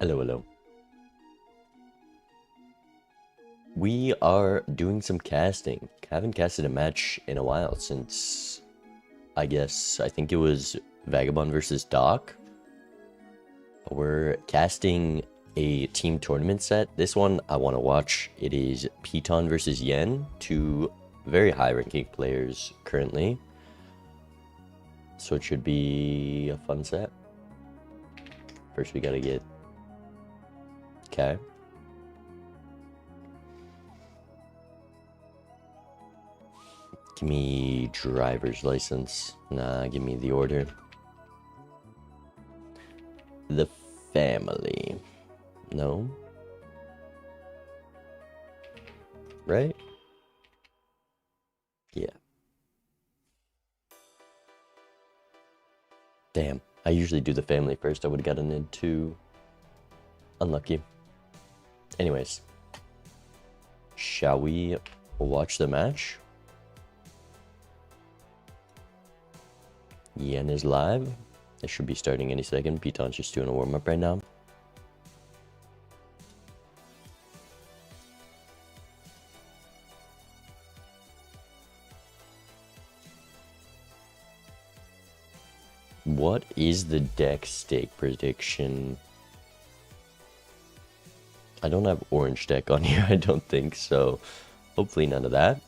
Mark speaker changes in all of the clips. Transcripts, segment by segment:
Speaker 1: Hello, hello. We are doing some casting. Haven't casted a match in a while since, I think it was Vagabond versus Doc. We're casting a team tournament set. This one I want to watch. It is Piton versus Yen, two very high-ranking players currently. So it should be a fun set. First we gotta get... Okay. Give me driver's license. Nah, give me the order. The family. No? Right? Yeah. Damn. I usually do the family first. I would have gotten into... Unlucky. Anyways. Shall we watch the match? Yen is live. It should be starting any second. Piton's just doing a warm-up right now. What is the deck stake prediction? I don't have orange deck on here, I don't think, so hopefully none of that.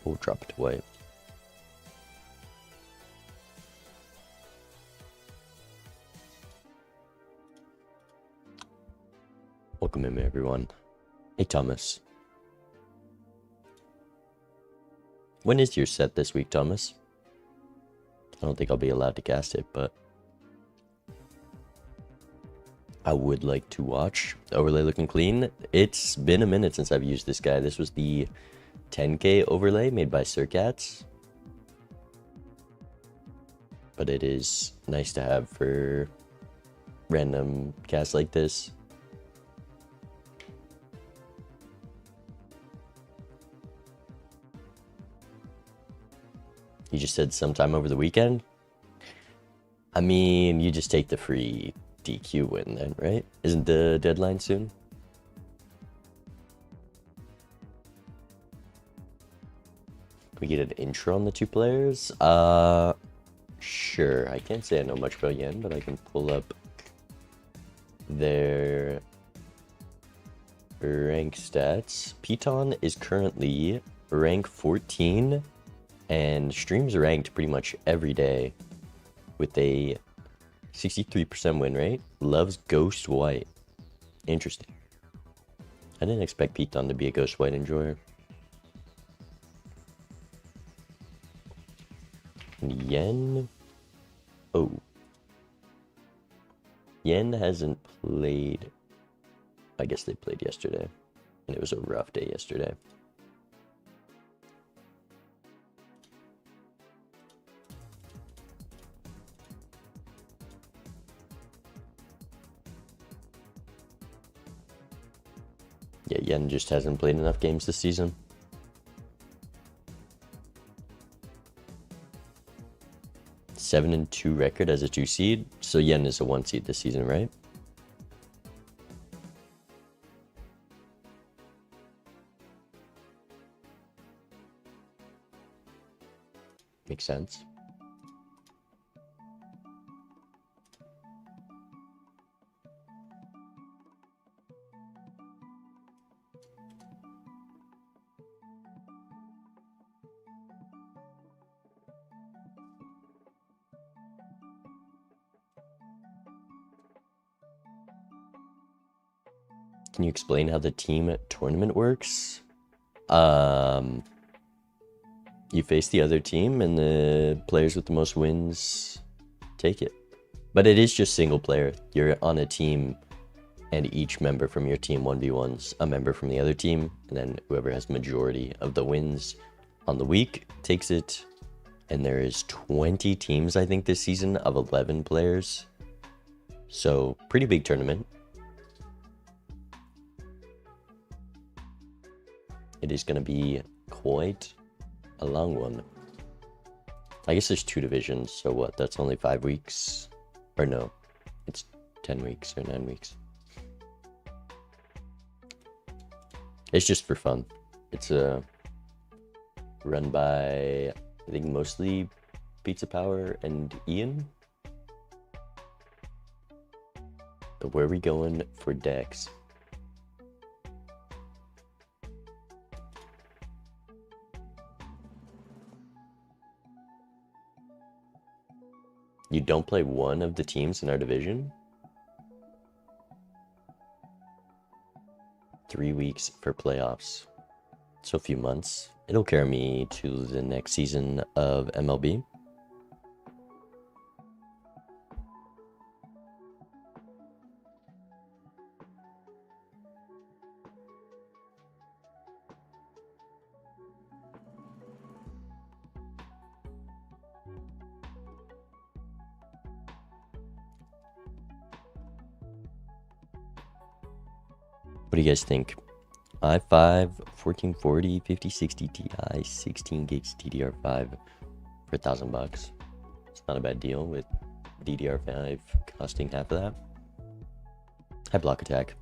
Speaker 1: We'll drop it to white. Welcome in, everyone. Hey, Thomas. When is your set this week, Thomas? I don't think I'll be allowed to cast it, but I would like to watch. Overlay looking clean. It's been a minute since I've used this guy. This was the 10K overlay made by Circats. But it is nice to have for random casts like this. You just said sometime over the weekend? I mean, you just take the free DQ win then, right? Isn't the deadline soon? We get an intro on the two players? Sure. I can't say I know much about Yen, but I can pull up their rank stats. Piton is currently rank 14 and streams ranked pretty much every day with a 63% win rate. Loves Ghost White. Interesting. I didn't expect Piton to be a Ghost White enjoyer. Yen. Oh. Yen hasn't played. I guess they played yesterday. And it was a rough day yesterday. Yeah, Yen just hasn't played enough games this season. Seven and 2 record as a 2 seed. So Yen is a 1 seed this season, right? Makes sense. Can you explain how the team tournament works? You face the other team and the players with the most wins take it. But it is just single player. You're on a team and each member from your team 1v1s a member from the other team, and then whoever has majority of the wins on the week takes it. And there is 20 teams, I think, this season of 11 players. So pretty big tournament. It is going to be quite a long one. I guess there's 2 divisions, so what? That's only 5 weeks. Or no, it's 10 weeks or 9 weeks. It's just for fun. It's run by, I think, mostly Pizza Power and Ian. But where are we going for decks? You don't play one of the teams in our division? 3 weeks for playoffs. So a few months. It'll carry me to the next season of MLB. What do you guys think? i5, 1440, 5060 Ti, 16 gigs DDR5 for $1,000. It's not a bad deal with DDR5 costing half of that. High block attack.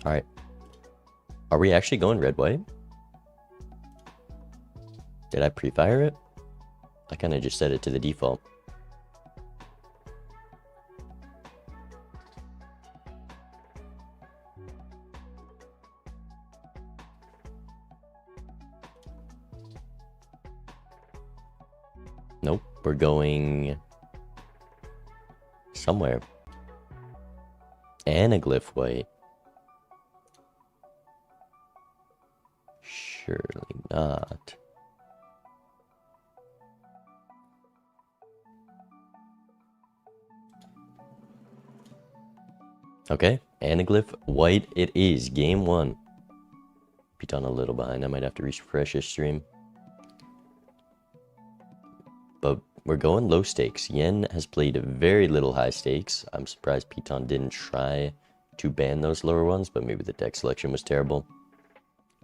Speaker 1: Alright. Are we actually going red-white? Did I pre-fire it? I kind of just set it to the default. Nope, we're going somewhere. Anaglyph white. Surely not. Okay, Anaglyph white it is. Game 1. Beat on a little behind. I might have to refresh this stream. But we're going low stakes. Yen has played very little high stakes. I'm surprised Piton didn't try to ban those lower ones, but maybe the deck selection was terrible.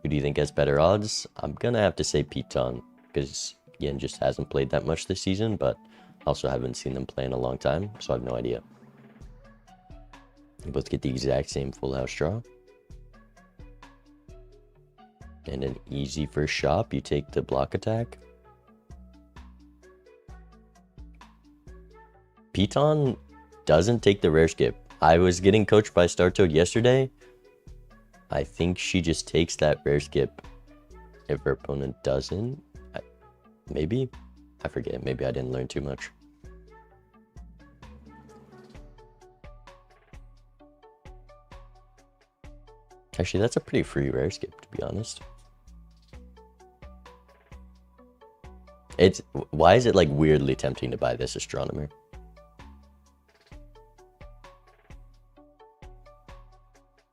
Speaker 1: Who do you think has better odds? I'm gonna have to say Piton, because Yen just hasn't played that much this season, but also haven't seen them play in a long time, so I have no idea. We both get the exact same full house draw. And an easy first shop, you take the block attack. Piton doesn't take the rare skip. I was getting coached by StarToad yesterday. I think she just takes that rare skip if her opponent doesn't. Maybe? I forget. Maybe I didn't learn too much. Actually, that's a pretty free rare skip, to be honest. Why is it like weirdly tempting to buy this Astronomer?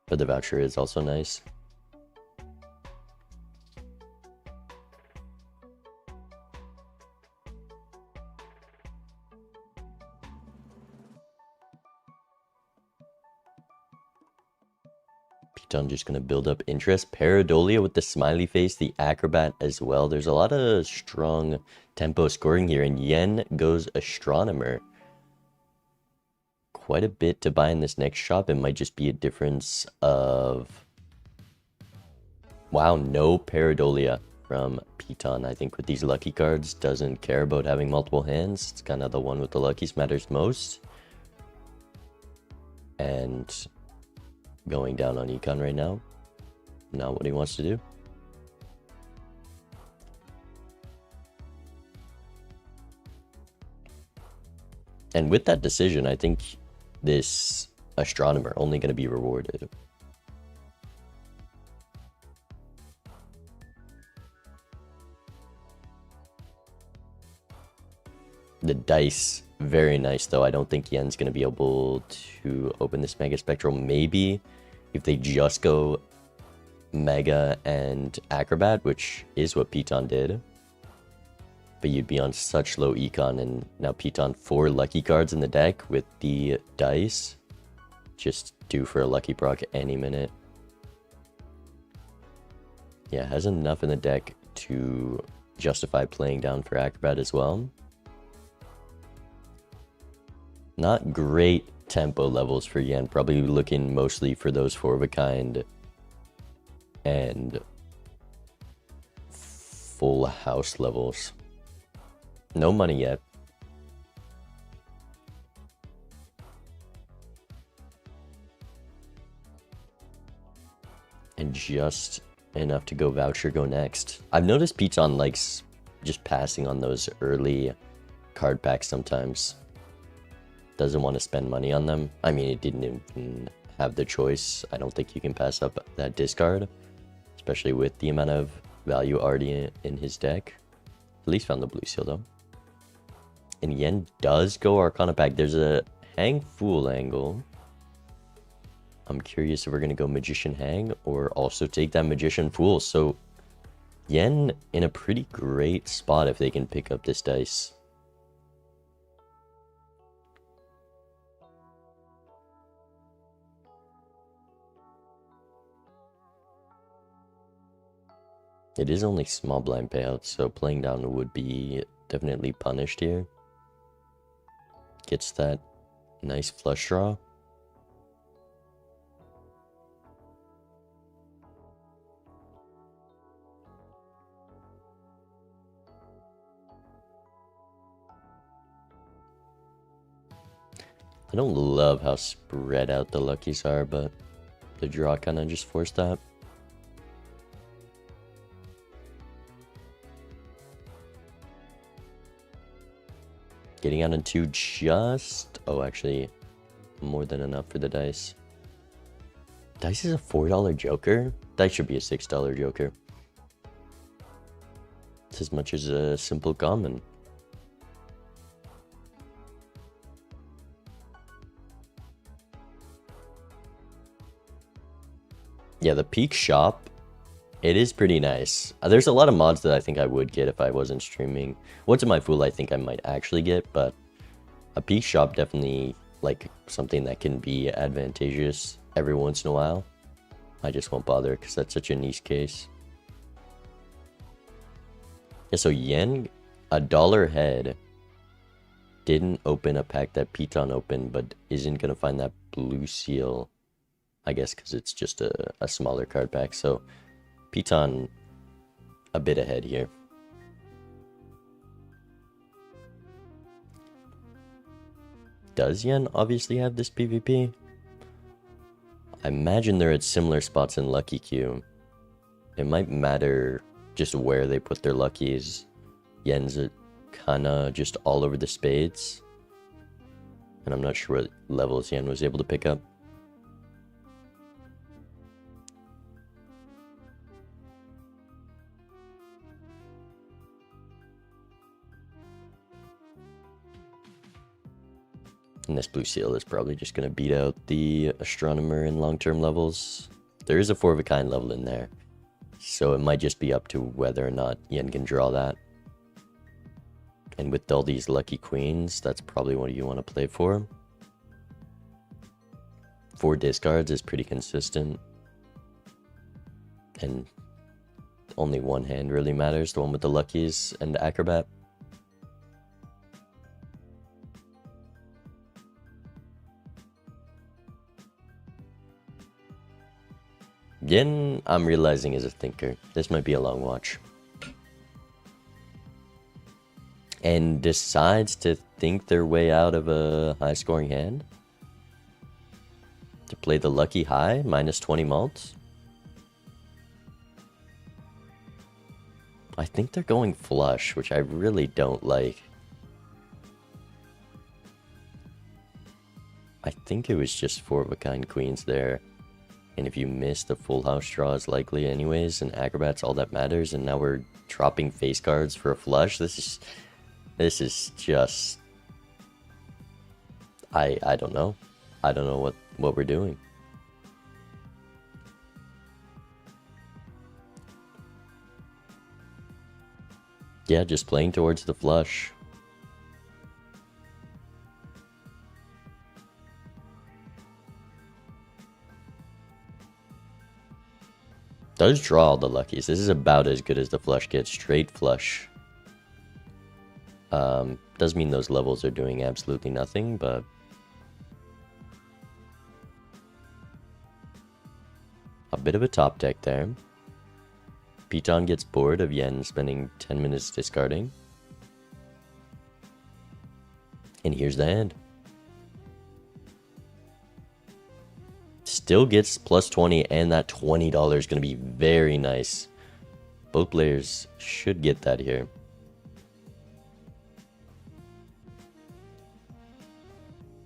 Speaker 1: But the voucher is also nice. Piton just gonna build up interest. Paradolia with the smiley face, the acrobat as well. There's a lot of strong tempo scoring here, and Yen goes Astronomer. Quite a bit to buy in this next shop. It might just be a difference of... Wow, no Paradolia from Piton. I think with these lucky cards, doesn't care about having multiple hands. It's kind of the one with the luckies matters most. And going down on Econ right now. Not what he wants to do. And with that decision, I think this Astronomer only going to be rewarded. The dice, very nice though. I don't think Yen's going to be able to open this Mega Spectral. Maybe if they just go Mega and Acrobat, which is what Piton did. But you'd be on such low econ, and now Piton 4 lucky cards in the deck with the dice. Just due for a lucky proc any minute. Yeah, has enough in the deck to justify playing down for Acrobat as well. Not great tempo levels for Yen, probably looking mostly for those 4 of a kind and full house levels. No money yet. And just enough to go voucher, go next. I've noticed Piton likes just passing on those early card packs sometimes. Doesn't want to spend money on them. I mean, it didn't even have the choice. I don't think you can pass up that discard, especially with the amount of value already in his deck. At least found the blue seal though. And Yen does go Arcana pack. There's a Hang Fool angle. I'm curious if we're going to go Magician Hang or also take that Magician Fool. So Yen in a pretty great spot if they can pick up this dice. It is only small blind payouts, so playing down would be definitely punished here. Gets that nice flush draw. I don't love how spread out the luckies are, but the draw kind of just forced that. Getting out into just... oh, actually, more than enough for the dice. Dice is a $4 joker? Dice should be a $6 joker. It's as much as a simple common. Yeah, the peak shop, it is pretty nice. There's a lot of mods that I think I would get if I wasn't streaming. What's in my Fool I think I might actually get, but a peak shop definitely like something that can be advantageous every once in a while. I just won't bother because that's such a niche case. Yeah, so Yen, $1 head, didn't open a pack that Piton opened, but isn't going to find that blue seal. I guess because it's just a smaller card pack. So Piton a bit ahead here. Does Yen obviously have this PvP? I imagine they're at similar spots in Lucky Queue. It might matter just where they put their luckies. Yen's kinda just all over the spades. And I'm not sure what levels Yen was able to pick up. And this blue seal is probably just going to beat out the astronomer in long-term levels. There is a 4 of a kind level in there. So it might just be up to whether or not Yen can draw that. And with all these lucky queens, that's probably what you want to play for. 4 discards is pretty consistent. And only one hand really matters, the one with the luckies and the acrobat. Yen, I'm realizing, is a thinker. This might be a long watch. And decides to think their way out of a high-scoring hand. To play the lucky high, minus 20 mults. I think they're going flush, which I really don't like. I think it was just 4 of a kind queens there. And if you miss, the full house draw is likely anyways, and acrobat's all that matters, and now we're dropping face cards for a flush. This is just... I don't know. I don't know what we're doing. Yeah, just playing towards the flush. Does draw all the luckies. This is about as good as the flush gets. Straight flush. Does mean those levels are doing absolutely nothing, but a bit of a top deck there. Piton gets bored of Yen spending 10 minutes discarding. And here's the hand. Still gets plus 20, and that $20 is going to be very nice. Both players should get that here.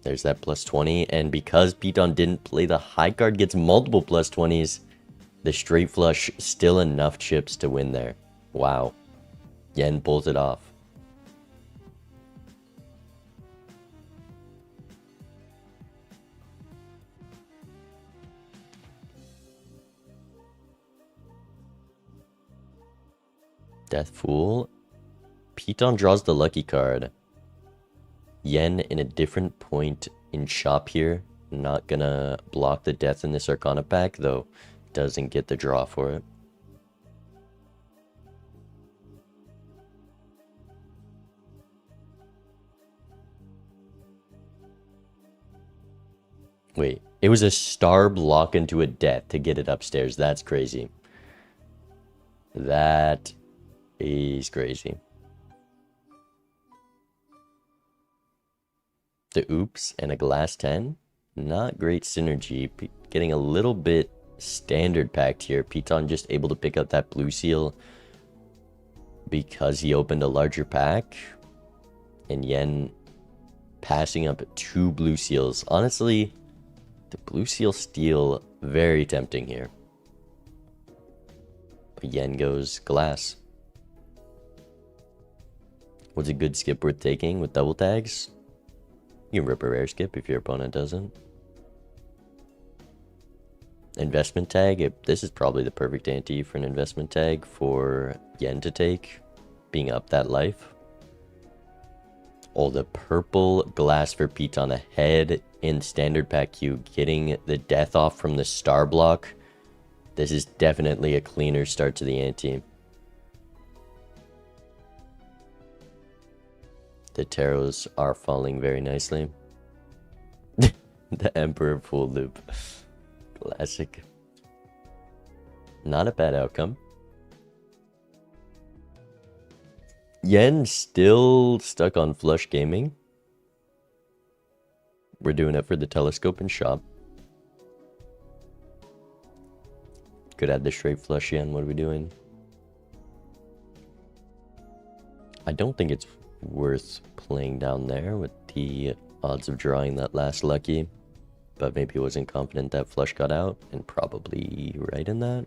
Speaker 1: There's that plus 20, and because Piton didn't play the high card, gets multiple plus 20s. The straight flush, still enough chips to win there. Wow. Yen pulls it off. Death Fool. Piton draws the lucky card. Yen in a different point in shop here. Not gonna block the death in this Arcana pack, though doesn't get the draw for it. Wait, it was a star block into a death to get it upstairs. That's crazy. That is crazy. The oops and a glass 10. Not great synergy. Getting a little bit standard packed here. Piton just able to pick up that blue seal because he opened a larger pack. And Yen passing up 2 blue seals. Honestly, the blue seal steal very tempting here. But Yen goes glass. Was a good skip worth taking with double tags? You can rip a rare skip if your opponent doesn't. Investment tag. This is probably the perfect ante for an investment tag for Yen to take, being up that life. Oh, the purple glass for Piton ahead in standard pack queue, getting the death off from the star block. This is definitely a cleaner start to the ante. The tarots are falling very nicely. The Emperor full loop. Classic. Not a bad outcome. Yen still stuck on flush gaming. We're doing it for the telescope and shop. Could add the straight flush Yen. What are we doing? I don't think it's worth playing down there with the odds of drawing that last lucky, but maybe wasn't confident that flush got out, and probably right in that.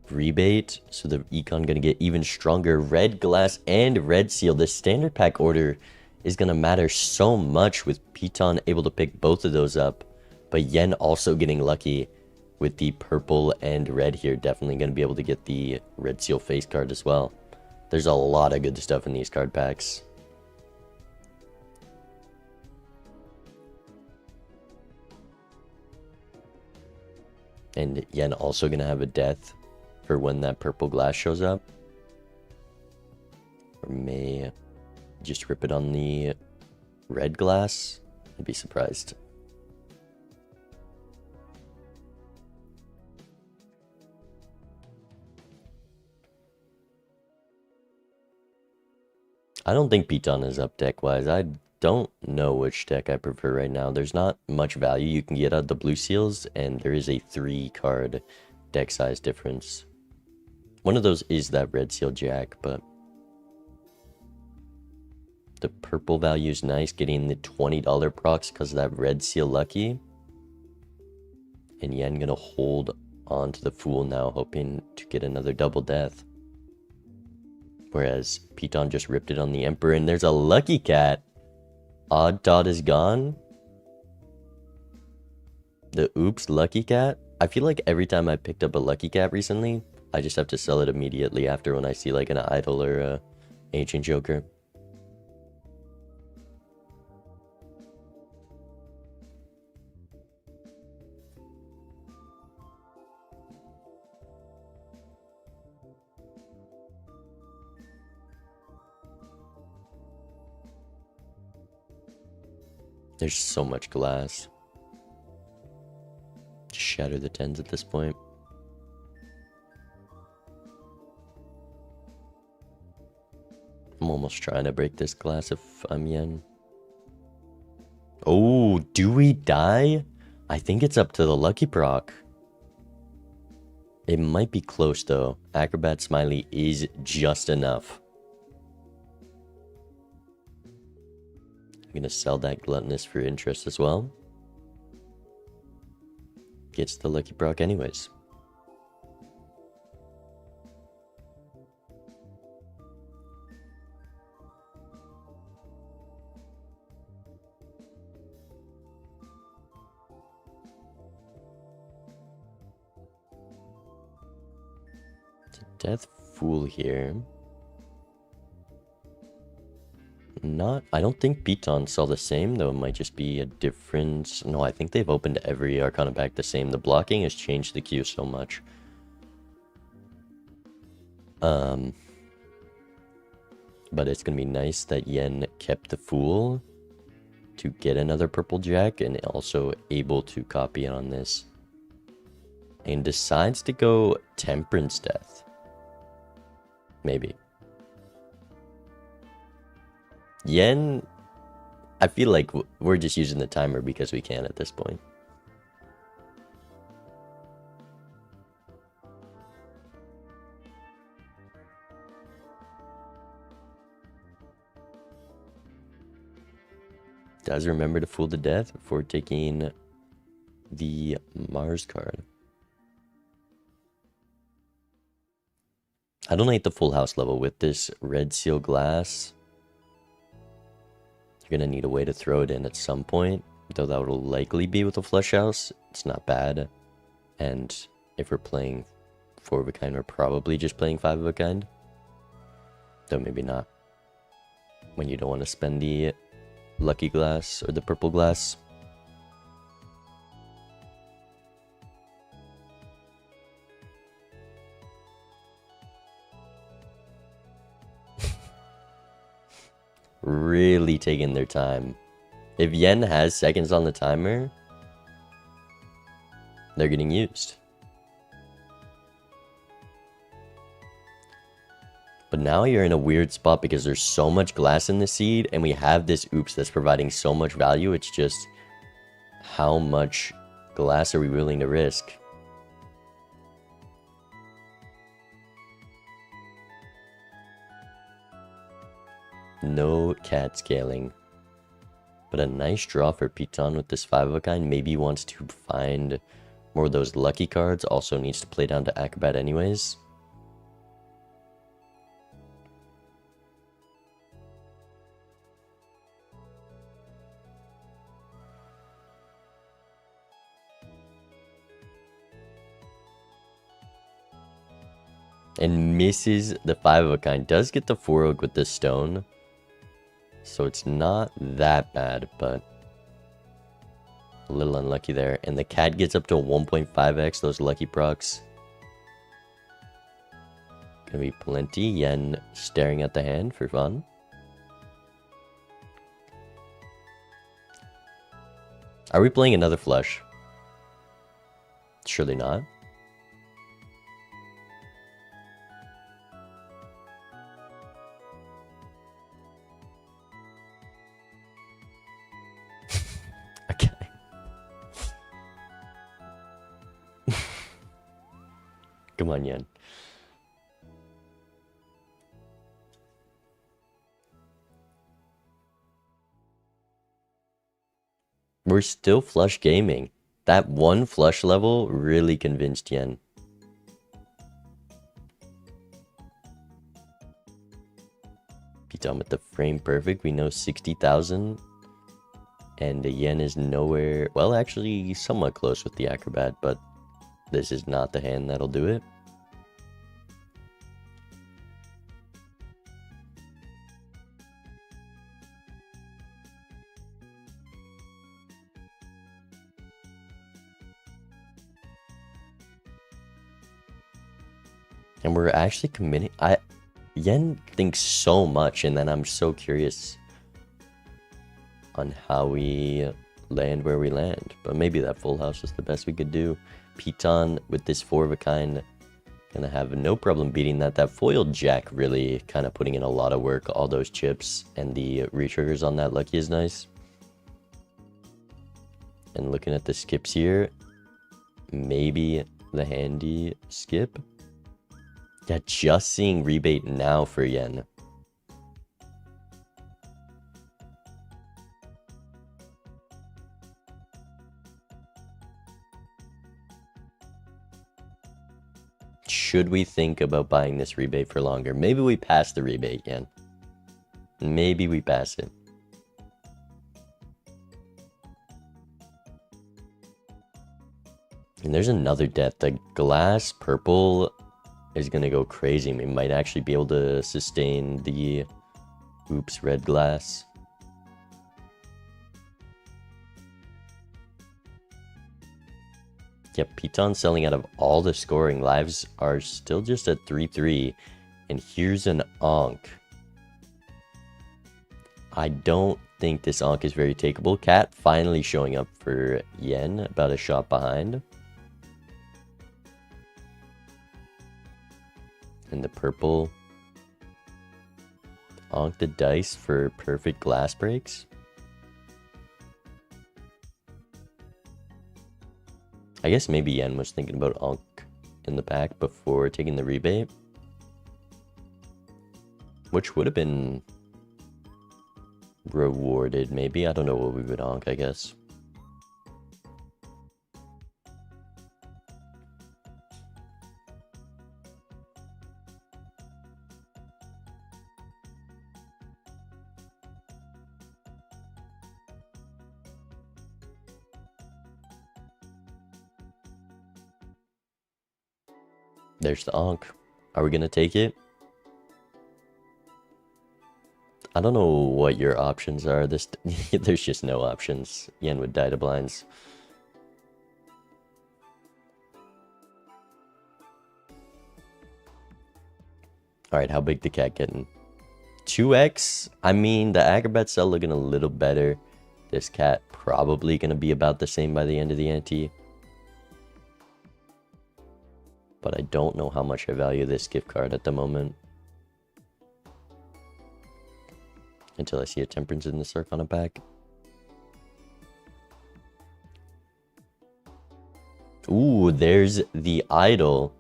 Speaker 1: Rebate, so the econ gonna get even stronger. Red glass and red seal. The standard pack order is gonna matter so much with Piton able to pick both of those up, but Yen also getting lucky with the purple and red here. Definitely gonna be able to get the red seal face card as well. There's a lot of good stuff in these card packs. And Yen also gonna have a death for when that purple glass shows up. Or may just rip it on the red glass. I'd be surprised. I don't think Piton is up deck-wise. I don't know which deck I prefer right now. There's not much value you can get out of the blue seals, and there is a 3-card deck size difference. One of those is that red seal jack, but the purple value is nice, getting the $20 procs because of that red seal lucky. And Yen gonna hold on to the fool now, hoping to get another double death. Whereas Piton just ripped it on the Emperor, and there's a lucky cat. Odd dot is gone. The oops lucky cat. I feel like every time I picked up a lucky cat recently, I just have to sell it immediately after when I see like an idol or a ancient joker. There's so much glass. Just shatter the 10s at this point. I'm almost trying to break this glass if I'm Yen. Oh, do we die? I think it's up to the lucky proc. It might be close though. Acrobat Smiley is just enough. I'm gonna sell that gluttonous for interest as well. Gets the lucky proc anyways. Death Fool here. I don't think Piton saw the same, though it might just be a difference. No, I think they've opened every Arcana back the same. The blocking has changed the queue so much. But it's gonna be nice that Yen kept the Fool to get another purple jack and also able to copy on this. And decides to go Temperance Death. Maybe. Yen, I feel like we're just using the timer because we can at this point. Does remember to Fool to Death before taking the Mars card. I don't hate the full house level with this red seal glass. You're gonna need a way to throw it in at some point, though that will likely be with a flush house. It's not bad. And if we're playing 4 of a kind, we're probably just playing 5 of a kind. Though maybe not. When you don't want to spend the lucky glass or the purple glass. Really taking their time. If Yen has seconds on the timer, they're getting used. But now you're in a weird spot because there's so much glass in the seed and we have this oops that's providing so much value. It's just how much glass are we willing to risk? No cat scaling. But a nice draw for Piton with this 5 of a kind. Maybe he wants to find more of those lucky cards. Also needs to play down to Acrobat anyways. And misses the 5 of a kind. Does get the 4 oak with the stone. So it's not that bad, but a little unlucky there. And the cat gets up to 1.5x, those lucky procs. Gonna be plenty. Yen staring at the hand for fun. Are we playing another flush? Surely not. Okay. Come on, Yen. We're still flush gaming. That one flush level really convinced Yen. Be done with the frame perfect. We know 60,000. And the Yen is nowhere... Well, actually, somewhat close with the Acrobat, but this is not the hand that'll do it. And we're actually committing... Yen thinks so much, and then I'm so curious. on how we land where we land. But maybe that full house was the best we could do. Piton with this 4 of a kind, gonna have no problem beating that. That foiled jack really kind of putting in a lot of work. All those chips and the retriggers on that lucky is nice. And looking at the skips here, maybe the handy skip. Yeah, just seeing rebate now for Yen. Should we think about buying this rebate for longer? Maybe we pass the rebate, Yen. Maybe we pass it. And there's another death. The glass purple is going to go crazy. We might actually be able to sustain the oops red glass. Yep, Piton selling out of all the scoring. Lives are still just at 3-3. And here's an Ankh. I don't think this Ankh is very takeable. Cat finally showing up for Yen, about a shot behind. And the purple. Ankh the dice for perfect glass breaks. I guess maybe Yen was thinking about Ankh in the back before taking the rebate. Which would have been rewarded, maybe. I don't know what we would Ankh, I guess. There's the Ankh. Are we gonna take it? I don't know what your options are. There's just no options. Yen would die to blinds. Alright, how big the cat getting? 2x? I mean, the acrobats are looking a little better. This cat probably gonna be about the same by the end of the ante. But I don't know how much I value this gift card at the moment. Until I see a Temperance in the Circ on a pack. Ooh, there's the idol.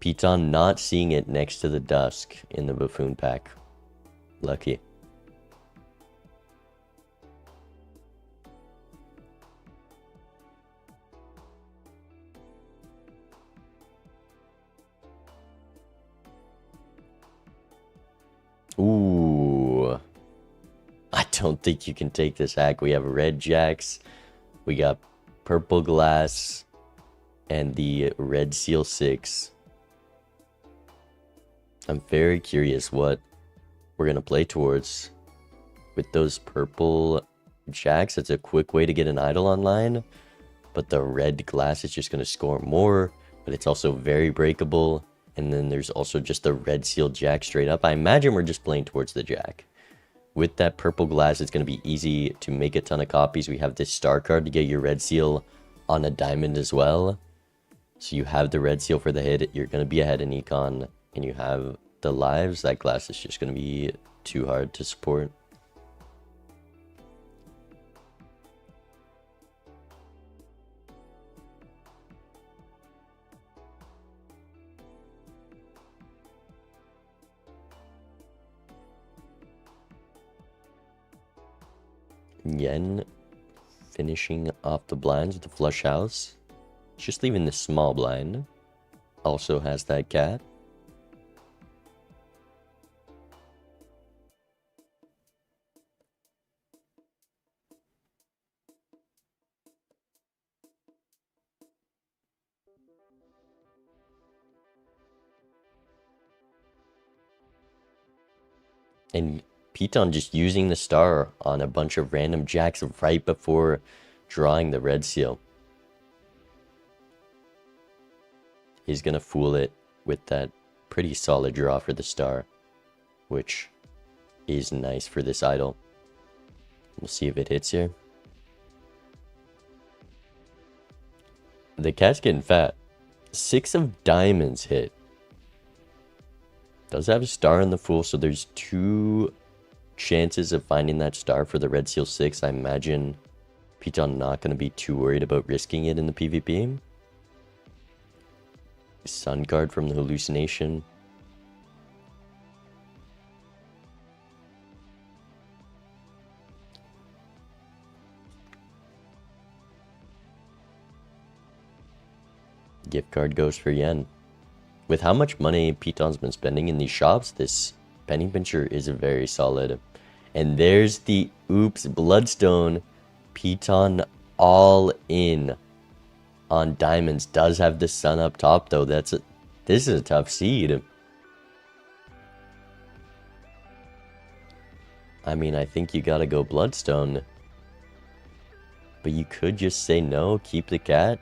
Speaker 1: Piton not seeing it next to the Dusk in the Buffoon pack. Lucky. Ooh. I don't think you can take this hack. We have red jacks. We got purple glass. And the red seal 6. I'm very curious what we're going to play towards. With those purple jacks, it's a quick way to get an idol online. But the red glass is just going to score more. But it's also very breakable. And then there's also just the red seal jack straight up. I imagine we're just playing towards the jack. With that purple glass, it's going to be easy to make a ton of copies. We have this star card to get your red seal on a diamond as well. So you have the red seal for the hit. You're going to be ahead in econ. And you have the lives. That glass is just going to be too hard to support. Yen finishing off the blinds with the flush house. Just leaving the small blind. Also has that cat. And Piton just using the star on a bunch of random jacks right before drawing the red seal. He's going to fool it with that pretty solid draw for the star, which is nice for this idol. We'll see if it hits here. The cat's getting fat. 6 of diamonds hit. Does have a star in the fool, so there's 2 chances of finding that star for the red seal 6. I imagine Piton not going to be too worried about risking it in the PvP. Sun card from the hallucination. Gift card goes for Yen. With how much money Piton's been spending in these shops, this penny pincher is very solid. And there's the oops bloodstone. Piton all in on diamonds. Does have the sun up top though. This is a tough seed. I mean, I think you gotta go bloodstone. But you could just say no, keep the cat.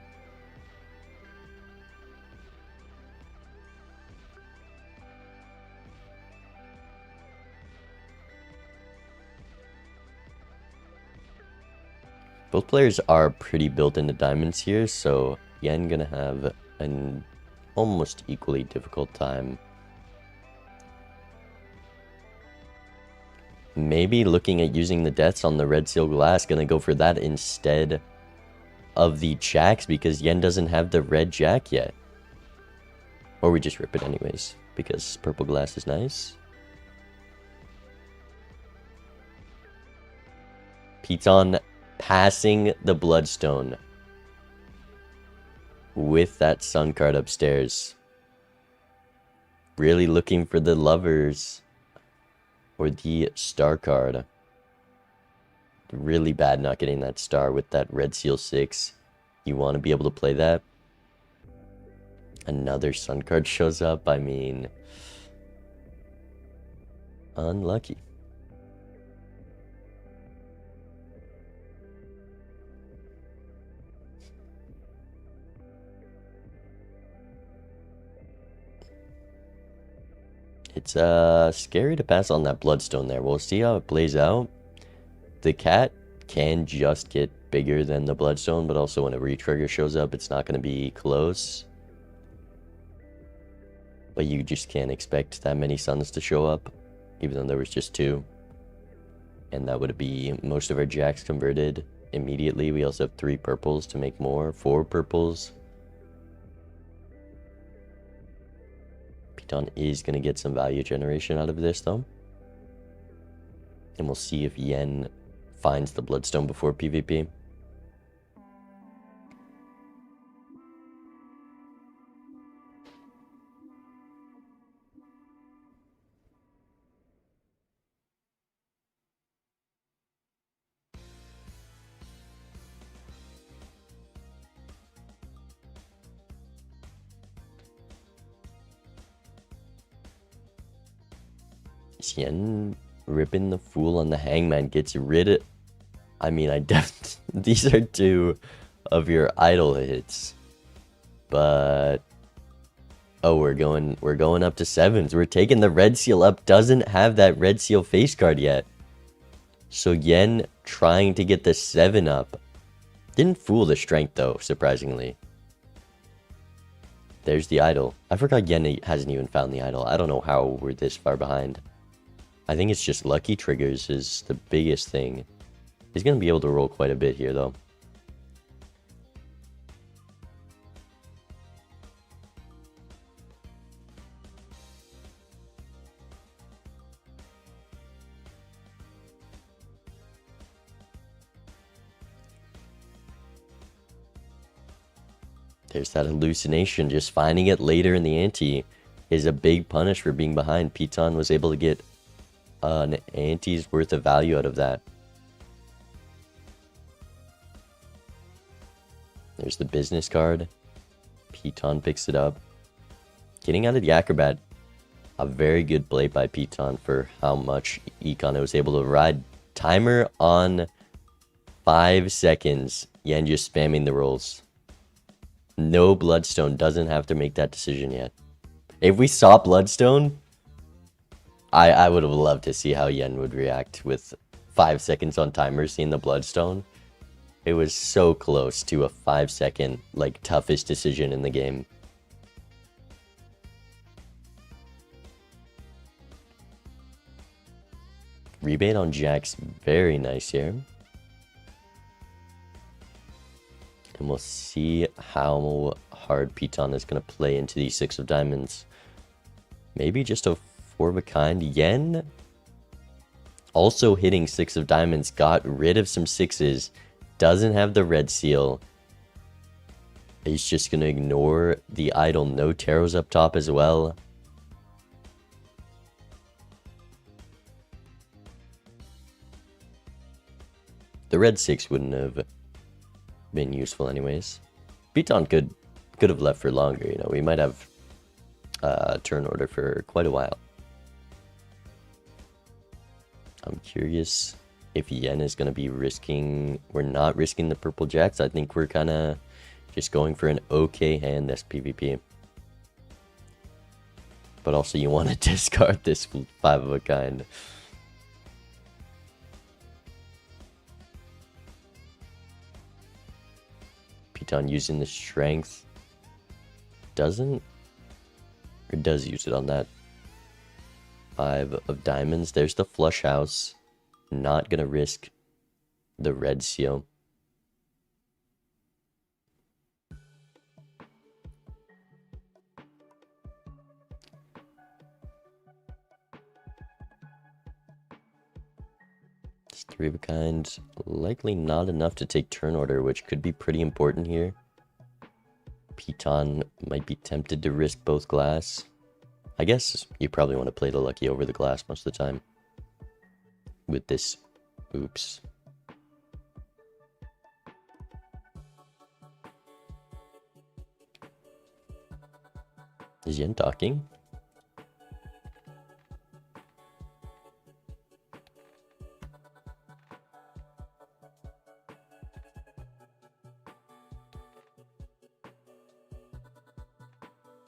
Speaker 1: Both players are pretty built into diamonds here, so Yen gonna have an almost equally difficult time. Maybe looking at using the deaths on the red seal glass, gonna go for that instead of the jacks because Yen doesn't have the red jack yet. Or we just rip it anyways because purple glass is nice. Piton passing the bloodstone with that sun card upstairs. Really looking for the lovers or the star card. Really bad not getting that star with that red seal 6. You want to be able to play that. Another sun card shows up. I mean, unlucky. It's scary to pass on that bloodstone there. We'll see how it plays out. The cat can just get bigger than the bloodstone, but also when a retrigger shows up, it's not going to be close. But you just can't expect that many suns to show up, even though there was just 2. And that would be most of our jacks converted immediately. We also have 3 purples to make more, 4 purples. Piton is going to get some value generation out of this though. And we'll see if Yen finds the bloodstone before PvP. Yen ripping the fool on the hangman gets rid of... I mean, these are 2 of your idle hits. But... oh, we're going up to 7s. We're taking the red seal up. Doesn't have that red seal face card yet. So Yen trying to get the 7 up. Didn't fool the strength though, surprisingly. There's the idol. I forgot Yen hasn't even found the idol. I don't know how we're this far behind. I think it's just lucky triggers is the biggest thing. He's going to be able to roll quite a bit here, though. There's that hallucination. Just finding it later in the ante is a big punish for being behind. Piton was able to get an ante's worth of value out of that. There's the business card. Piton picks it up. Getting out of the acrobat. A very good play by Piton for how much Econ was able to ride. Timer on 5 seconds. Yen just spamming the rolls. No bloodstone. Doesn't have to make that decision yet. If we saw bloodstone, I would have loved to see how Yen would react with 5 seconds on timer seeing the bloodstone. It was so close to a 5-second, like, toughest decision in the game. Rebate on Jack's very nice here. And we'll see how hard Piton is going to play into the 6 of diamonds. Maybe just a 4 of a kind. Yen also hitting 6 of diamonds, got rid of some 6s, doesn't have the red seal. He's just going to ignore the idol. No tarots up top as well. The red 6 wouldn't have been useful anyways. Piton could have left for longer, you know. We might have turn order for quite a while. I'm curious if Yen is going to be risking... We're not risking the purple jacks. I think we're kind of just going for an okay hand this PvP. But also you want to discard this 5 of a kind. Piton using the strength. Doesn't... Or does use it on that 5 of diamonds. There's the flush house. Not gonna risk the red seal. It's 3 of a kind. Likely not enough to take turn order, which could be pretty important here. Piton might be tempted to risk both glass. I guess you probably want to play the lucky over the glass most of the time. With this, oops. Is Yen talking?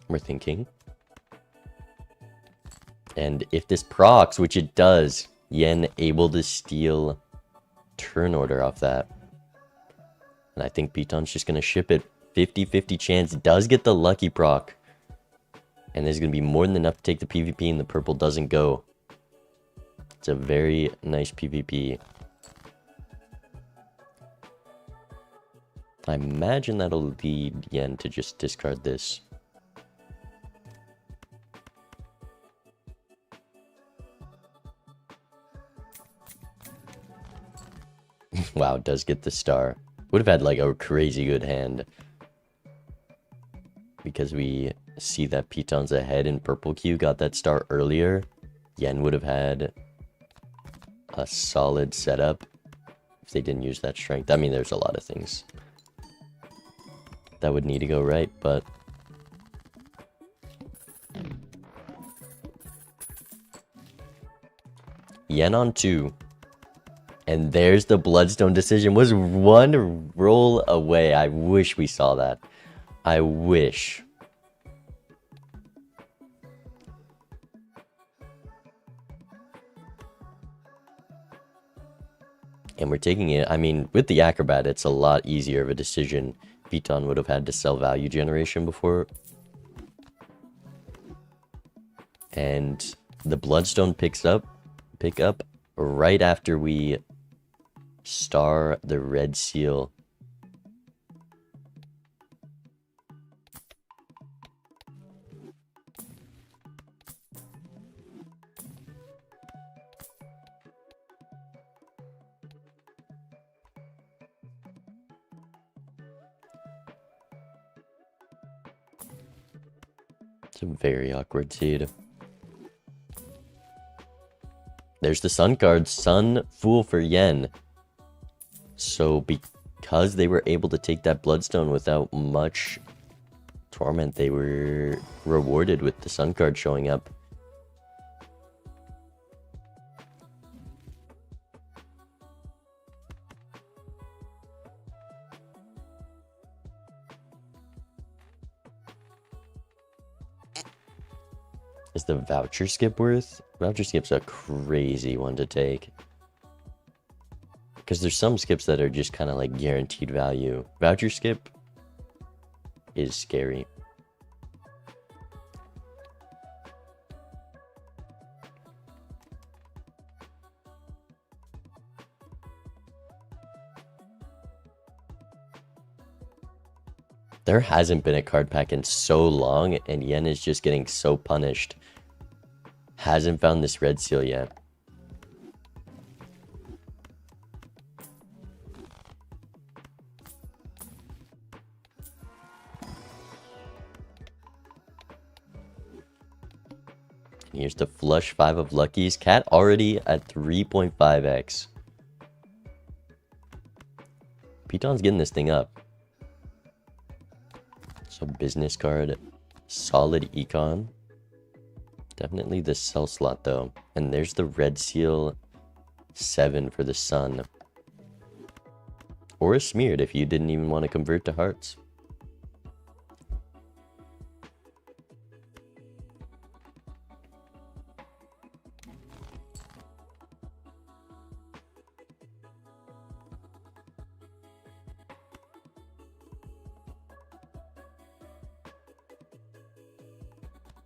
Speaker 1: We're thinking. And if this procs, which it does, Yen able to steal turn order off that. And I think Piton's just going to ship it. 50-50 chance. Does get the lucky proc. And there's going to be more than enough to take the PvP, and the purple doesn't go. It's a very nice PvP. I imagine that'll lead Yen to just discard this. Wow, does get the star. Would have had like a crazy good hand. Because we see that Piton's ahead in purple queue, got that star earlier. Yen would have had a solid setup if they didn't use that strength. I mean, there's a lot of things that would need to go right, but... Yen on 2. And there's the Bloodstone decision. Was one roll away. I wish we saw that. I wish. And we're taking it. I mean, with the Acrobat, it's a lot easier of a decision. Piton would have had to sell value generation before. And the Bloodstone pick up right after we star the red seal. It's a very awkward seed. There's the Sun card. Sun Fool for Yen. So because they were able to take that Bloodstone without much torment, they were rewarded with the Sun card showing up. Is the voucher skip worth? Voucher skip's a crazy one to take. Because there's some skips that are just kind of like guaranteed value. Voucher skip is scary. There hasn't been a card pack in so long, and Yen is just getting so punished. Hasn't found this red seal yet. Here's the flush 5 of luckies. Cat already at 3.5x. Piton's getting this thing up. So business card, solid econ. Definitely the sell slot though. And there's the red seal 7 for the sun. Or a smeared if you didn't even want to convert to hearts.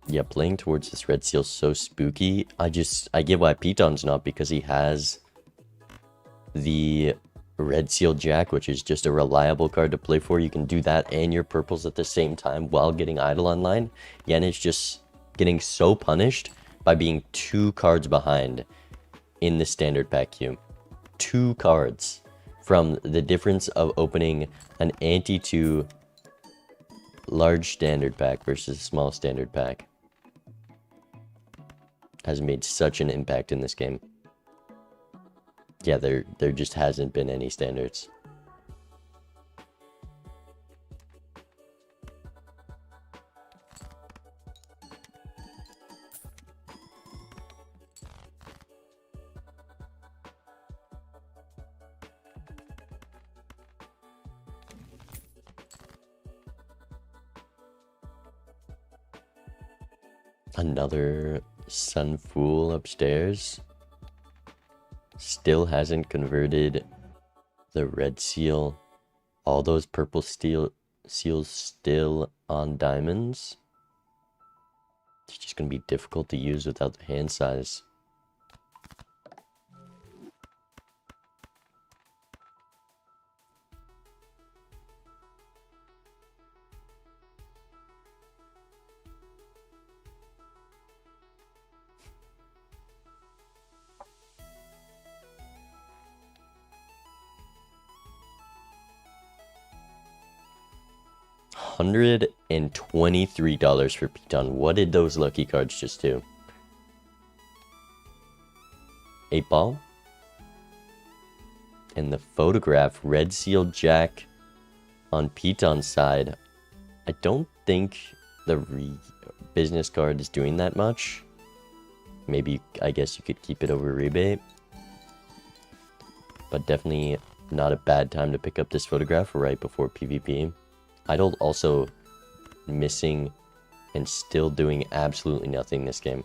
Speaker 1: Yeah, playing towards this red seal so spooky. I get why Piton's not, because he has the red seal jack, which is just a reliable card to play for. You can do that and your purples at the same time while getting idle online. Yen is just getting so punished by being 2 cards behind in the standard pack queue. 2 cards from the difference of opening an ante to large standard pack versus small standard pack. Has made such an impact in this game. Yeah, there just hasn't been any standards. Another Sun Fool upstairs. Still hasn't converted the red seal. All those purple seals still on diamonds. It's just going to be difficult to use without the hand size. $123 for Piton. What did those lucky cards just do? 8 ball. And the photograph, red seal jack on Piton's side. I don't think the business card is doing that much. Maybe, I guess you could keep it over rebate. But definitely not a bad time to pick up this photograph right before PvP. Idle also missing and still doing absolutely nothing this game.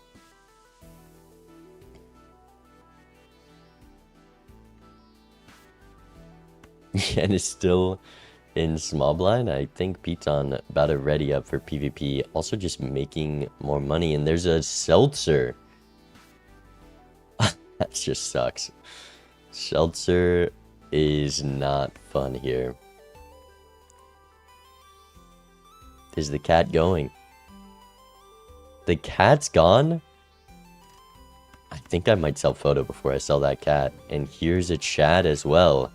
Speaker 1: And is still in small blind. I think Piton about to ready up for PvP. Also just making more money. And there's a Seltzer. That just sucks. Seltzer is not fun here. Is the cat going? The cat's gone? I think I might sell photo before I sell that cat. And here's a chat as well.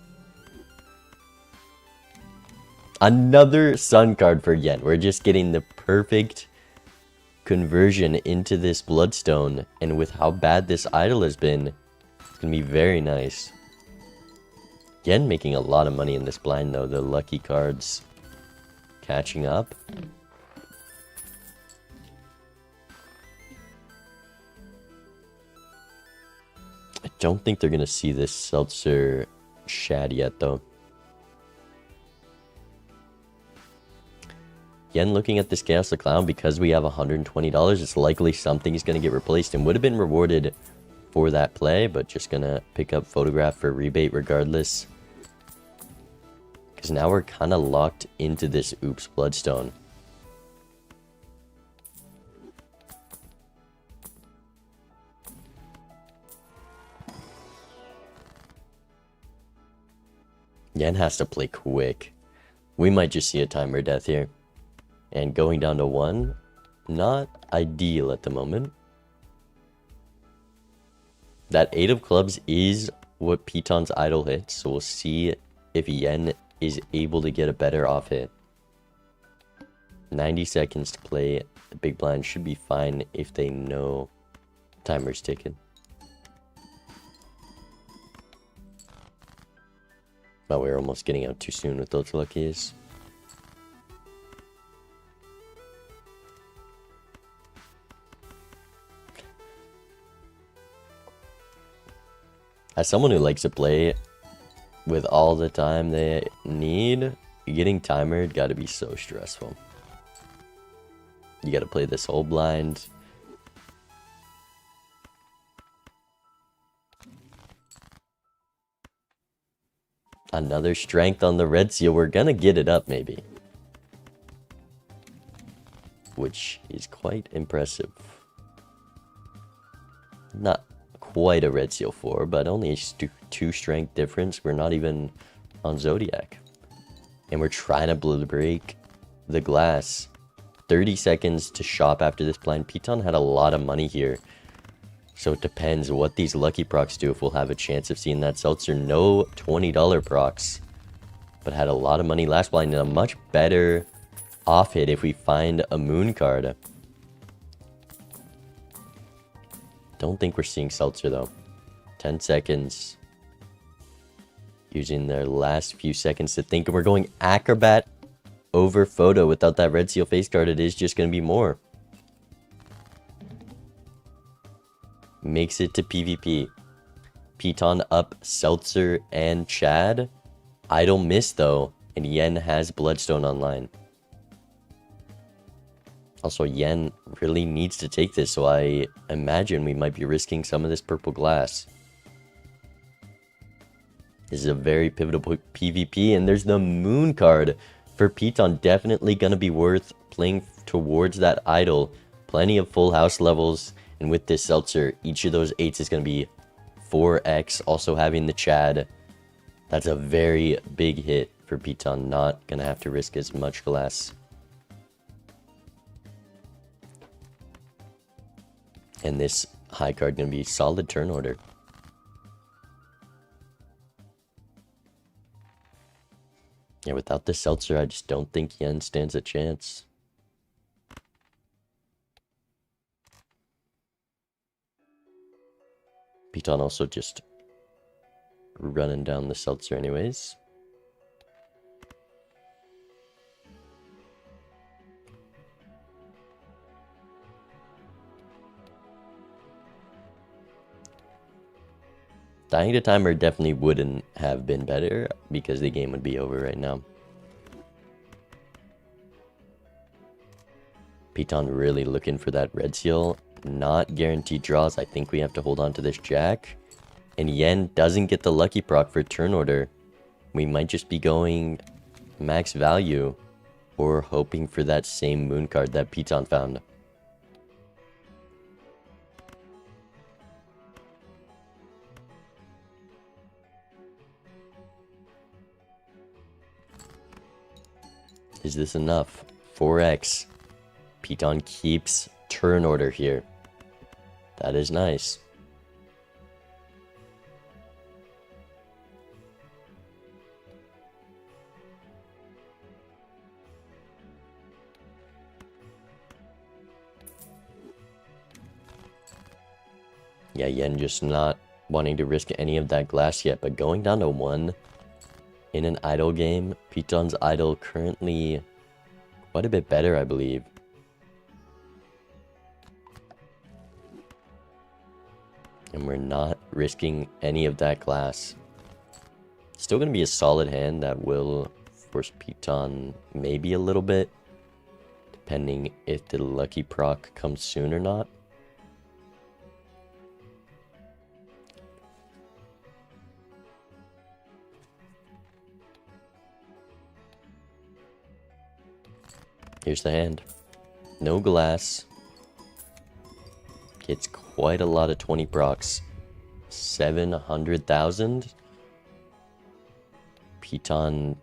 Speaker 1: Another sun card for Yen. We're just getting the perfect conversion into this bloodstone. And with how bad this idol has been, it's going to be very nice. Yen making a lot of money in this blind though. The lucky cards catching up. I don't think they're going to see this Seltzer shad yet though. Yen looking at this Chaos the Clown, because we have $120, it's likely something is going to get replaced and would have been rewarded for that play, but just gonna pick up photograph for rebate regardless. Because now we're kind of locked into this oops bloodstone. Yen has to play quick. We might just see a timer death here. And going down to 1, not ideal at the moment. That 8 of clubs is what Piton's idol hits, so we'll see if Yen is able to get a better off hit. 90 seconds to play. The big blind should be fine if they know timer's ticking. But we're almost getting out too soon with those luckies. As someone who likes to play with all the time they need, getting timered gotta be so stressful. You gotta play this whole blind. Another strength on the red seal. We're gonna get it up maybe. Which is quite impressive. Not quite a red seal 4, but only a 2 strength difference. We're not even on Zodiac. And we're trying to break the glass. 30 seconds to shop after this blind. Piton had a lot of money here. So it depends what these lucky procs do if we'll have a chance of seeing that seltzer. No $20 procs, but had a lot of money last blind and a much better off hit if we find a moon card. Don't think we're seeing seltzer though. 10 seconds. Using their last few seconds to think. And we're going acrobat over photo. Without that red seal face card, it is just going to be more. Makes it to PvP. Piton up Seltzer and Chad. Idol miss though, and Yen has Bloodstone online. Also, Yen really needs to take this, so I imagine we might be risking some of this purple glass. This is a very pivotal PvP, and there's the moon card for Piton. Definitely going to be worth playing towards that idol. Plenty of full house levels. And with this seltzer, each of those 8s is going to be 4x. Also having the Chad. That's a very big hit for Piton. Not going to have to risk as much glass. And this high card going to be solid turn order. Yeah, without the seltzer, I just don't think Yen stands a chance. Piton also just running down the seltzer anyways. Dying to timer definitely wouldn't have been better because the game would be over right now. Piton really looking for that red seal. Not guaranteed draws. I think we have to hold on to this jack. And Yen doesn't get the lucky proc for turn order. We might just be going max value or hoping for that same moon card that Piton found. Is this enough? 4x. Piton keeps turn order here. That is nice. Yeah, Yen just not wanting to risk any of that glass yet, but going down to 1 in an idle game. Piton's idle currently quite a bit better, I believe. And we're not risking any of that glass. Still going to be a solid hand that will force Piton maybe a little bit, depending if the lucky proc comes soon or not. Here's the hand. No glass. Gets quite a lot of 20 procs. 700,000. Piton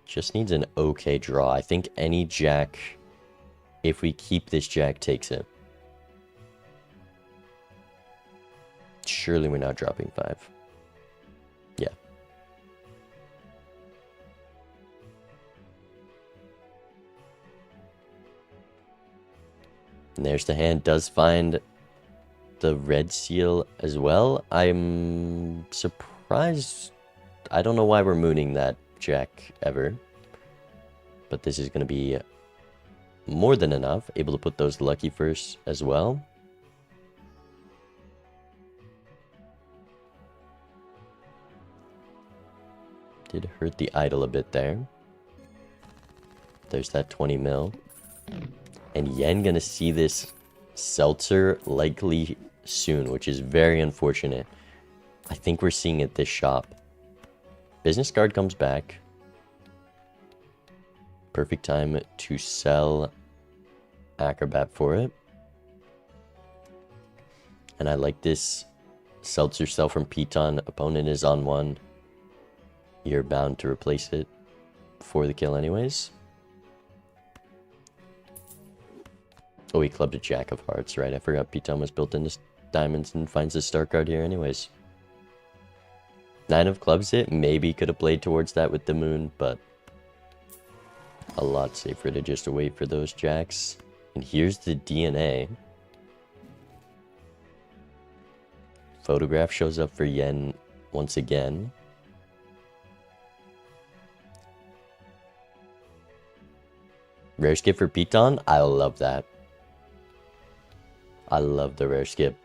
Speaker 1: just needs an okay draw. I think any jack, if we keep this jack, takes it. Surely we're not dropping 5. Yeah. And there's the hand. Does find the red seal as well. I'm surprised. I don't know why we're mooning that jack ever. But this is going to be more than enough. Able to put those lucky first as well. Did hurt the idol a bit there. There's that 20 mil. And Yen gonna see this seltzer likely soon, which is very unfortunate. I think we're seeing it this shop. Business card comes back. Perfect time to sell Acrobat for it. And I like this seltzer sell from Piton. Opponent is on 1. You're bound to replace it for the kill anyways. Oh, he clubbed a jack of hearts, right? I forgot Piton was built into diamonds and finds the star card here anyways. 9 of clubs it. Maybe could have played towards that with the moon, but a lot safer to just wait for those jacks. And here's the DNA. Photograph shows up for Yen once again. Rare skip for Piton? I love that. I love the rare skip.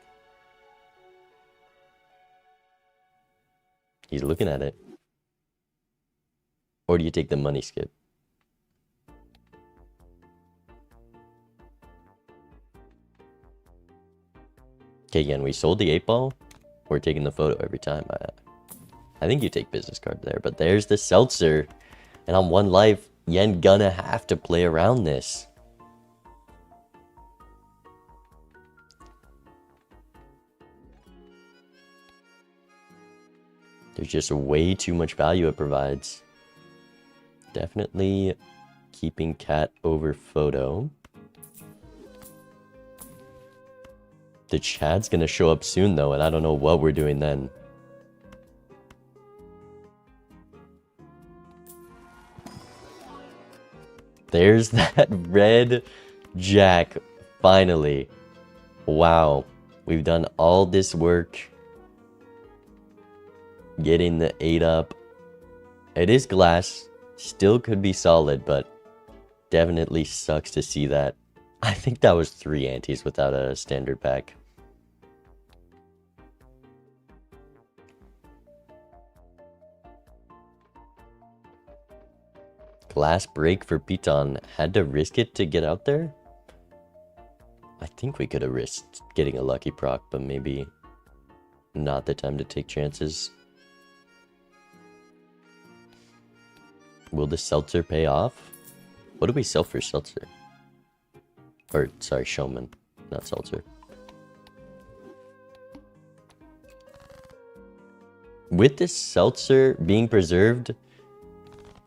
Speaker 1: He's looking at it. Or do you take the money skip? Okay, again, we sold the 8-ball. We're taking the photo every time. I think you take business card there, but there's the seltzer. And on 1 life, Yen gonna have to play around this. There's just way too much value it provides. Definitely keeping cat over photo. The chat's gonna show up soon though, and I don't know what we're doing then. There's that red jack, finally. Wow, we've done all this work getting the 8 up. It is glass, still could be solid, but definitely sucks to see that. I think that was 3 antes without a standard pack. Glass break for Piton. Had to risk it to get out there? I think we could have risked getting a lucky proc, but maybe not the time to take chances. Will the seltzer pay off? What do we sell for seltzer? Or, sorry, showman, not seltzer. With this seltzer being preserved,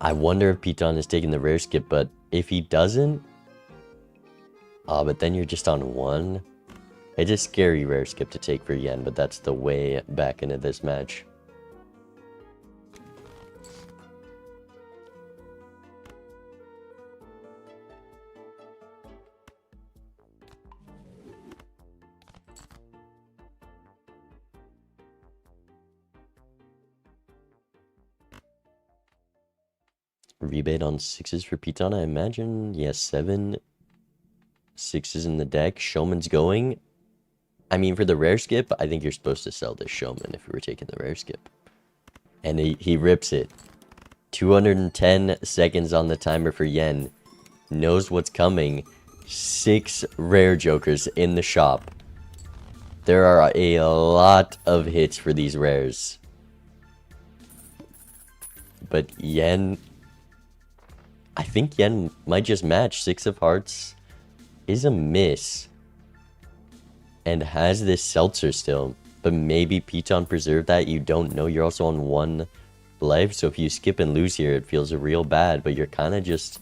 Speaker 1: I wonder if Piton is taking the rare skip, but if he doesn't... Oh, but then you're just on 1. It's a scary rare skip to take for Yen, but that's the way back into this match. Rebate on 6s for Piton, I imagine. Yes, 7 6s in the deck. Showman's going. I mean, for the rare skip, I think you're supposed to sell this showman if you were taking the rare skip. And he rips it. 210 seconds on the timer for Yen. Knows what's coming. 6 rare jokers in the shop. There are a lot of hits for these rares. But Yen... I think think Yen might just match. 6 of hearts is a miss. And has this seltzer still. But maybe Piton preserved that. You don't know. You're also on 1 life. So if you skip and lose here, it feels real bad. But you're kind of just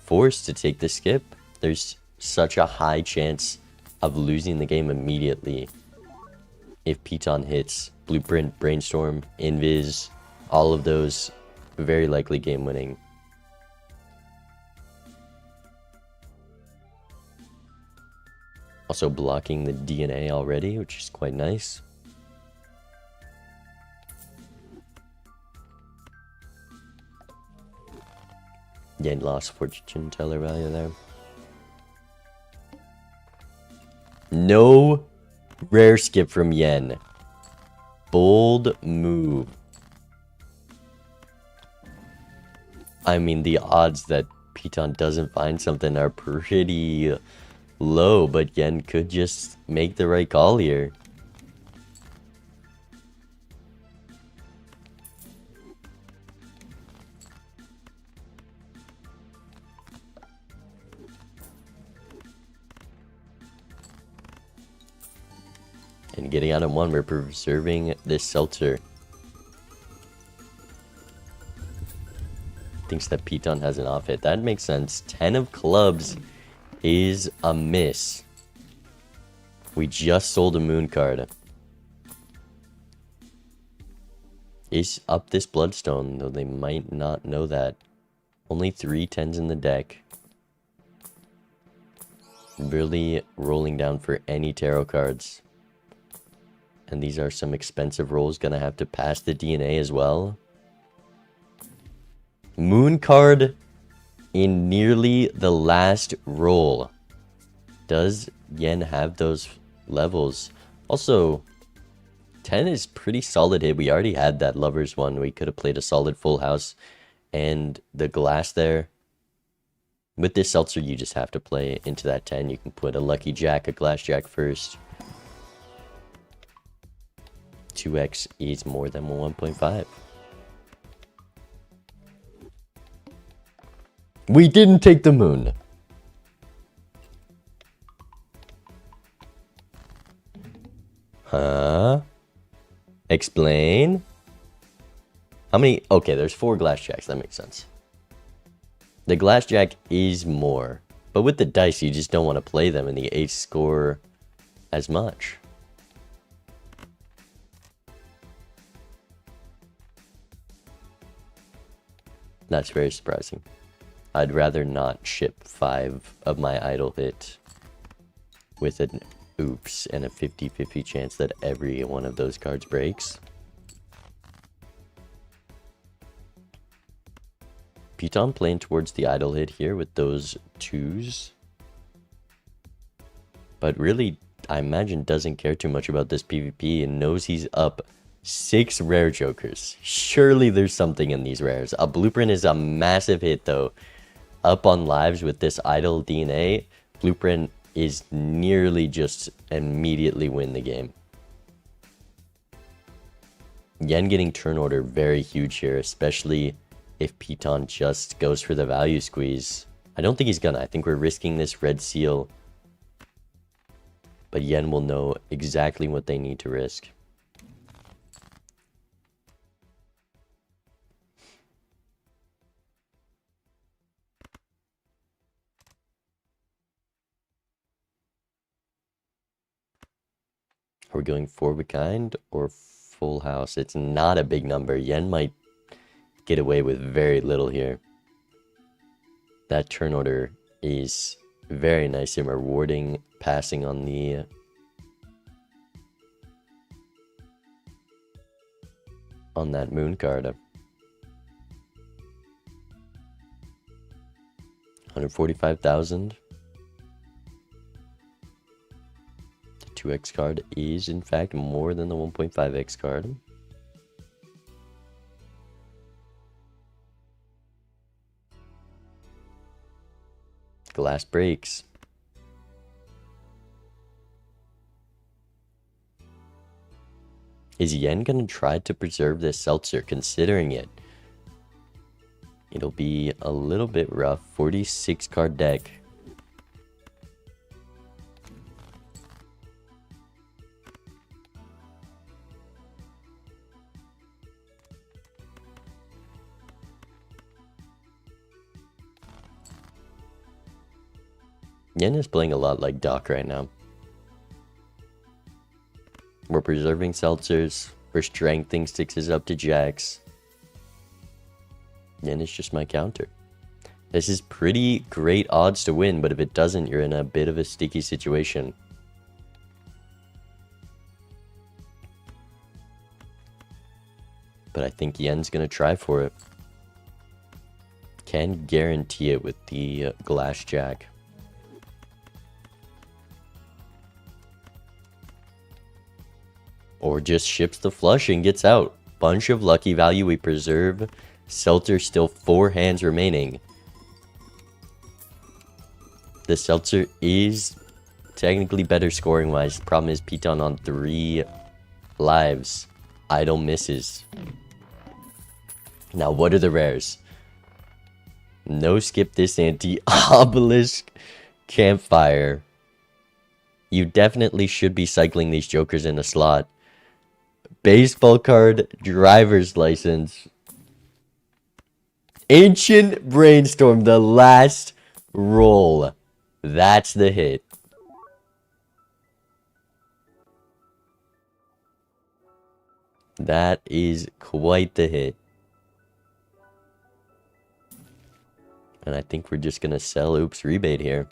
Speaker 1: forced to take the skip. There's such a high chance of losing the game immediately if Piton hits. Blueprint, Brainstorm, Invis, all of those very likely game winning. Also blocking the DNA already, which is quite nice. Yen lost fortune teller value there. No rare skip from Yen. Bold move. I mean, the odds that Piton doesn't find something are pretty low, but Yen could just make the right call here. And getting out of 1, we're preserving this seltzer. Thinks that Piton has an off hit. That makes sense. 10 of clubs is a miss. We just sold a moon card. Is up this bloodstone, though they might not know that. Only 3 10s in the deck. Really rolling down for any tarot cards. And these are some expensive rolls. Gonna have to pass the DNA as well. Moon card in nearly the last roll. Does Yen have those levels? Also, 10 is pretty solid hit. We already had that lovers one. We could have played a solid full house. And the glass there. With this seltzer, you just have to play into that 10. You can put a lucky jack, a glass jack first. 2x is more than 1.5. We didn't take the moon. Huh? Explain? How many? Okay, there's 4 glass jacks. That makes sense. The glass jack is more. But with the dice, you just don't want to play them in the ace score as much. That's very surprising. I'd rather not ship 5 of my idle hit with an oops and a 50-50 chance that every one of those cards breaks. Piton playing towards the idle hit here with those 2s. But really, I imagine doesn't care too much about this PvP and knows he's up 6 rare jokers. Surely there's something in these rares. A blueprint is a massive hit though. Up on lives with this idle DNA, blueprint is nearly just immediately win the game. Yen getting turn order very huge here, especially if Piton just goes for the value squeeze. I don't think he's gonna. I think we're risking this red seal. But Yen will know exactly what they need to risk. Are we going 4 of a kind or full house? It's not a big number. Yen might get away with very little here. That turn order is very nice and rewarding. Passing on the on that moon card. 145,000. 2x card is in fact more than the 1.5x card. Glass breaks. Is Yen gonna try to preserve this seltzer considering it? It'll be a little bit rough. 46 card deck. Yen is playing a lot like Doc right now. We're preserving seltzers. We're strengthening sixes up to jacks. Yen is just my counter. This is pretty great odds to win, but if it doesn't, you're in a bit of a sticky situation. But I think Yen's going to try for it. Can guarantee it with the glass jack. Or just ships the flush and gets out. Bunch of lucky value. We preserve. Seltzer still 4 hands remaining. The Seltzer is technically better scoring wise. The problem is Piton on 3 lives. Idle misses. Now what are the rares? No skip this ante. Obelisk. Campfire. You definitely should be cycling these jokers in a slot. Baseball card. Driver's license. Ancient Brainstorm. The last roll. That's the hit. That is quite the hit. And I think we're just going to sell Oops Rebate here.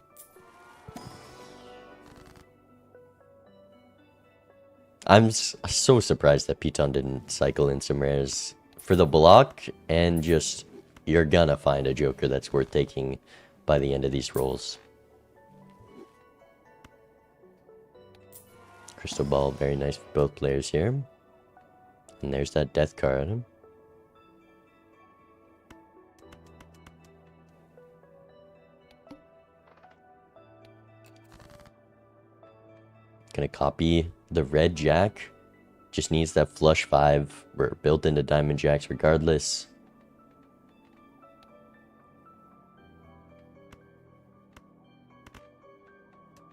Speaker 1: I'm so surprised that Piton didn't cycle in some rares for the block, and just you're gonna find a joker that's worth taking by the end of these rolls. Crystal Ball, very nice for both players here. And there's that death card. Gonna copy the red jack. Just needs that flush 5. We're built into diamond jacks regardless.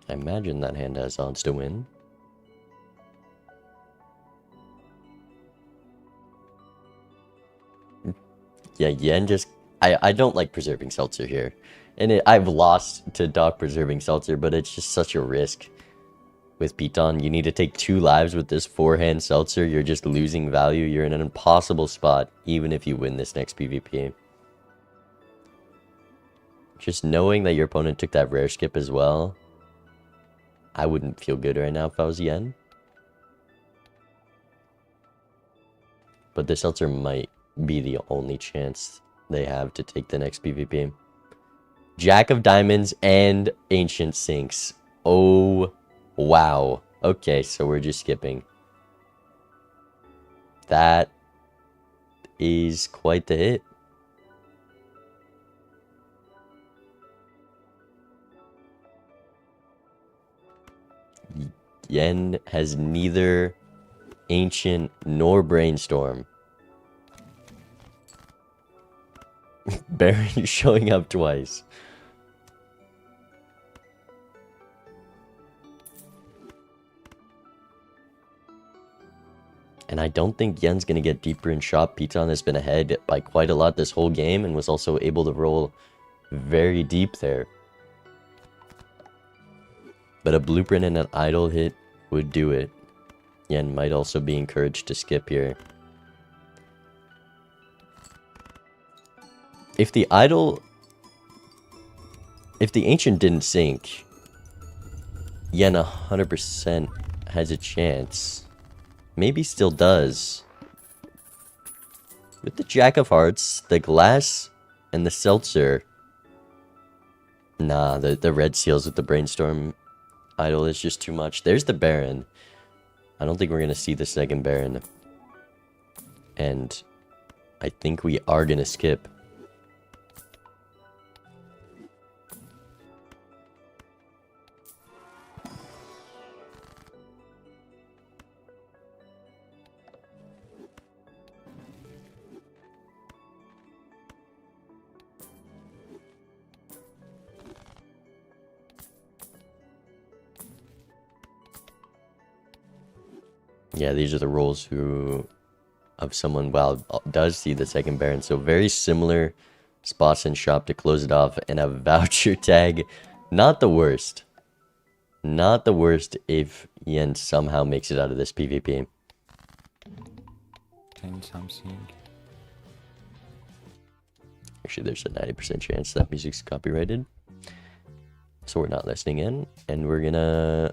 Speaker 1: I imagine that hand has odds to win. Yeah, Yen just... I don't like preserving Seltzer here. And I've lost to Doc preserving Seltzer, but it's just such a risk. With Piton, you need to take 2 lives with this 4-hand Seltzer. You're just losing value. You're in an impossible spot, even if you win this next PvP. Just knowing that your opponent took that rare skip as well, I wouldn't feel good right now if I was Yen. But the Seltzer might be the only chance they have to take the next PvP. Jack of Diamonds and Ancient Sinks. Oh, wow. Okay, so we're just skipping. That is quite the hit. Yen has neither Ancient nor Brainstorm. Baron showing up twice. And I don't think Yen's going to get deeper in shop. Piton has been ahead by quite a lot this whole game and was also able to roll very deep there. But a blueprint and an idle hit would do it. Yen might also be encouraged to skip here. If the Ancient didn't sink, Yen 100% has a chance. Maybe still does. With the Jack of Hearts, the Glass, and the Seltzer. Nah, the red seals with the Brainstorm idol is just too much. There's the Baron. I don't think we're going to see the second Baron. And I think we are going to skip. Yeah, these are the rolls of someone, well, does see the second Baron. So very similar spots in shop to close it off, and a voucher tag. Not the worst. Not the worst if Yen somehow makes it out of this PvP.
Speaker 2: Saying something.
Speaker 1: Actually, there's a 90% chance that music's copyrighted. So we're not listening in, and we're gonna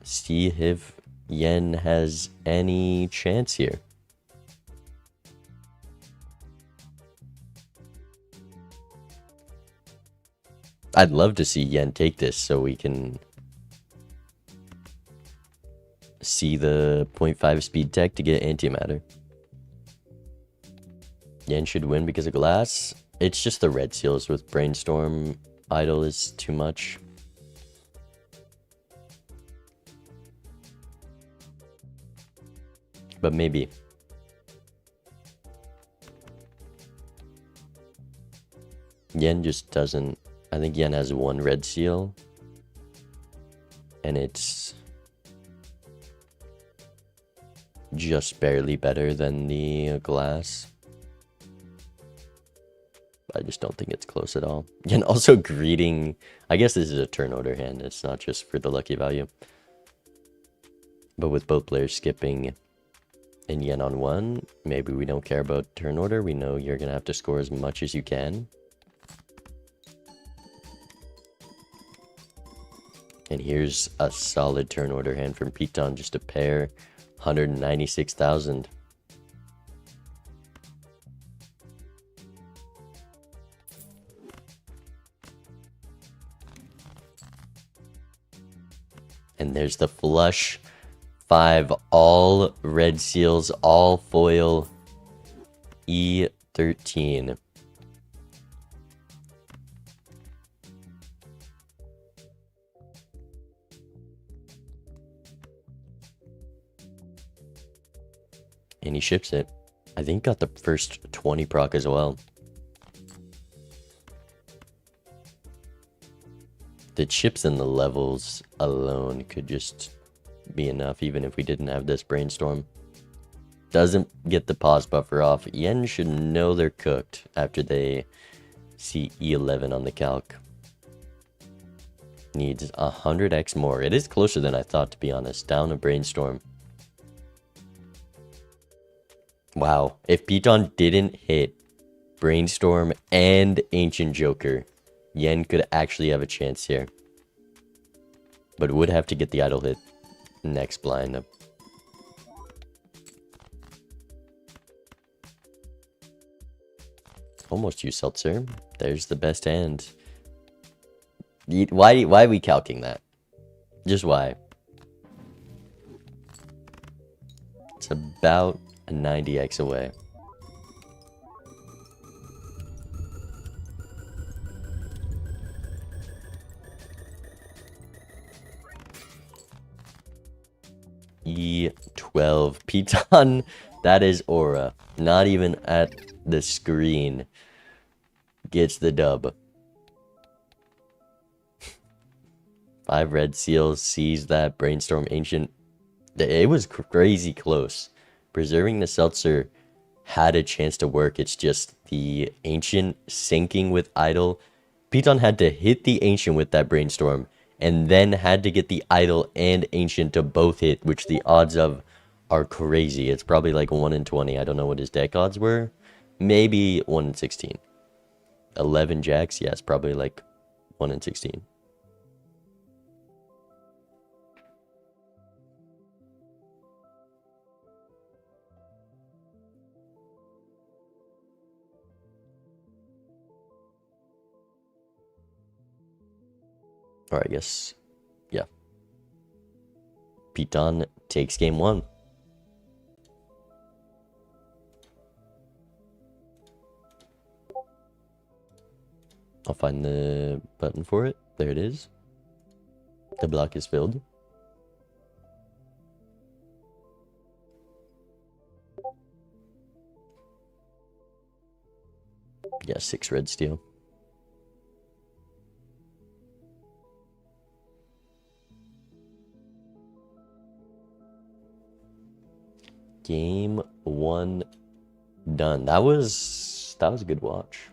Speaker 1: see if Yen has any chance here. I'd love to see Yen take this so we can see the 0.5 speed tech to get antimatter. Yen should win because of glass. It's just the red seals with brainstorm idle is too much. But maybe. Yen just doesn't. I think Yen has one red seal. And it's just barely better than the glass. I just don't think it's close at all. And also greeting. I guess this is a turn order hand. It's not just for the lucky value. But with both players skipping and Yen on one, maybe we don't care about turn order. We know you're going to have to score as much as you can. And here's a solid turn order hand from Piton, just a pair, 196,000. And there's the flush. 5 all red seals, all foil, E13. And he ships it. I think got the first 20 proc as well. The chips and the levels alone could just be enough, even if we didn't have this brainstorm. Doesn't get the pause buffer off. Yen should know they're cooked after they see E11 on the calc. Needs 100x more. It is closer than I thought, to be honest. Down a brainstorm. Wow. If Piton didn't hit brainstorm and ancient joker, Yen could actually have a chance here. But would have to get the idle hit next blind up. Almost use seltzer. There's the best hand. Why are we calcing that? Just why? It's about a 90x away. E12 Piton. That is aura. Not even at the screen. Gets the dub. 5 red seals. Sees that brainstorm ancient. It was crazy close. Preserving the seltzer had a chance to work. It's just the ancient sinking with idle. Piton had to hit the ancient with that brainstorm, and then had to get the idle and ancient to both hit, which the odds of are crazy. It's probably like 1 in 20. I don't know what his deck odds were. Maybe 1 in 16. 11 jacks, yes, probably like 1 in 16. Or I guess, yeah. Piton takes game 1. I'll find the button for it. There it is. The block is filled. Yeah, 6 red steel. Game 1 done. That was a good watch.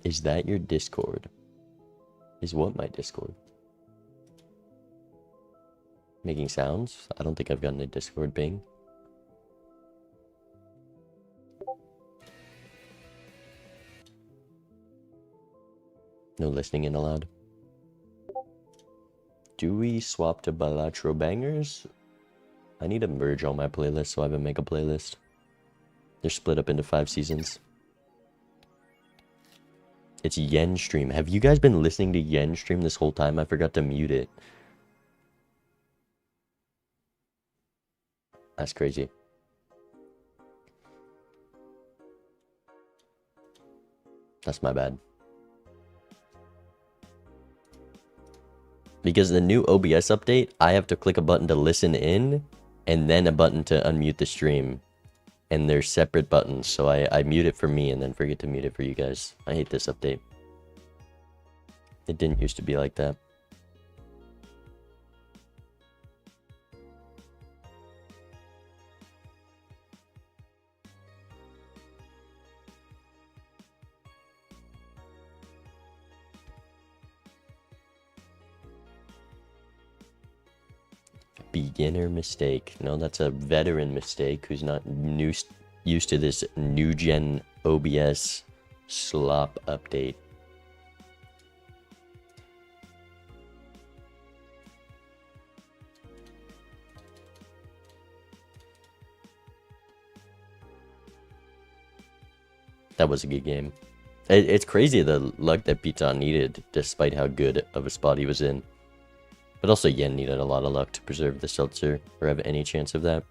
Speaker 1: Is that your Discord? Is what my Discord? Making sounds? I don't think I've gotten a Discord ping. No listening in allowed. Do we swap to Balatro bangers? I need to merge all my playlists so I have a mega playlist. They're split up into 5 seasons. It's Yen stream. Have you guys been listening to Yen stream this whole time? I forgot to mute it. That's crazy. That's my bad. Because the new OBS update, I have to click a button to listen in, and then a button to unmute the stream. And they're separate buttons, so I mute it for me and then forget to mute it for you guys. I hate this update. It didn't used to be like that. Beginner mistake. No, that's a veteran mistake who's not used to this new gen OBS slop update. That was a good game. It's crazy the luck that Piton needed despite how good of a spot he was in. But also Yen needed a lot of luck to preserve the seltzer, or have any chance of that.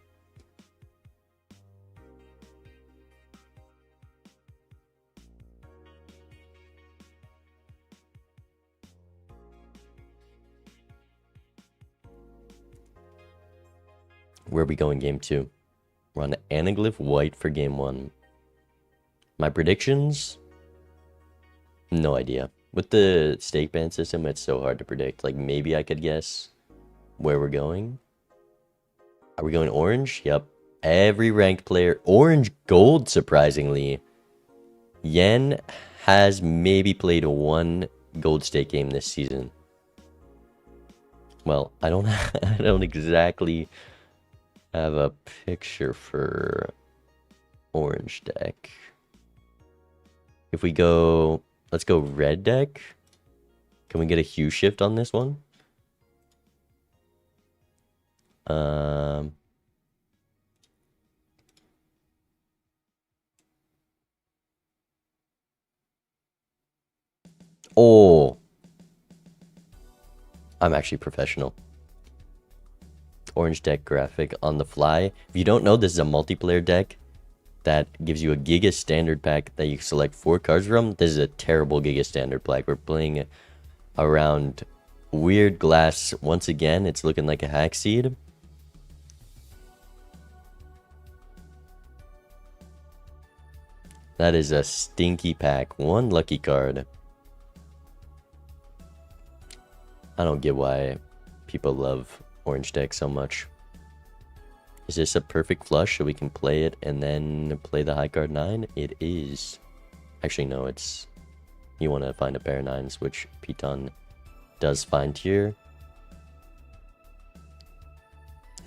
Speaker 1: Where are we going game 2? We're on Anaglyph White for game 1. My predictions? No idea. With the stake ban system, it's so hard to predict. Like, maybe I could guess where we're going. Are we going orange? Yep. Every ranked player. Orange gold, surprisingly. Yen has maybe played 1 gold stake game this season. Well, I don't exactly have a picture for orange deck. If we go... Let's go red deck. Can we get a hue shift on this one? Oh. I'm actually professional. Orange deck graphic on the fly. If you don't know, this is a multiplayer deck that gives you a Giga Standard pack that you select 4 cards from. This is a terrible Giga Standard pack. We're playing around Weird Glass once again. It's looking like a hack seed. That is a stinky pack. 1 lucky card. I don't get why people love orange deck so much. Is this a perfect flush so we can play it and then play the high card 9? It is. Actually, no, it's... You want to find a pair of 9s, which Piton does find here.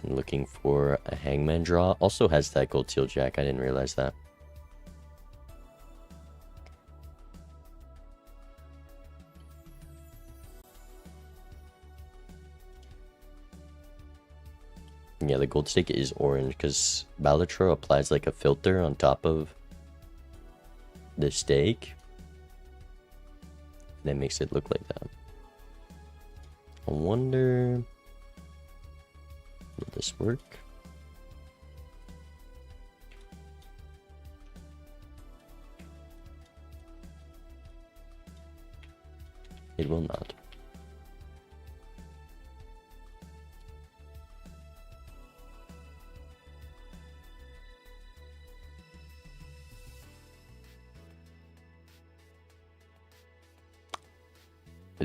Speaker 1: And looking for a hangman draw. Also has that gold teal jack. I didn't realize that. Yeah, the gold stake is orange because Balatro applies like a filter on top of the stake. And that makes it look like that. I wonder... Will this work? It will not.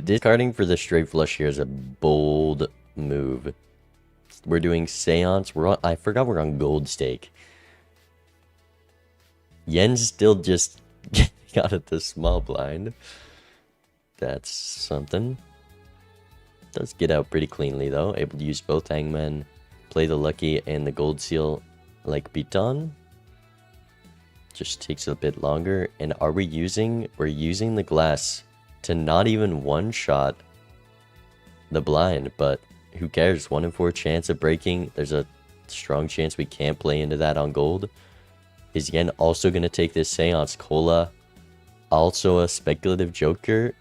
Speaker 1: Discarding for the straight flush here is a bold move. We're doing Seance. I forgot we're on Gold Stake. Yen's still just getting out of the small blind. That's something. Does get out pretty cleanly though. Able to use both Hangmen, play the Lucky and the Gold Seal like Beaton. Just takes a bit longer. And are we using... We're using the glass to not even one-shot the blind, but who cares? 1 in 4 chance of breaking. There's a strong chance we can't play into that on gold. Is Yen also going to take this Seance? Cola, also a speculative joker,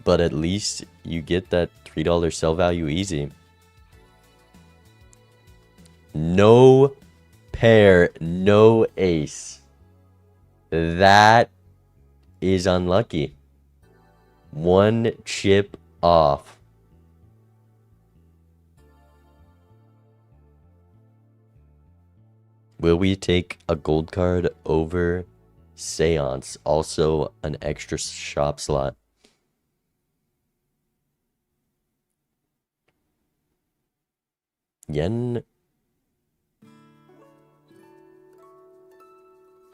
Speaker 1: but at least you get that $3 sell value easy. No pair, no ace. That is unlucky. 1 chip off. Will we take a gold card over Seance? Also an extra shop slot. Yen,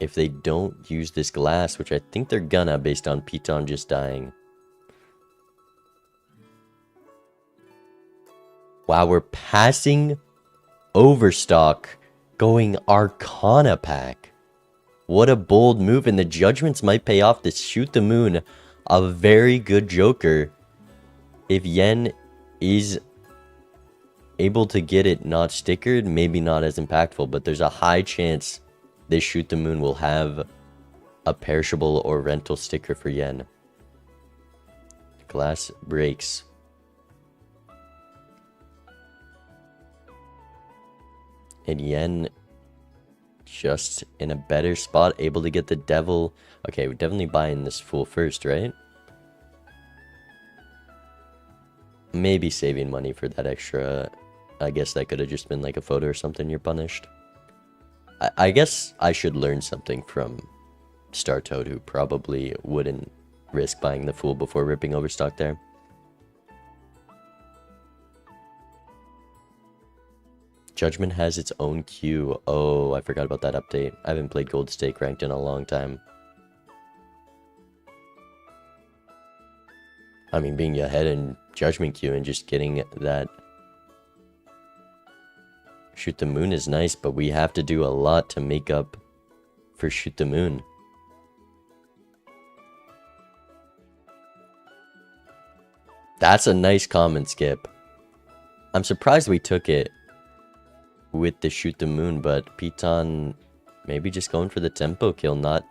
Speaker 1: if they don't use this glass, which I think they're gonna based on Piton just dying. Wow, we're passing Overstock, going Arcana pack. What a bold move, and the judgments might pay off. This Shoot the Moon, a very good joker. If Yen is able to get it not stickered, maybe not as impactful, but there's a high chance this Shoot the Moon will have a perishable or rental sticker for Yen. Glass breaks. And Yen just in a better spot, able to get the devil. Okay, we're definitely buying this Fool first, right? Maybe saving money for that extra. I guess that could have just been like a photo or something. You're punished. I guess I should learn something from Star Toad, who probably wouldn't risk buying the Fool before ripping Overstock there. Judgment has its own queue. Oh, I forgot about that update. I haven't played Gold Stake ranked in a long time. I mean, being ahead in Judgment queue and just getting that Shoot the Moon is nice, but we have to do a lot to make up for Shoot the Moon. That's a nice common skip. I'm surprised we took it with the Shoot the Moon, but Piton maybe just going for the tempo kill, not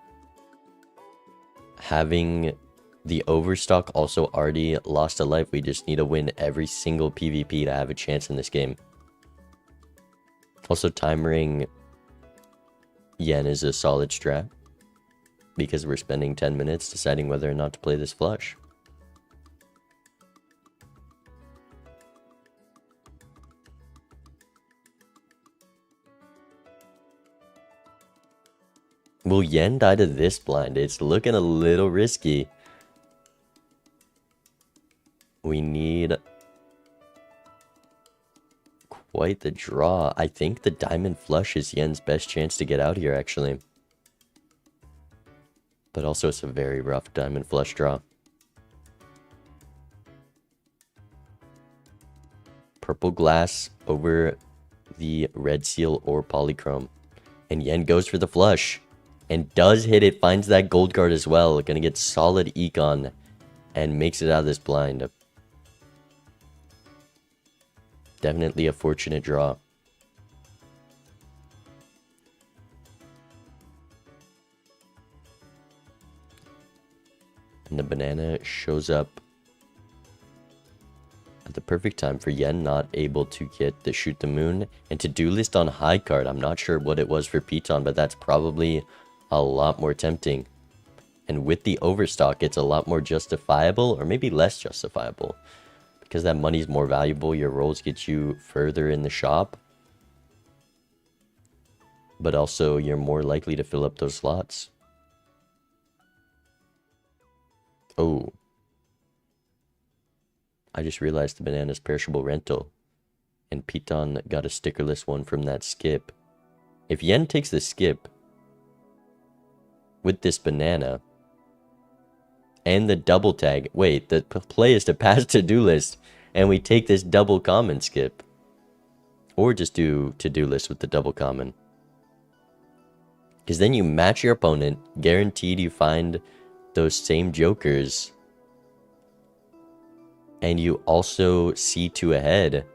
Speaker 1: having the Overstock also already lost a life. We just need to win every single PvP to have a chance in this game. Also, timering Yen is a solid strat because we're spending 10 minutes deciding whether or not to play this flush. Will Yen die to this blind? It's looking a little risky. We need quite the draw. I think the diamond flush is Yen's best chance to get out here, actually. But also it's a very rough diamond flush draw. Purple glass over the red seal or polychrome. And Yen goes for the flush. And does hit it, finds that gold card as well. Gonna get solid econ and makes it out of this blind. Definitely a fortunate draw. And the banana shows up at the perfect time for Yen, not able to get the Shoot the Moon. And to-do list on high card, I'm not sure what it was for Piton, but that's probably a lot more tempting. And with the Overstock, it's a lot more justifiable, or maybe less justifiable. Because that money's more valuable, your rolls get you further in the shop. But also, you're more likely to fill up those slots. Oh. I just realized the banana's perishable rental. And Piton got a stickerless one from that skip. If Yen takes the skip with this banana and the double tag, wait, the play is to pass to-do list, and we take this double common skip. Or just do to-do list with the double common. Because then you match your opponent, guaranteed you find those same jokers. And you also C2 ahead.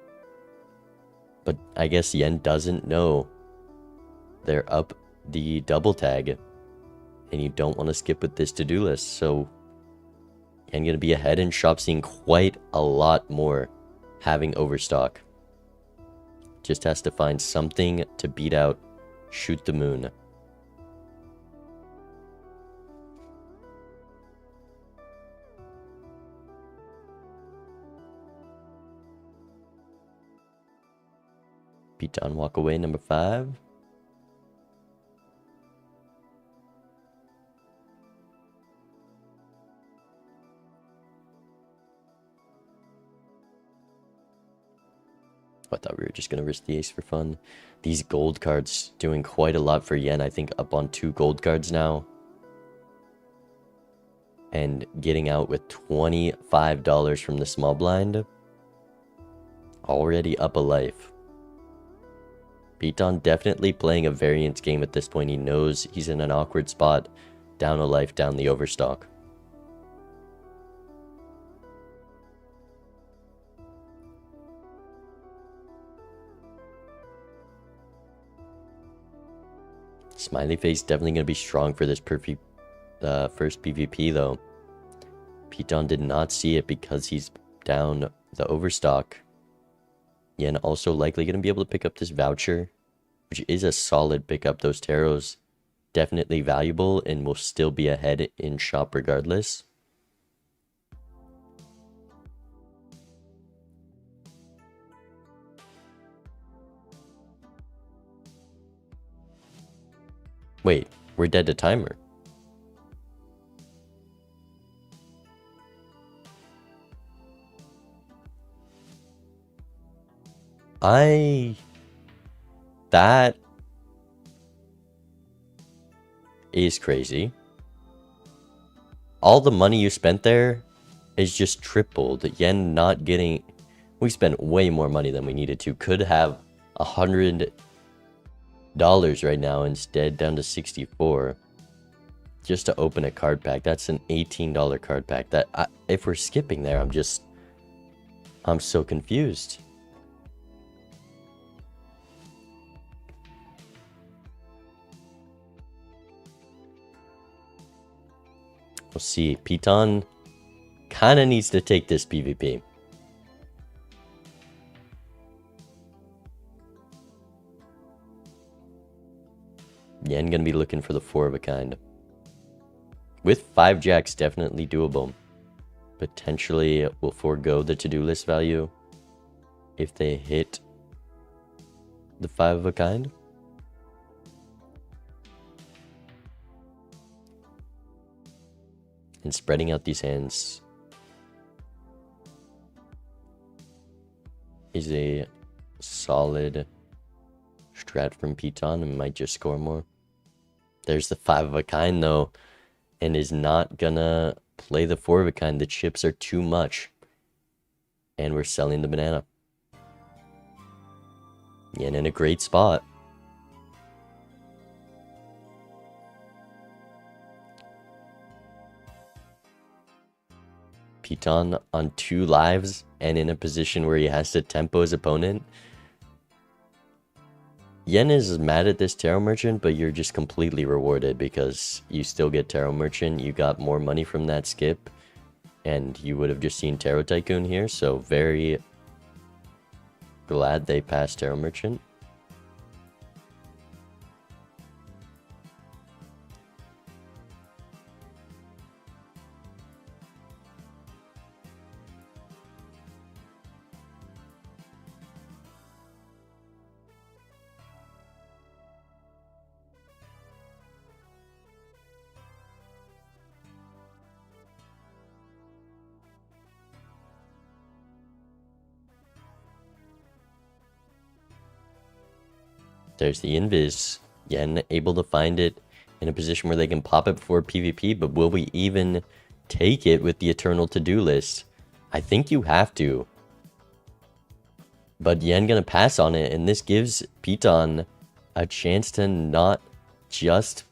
Speaker 1: But I guess Yen doesn't know they're up the double tag. And you don't want to skip with this to-do list. So Yen going to be ahead in shop, seeing quite a lot more having overstock. Just has to find something to beat out Shoot the Moon. Piton walk away, number 5. I thought we were just going to risk the ace for fun. These gold cards doing quite a lot for Yen. I think up on 2 gold cards now. And getting out with $25 from the small blind. Already up a life. Piton definitely playing a variance game at this point. He knows he's in an awkward spot. Down a life, down the overstock. Smiley face definitely going to be strong for this first PvP though. Piton did not see it because he's down the overstock. Yen also likely going to be able to pick up this voucher, which is a solid pickup. Those tarots definitely valuable and will still be ahead in shop regardless. Wait, we're dead to timer. That is crazy. All the money you spent there is just tripled. Yen not getting... We spent way more money than we needed to. Could have $100 right now, instead down to 64 just to open a card pack. That's an $18 card pack. If we're skipping there, I'm so confused. We'll see. Piton kind of needs to take this PvP. Yen gonna be looking for the 4 of a kind. With 5 jacks, definitely doable. Potentially will forego the to-do list value if they hit the 5 of a kind. And spreading out these hands is a solid strat from Piton and might just score more. There's the 5 of a kind though, and is not gonna play the 4 of a kind. The chips are too much. And we're selling the banana. Yen in a great spot. Piton on 2 lives and in a position where he has to tempo his opponent. Yen is mad at this Tarot Merchant, but you're just completely rewarded because you still get Tarot Merchant. You got more money from that skip, and you would have just seen Tarot Tycoon here, so very glad they passed Tarot Merchant. There's the invis. Yen able to find it in a position where they can pop it before PvP, but will we even take it with the eternal to-do list? I think you have to. But Yen gonna pass on it, and this gives Piton a chance to not just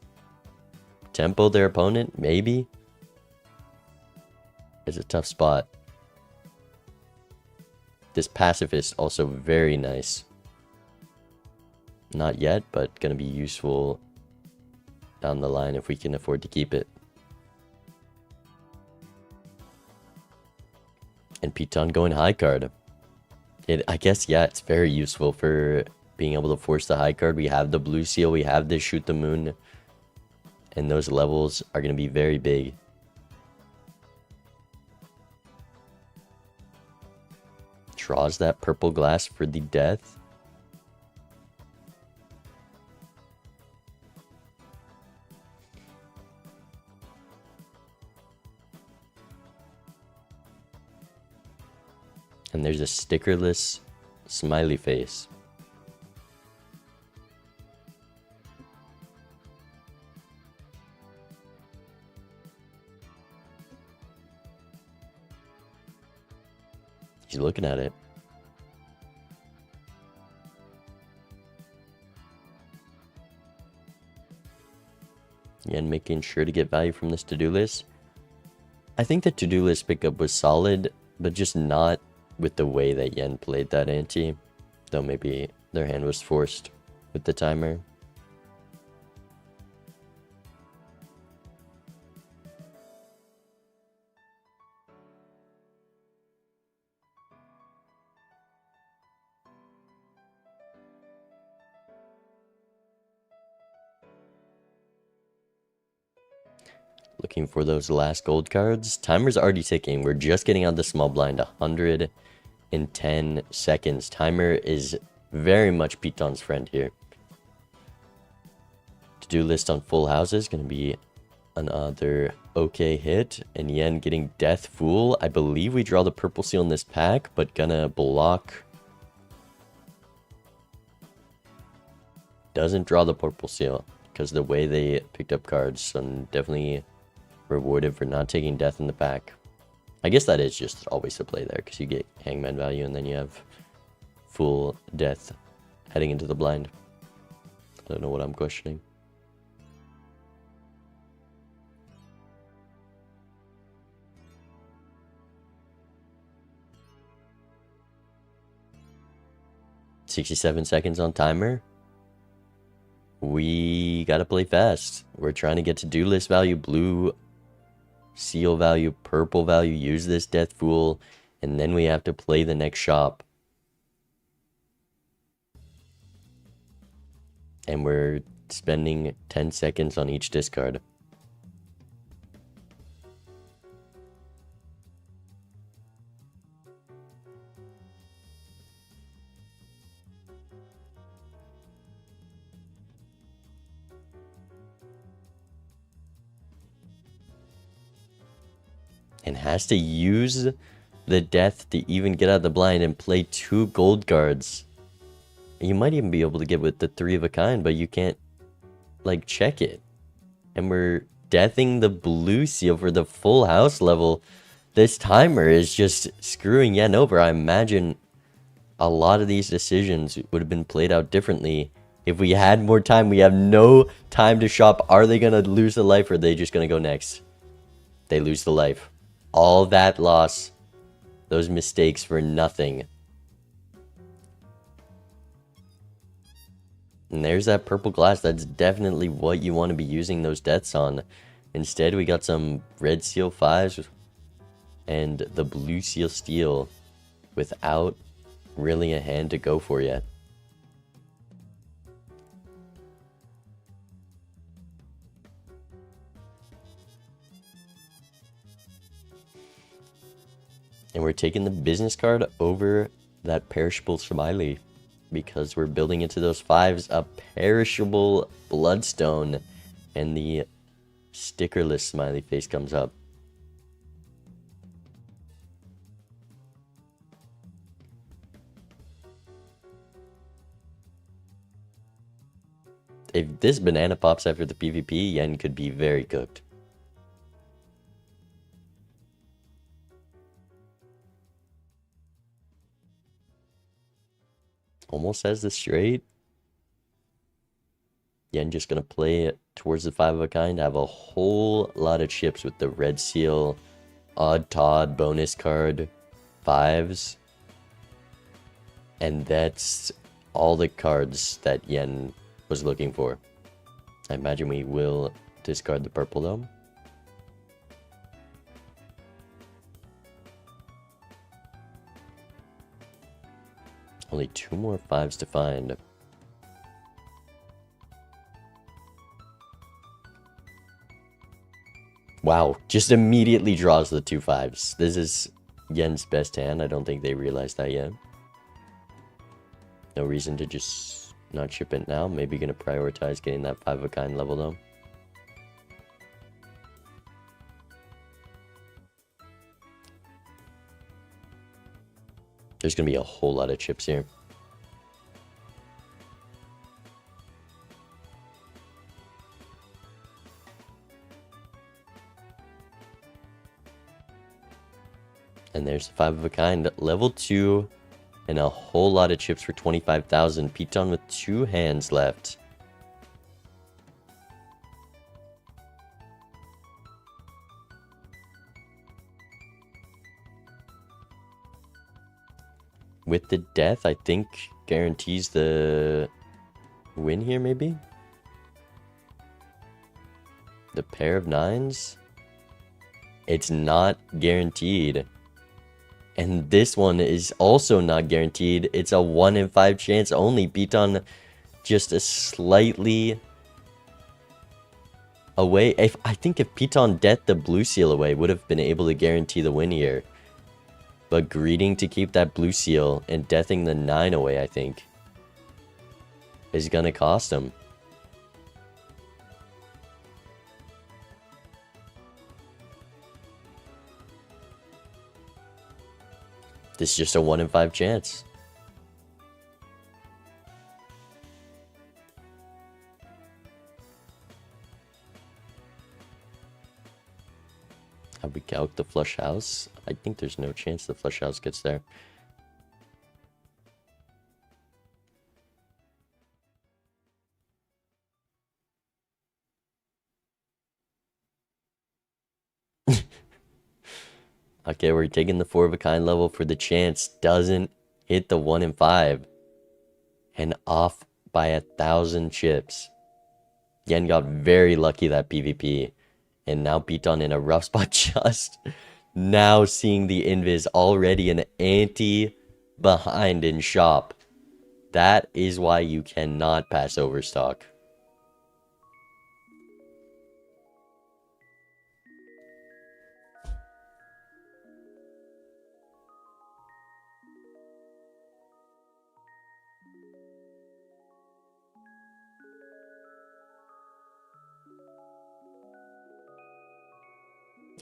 Speaker 1: tempo their opponent, maybe? It's a tough spot. This pacifist also very nice. Not yet, but gonna be useful down the line if we can afford to keep it. And Piton going high card. I guess, yeah, it's very useful for being able to force the high card. We have the blue seal, we have the shoot the moon, and those levels are going to be very big. Draws that purple glass for the death. And there's a stickerless smiley face. He's looking at it. Yen making sure to get value from this to-do list. I think the to-do list pickup was solid, but just not with the way that Yen played that ante. Though maybe their hand was forced with the timer. Looking for those last gold cards. Timer's already ticking. We're just getting out the small blind. 110 seconds. Timer is very much Piton's friend here. To-do list on full houses. Going to be another okay hit. And Yen getting Death Fool. I believe we draw the purple seal in this pack, but gonna block. Doesn't draw the purple seal because the way they picked up cards. So definitely rewarded for not taking death in the pack. I guess that is just always the play there because you get hangman value and then you have full death heading into the blind. I don't know what I'm questioning. $67 seconds on timer. We gotta play fast. We're trying to get to-do list value, blue seal value, purple value, use this Death Fool, and then we have to play the next shop. And we're spending 10 seconds on each discard. And has to use the death to even get out of the blind and play 2 gold cards. You might even be able to get with the 3 of a kind, but you can't, like, check it. And we're deathing the blue seal for the full house level. This timer is just screwing Yen over. I imagine a lot of these decisions would have been played out differently if we had more time. We have no time to shop. Are they going to lose the life or are they just going to go next? They lose the life. All that loss, those mistakes for nothing. And there's that purple glass. That's definitely what you want to be using those deaths on. Instead, we got some red seal 5s and the blue seal steel without really a hand to go for yet. And we're taking the business card over that perishable smiley because we're building into those 5s a perishable bloodstone, and the stickerless smiley face comes up. If this banana pops after the PvP, Yen could be very cooked. Almost has the straight. Yen just gonna play it towards the 5 of a kind. Have a whole lot of chips with the red seal, odd Todd, bonus card, 5s. And that's all the cards that Yen was looking for. I imagine we will discard the purple though. Only 2 more 5s to find. Wow, just immediately draws the 2 5s. This is Yen's best hand. I don't think they realized that yet. No reason to just not chip it now. Maybe gonna prioritize getting that 5 of a kind level though. There's gonna be a whole lot of chips here. And there's the 5 of a kind, level 2, and a whole lot of chips for 25,000. Piton with 2 hands left. With the death, I think guarantees the win here, maybe? The pair of 9s? It's not guaranteed. And this one is also not guaranteed. It's a 1 in 5 chance only. Piton just a slightly away. I think if Piton death the blue seal away, would have been able to guarantee the win here. But greeting to keep that blue seal and deathing the 9 away, I think, is gonna cost him. This is just a 1 in 5 chance. Have we calced the flush house? I think there's no chance the flush house gets there. Okay, we're taking the 4 of a kind level for the chance. Doesn't hit the 1 in 5. And off by 1,000 chips. Yen got very lucky that PvP. And now Piton in a rough spot, just now seeing the invis already an ante behind in shop. That is why you cannot pass overstock.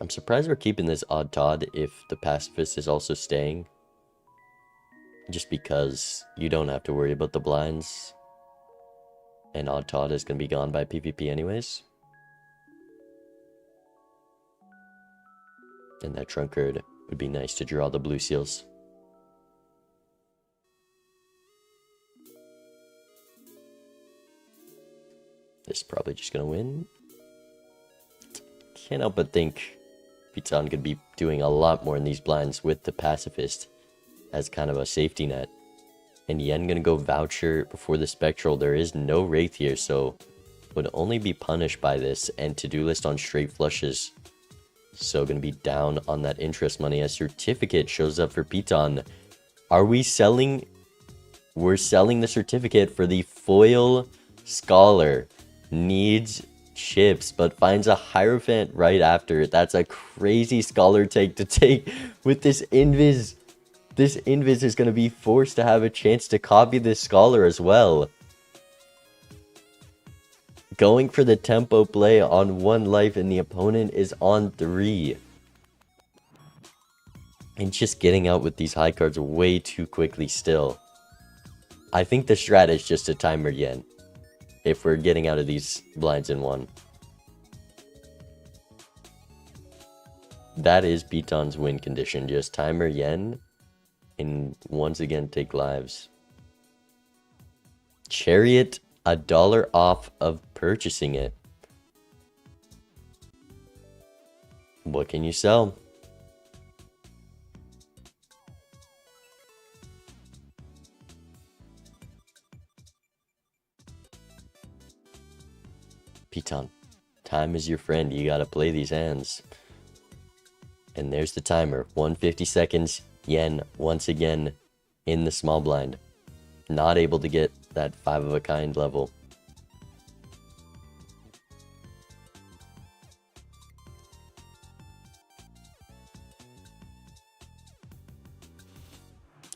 Speaker 1: I'm surprised we're keeping this odd Todd if the pacifist is also staying. Just because you don't have to worry about the blinds. And odd Todd is going to be gone by PvP anyways. And that trump card would be nice to draw the blue seals. This is probably just going to win. Can't help but think Piton could be doing a lot more in these blinds with the pacifist as kind of a safety net. And Yen gonna go voucher before the spectral. There is no wraith here, so would only be punished by this and to-do list on straight flushes. So gonna be down on that interest money. A certificate shows up for Piton. Are we selling? We're selling the certificate for the foil scholar. Needs chips, but finds a Hierophant right after. That's a crazy scholar take to take with this invis. This invis is going to be forced to have a chance to copy this scholar as well. Going for the tempo play on 1 life and the opponent is on 3. And just getting out with these high cards way too quickly still. I think the strat is just a timer Yen. if we're getting out of these blinds in one. That is Piton's win condition. Just timer yen and once again take lives. Chariot, $1 off of purchasing it. What can you sell? Piton, time is your friend. You gotta play these hands. And there's the timer. 150 seconds. Yen once again in the small blind. Not able to get that 5 of a kind level.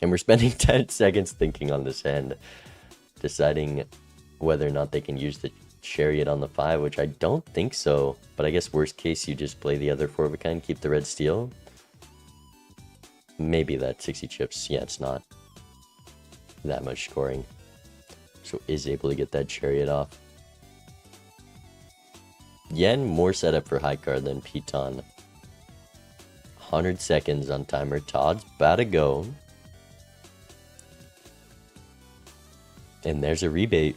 Speaker 1: And we're spending 10 seconds thinking on this hand, deciding whether or not they can use the chariot on the 5, which I don't think so. But I guess worst case, you just play the other 4 of a kind, keep the red steel. Maybe that 60 chips. Yeah, it's not that much scoring. So is able to get that chariot off. Yen more setup for high card than Piton. 100 seconds on timer. Todd's about to go. And there's a rebate.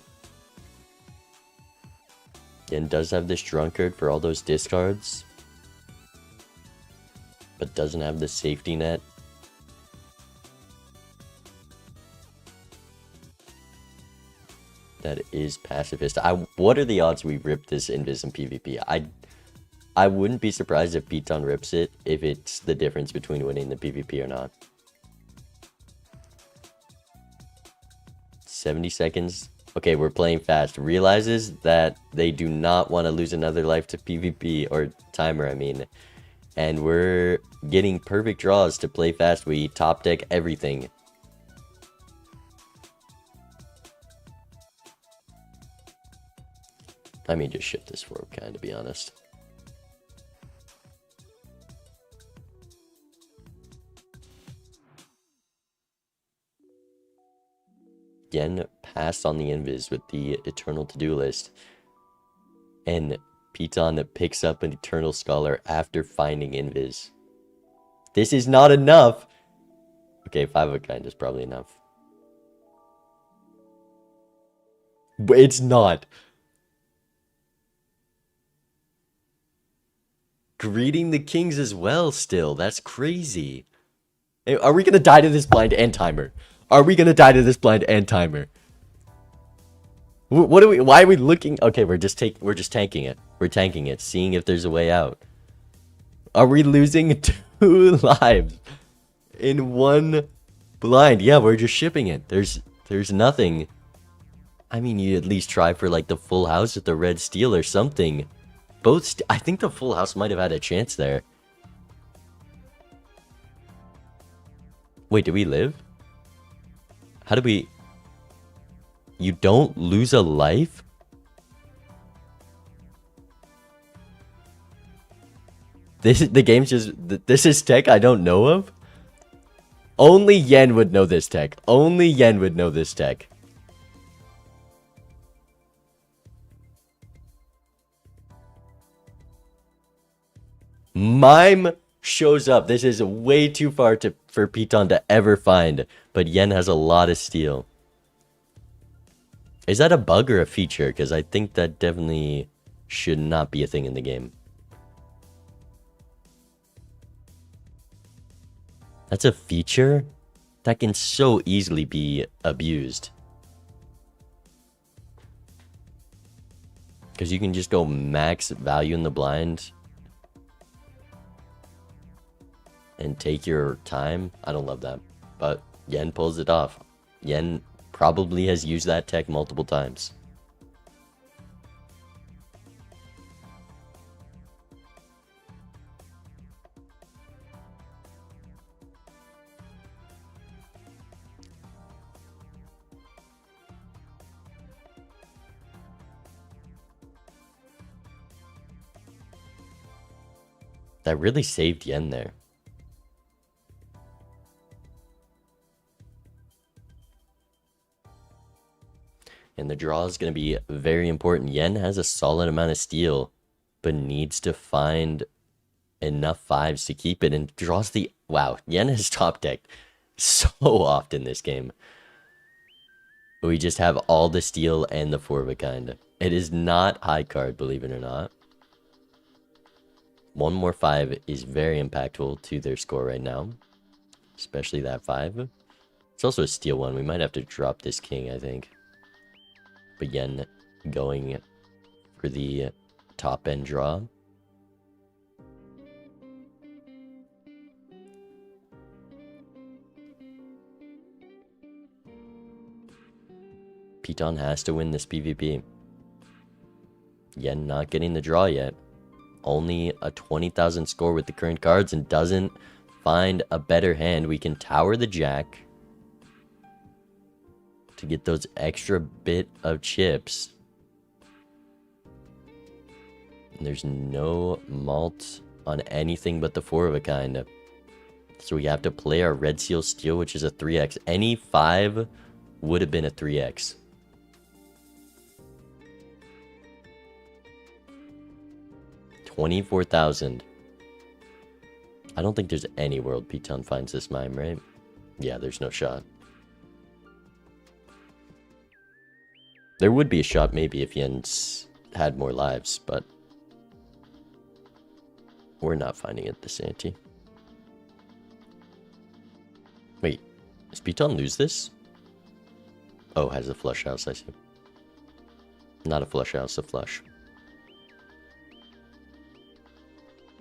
Speaker 1: Yen does have this drunkard for all those discards, but doesn't have the safety net. That is pacifist. What are the odds we rip this invis in PvP? I wouldn't be surprised if Piton rips it if it's the difference between winning the PvP or not. 70 seconds. Okay, we're playing fast. Realizes that they do not want to lose another life to PvP, or timer, I mean. And we're getting perfect draws to play fast. We top deck everything. I mean, just shift this forward, kind, to be honest. Yen passed on the invis with the Eternal to-do list. And Piton picks up an Eternal Scholar after finding invis. This is not enough! Okay, 5 of a kind is probably enough. But it's not. Greeting the kings as well still. That's crazy. Are we gonna die to this blind and timer? Are we gonna die to this blind and timer? What are we? Why are we looking? Okay, we're just tanking it. We're tanking it, seeing if there's a way out. Are we losing 2 lives in one blind? Yeah, we're just shipping it. There's nothing. I mean, you at least try for like the full house with the red steel or something. I think the full house might have had a chance there. Wait, did we live? How did we... You don't lose a life? The game's just... This is tech I don't know of? Only Yen would know this tech. Only Yen would know this tech. Mime shows up. This is way too far for Piton to ever find. But Yen has a lot of steel. Is that a bug or a feature? Because I think that definitely should not be a thing in the game. That's a feature? That can so easily be abused. Because you can just go max value in the blind and take your time. I don't love that. But Yen pulls it off. Yen probably has used that tech multiple times. That really saved Yen there. And the draw is going to be very important. Yen has a solid amount of steel, but needs to find enough fives to keep it, and draws the... Wow, Yen has top decked so often this game. We just have all the steel and the four of a kind. It is not high card, believe it or not. One more five is very impactful to their score right now, especially that five. It's also a steal one. We might have to drop this king, I think. But Yen going for the top end draw. Piton has to win this PvP. Yen not getting the draw yet. Only a 20,000 score with the current cards and doesn't find a better hand. We can tower the jack to get those extra bit of chips. And there's no malt on anything but the four of a kind. So we have to play our red seal steel, which is a 3x. Any 5 would have been a 3x. $24,000. I don't think there's any world Piton finds this mime, right? Yeah, there's no shot. There would be a shot maybe if Yen's had more lives, but we're not finding it this ante. Wait, does Piton lose this? Oh, has a flush house, I see. Not a flush house, a flush.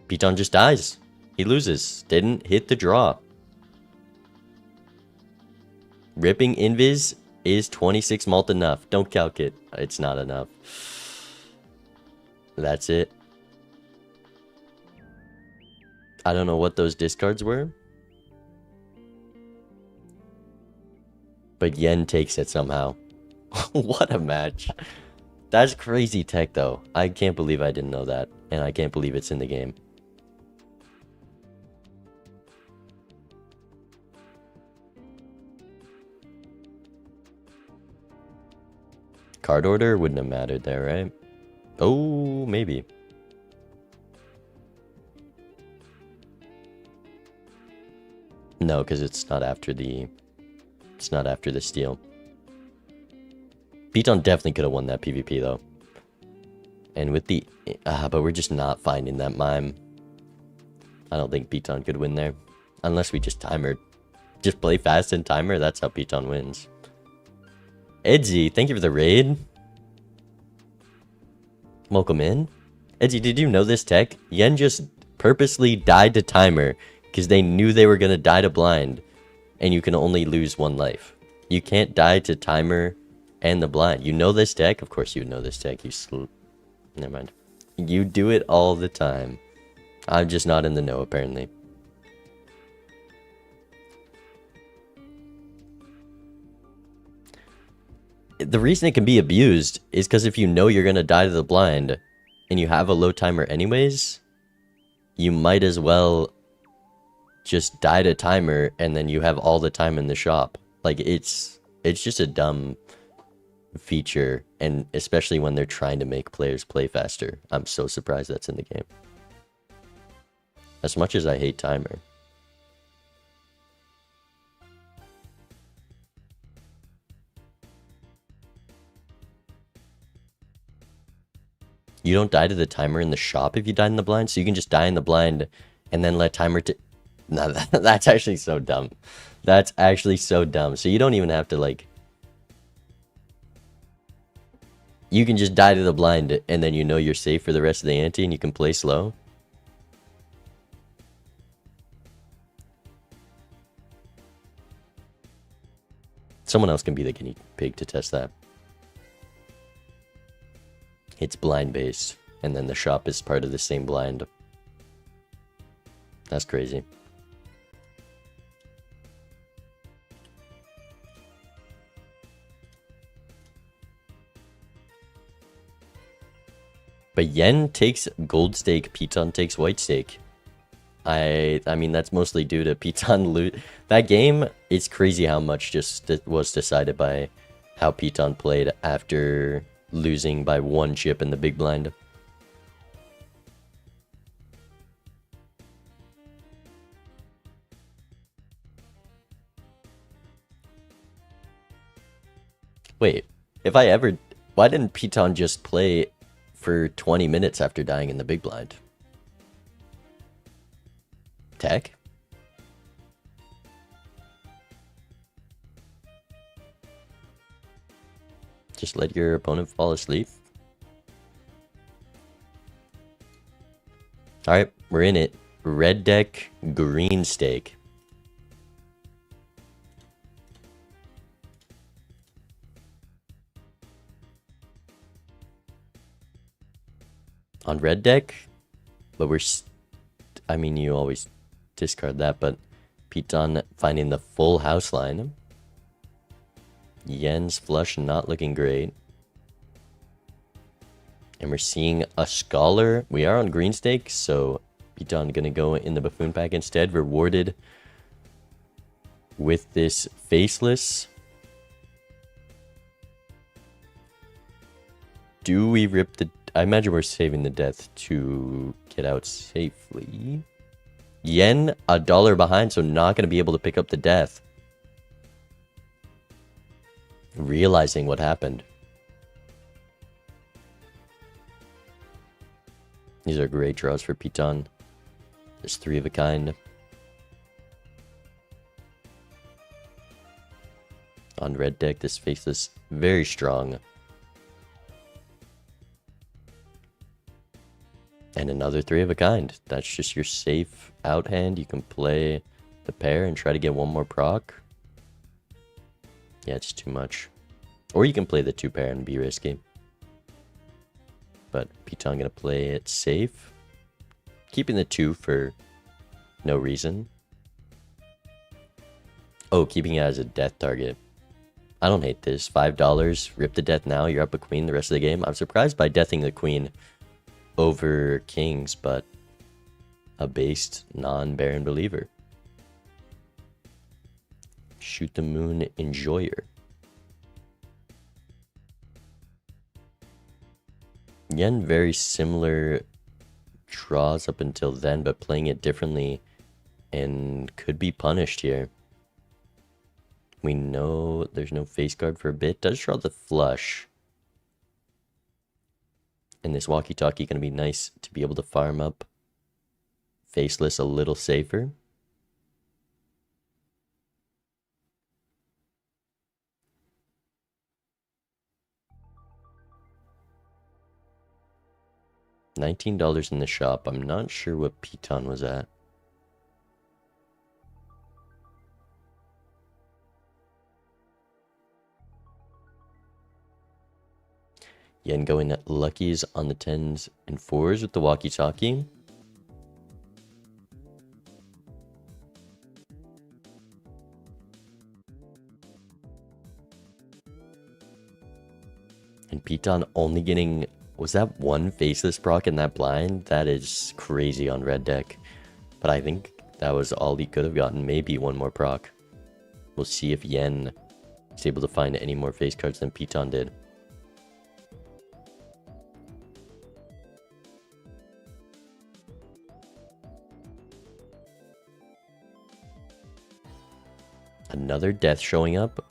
Speaker 1: Piton just dies. He loses. Didn't hit the draw. Ripping Invis is 26 malt enough. Don't calc it. It's not enough. That's it. I don't know what those discards were. But Yen takes it somehow. What a match. That's crazy tech though. I can't believe I didn't know that. And I can't believe it's in the game. Card order wouldn't have mattered there, right? Oh, maybe. No, because it's not after the... It's not after the steal. Piton definitely could have won that PvP, though. And with the... but we're just not finding that mime. I don't think Piton could win there. Unless we just timer. Just play fast and timer, that's how Piton wins. Edzy, thank you for the raid. Welcome in. Edzy, did you know this tech? Yen just purposely died to timer because they knew they were going to die to blind. And you can only lose 1 life. You can't die to timer and the blind. You know this tech? Of course you know this tech. Never mind. You do it all the time. I'm just not in the know, apparently. The reason it can be abused is because if you know you're going to die to the blind and you have a low timer anyways, you might as well just die to timer and then you have all the time in the shop. Like, it's just a dumb feature, and especially when they're trying to make players play faster. I'm so surprised that's in the game. As much as I hate timer. You don't die to the timer in the shop if you die in the blind, so you can just die in the blind and then let timer No, that's actually so dumb. That's actually so dumb. So you don't even have to, like... You can just die to the blind and then you know you're safe for the rest of the ante and you can play slow. Someone else can be the guinea pig to test that. It's blind based, and then the shop is part of the same blind. That's crazy. But Yen takes gold stake, Piton takes white stake. I mean, that's mostly due to Piton loot. That game, it's crazy how much just was decided by how Piton played after losing by 1 chip in the big blind. Wait, why didn't Piton just play for 20 minutes after dying in the big blind? Tech? Just let your opponent fall asleep? Alright, we're in it. Red deck, green stake. On red deck, but I mean, you always discard that, but Piton finding the full house line. Yen's flush not looking great. And we're seeing a Scholar. We are on green stake, so Piton gonna go in the Buffoon pack instead, rewarded with this Faceless. Do we rip the... I imagine we're saving the death to get out safely. Yen, $1 behind, so not going to be able to pick up the death. Realizing what happened. These are great draws for Piton. There's 3 of a kind. On red deck, this Faceless very strong. And another 3 of a kind. That's just your safe out hand. You can play the pair and try to get 1 more proc. Yeah, it's too much. Or you can play the 2 pair and be risky. But Piton gonna play it safe. Keeping the 2 for no reason. Oh, keeping it as a death target. I don't hate this. $5. Rip the death now. You're up a queen the rest of the game. I'm surprised by deathing the queen over kings, but a based non-Baron believer. Shoot the moon enjoyer. Yen very similar draws up until then, but playing it differently and could be punished here. We know there's no face guard for a bit. Does draw the flush. And this walkie-talkie going to be nice to be able to farm up Faceless a little safer. $19 in the shop. I'm not sure what Piton was at. Yen going at luckies on the 10s and 4s with the walkie-talkie. And Piton only getting... Was that 1 Faceless proc in that blind? That is crazy on red deck. But I think that was all he could have gotten. Maybe 1 more proc. We'll see if Yen is able to find any more face cards than Piton did. Another death showing up.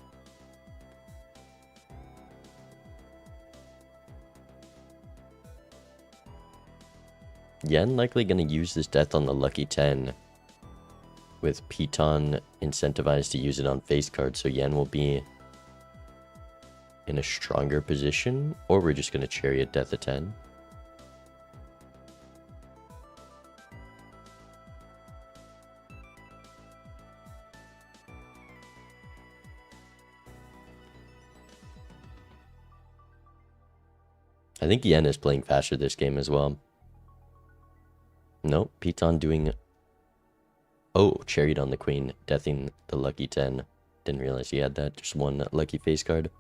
Speaker 1: Yen likely going to use this death on the lucky 10. With Piton incentivized to use it on face cards, so Yen will be in a stronger position. Or we're just going to chariot death a 10. I think Yen is playing faster this game as well. Nope, Piton doing... Oh, chariot on the queen, deathing the lucky 10. Didn't realize he had that, just 1 lucky face card.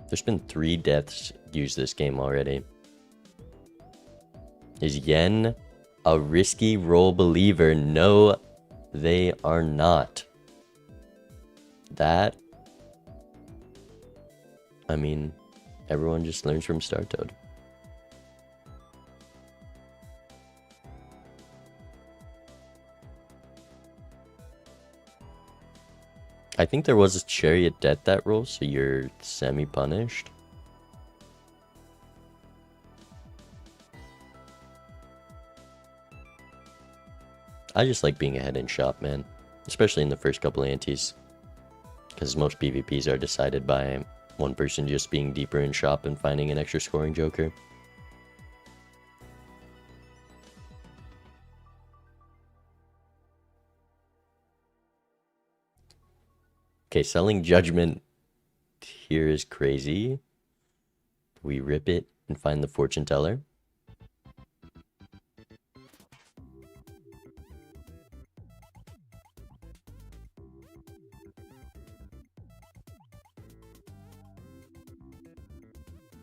Speaker 1: There's been 3 deaths used this game already. Is Yen a risky role believer? No, they are not. That, I mean, everyone just learns from Star Toad. I think there was a chariot death that roll, so you're semi-punished. I just like being ahead in shop, man. Especially in the first couple of antes. Because most PvPs are decided by one person just being deeper in shop and finding an extra scoring joker. Okay, selling judgment here is crazy. We rip it and find the fortune teller.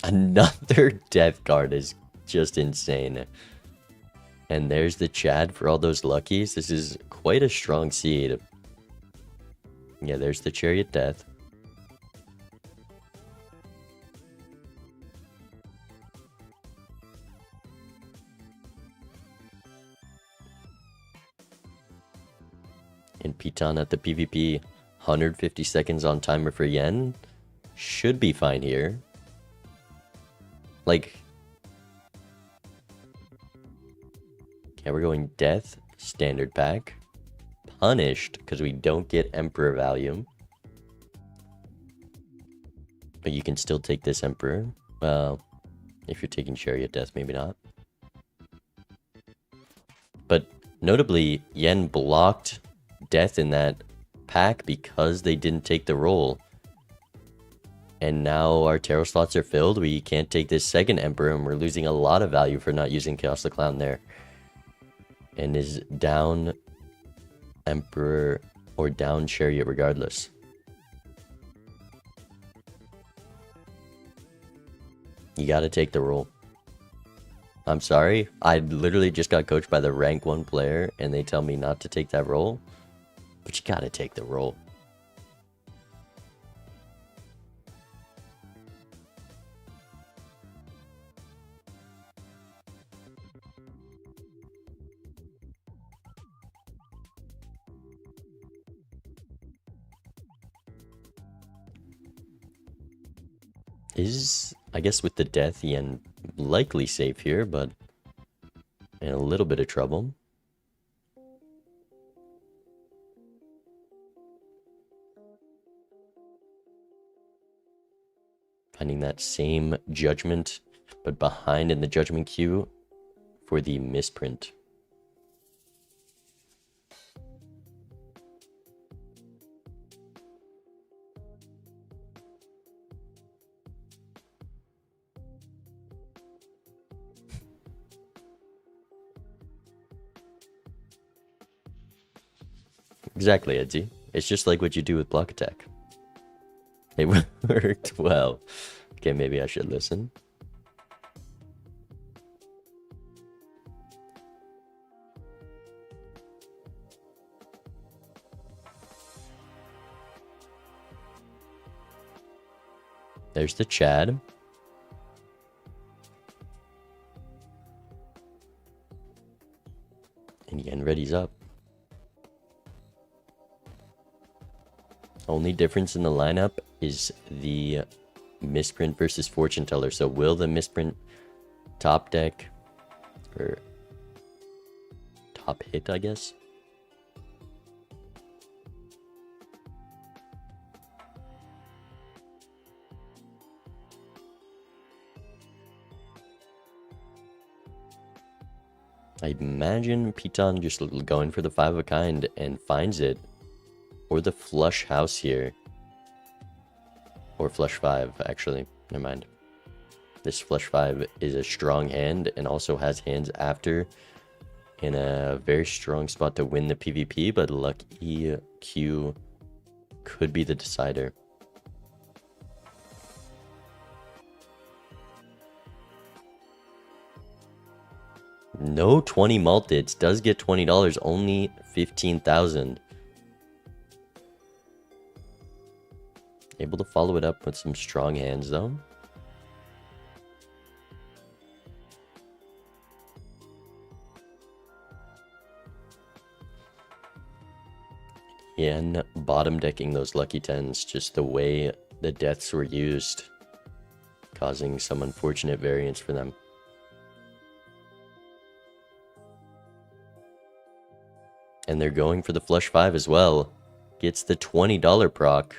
Speaker 1: Another death card is just insane. And there's the Chad for all those luckies. This is quite a strong seed. Yeah, there's the Chariot Death. And Piton at the PvP, 150 seconds on timer for Yen. Should be fine here. Like, okay, we're going Death, Standard Pack. Punished, because we don't get Emperor value. But you can still take this Emperor. Well, if you're taking Chariot Death, maybe not. But notably, Yen blocked Death in that pack because they didn't take the roll. And now our tarot slots are filled. We can't take this second Emperor, and we're losing a lot of value for not using Chaos the Clown there. And is down Emperor or down Chariot regardless. You gotta take the roll. I'm sorry, I literally just got coached by the rank 1 player and they tell me not to take that roll. But you gotta take the roll. Is, I guess with the death, Yen likely safe here, but in a little bit of trouble. Finding that same judgment, but behind in the judgment queue for the misprint. Exactly, Edsy. It's just like what you do with block attack. It worked well. Okay, maybe I should listen. There's the Chad. And Yen ready's up. Only difference in the lineup is the misprint versus fortune teller. So will the misprint top deck or top hit, I guess? I imagine Piton just going for the 5 of a kind and finds it. Or the flush house here. Or flush 5, actually. Never mind. This flush 5 is a strong hand and also has hands after in a very strong spot to win the PvP, but lucky Q could be the decider. No 20 multits. Does get $20. Only 15,000. Able to follow it up with some strong hands, though. And bottom decking those lucky tens, just the way the deaths were used, causing some unfortunate variance for them. And they're going for the flush 5 as well. Gets the $20 proc.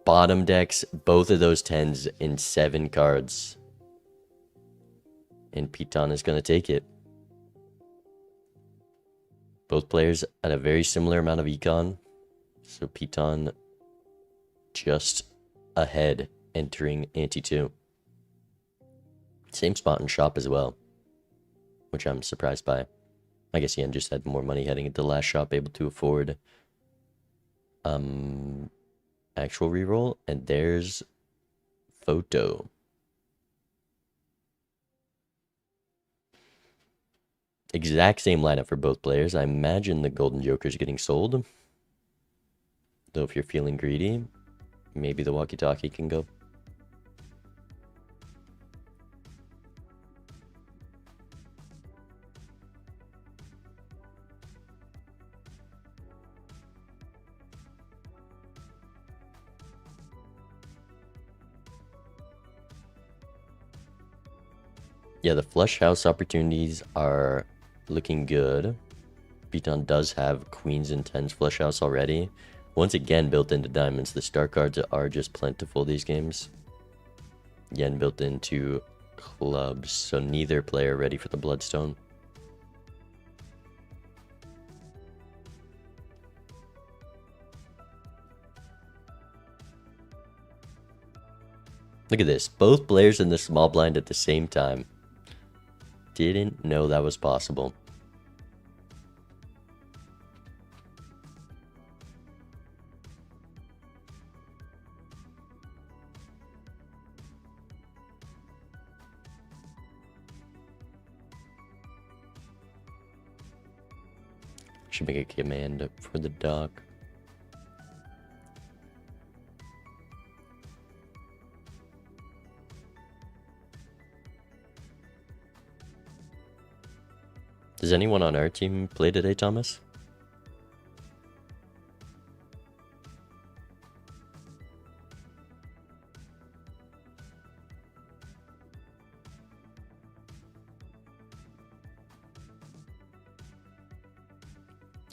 Speaker 1: Bottom decks both of those 10s in 7 cards. And Piton is going to take it. Both players at a very similar amount of econ. So Piton just ahead entering ante 2. Same spot in shop as well, which I'm surprised by. I guess Yen just had more money heading into the last shop, able to afford actual reroll. And there's photo. Exact same lineup for both players. I imagine the Golden Joker's getting sold. Though if you're feeling greedy, maybe the walkie-talkie can go. Yeah, the flush house opportunities are looking good. Piton does have queens and tens flush house already. Once again, built into diamonds. The star cards are just plentiful these games. Yen built into clubs, so neither player ready for the bloodstone. Look at this. Both players in the small blind at the same time. Didn't know that was possible. Should make a command for the dock. Does anyone on our team play today, Thomas?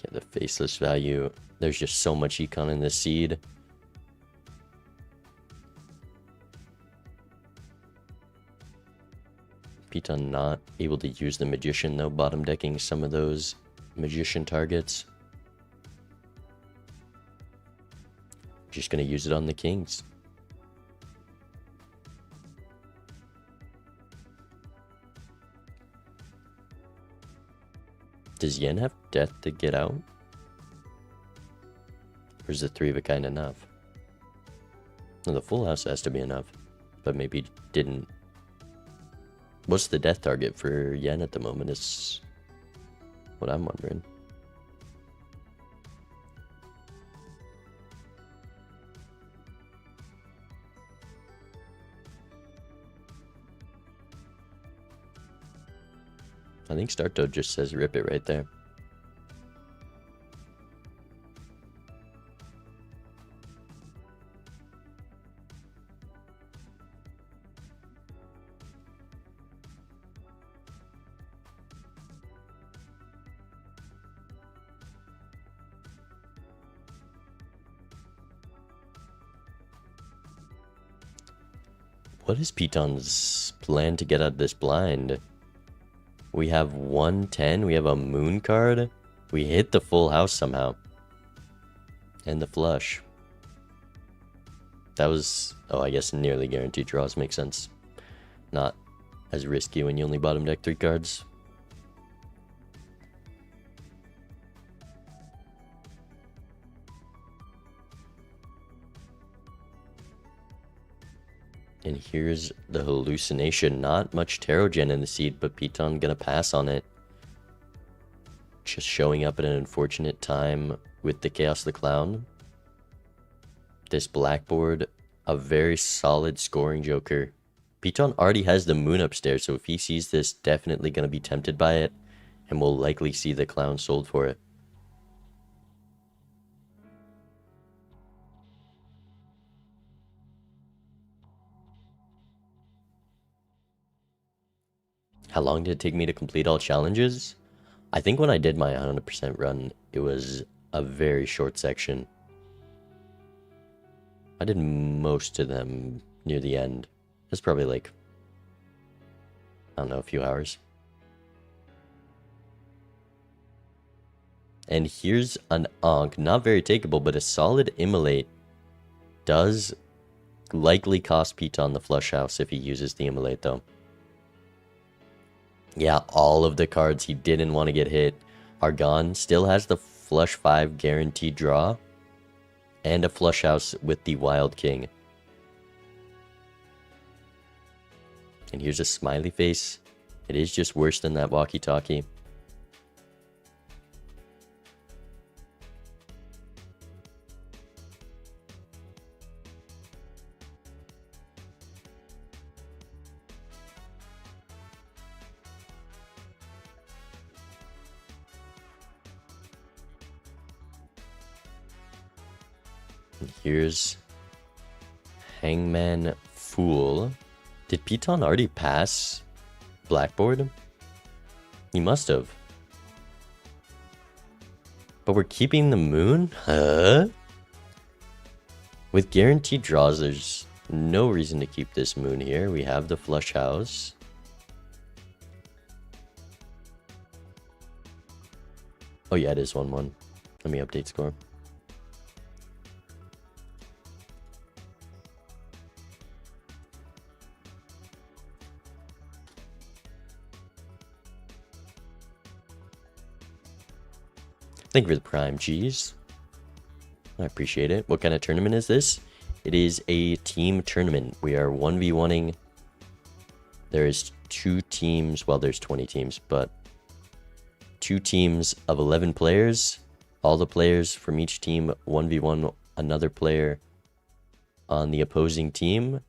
Speaker 1: Yeah, the faceless value. There's just so much econ in this seed. Piton not able to use the magician though, bottom decking some of those magician targets. Just gonna use it on the kings. Does Yen have death to get out? Or is the 3 of a kind enough? No, the full house has to be enough. But maybe didn't. What's the death target for Yen at the moment is what I'm wondering. I think Starto just says rip it right there. What is Piton's plan to get out of this blind? We have 110, we have a moon card. We hit the full house somehow. And the flush. That was, oh, I guess nearly guaranteed draws make sense. Not as risky when you only bottom deck 3 cards. And here's the hallucination. Not much tarot gen in the seed, but Piton gonna pass on it. Just showing up at an unfortunate time with the Chaos the Clown. This blackboard, a very solid scoring joker. Piton already has the moon upstairs, so if he sees this, definitely gonna be tempted by it, and will likely see the clown sold for it. How long did it take me to complete all challenges? I think when I did my 100% run, it was a very short section. I did most of them near the end. It's probably like, I don't know, a few hours. And here's an Ankh, not very takeable, but a solid Immolate. Does likely cost Piton the flush house if he uses the Immolate though. Yeah, all of the cards he didn't want to get hit are gone. Still has the flush 5 guaranteed draw. And a flush house with the Wild King. And here's a smiley face. It is just worse than that walkie-talkie. And here's Hangman Fool. Did Piton already pass Blackboard? He must have. But we're keeping the moon? Huh? With guaranteed draws, there's no reason to keep this moon here. We have the flush house. Oh yeah, it is 1-1. Let me update score. Thank you for the prime, G's. I appreciate it. What kind of tournament is this? It is a team tournament. We are 1v1ing. There is 2 teams. Well, there's 20 teams, but 2 teams of 11 players. All the players from each team 1v1 another player on the opposing team.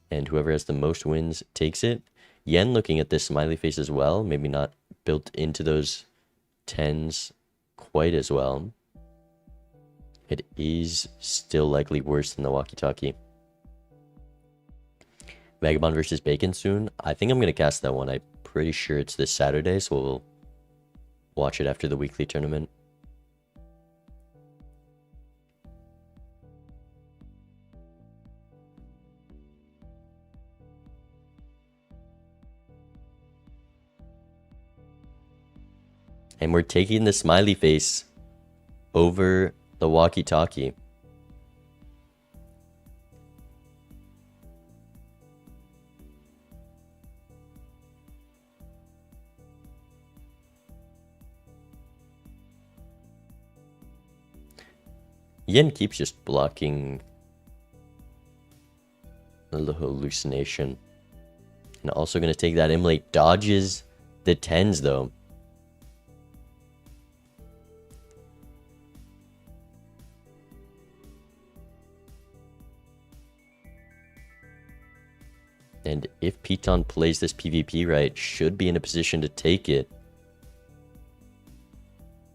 Speaker 1: And whoever has the most wins takes it. Yen looking at this smiley face as well. Maybe not built into those 10s quite as well. It is still likely worse than the walkie-talkie. Vagabond versus Bacon soon. I think I'm going to cast that one. I'm pretty sure it's this Saturday, so we'll watch it after the weekly tournament. And we're taking the smiley face over the walkie-talkie. Yen keeps just blocking the hallucination. And also going to take that Immolate. Dodges the 10s though. And if Piton plays this PvP right, should be in a position to take it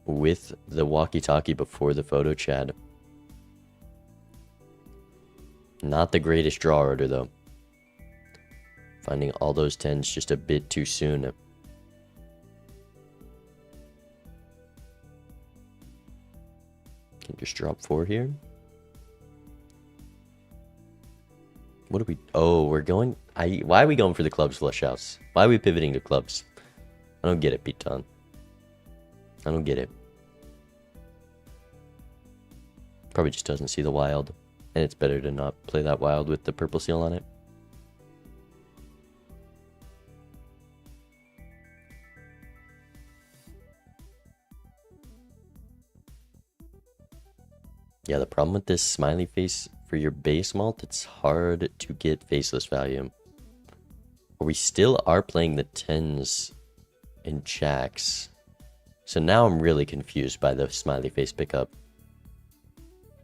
Speaker 1: with the walkie-talkie before the photo chat. Not the greatest draw order though. Finding all those 10s just a bit too soon. Can just drop 4 here. What are we... Oh, we're going... Why are we going for the clubs flush house? Why are we pivoting to clubs? I don't get it, Piton. I don't get it. Probably just doesn't see the wild. And it's better to not play that wild with the purple seal on it. Yeah, the problem with this smiley face for your base malt, it's hard to get faceless value. We still are playing the 10s and jacks. So now I'm really confused by the smiley face pickup.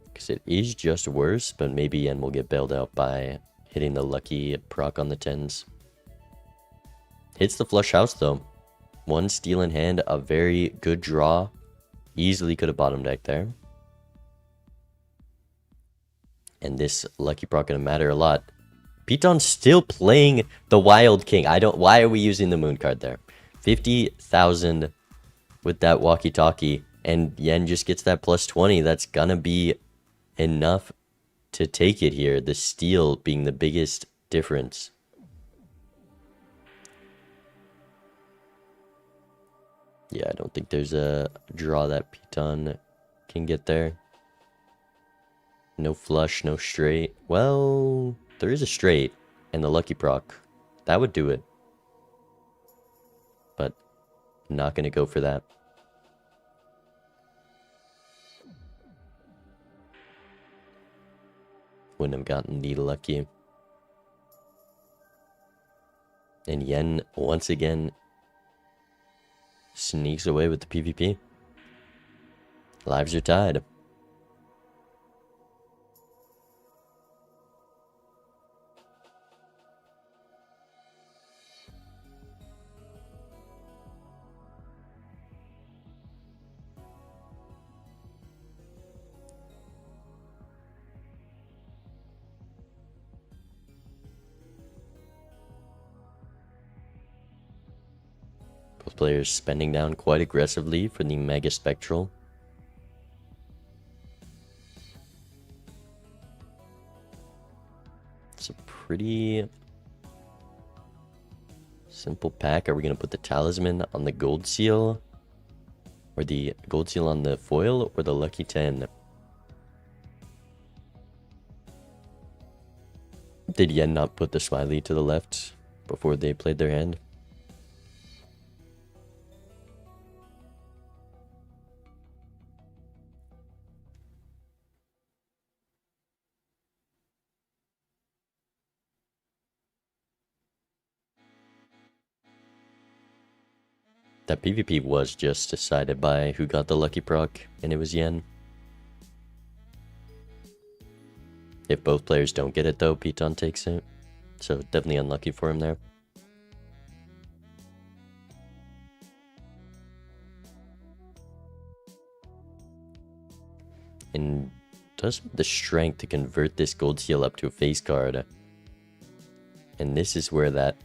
Speaker 1: Because it is just worse, but maybe Yen will get bailed out by hitting the lucky proc on the 10s. Hits the flush house though. One steal in hand, a very good draw. Easily could have bottom deck there. And this lucky proc gonna matter a lot. Piton's still playing the Wild King. Why are we using the moon card there? 50,000 with that walkie-talkie. And Yen just gets that plus 20. That's gonna be enough to take it here. The steal being the biggest difference. Yeah, I don't think there's a draw that Piton can get there. No flush, no straight. Well, there is a straight and the lucky proc. That would do it. But not going to go for that. Wouldn't have gotten the lucky. And Yen, once again, sneaks away with the PvP. Lives are tied. Both players spending down quite aggressively for the Mega Spectral. It's a pretty simple pack. Are we going to put the Talisman on the Gold Seal? Or the Gold Seal on the foil? Or the Lucky 10? Did Yen not put the Smiley to the left before they played their hand? That PvP was just decided by who got the lucky proc, and it was Yen. If both players don't get it though, Piton takes it. So definitely unlucky for him there. And does have the strength to convert this gold seal up to a face card. And this is where that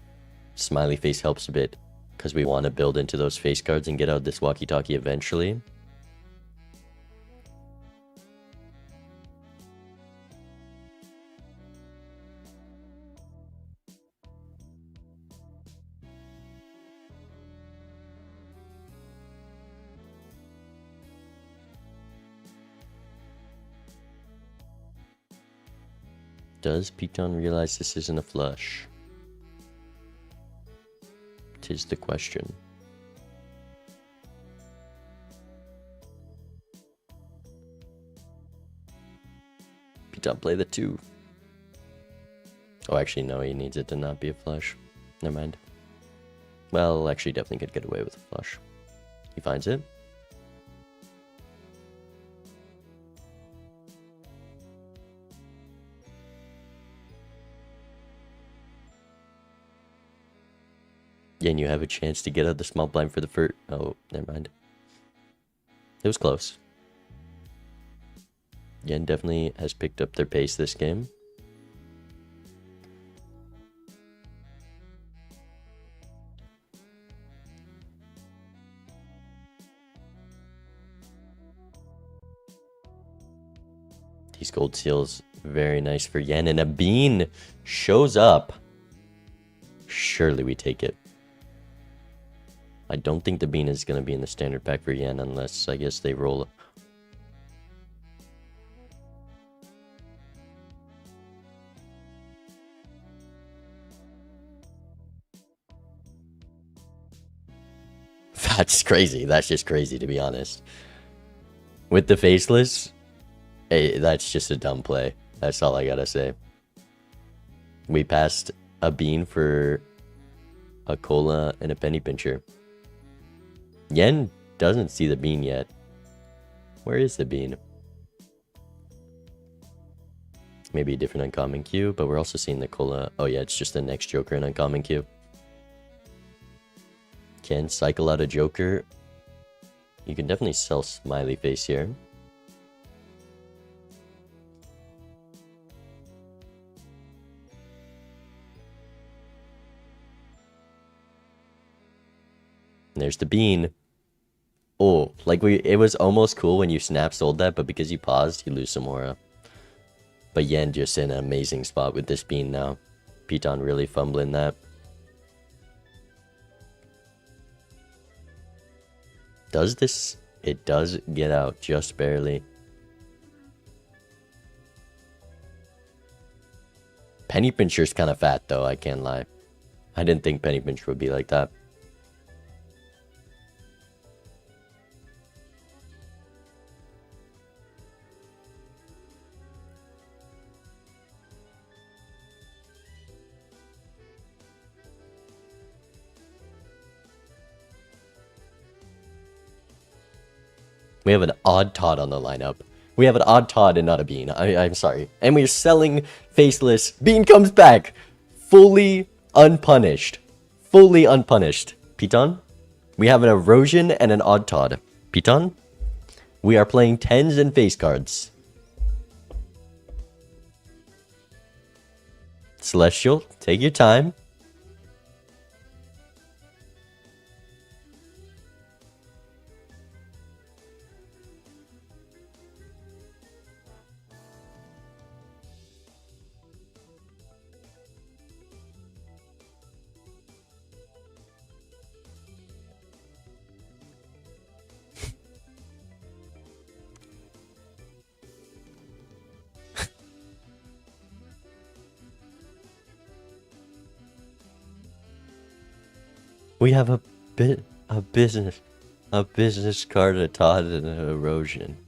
Speaker 1: smiley face helps a bit. Because we want to build into those face cards and get out this walkie-talkie eventually. Does Piton realize this isn't a flush? Tis the question. Piton play the 2. Oh, actually, no, he needs it to not be a flush. Never mind. Well, actually, definitely could get away with a flush. He finds it. Yeah, and you have a chance to get out the small blind for the first... Oh, never mind. It was close. Yen definitely has picked up their pace this game. These gold seals, very nice for Yen. And a bean shows up. Surely we take it. I don't think the bean is going to be in the standard pack for Yen unless, I guess, they roll. That's crazy. That's just crazy, to be honest. With the faceless, hey, that's just a dumb play. That's all I gotta say. We passed a bean for a cola and a penny pincher. Yen doesn't see the bean yet. Where is the bean? Maybe a different uncommon queue, but we're also seeing the cola. Oh yeah, it's just the next Joker in uncommon queue. Can cycle out a Joker. You can definitely sell Smiley Face here. And there's the bean. Oh, like it was almost cool when you snap sold that, but because you paused, you lose some aura. But Yen just in an amazing spot with this bean now. Piton really fumbling that. Does this? It does get out just barely. Penny Pincher's kind of fat though, I can't lie. I didn't think Penny Pincher would be like that. We have an odd Todd on the lineup. We have an odd Todd and not a Bean. I'm sorry. And we're selling Faceless. Bean comes back. Fully unpunished. Fully unpunished. Piton? We have an Erosion and an odd Todd. Piton? We are playing 10s and face cards. Celestial, take your time. We have a business card, a Todd, and an Erosion.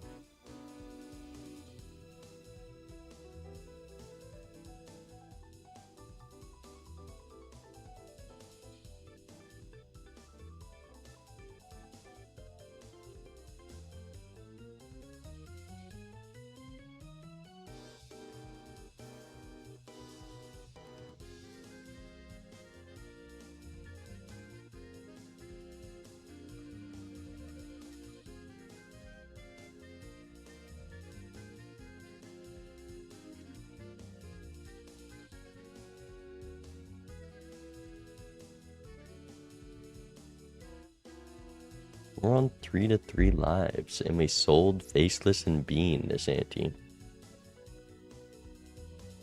Speaker 1: We're on 3-3 lives, and we sold Faceless and Bean this ante.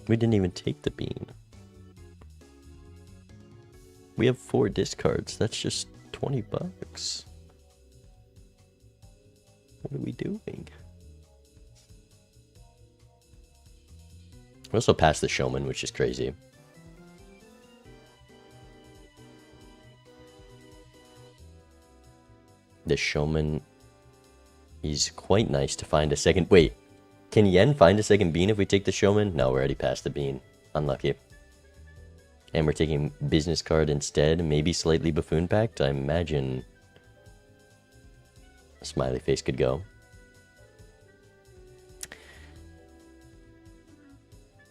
Speaker 1: We didn't even take the Bean. We have 4 discards. That's just 20 bucks. What are we doing? We also passed the Showman, which is crazy. The Showman is quite nice to find a second. Wait, can Yen find a second Bean if we take the Showman? No, we're already past the Bean. Unlucky. And we're taking Business Card instead. Maybe slightly Buffoon Pact. I imagine a Smiley Face could go.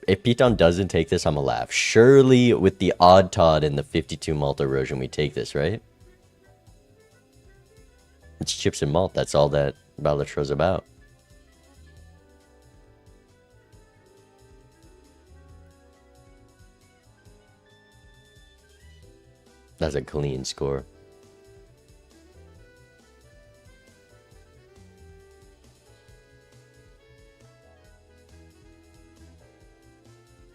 Speaker 1: If Piton doesn't take this, I'm gonna laugh. Surely with the odd Todd and the 52 Malt Erosion, we take this, right? It's chips and malt. That's all that Balatro's about. That's a clean score.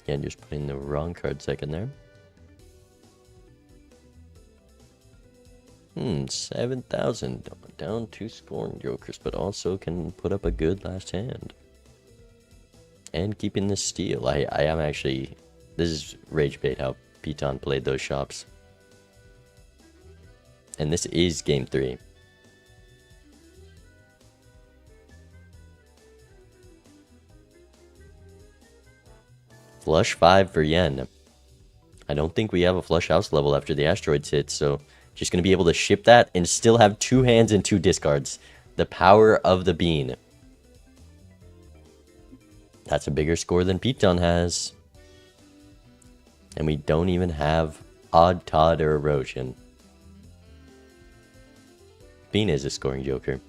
Speaker 1: Again, just putting the wrong card second there. 7,000. Down 2 scoring Jokers, but also can put up a good last hand. And keeping the steal. I am actually... This is rage bait how Piton played those shops. And this is game 3. Flush 5 for Yen. I don't think we have a flush house level after the asteroids hit, so just going to be able to ship that and still have 2 hands and 2 discards. The power of the bean. That's a bigger score than Piton has. And we don't even have Odd Todd or Erosion. Bean is a scoring joker.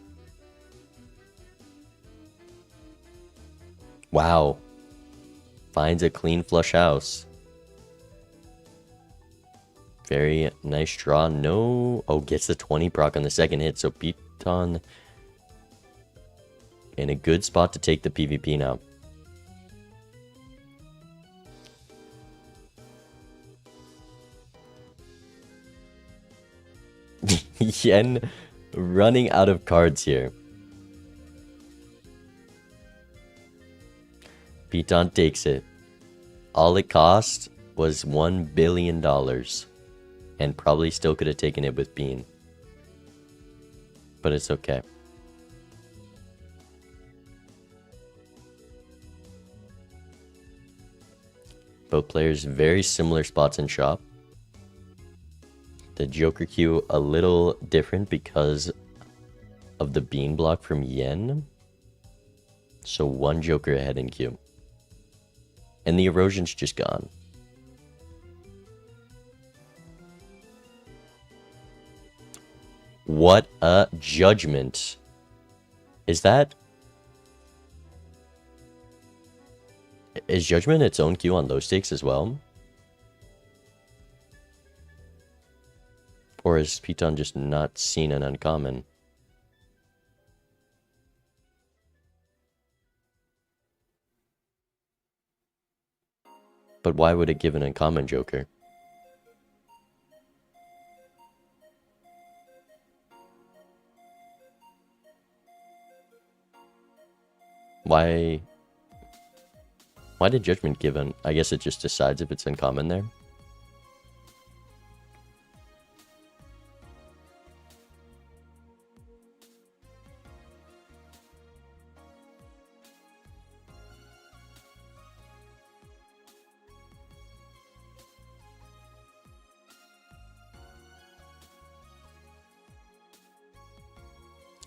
Speaker 1: Wow. Finds a clean flush house. Very nice draw. No. Oh, gets the 20 proc on the second hit. So Piton in a good spot to take the PvP now. Yen running out of cards here. Piton takes it. All it cost was $1 billion. And probably still could have taken it with Bean. But it's okay. Both players very similar spots in shop. The Joker queue a little different because of the Bean block from Yen. So 1 Joker ahead in queue. And the Erosion's just gone. What a judgment. Is Judgment its own queue on low stakes as well? Or is Piton just not seen an uncommon? But why would it give an uncommon Joker? Why did Judgment give an... I guess it just decides if it's uncommon there.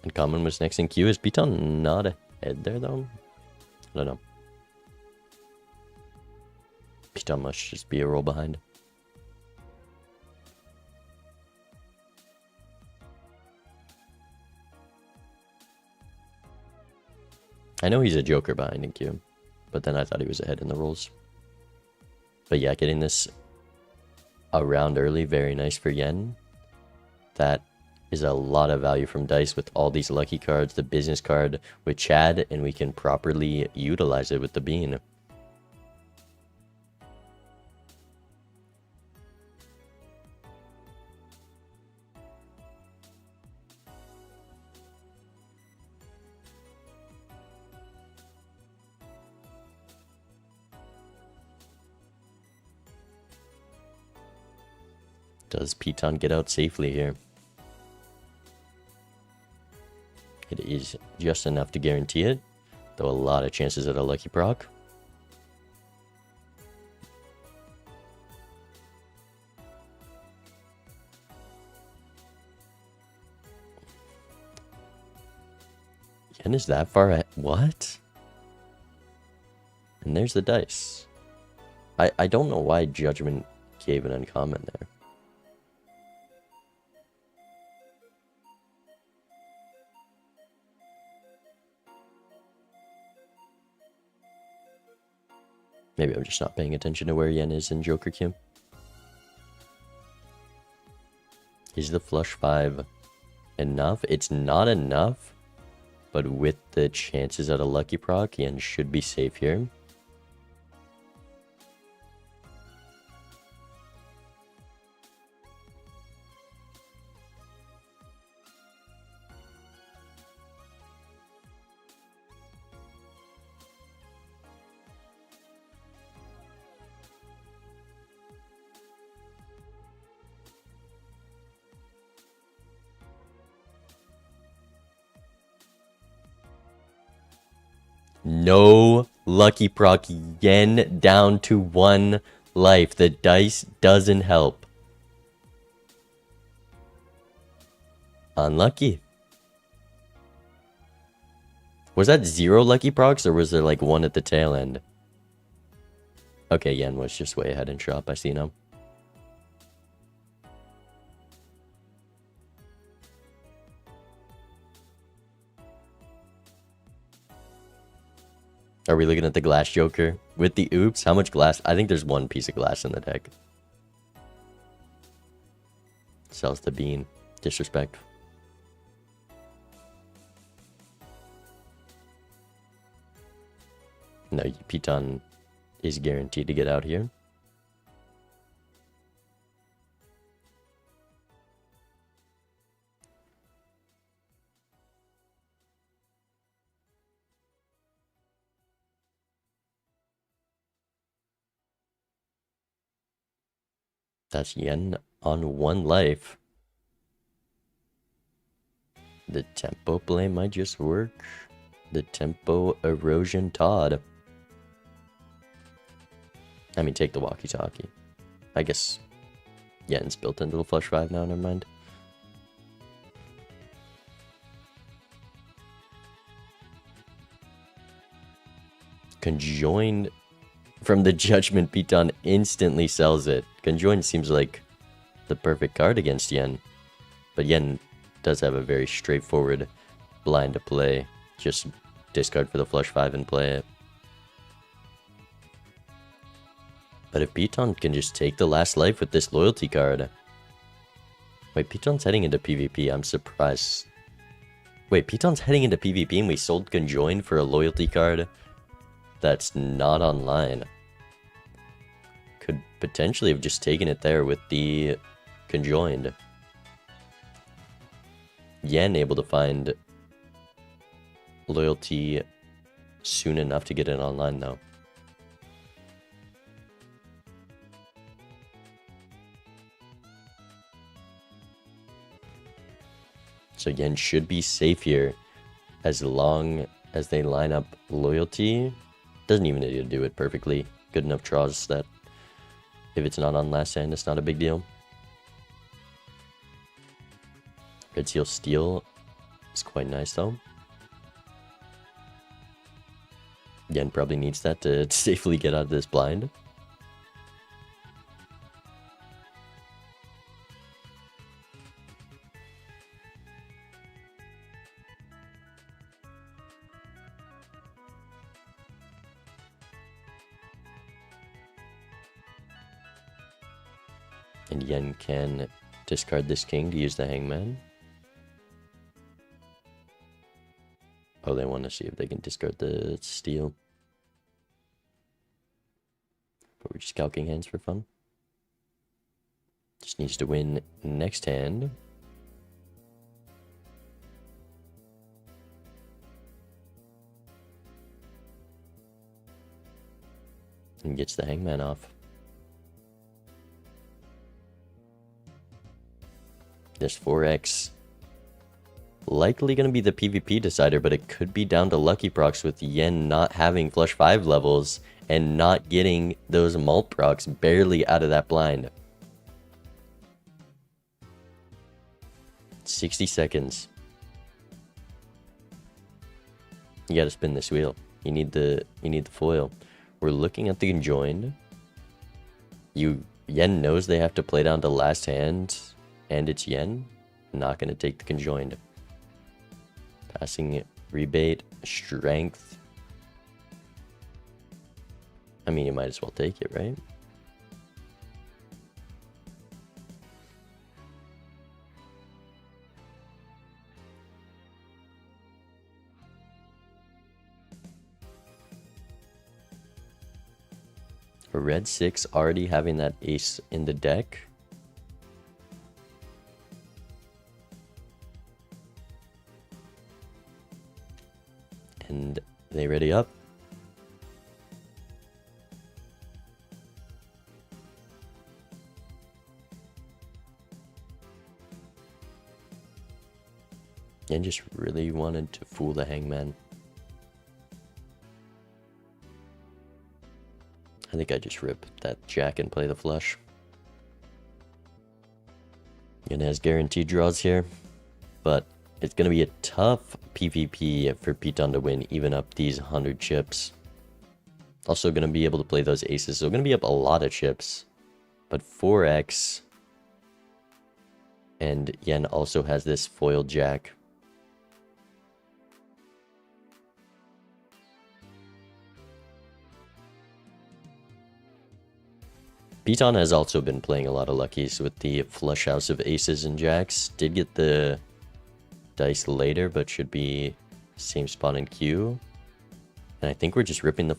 Speaker 1: Uncommon was next in queue. Is Piton not ahead there though? I don't know. Piton must just be a roll behind. I know he's a Joker behind in queue, but then I thought he was ahead in the rolls. But yeah, getting this around early, very nice for Yen. That is a lot of value from Dice with all these lucky cards, the business card with Chad, and we can properly utilize it with the Bean. Does Piton get out safely here? It is just enough to guarantee it, though a lot of chances at a lucky proc. Yen is that far ahead? What? And there's the dice. I don't know why Judgment gave an uncommon there. Maybe I'm just not paying attention to where Yen is in Joker queue. Is the flush 5 enough? It's not enough, but with the chances at a lucky proc, Yen should be safe here. No Lucky proc yen down to 1 life. The dice doesn't help. Unlucky. Was that 0 lucky procs or was there like 1 at the tail end? Okay, yen was just way ahead in shop. I see now. Are we looking at the glass joker? With the oops, how much glass? I think there's 1 piece of glass in the deck. Sells the bean. Disrespect. No, Piton is guaranteed to get out here. That's yen on 1 life. The tempo play might just work. The tempo erosion Todd. I mean, take the walkie-talkie. I guess yen's built into the flush 5 now, never mind. Conjoined from the Judgment, Piton instantly sells it. Conjoined seems like the perfect card against yen. But yen does have a very straightforward blind to play. Just discard for the flush 5 and play it. But if Piton can just take the last life with this loyalty card. Wait, Piton's heading into PvP. I'm surprised. Wait, Piton's heading into PvP and we sold Conjoined for a loyalty card that's not online. Could potentially have just taken it there with the Conjoined. Yen able to find loyalty soon enough to get it online though. So yen should be safe here as long as they line up loyalty. Doesn't even need to do it perfectly. Good enough draws that if it's not on last hand, it's not a big deal. Red Seal Steel is quite nice though. Yen probably needs that to safely get out of this blind. And yen can discard this king to use the hangman. Oh, they want to see if they can discard the steel. But we're just calcing hands for fun. Just needs to win next hand. And gets the hangman off. This 4x. Likely going to be the PvP decider, but it could be down to lucky procs with yen not having flush 5 levels and not getting those mult procs barely out of that blind. 60 seconds. You gotta spin this wheel. You need the foil. We're looking at the conjoined. Yen knows they have to play down to last hand, and it's yen. Not gonna take the conjoined. Passing rebate, strength. I mean, you might as well take it, right? A red 6 already having that ace in the deck. And they ready up. And just really wanted to fool the hangman. I think I just rip that jack and play the flush. Yen has guaranteed draws here, but it's going to be a tough PvP for Piton to win, even up these 100 chips. Also going to be able to play those aces, so going to be up a lot of chips. But 4x, and Yen also has this foiled jack. Piton has also been playing a lot of luckies with the flush house of aces and jacks. Did get the dice later, but should be same spot in queue. And I think we're just ripping the...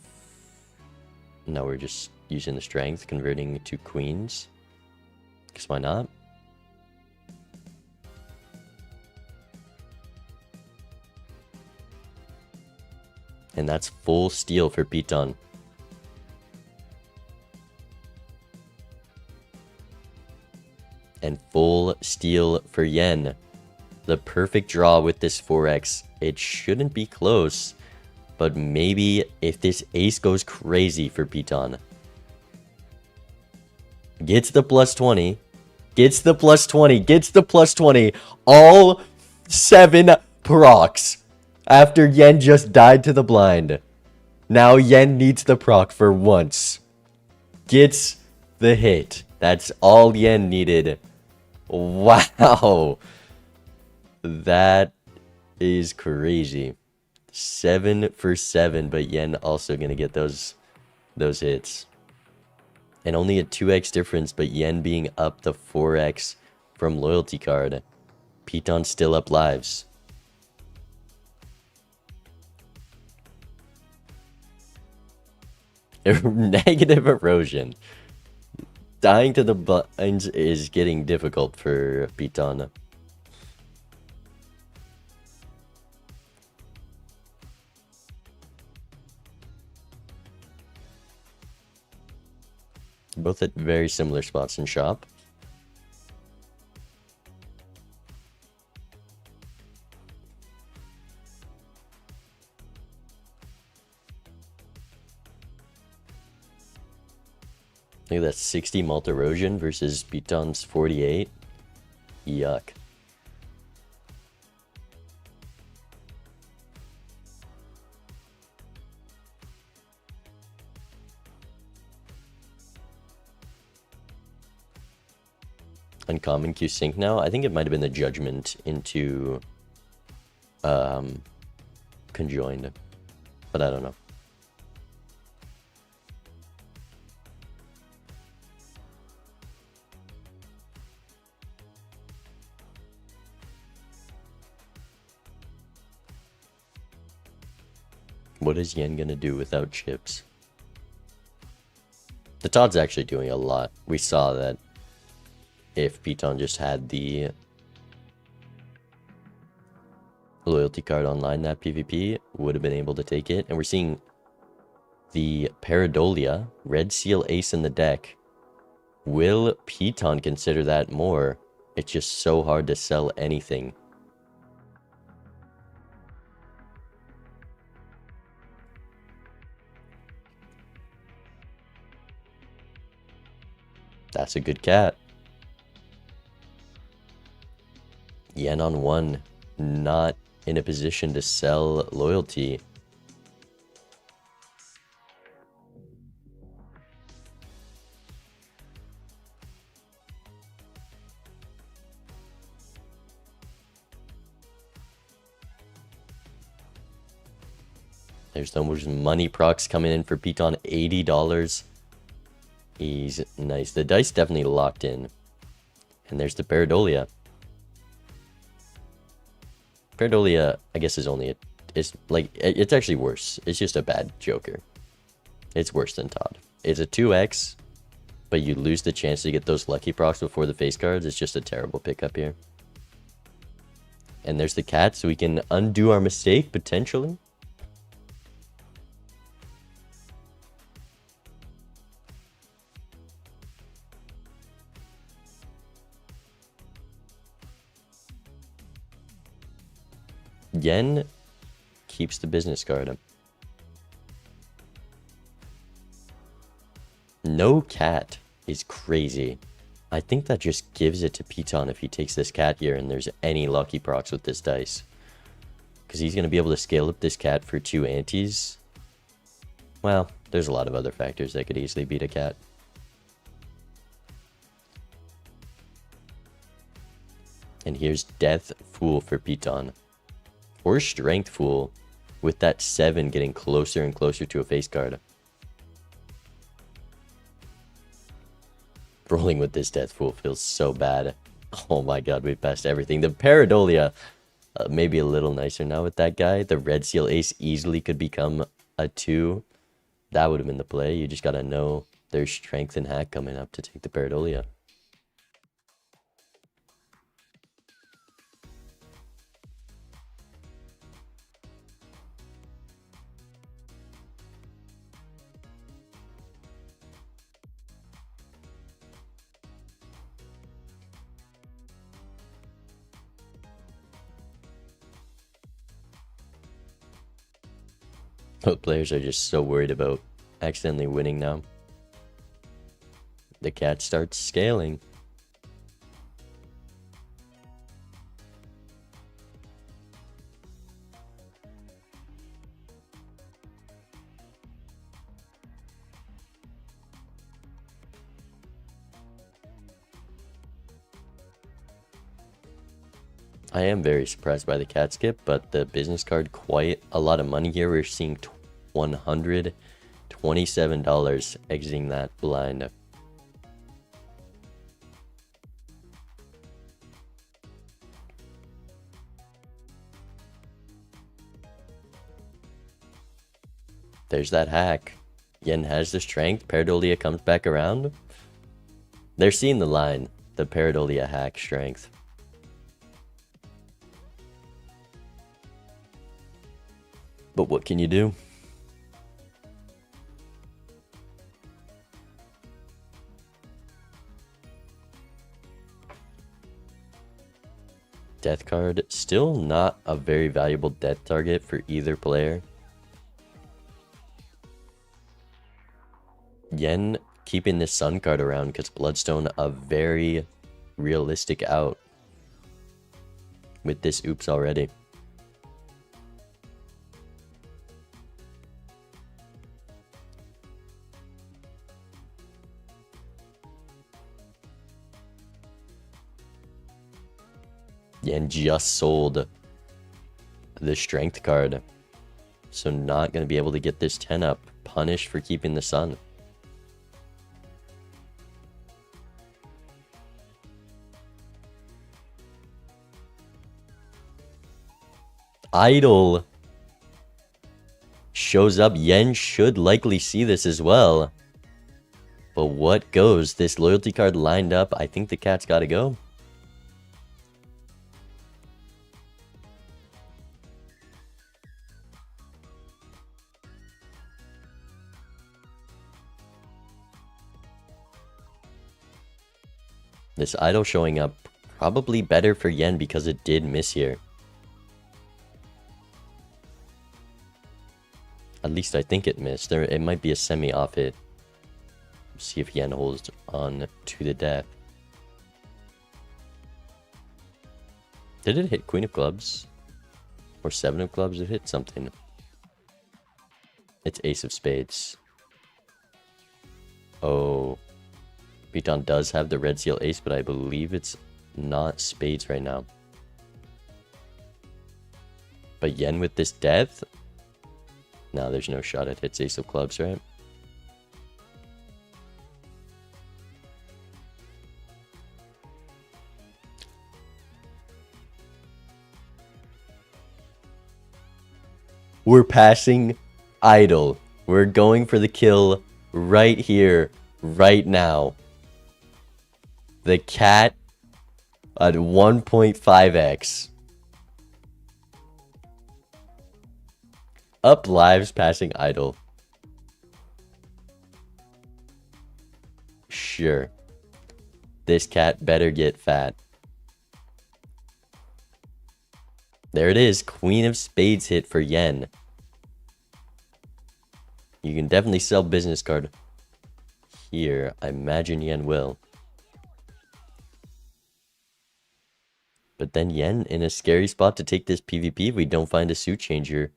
Speaker 1: No, we're just using the strength, converting to queens. Because why not? And that's full steal for Piton. And full steal for Yen. The perfect draw with this 4x. It shouldn't be close, but maybe if this ace goes crazy for Piton. Gets the plus 20. Gets the plus 20. Gets the plus 20. All 7 procs. After Yen just died to the blind. Now Yen needs the proc for once. Gets the hit. That's all Yen needed. Wow. That is crazy. 7 for 7, but Yen also gonna get those hits. And only a 2x difference, but Yen being up the 4x from loyalty card. Piton still up lives. Negative erosion. Dying to the blinds is getting difficult for Piton. Both at very similar spots in shop. Look at that 60 mult erosion versus Piton's 48. Yuck. Uncommon Q sync now. I think it might have been the judgment into conjoined, but I don't know. What is Yen gonna do without chips? The Todd's actually doing a lot. We saw that if Piton just had the loyalty card online, that PvP would have been able to take it. And we're seeing the Paradolia, red seal ace in the deck. Will Piton consider that more? It's just so hard to sell anything. That's a good cat. Yen on 1, not in a position to sell loyalty. There's those money procs coming in for Piton, $80. He's nice. The dice definitely locked in. And there's the Paradolia. Paradolia, I guess, is only it's actually worse. It's just a bad Joker. It's worse than Todd. It's a 2x, but you lose the chance to get those lucky procs before the face cards. It's just a terrible pickup here. And there's the cat, so we can undo our mistake, potentially. Yen keeps the business card. No cat is crazy. I think that just gives it to Piton if he takes this cat here and there's any lucky procs with this dice. Because he's going to be able to scale up this cat for 2 antes. Well, there's a lot of other factors that could easily beat a cat. And here's Death Fool for Piton. Or Strength Fool, with that 7 getting closer and closer to a face card. Rolling with this Death Fool feels so bad. Oh my god, we passed everything. The Pareidolia, maybe a little nicer now with that guy. The Red Seal Ace easily could become a 2. That would have been the play. You just gotta know there's Strength and Hack coming up to take the Pareidolia. But players are just so worried about accidentally winning now. The cat starts scaling. I am very surprised by the cat skip, but the business card, quite a lot of money here. We're seeing $127 exiting that blind. There's that hack. Yen has the strength. Pareidolia comes back around. They're seeing the line. The Pareidolia hack strength. But what can you do? Death card, still not a very valuable death target for either player. Yen keeping this Sun card around because Bloodstone a very realistic out with this oops already. Yen just sold the strength card, so not going to be able to get this 10 up. Punished for keeping the Sun. Idol shows up. Yen should likely see this as well. But what goes? This loyalty card lined up. I think the cat's got to go. This idol showing up probably better for Yen because it did miss here. At least I think it missed. It might be a semi-off hit. See if Yen holds on to the death. Did it hit Queen of Clubs? Or 7 of Clubs? It hit something. It's Ace of Spades. Oh. Piton does have the Red Seal Ace, but I believe it's not Spades right now. But Yen with this death? No, there's no shot it hits Ace of Clubs, right? We're passing Idol. We're going for the kill right here, right now. The cat at 1.5x. Up lives passing Idol. Sure. This cat better get fat. There it is. Queen of Spades hit for Yen. You can definitely sell business card. here. I imagine Yen will. But then Yen in a scary spot to take this PvP if we don't find a suit changer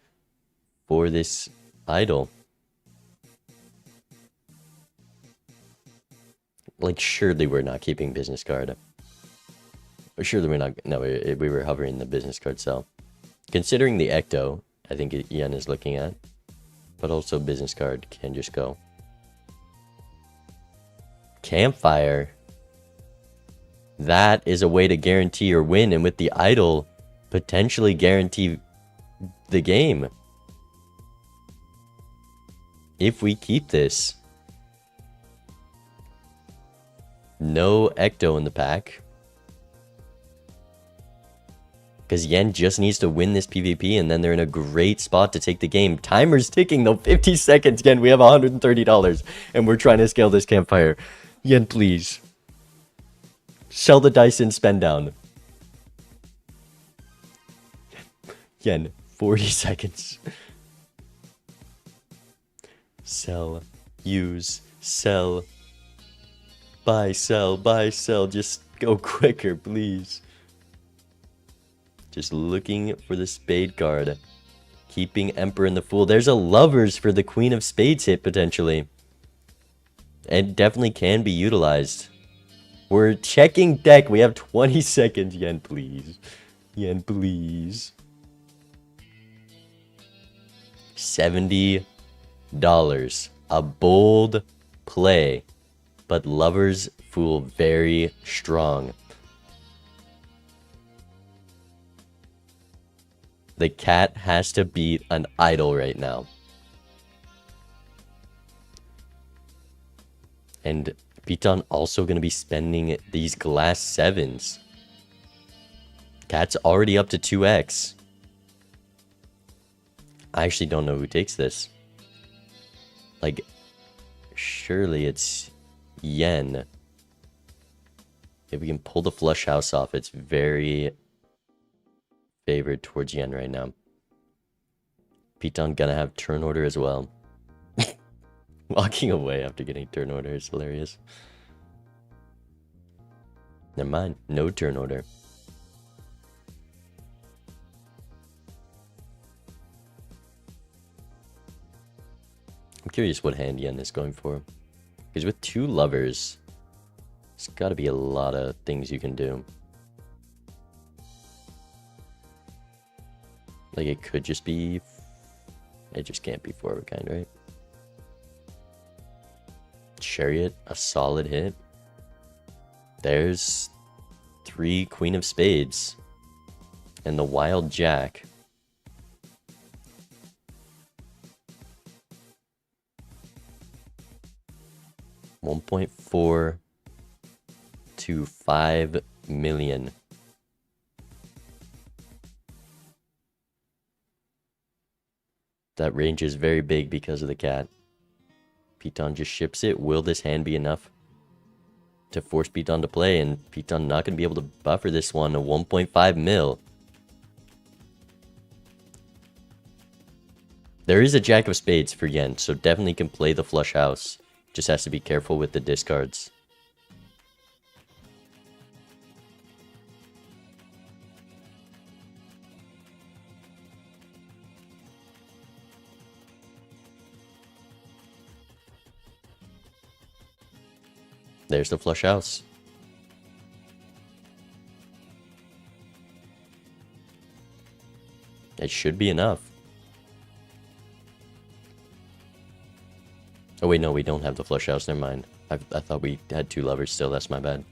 Speaker 1: for this idol. Like, surely we're not keeping business card. Surely we're not. No, we were hovering the business card cell. Considering the Ecto, I think Yen is looking at. But also business card can just go. Campfire. That is a way to guarantee your win. And with the idol, potentially guarantee the game. If we keep this. No Ecto in the pack. Because Yen just needs to win this PvP and then they're in a great spot to take the game. Timer's ticking though. 50 seconds. Yen, we have $130 and we're trying to scale this campfire. Yen, please. Sell the dice and spend down. Yen, 40 seconds. Sell. Use. Sell. Buy, sell, buy, sell. Just go quicker, please. Just looking for the spade card. Keeping Emperor and the Fool. There's a Lovers for the Queen of Spades hit, potentially. It definitely can be utilized. We're checking deck. We have 20 seconds. Yen, please. Yen, please. $70. A bold play. But Lovers, Fool, very strong. The cat has to beat an idol right now. And Piton also going to be spending these glass 7s. Cat's already up to 2x. I actually don't know who takes this. Like, surely it's Yen. If we can pull the flush house off, it's very favored towards Yen right now. Piton gonna have turn order as well. Walking away after getting turn order is hilarious. Never mind, no turn order. I'm curious what hand Yen is going for. Because with 2 Lovers, there's gotta be a lot of things you can do. Like, it could just be... It just can't be 4 of a kind, right? Chariot, a solid hit. There's 3 Queen of Spades. And the Wild Jack. $1.4 to $5 million. That range is very big because of the cat. Piton just ships it. Will this hand be enough to force Piton to play? And Piton not going to be able to buffer this one. A 1.5 mil. There is a Jack of Spades for Yen, so definitely can play the flush house. Just has to be careful with the discards. There's the flush house. It should be enough. Oh wait, no, we don't have the flush house. Never mind. I thought we had 2 Lovers still. That's my bad.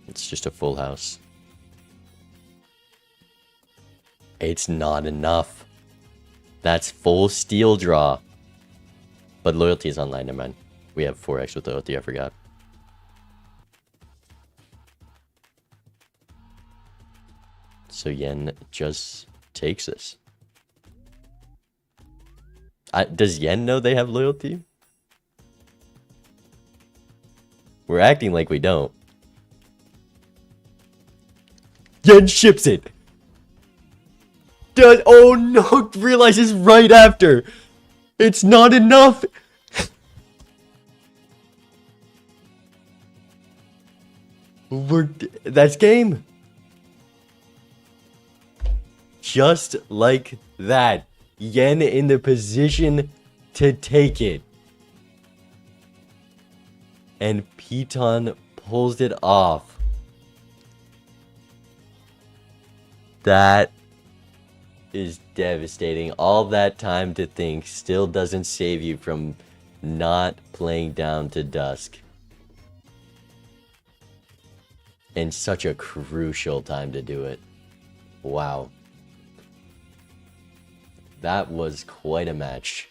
Speaker 1: It's just a full house. It's not enough. That's full steel draw. But loyalty is online, never mind. We have 4x with loyalty, I forgot. So Yen just takes this. Does Yen know they have loyalty? We're acting like we don't. Yen ships it! Oh no, realizes right after. It's not enough. That's game. Just like that. Yen in the position to take it. And Piton pulls it off. That is devastating. All that time to think still doesn't save you from not playing down to dusk. And such a crucial time to do it. Wow. That was quite a match.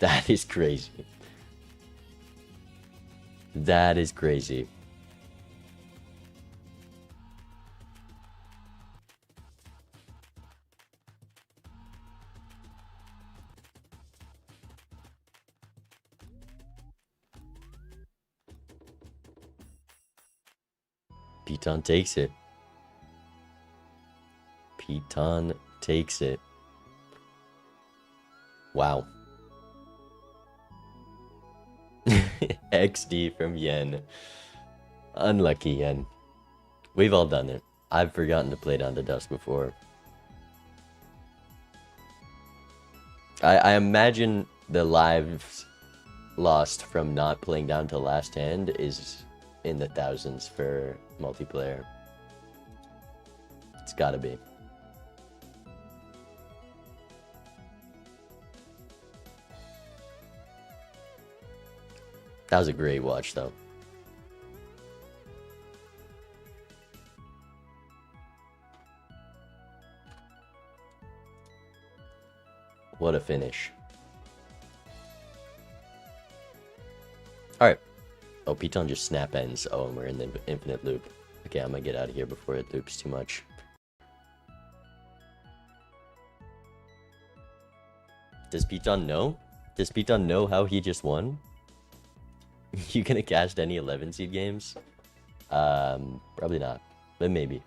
Speaker 1: That is crazy. That is crazy. Piton takes it. Piton takes it. Wow. XD from Yen. Unlucky Yen. We've all done it. I've forgotten to play down to dusk before. I imagine the lives lost from not playing down to last hand is in the thousands for multiplayer. It's gotta be. That was a great watch, though. What a finish. Alright. Oh, Piton just snap ends. Oh, and we're in the infinite loop. Okay, I'm gonna get out of here before it loops too much. Does Piton know? Does Piton know how he just won? You gonna cast any 11 seed games? Probably not, but maybe.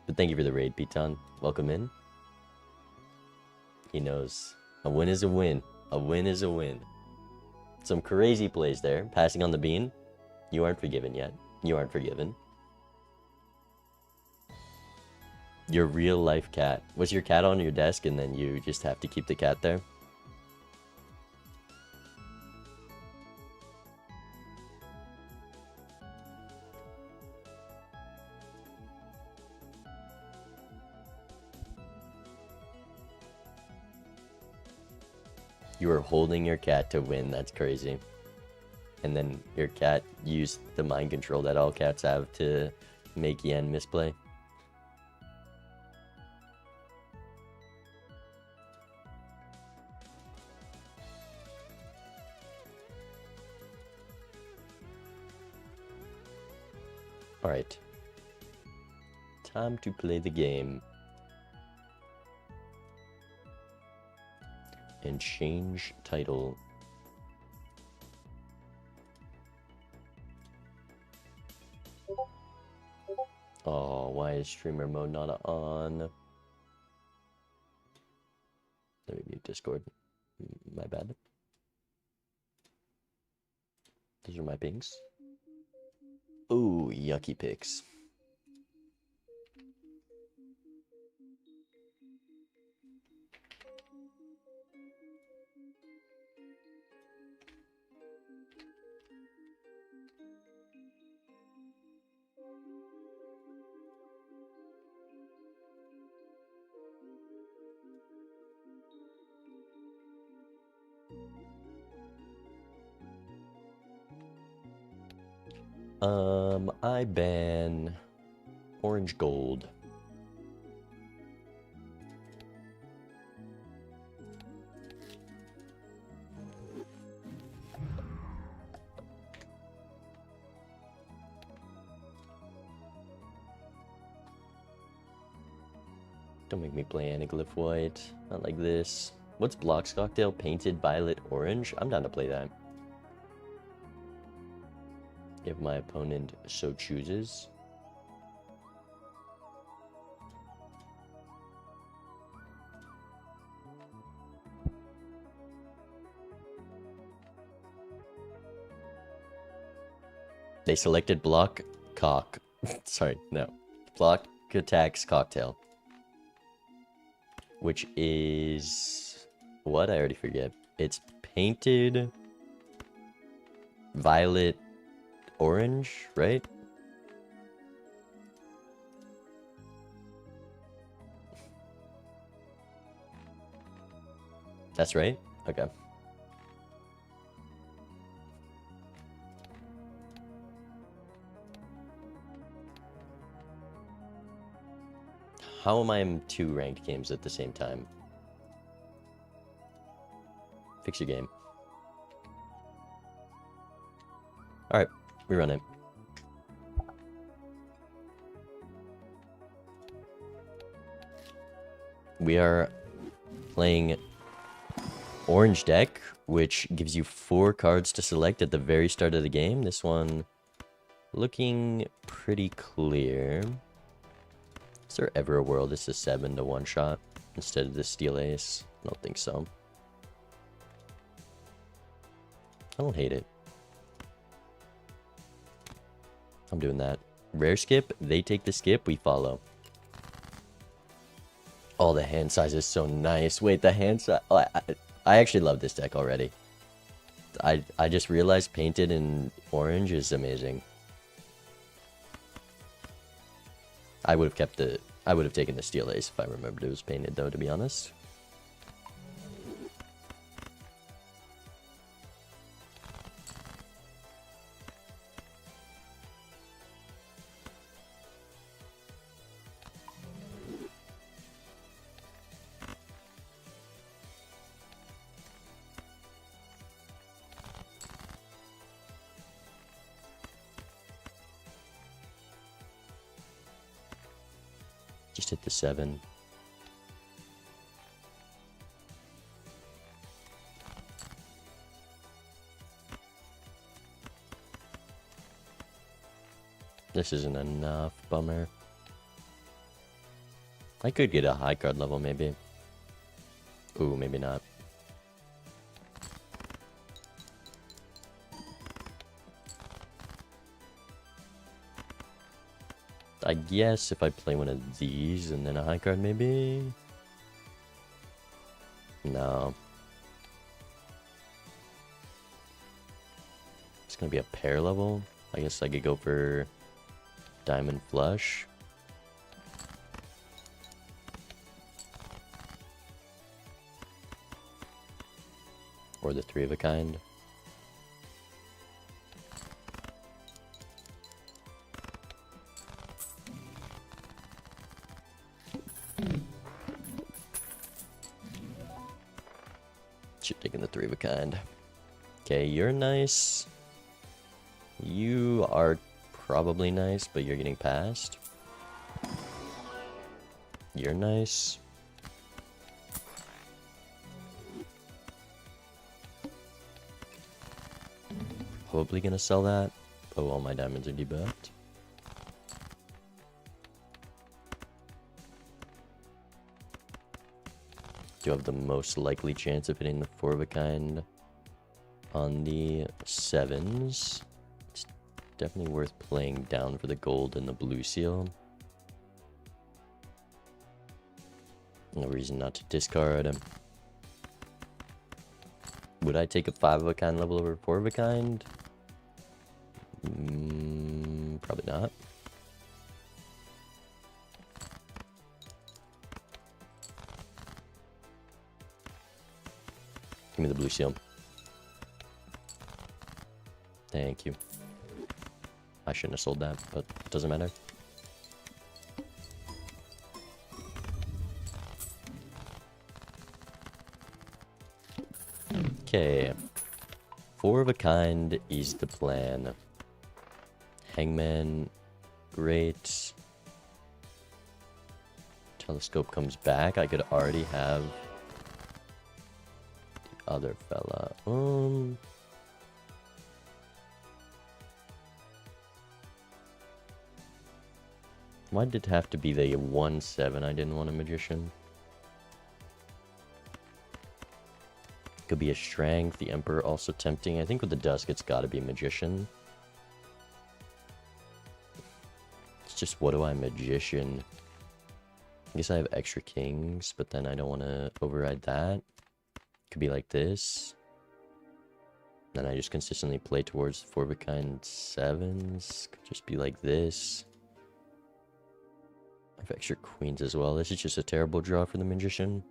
Speaker 1: But thank you for the raid, Piton. Welcome in. He knows a win is a win. A win is a win. Some crazy plays there. Passing on the bean. You aren't forgiven yet. You aren't forgiven. Your real life cat. Was your cat on your desk and then you just have to keep the cat there? You were holding your cat to win. That's crazy. And then your cat used the mind control that all cats have to make Yen misplay. Alright. Time to play the game. And change title. Oh, why is streamer mode not on? Let me mute Discord. My bad. Those are my pings. Ooh, yucky pics. I ban orange gold. Don't make me play Anaglyph White. Not like this. What's Block's Cocktail? Painted Violet Orange? I'm down to play that. If my opponent so chooses. They selected block cock. Sorry, no. Block attacks cocktail. Which is... what? I already forget. It's painted violet orange, right? That's right? Okay. How am I in 2 ranked games at the same time? Fix your game. Alright, we run it. We are playing orange deck, which gives you 4 cards to select at the very start of the game. This one looking pretty clear. Is there ever a world it's a 7 to 1 shot instead of the steel ace? I don't think so. I don't hate it. I'm doing that. Rare skip, they take the skip, we follow. Oh, the hand size is so nice. Wait, the hand size... Oh, I actually love this deck already. I just realized painted in orange is amazing. I would have taken the steel ace if I remembered it was painted, though, to be honest. Just hit the 7. This isn't enough, bummer. I could get a high card level, maybe. Ooh, maybe not. I guess if I play one of these and then a high card, maybe? No. It's gonna be a pair level. I guess I could go for diamond flush. Or the 3 of a kind. Should take in the 3 of a kind. Okay, you're nice. You are probably nice, but you're getting passed. You're nice. Probably gonna sell that. Oh, all my diamonds are debuffed. Do have the most likely chance of hitting the 4 of a kind on the 7s. It's definitely worth playing down for the gold and the blue seal. No reason not to discard him. Would I take a 5 of a kind level over 4 of a kind? Probably not. Give me the blue seal. Thank you. I shouldn't have sold that, but it doesn't matter. Okay. 4 of a kind is the plan. Hangman, great. Telescope comes back. I could already have the other fella. Why did it have to be the 1/7? I didn't want a magician. Could be a strength. The emperor also tempting. I think with the dusk, it's got to be magician. It's just what do I magician? I guess I have extra kings, but then I don't want to override that. Could be like this. Then I just consistently play towards 4 of a kind 7s. Could just be like this. I have extra queens as well. This is just a terrible draw for the magician.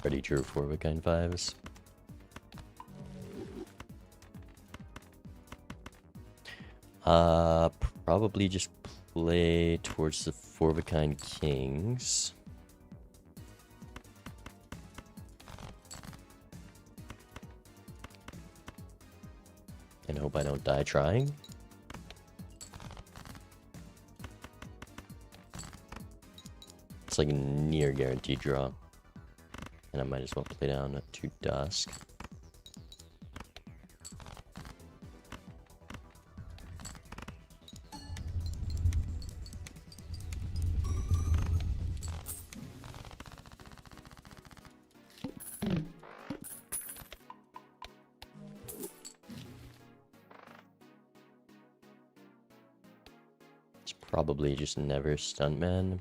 Speaker 1: Already drew 4 of a kind 5s. Probably just play towards the 4 of a kind kings. And hope I don't die trying. It's like a near guaranteed draw. And I might as well play down to dusk. It's probably just never stuntman.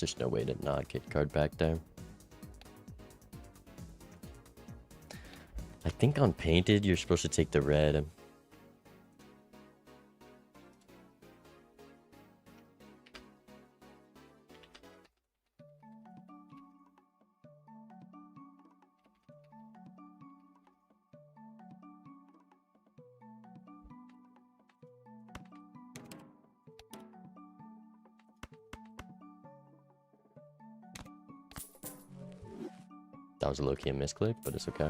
Speaker 1: There's no way to not get card back there. I think on painted you're supposed to take the red. That was a low-key a misclick, but it's okay.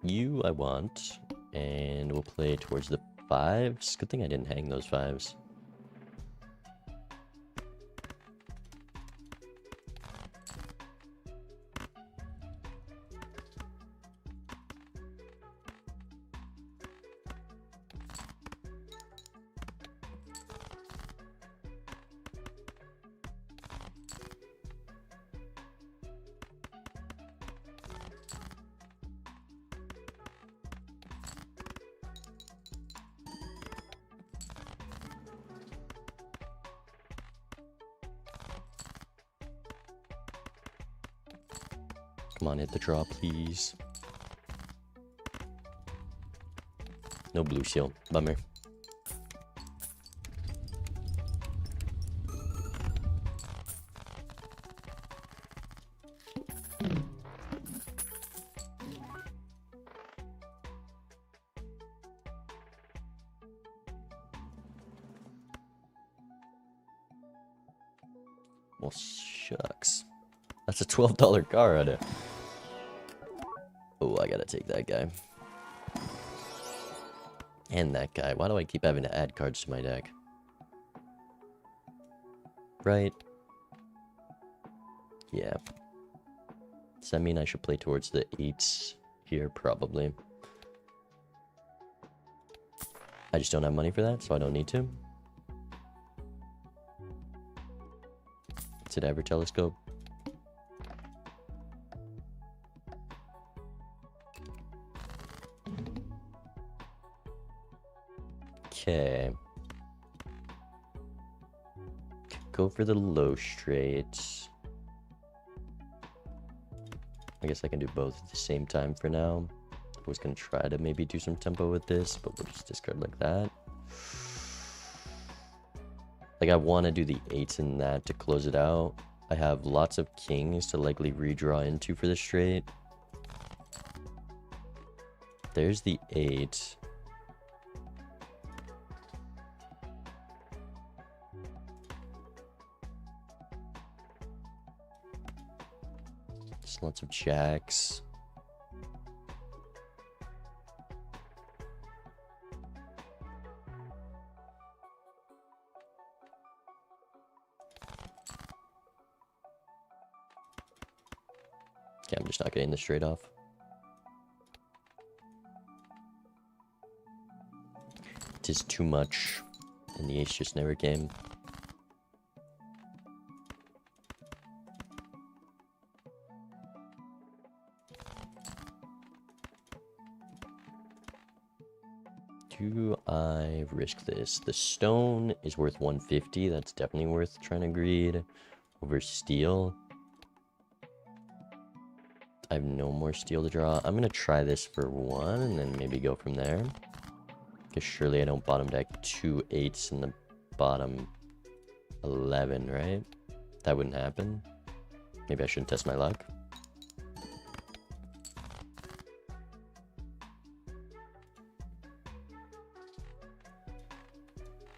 Speaker 1: You, I want, and we'll play towards the 5s. Good thing I didn't hang those 5s. Come on, hit the draw, please. No blue seal. Bummer. Well, shucks. That's a $12 card. Oh, I gotta take that guy. And that guy. Why do I keep having to add cards to my deck? Right? Yeah. Does that mean I should play towards the 8s here? Probably. I just don't have money for that, so I don't need to. Did I ever telescope? Okay. Go for the low straight. I guess I can do both at the same time for now. I was gonna try to maybe do some tempo with this, but we'll just discard like that. Like, I want to do the 8s in that to close it out. I have lots of kings to likely redraw into for the straight. There's the 8. Just lots of jacks. Okay, I'm just not getting this straight off. It is too much, and the ace just never came. Do I risk this? The stone is worth 150. That's definitely worth trying to greed over steel. I have no more steel to draw. I'm gonna try this for one and then maybe go from there. Because surely I don't bottom deck 2 8s in the bottom 11, right? That wouldn't happen. Maybe I shouldn't test my luck.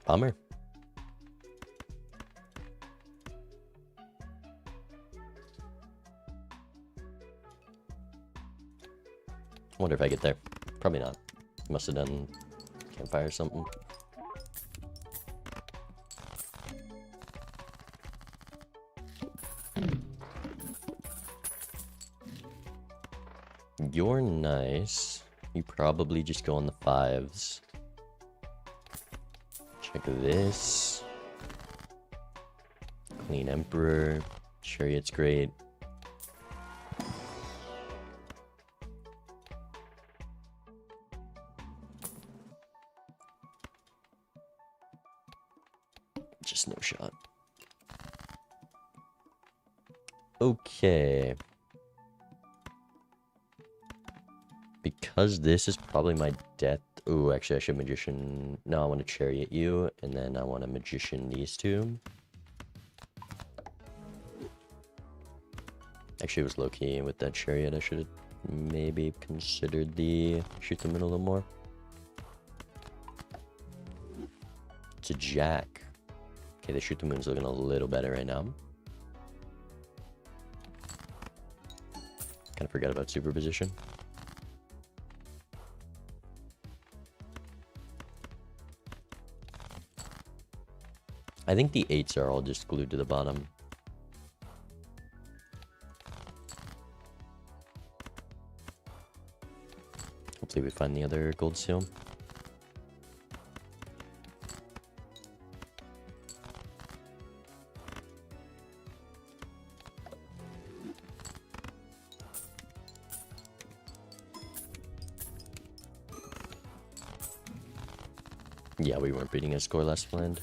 Speaker 1: Bummer. I wonder if I get there. Probably not. Must have done campfire or something. You're nice. You probably just go on the 5s. Check this. Clean Emperor. Chariot's great. Just no shot. Okay. Because this is probably my death. Oh, actually, I should magician. No, I want to chariot you, and then I want to magician these two. Actually, it was low key with that chariot. I should have maybe considered the shoot the middle a little more. It's a jack. Okay, the shoot the moon's looking a little better right now. Kind of forgot about superposition. I think the 8s are all just glued to the bottom. Hopefully we find the other gold seal. Yeah, we weren't beating a score last planned.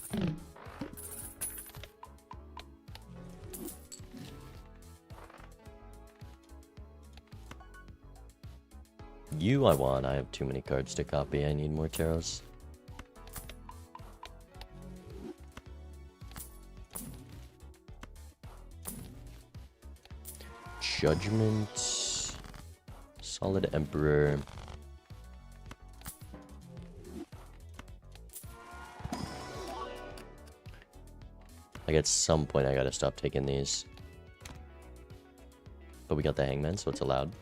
Speaker 1: You I want. I have too many cards to copy. I need more tarots. Judgment. Solid Emperor. Like at some point I gotta stop taking these. But we got the Hangman, so it's allowed.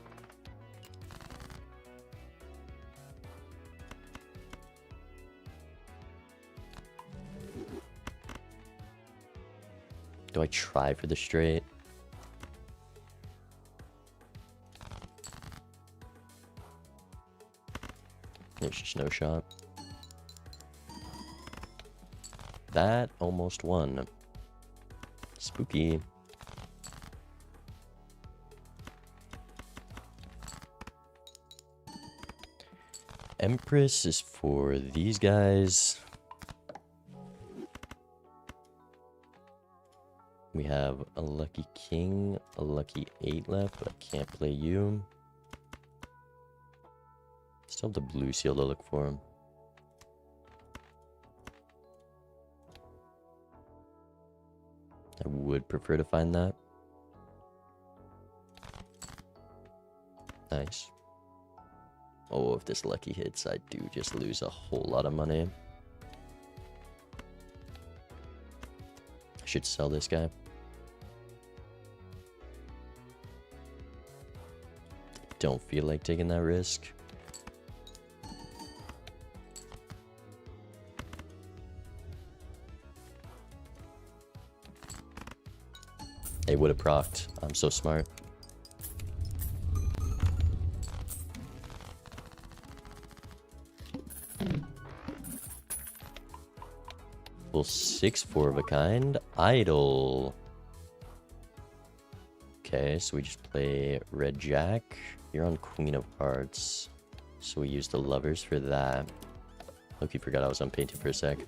Speaker 1: Do I try for the straight? There's just no shot. That almost won. Spooky. Empress is for these guys. We have a lucky king, a lucky 8 left, but I can't play you. Still have the blue seal to look for him. I would prefer to find that. Nice. Oh, if this lucky hits, I do just lose a whole lot of money. I should sell this guy. don't feel like taking that risk. They would have procced. I'm so smart. Well, 6-4 of a kind. Idle. Okay, so we just play red jack. You're on queen of hearts. So we use the lovers for that. Look, you forgot I was on painting for a sec.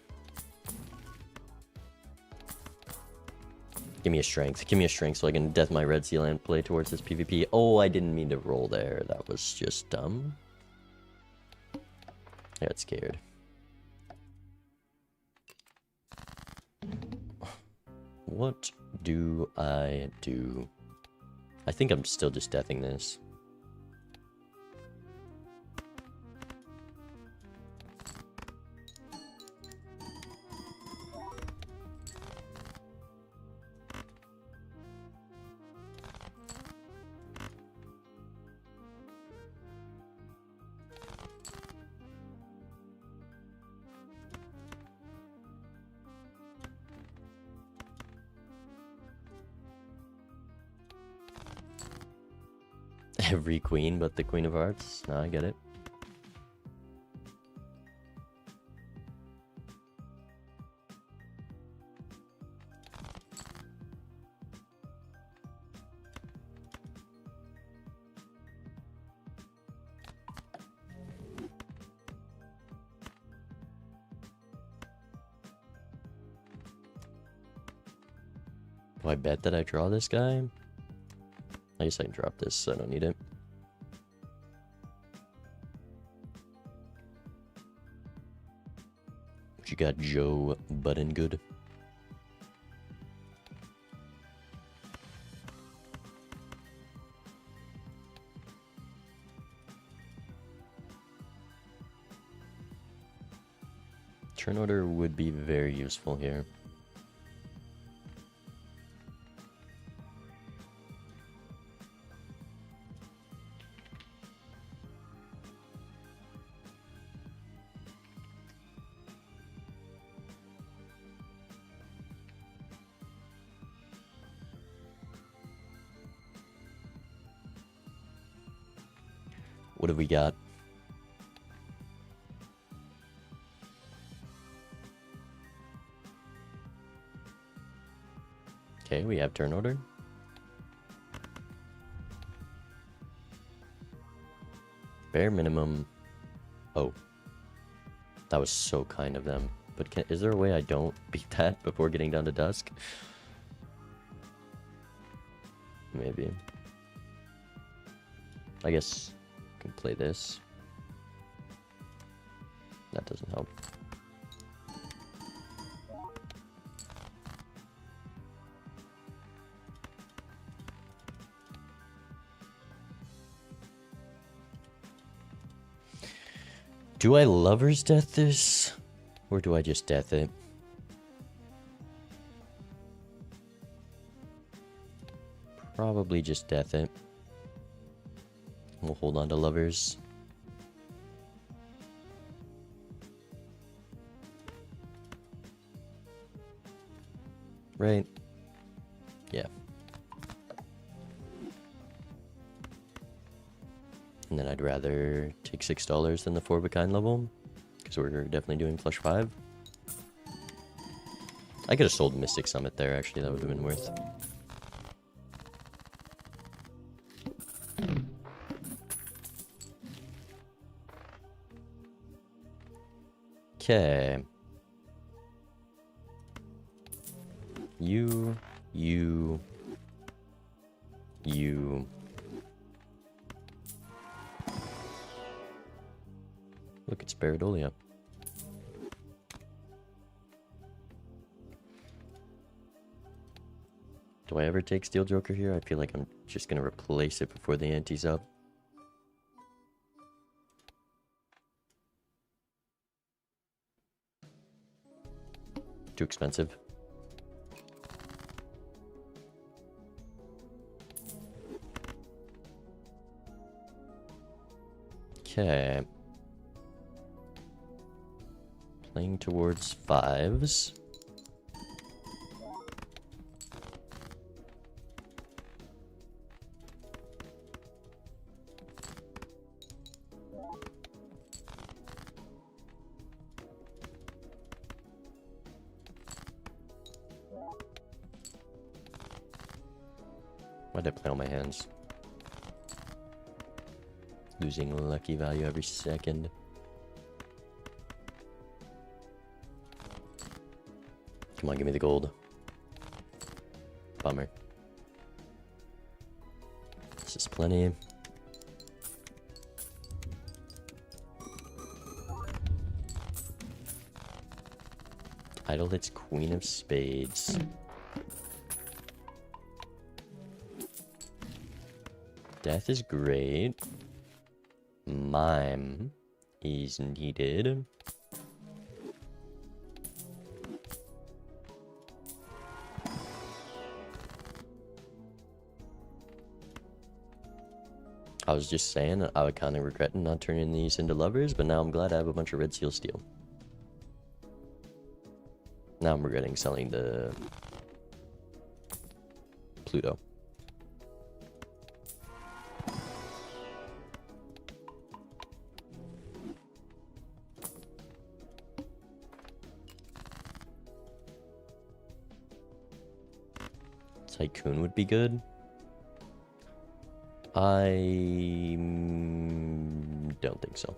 Speaker 1: Give me a strength. Give me a strength so I can death my red seal and play towards this PvP. Oh, I didn't mean to roll there. That was just dumb. I got scared. What do I do? I think I'm still just deathing this. Every queen but the queen of hearts. No, I get it. Do I bet that I draw this guy? I guess I can drop this, so I don't need it. What you got, Joe Buttongood? Turn order would be very useful here. What have we got? Okay, we have turn order. Bare minimum. Oh. That was so kind of them. But is there a way I don't beat that before getting down to dusk? Maybe. I guess I can play this. That doesn't help. Do I lovers death this? Or do I just death it? Probably just death it. We'll hold on to lovers. Right? Yeah. And then I'd rather take $6 than the 4 of a kind level, because we're definitely doing flush 5. I could have sold Mystic Summit there, actually, that would have been worth. Okay. You. Look at Spiridolia. Do I ever take Steel Joker here? I feel like I'm just gonna replace it before the ante's up. Too expensive. Okay. Playing towards 5s. Why'd I play all my hands? Losing lucky value every second. Come on, give me the gold. Bummer. This is plenty. Idle hits Queen of Spades. Death is great. Mime is needed. I was just saying I would kind of regret not turning these into lovers, but now I'm glad I have a bunch of red seal steel. Now I'm regretting selling the Pluto. Tycoon would be good. I don't think so.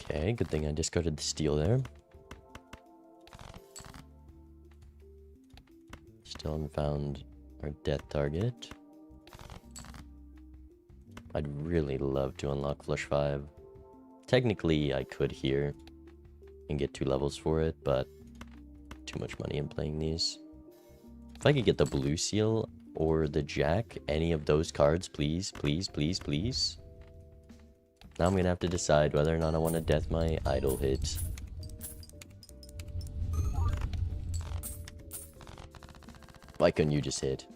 Speaker 1: Okay, good thing I discarded the steel there. Still haven't found our death target. I'd really love to unlock Flush 5. Technically, I could here and get 2 levels for it, but too much money in playing these. If I could get the blue seal or the jack, any of those cards, please, please, please, please. Now I'm gonna have to decide whether or not I want to death my idle hit. Why couldn't you just hit?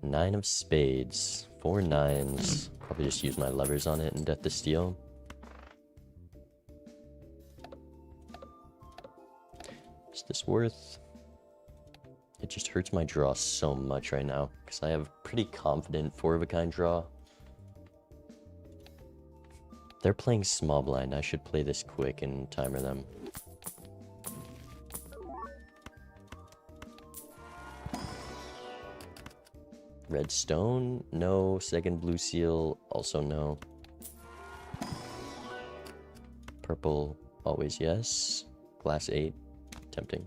Speaker 1: 9 of spades. 4 9s. Probably just use my levers on it and death the steal. Is this worth? It just hurts my draw so much right now because I have a pretty confident 4 of a kind draw. They're playing small blind. I should play this quick and timer them. Red stone, no. Second blue seal, also no. Purple, always yes. Glass 8, tempting.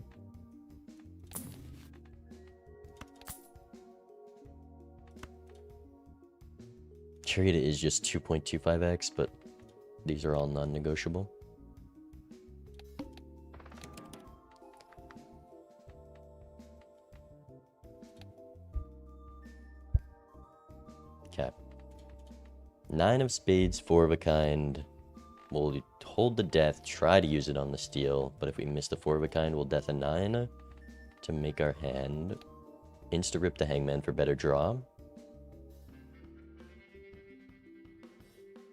Speaker 1: Trade is just 2.25x, but these are all non-negotiable. Okay. 9 of spades, 4 of a kind. We'll hold the death, try to use it on the steal, but if we miss the 4 of a kind, we'll death a 9 to make our hand. Insta rip the hangman for better draw.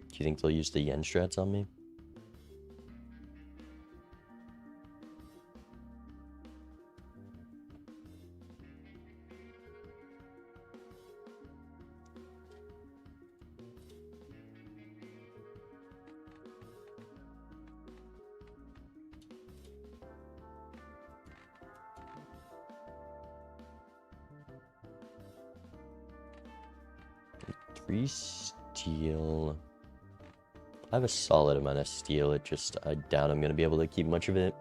Speaker 1: Do you think they'll use the yen strats on me? Three steel. I have a solid amount of steel. I doubt I'm going to be able to keep much of it.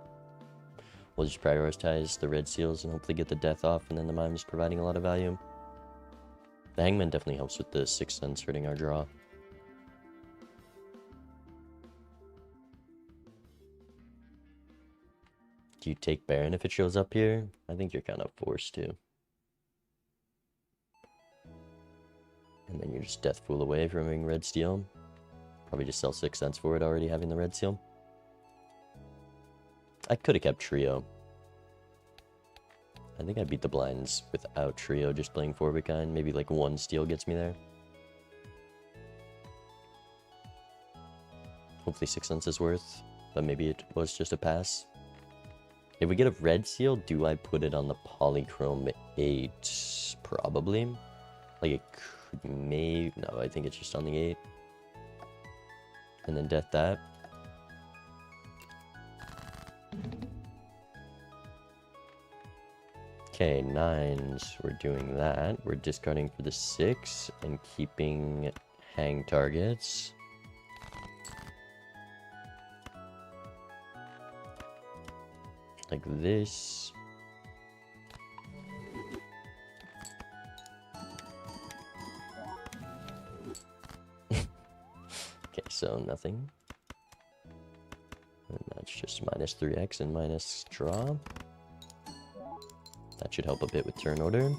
Speaker 1: We'll just prioritize the red seals and hopefully get the death off, and then the mime is providing a lot of value. The Hangman definitely helps with the Sixth Sense hurting our draw. Do you take Baron if it shows up here? I think you're kind of forced to. And then you're just Death Fool away from having Red Steel. Probably just sell 6 cents for it already having the Red Seal. I could have kept Trio. I think I beat the blinds without Trio, just playing 4 of a kind. Maybe like 1 steal gets me there. Hopefully 6 cents is worth, but maybe it was just a pass. If we get a red seal, do I put it on the Polychrome 8? Probably. Like it could, maybe, no, I think it's just on the 8. And then death that. Okay, 9s, we're doing that. We're discarding for the 6 and keeping hang targets. Like this. Okay, so nothing. And that's just minus 3x and minus draw. That should help a bit with turn order.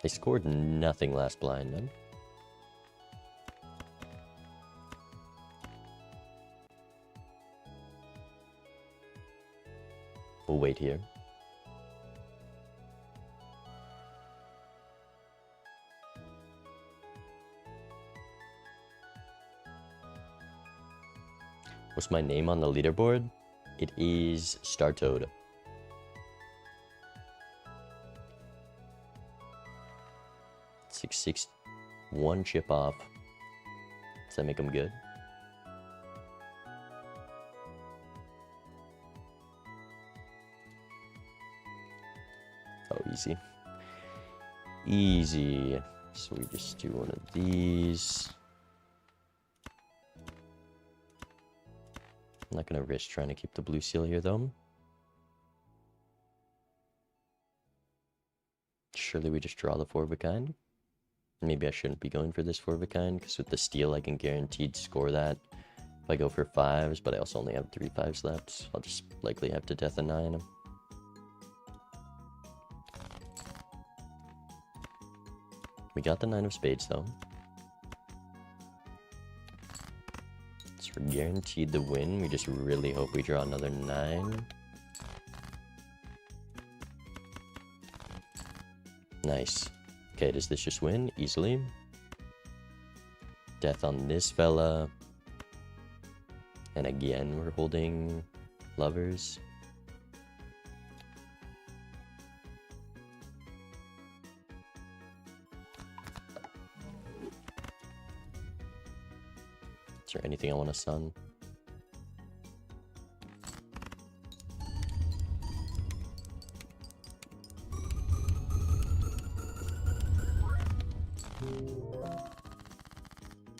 Speaker 1: They scored nothing last blind, then. We'll wait here. What's my name on the leaderboard? It is Star Toad. Six, 1 chip off. Does that make him good? Oh, easy. Easy. So we just do one of these. I'm not going to risk trying to keep the blue seal here, though. Surely we just draw the 4 of a kind. Maybe I shouldn't be going for this 4 of a kind, because with the steal I can guaranteed score that if I go for 5s, but I also only have 3 5s left. I'll just likely have to death a 9. We got the 9 of spades, though. So we're guaranteed the win. We just really hope we draw another 9. Nice. Okay, does this just win? Easily. Death on this fella. And again, we're holding lovers. Is there anything I want to sun?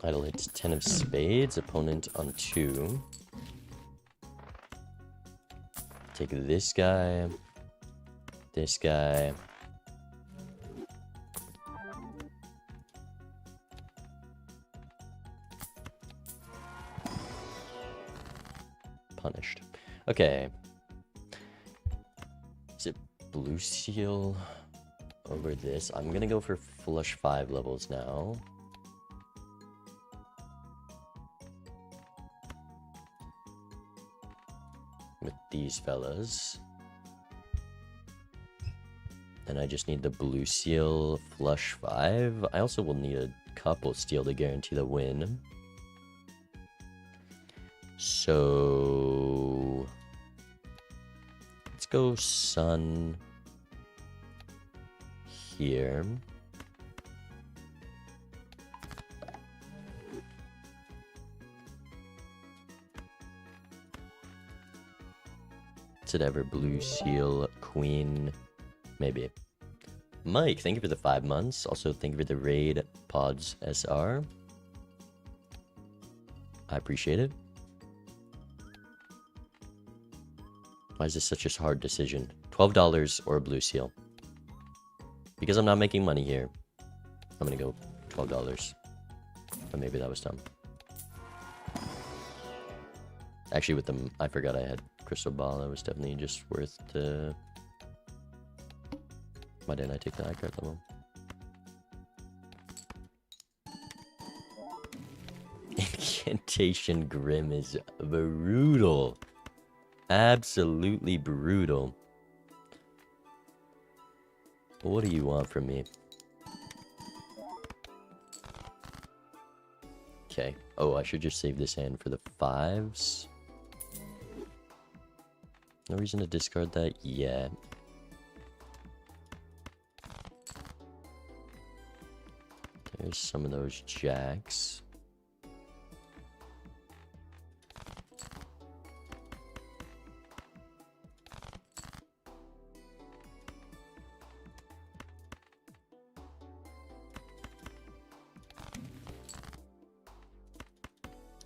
Speaker 1: Idle hits 10 of spades, opponent on 2. Take this guy. This guy. Punished. Okay. Is it blue seal over this? I'm gonna go for flush 5 levels now. With these fellas. And I just need the blue seal flush 5. I also will need a couple steal to guarantee the win. So let's go sun here. Is it ever blue seal queen? Maybe. Mike, thank you for the 5 months. Also, thank you for the raid pods SR. I appreciate it. Why is this such a hard decision? $12 or a blue seal? Because I'm not making money here, I'm gonna go $12. But maybe that was dumb. Actually, with them, I forgot I had crystal ball. That was definitely just worth to... Why didn't I take the high card level? Incantation Grim is brutal. Absolutely brutal. What do you want from me? Okay. Oh, I should just save this hand for the 5s. No reason to discard that yet. There's some of those jacks.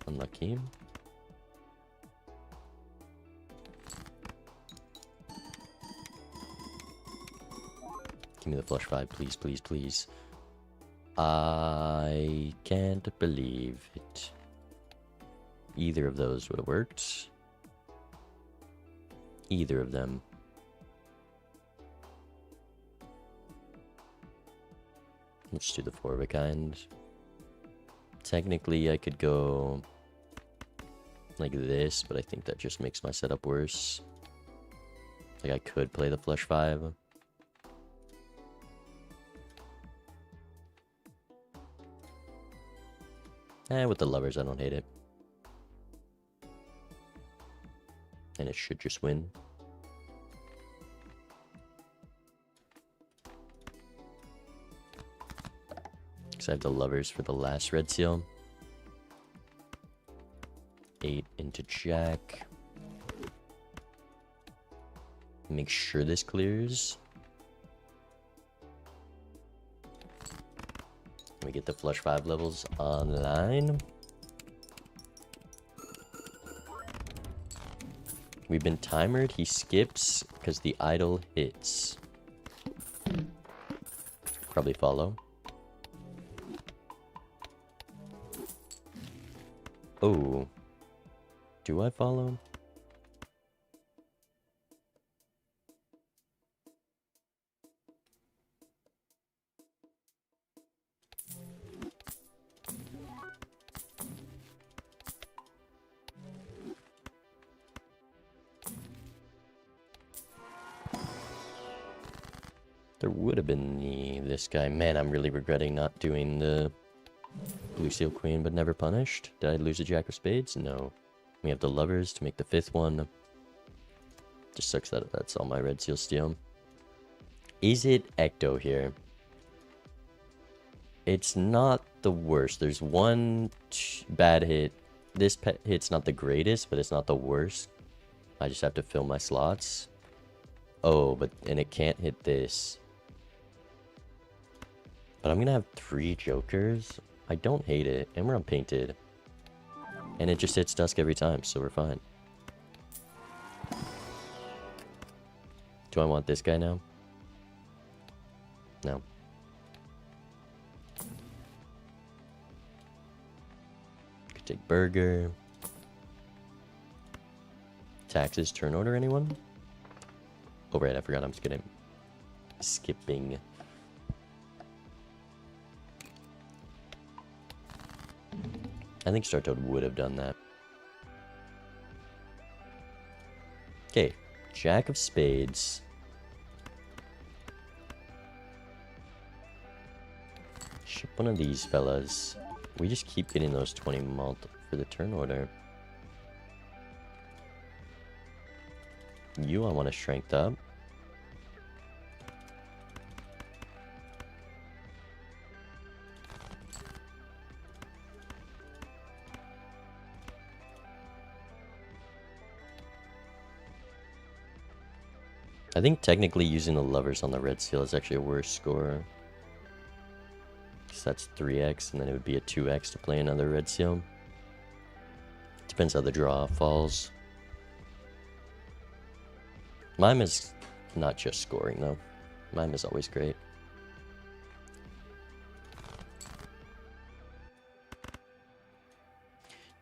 Speaker 1: Unlucky. Give me the flush 5, please, please, please. I can't believe it. Either of those would have worked. Either of them. Let's do the 4 of a kind. Technically, I could go like this, but I think that just makes my setup worse. Like, I could play the flush 5. With the lovers, I don't hate it. And it should just win. Because I have the lovers for the last red seal. 8 into jack. Make sure this clears. We get the flush 5 levels online. We've been timered. He skips because the idol hits. Probably follow. Oh. Do I follow? There would have been this guy. Man, I'm really regretting not doing the blue seal queen, but never punished. Did I lose a jack of spades? No. We have the lovers to make the 5th one. Just sucks that that's all my red seal steal. Is it ecto here? It's not the worst. There's one bad hit. This hit's not the greatest, but it's not the worst. I just have to fill my slots. Oh, and it can't hit this. But I'm gonna have 3 jokers. I don't hate it, and we're unpainted. And it just hits dusk every time, so we're fine. Do I want this guy now? No. Could take burger. Taxes, turn order, anyone? Oh, right, I forgot I'm skipping. I think Star Toad would have done that. Okay, jack of spades. Ship one of these fellas. We just keep getting those 20 mult for the turn order. I want to strength up. I think technically using the lovers on the red seal is actually a worse score. Because that's 3x, and then it would be a 2x to play another red seal. Depends how the draw falls. Mime is not just scoring, though. Mime is always great.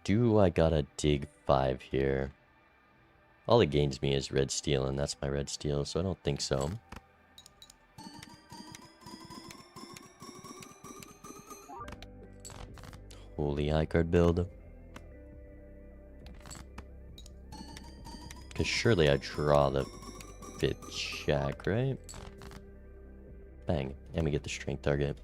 Speaker 1: Do I gotta dig 5 here? All it gains me is red steel, and that's my red steel, so I don't think so. Holy high card build. Because surely I draw the 5th jack, right? Bang. And we get the strength target.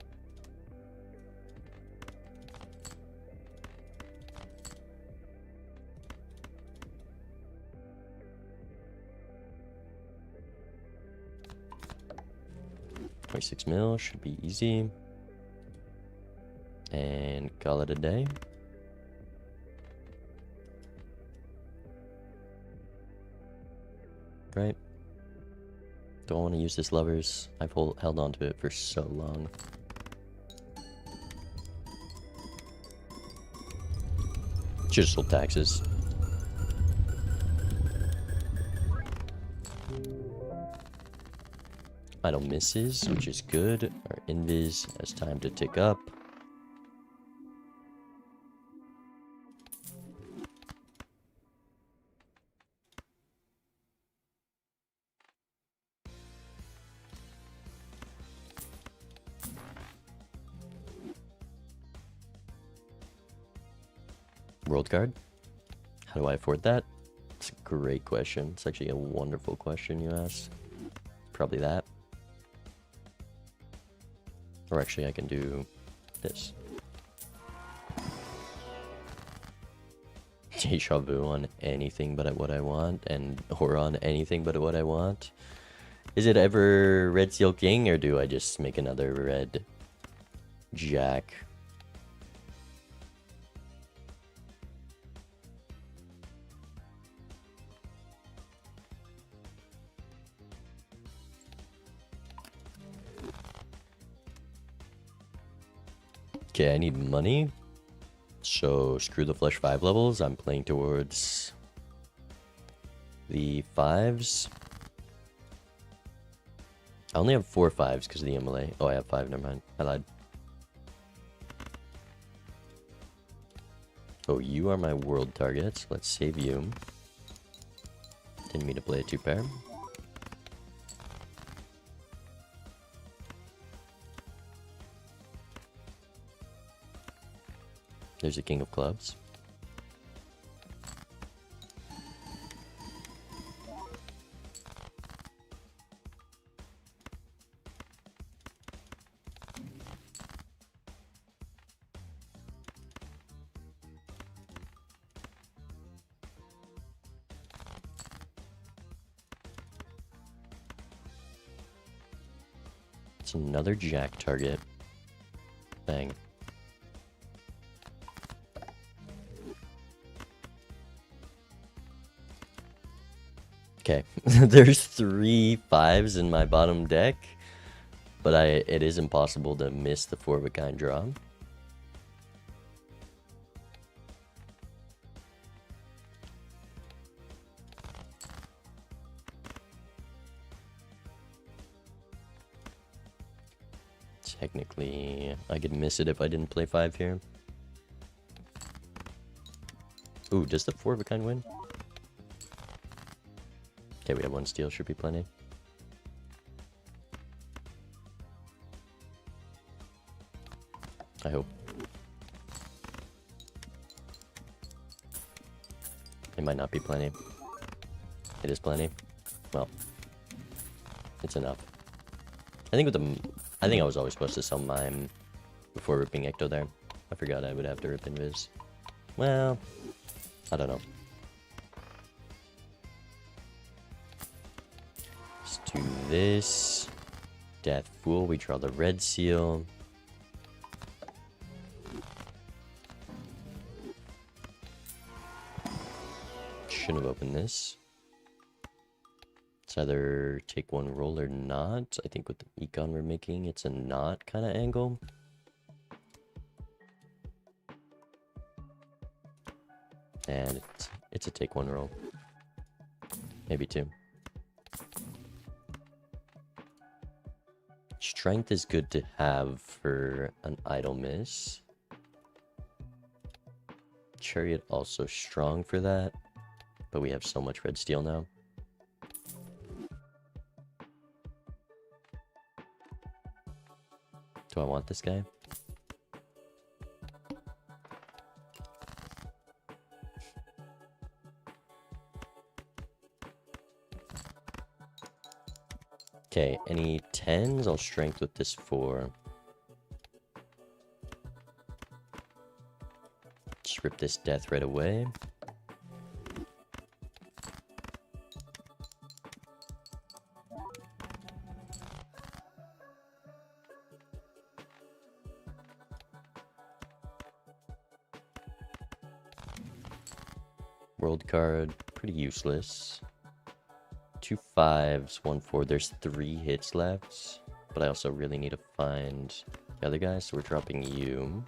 Speaker 1: $26 mil should be easy. And call it a day. Right. Don't want to use this levers. I've held on to it for so long. Just sold taxes. Idle misses, which is good. Our invis has time to tick up. World card. How do I afford that? It's a great question. It's actually a wonderful question you asked. Probably that. Or actually I can do this. Deja vu on anything but what I want, and or on anything but what I want. Is it ever red steel king, or do I just make another red jack? Okay, I need money. So screw the flush 5 levels. I'm playing towards the 5s. I only have 4 5s because of the MLA. Oh, I have 5. Never mind. I lied. Oh, you are my world targets. Let's save you. Didn't mean to play a 2-pair. There's a king of clubs. It's another jack target. Bang. Okay, there's 3 5s in my bottom deck, but it is impossible to miss the 4-of-a-kind draw. Technically, I could miss it if I didn't play 5 here. Ooh, does the 4-of-a-kind win? Okay, we have 1 steal, should be plenty. I hope. It might not be plenty. It is plenty. Well, it's enough. I think I was always supposed to sell Mime before ripping Ecto there. I forgot I would have to rip Invis. Well, I don't know. Let's do this. Death Fool, we draw the red seal. Shouldn't have opened this. It's either take 1 roll or not. I think with the econ we're making, it's a not kind of angle. And it's a take 1 roll. Maybe 2. Strength is good to have for an idle miss. Chariot also strong for that, but we have so much red steel now. Do I want this guy? Okay, any 10s? I'll strength with this 4. Just rip this death right away. World card, pretty useless. 2 5s, 1 4. There's 3 hits left, but I also really need to find the other guys, so we're dropping you.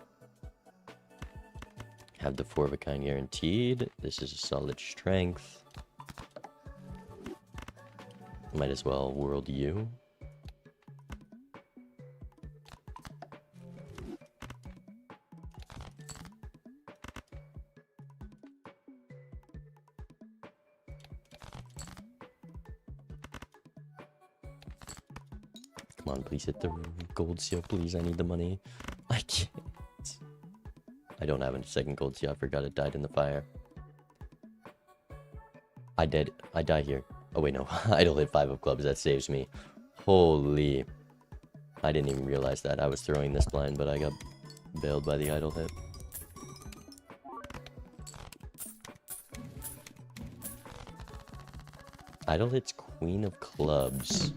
Speaker 1: Have the 4 of a kind guaranteed. This is a solid strength. Might as well world you. Come on, please hit the gold seal, please. I need the money. I can't. I don't have a second gold seal. I forgot it died in the fire. I die here. Oh wait, no. Idle hit 5 of clubs. That saves me. Holy. I didn't even realize that. I was throwing this blind, but I got bailed by the idle hit. Idle hit's queen of clubs.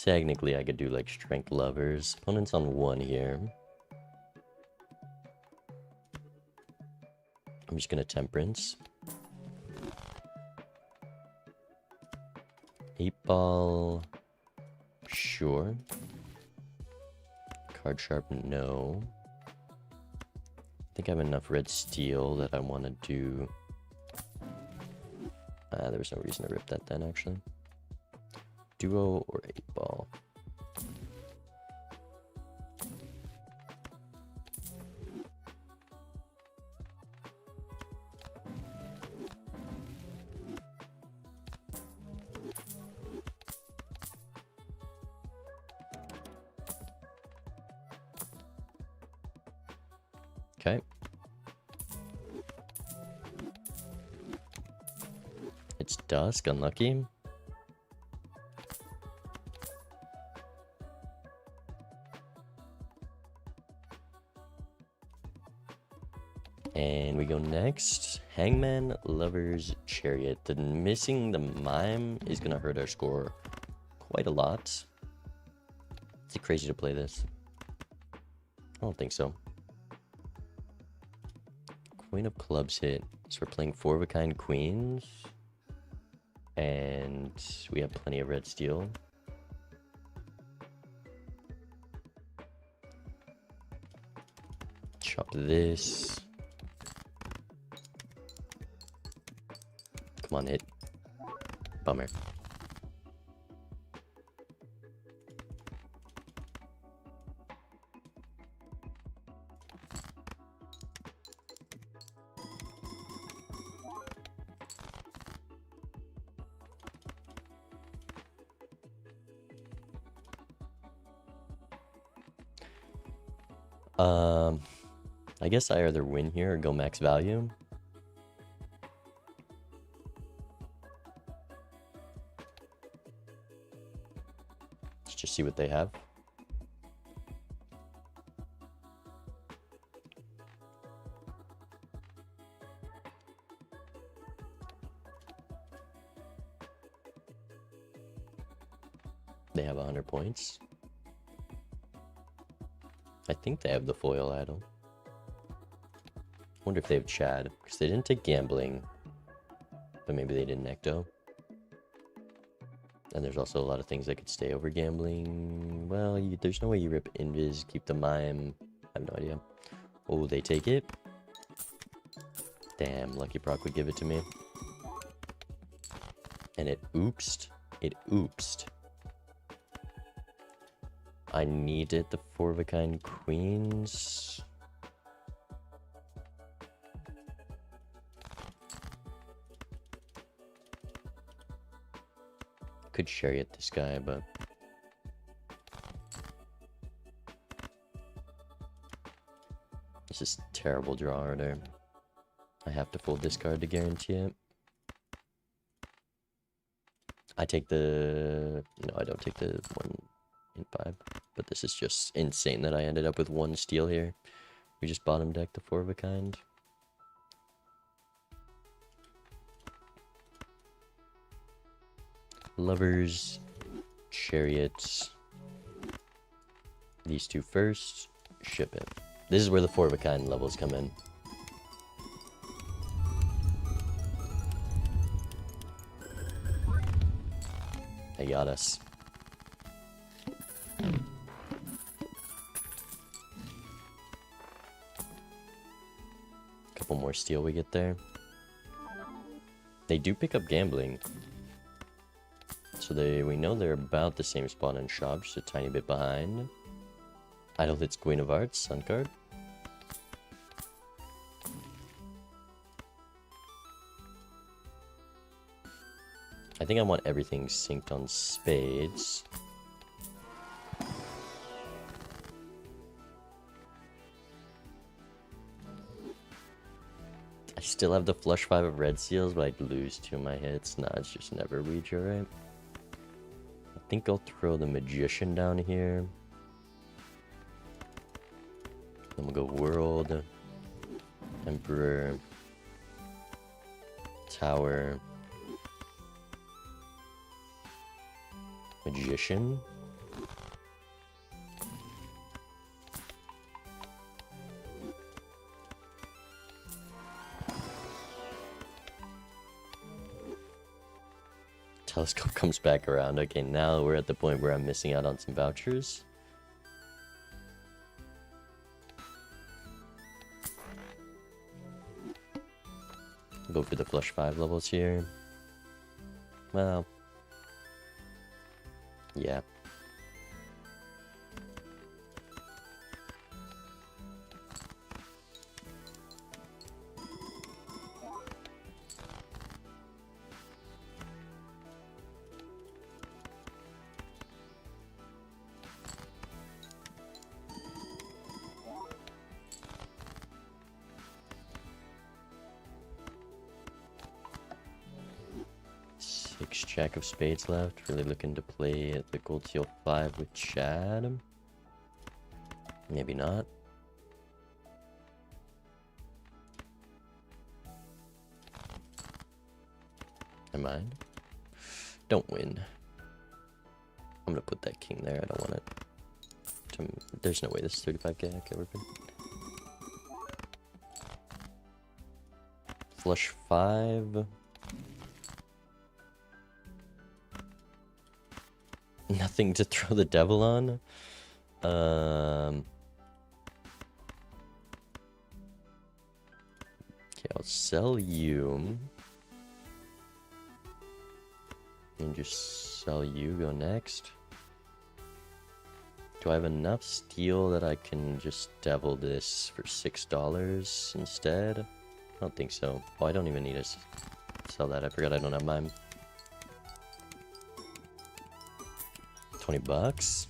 Speaker 1: Technically, I could do like strength lovers. Opponent's on 1 here. I'm just gonna temperance. 8 ball. Sure. Card sharp, no. I think I have enough red steel that I want to do. There was no reason to rip that then, actually. Duo or 8 ball. Okay. It's dusk, unlucky. And we go next. Hangman, Lover's Chariot. The missing the mime is going to hurt our score quite a lot. Is it crazy to play this? I don't think so. Queen of clubs hit. So we're playing 4 of a kind queens. And we have plenty of red steel. Chop this. Come on, hit. Bummer. I guess I either win here or go max value. Let's just see what they have. They have 100 points. I think they have the foil idol. Wonder if they have Chad, because they didn't take gambling. but maybe they didn't ecto. And there's also a lot of things that could stay over gambling. Well, there's no way you rip invis, keep the mime. I have no idea. Oh, they take it? Damn, Lucky Proc would give it to me. And it oopsed. It oopsed. I needed the 4-of-a-kind queens. Could chariot this guy, but this is terrible draw order. I have to full discard to guarantee it. I take the... No, I don't take the 1 in 5. But this is just insane that I ended up with 1 steal here. We just bottom decked the 4-of-a-kind. Lovers, chariots. These 2 first. Ship it. This is where the 4-of-a-kind levels come in. They got us. Couple more steal we get there. They do pick up gambling. So we know they're about the same spot in shop, just a tiny bit behind. Idle hits Queen of Hearts, Sun card. I think I want everything synced on spades. I still have the flush 5 of red seals, but I'd lose 2 of my hits. Nah, it's just never Ouija, right? I think I'll throw the Magician down here. Then we'll go World, Emperor, Tower, Magician. Telescope comes back around. Okay, now we're at the point where I'm missing out on some vouchers. Go for the flush 5 levels here. Well, yeah. Jack of spades left. Really looking to play at the gold seal 5 with Chad. Maybe not. Never mind. Don't win. I'm gonna put that king there. I don't want it. There's no way this is 35k. Okay, we're good. Flush 5. Nothing to throw the devil on. Okay, I'll sell you. And just sell you, go next. Do I have enough steel that I can just devil this for $6 instead? I don't think so. Oh, I don't even need to sell that. I forgot I don't have mine. 20 bucks.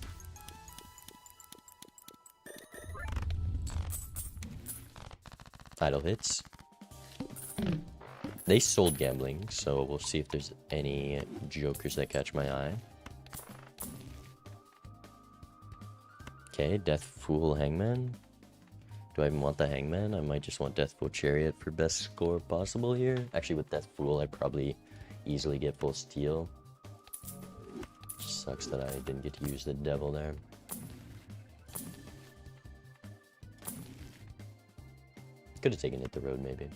Speaker 1: Idle hits. They sold gambling, so we'll see if there's any jokers that catch my eye. Okay, Death Fool Hangman. Do I even want the Hangman? I might just want Death Fool Chariot for best score possible here. Actually, with Death Fool, I'd probably easily get full steal. Sucks that I didn't get to use the devil there. Could have taken it the road, maybe.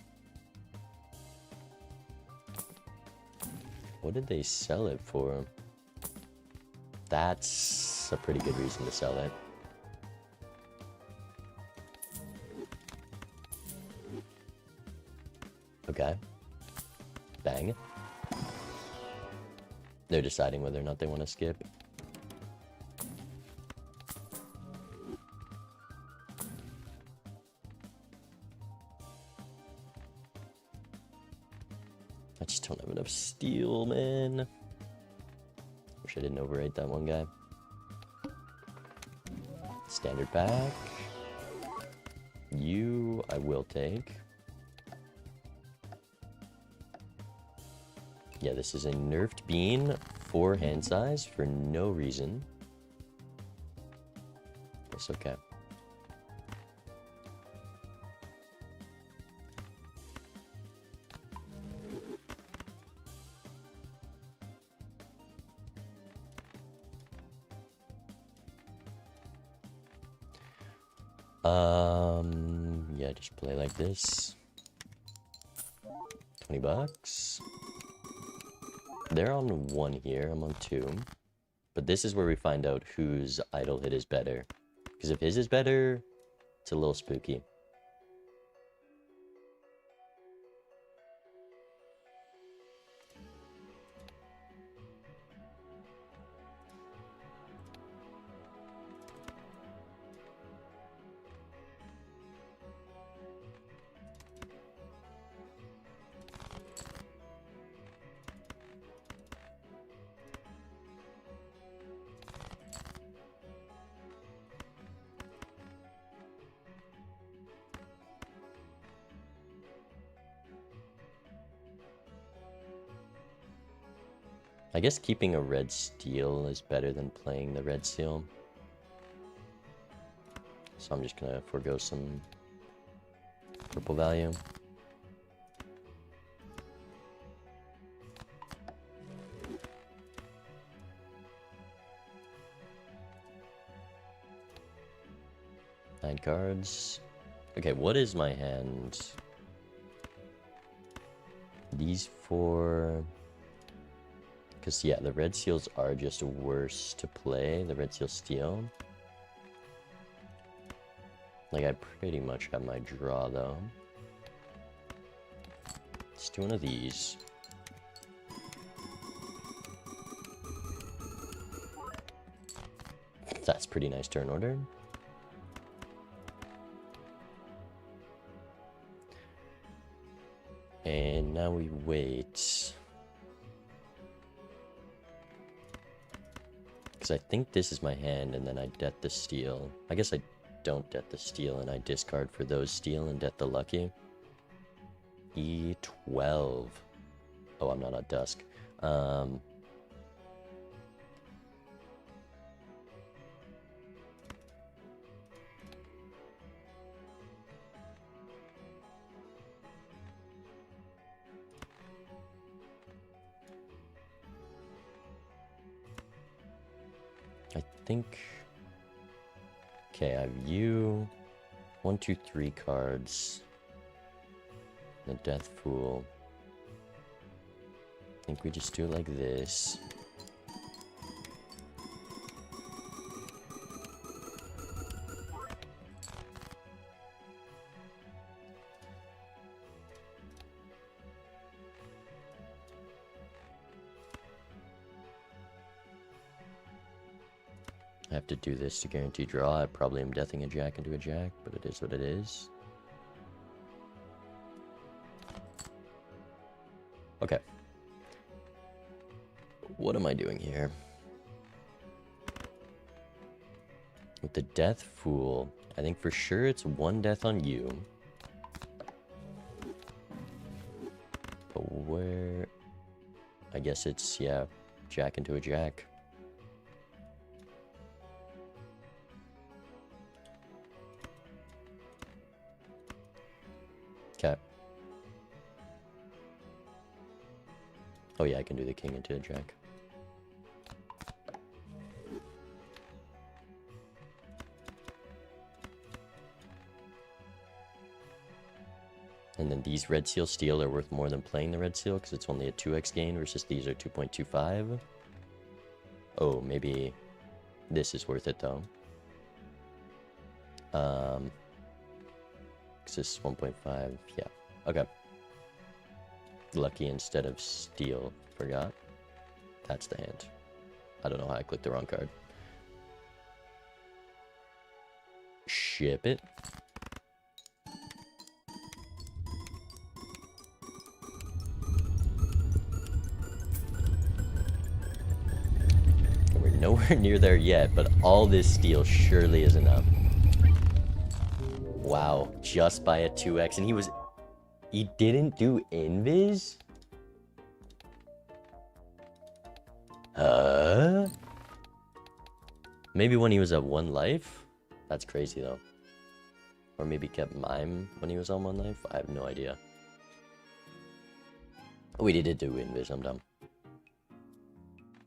Speaker 1: What did they sell it for? That's a pretty good reason to sell it. Okay. Bang. They're deciding whether or not they want to skip. I just don't have enough steel, man. Wish I didn't overrate that one guy. Standard pack. You, I will take. Yeah, this is a nerfed bean for hand size for no reason. It's okay. Yeah, just play like this. 20 bucks. They're on 1 here, I'm on 2. But this is where we find out whose idle hit is better. Because if his is better, it's a little spooky. I guess keeping a red steel is better than playing the red steel. So I'm just gonna forego some purple value. Nine cards. Okay, what is my hand? These 4... Because, yeah, the red seals are just worse to play. The red seal steel. Like, I pretty much have my draw, though. Let's do one of these. That's pretty nice turn order. And now we wait. Because I think this is my hand, and then I debt the steel. I guess I don't debt the steel, and I discard for those steel and debt the lucky. E12. Oh, I'm not at dusk. I think... Okay, I have you. 1, 2, 3 cards. The Death Fool. I think we just do it like this. I have to do this to guarantee draw. I probably am deathing a jack into a jack, but it is what it is. Okay. What am I doing here? With the Death Fool, I think for sure it's 1 death on you. But where... I guess it's, yeah, jack into a jack. Okay. Oh yeah, I can do the king into a jack. And then these red seal steel are worth more than playing the red seal because it's only a 2x gain versus these are 2.25. Oh, maybe this is worth it though. Because this is 1.5. Yeah. Okay. Lucky instead of steel. Forgot. That's the hand. I don't know how I clicked the wrong card. Ship it. We're nowhere near there yet, but all this steel surely is enough. Wow, just by a 2x, and he didn't do invis? Maybe when he was at 1 life? That's crazy though. Or maybe kept mime when he was on 1 life? I have no idea. Oh, he did do invis, I'm dumb.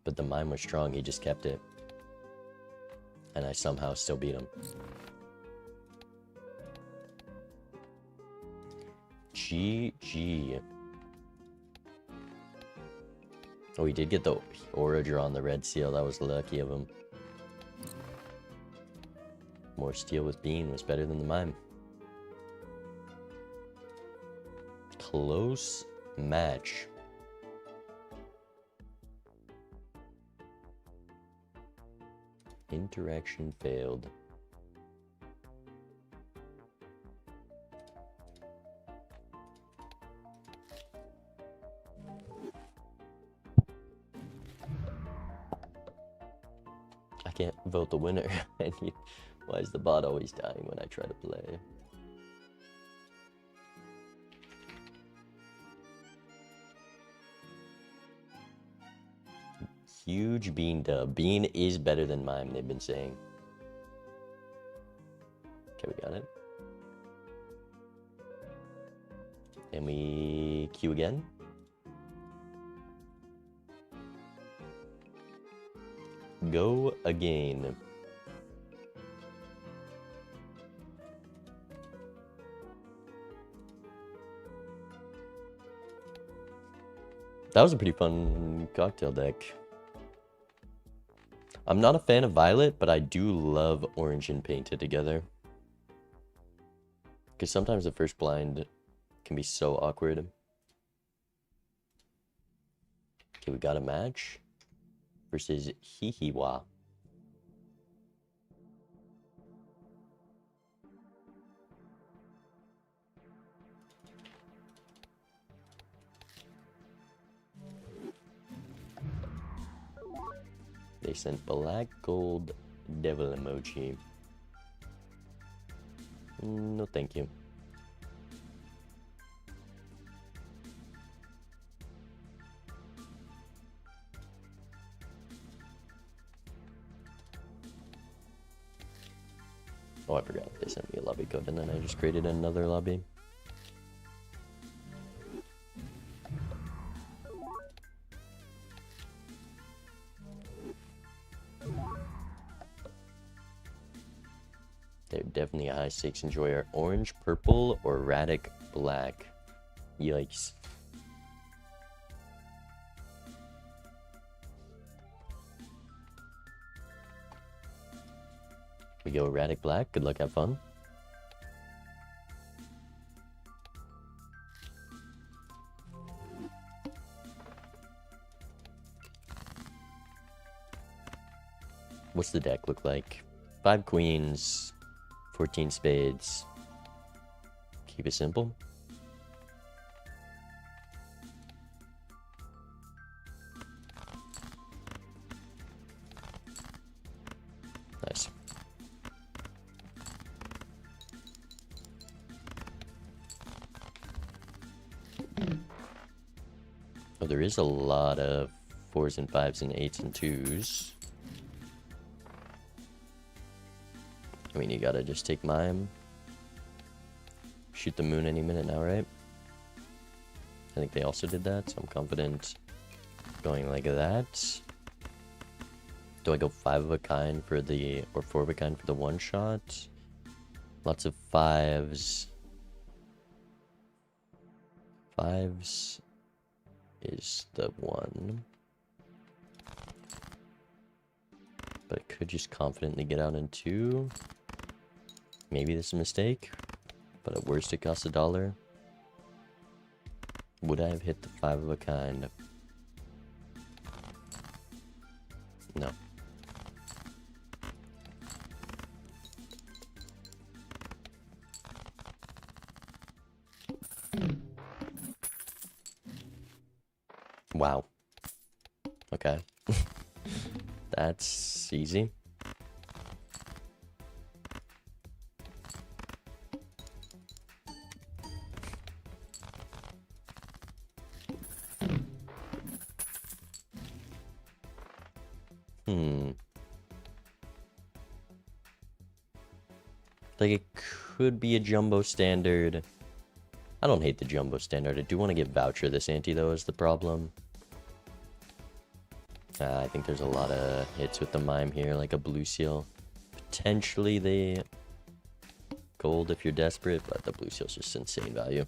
Speaker 1: But the mime was strong, he just kept it. And I somehow still beat him. GG. Oh, he did get the aura draw on the red seal. That was lucky of him. More steel with bean was better than the mime. Close match. Interaction failed. I can't vote the winner. Why is the bot always dying when I try to play? Huge bean dub. Bean is better than mime, they've been saying. Okay, we got it. And we queue again. Go again. That was a pretty fun cocktail deck. I'm not a fan of violet, but I do love orange and painted together. Because sometimes the first blind can be so awkward. Okay, we got a match versus Hihiwa. They sent black gold devil emoji. No, thank you. Oh, I forgot. They sent me a lobby code and then I just created another lobby. They're definitely a high stakes enjoyer. Orange, purple, or Radic black. Yikes. We go Radic black. Good luck, have fun. What's the deck look like? 5 queens. 14 spades. Keep it simple. Nice. Oh, there is a lot of 4s and 5s and 8s and 2s. I mean, you gotta just take mime. Shoot the moon any minute now, right? I think they also did that, so I'm confident going like that. Do I go 5 of a kind for the, or 4 of a kind for the one shot? Lots of 5s. 5s is the one. But I could just confidently get out in 2. Maybe this is a mistake, but at worst it costs $1. Would I have hit the 5 of a kind? No. Wow. Okay. That's easy. Like, it could be a jumbo standard. I don't hate the jumbo standard. I do want to get voucher this ante, though, is the problem. I think there's a lot of hits with the mime here, like a blue seal. Potentially the gold if you're desperate, but the blue seal's just insane value.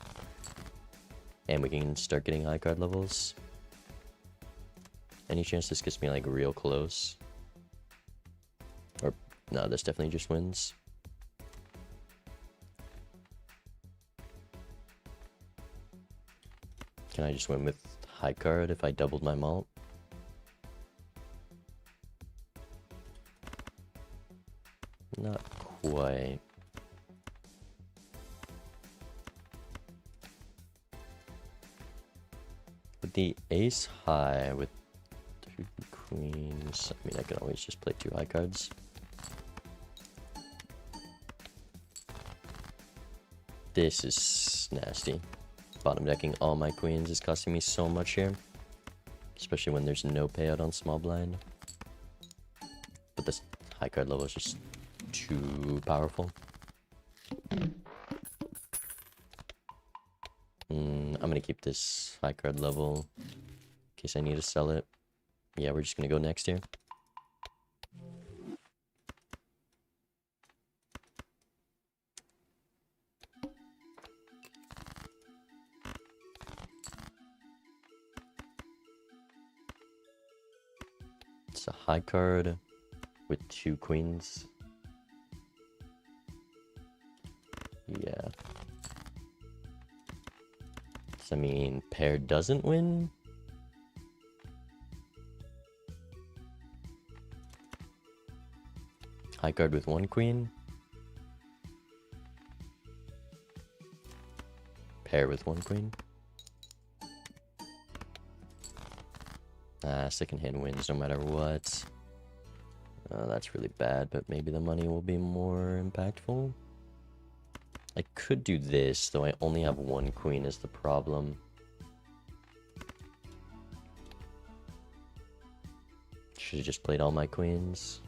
Speaker 1: And we can start getting high card levels. Any chance this gets me, like, real close? Or, no, this definitely just wins. Can I just win with high card if I doubled my malt? Not quite. With the ace high with 2 queens, I mean, I can always just play 2 high cards. This is nasty. Bottom decking all my queens is costing me so much here. Especially when there's no payout on small blind. But this high card level is just too powerful. I'm gonna keep this high card level in case I need to sell it. Yeah, we're just gonna go next here. It's a high card with 2 queens. Yeah. So, I mean, pair doesn't win. High card with 1 queen. Pair with 1 queen. Second hand wins no matter what. That's really bad, but maybe the money will be more impactful. I could do this, though I only have 1 queen is the problem. Should have just played all my queens.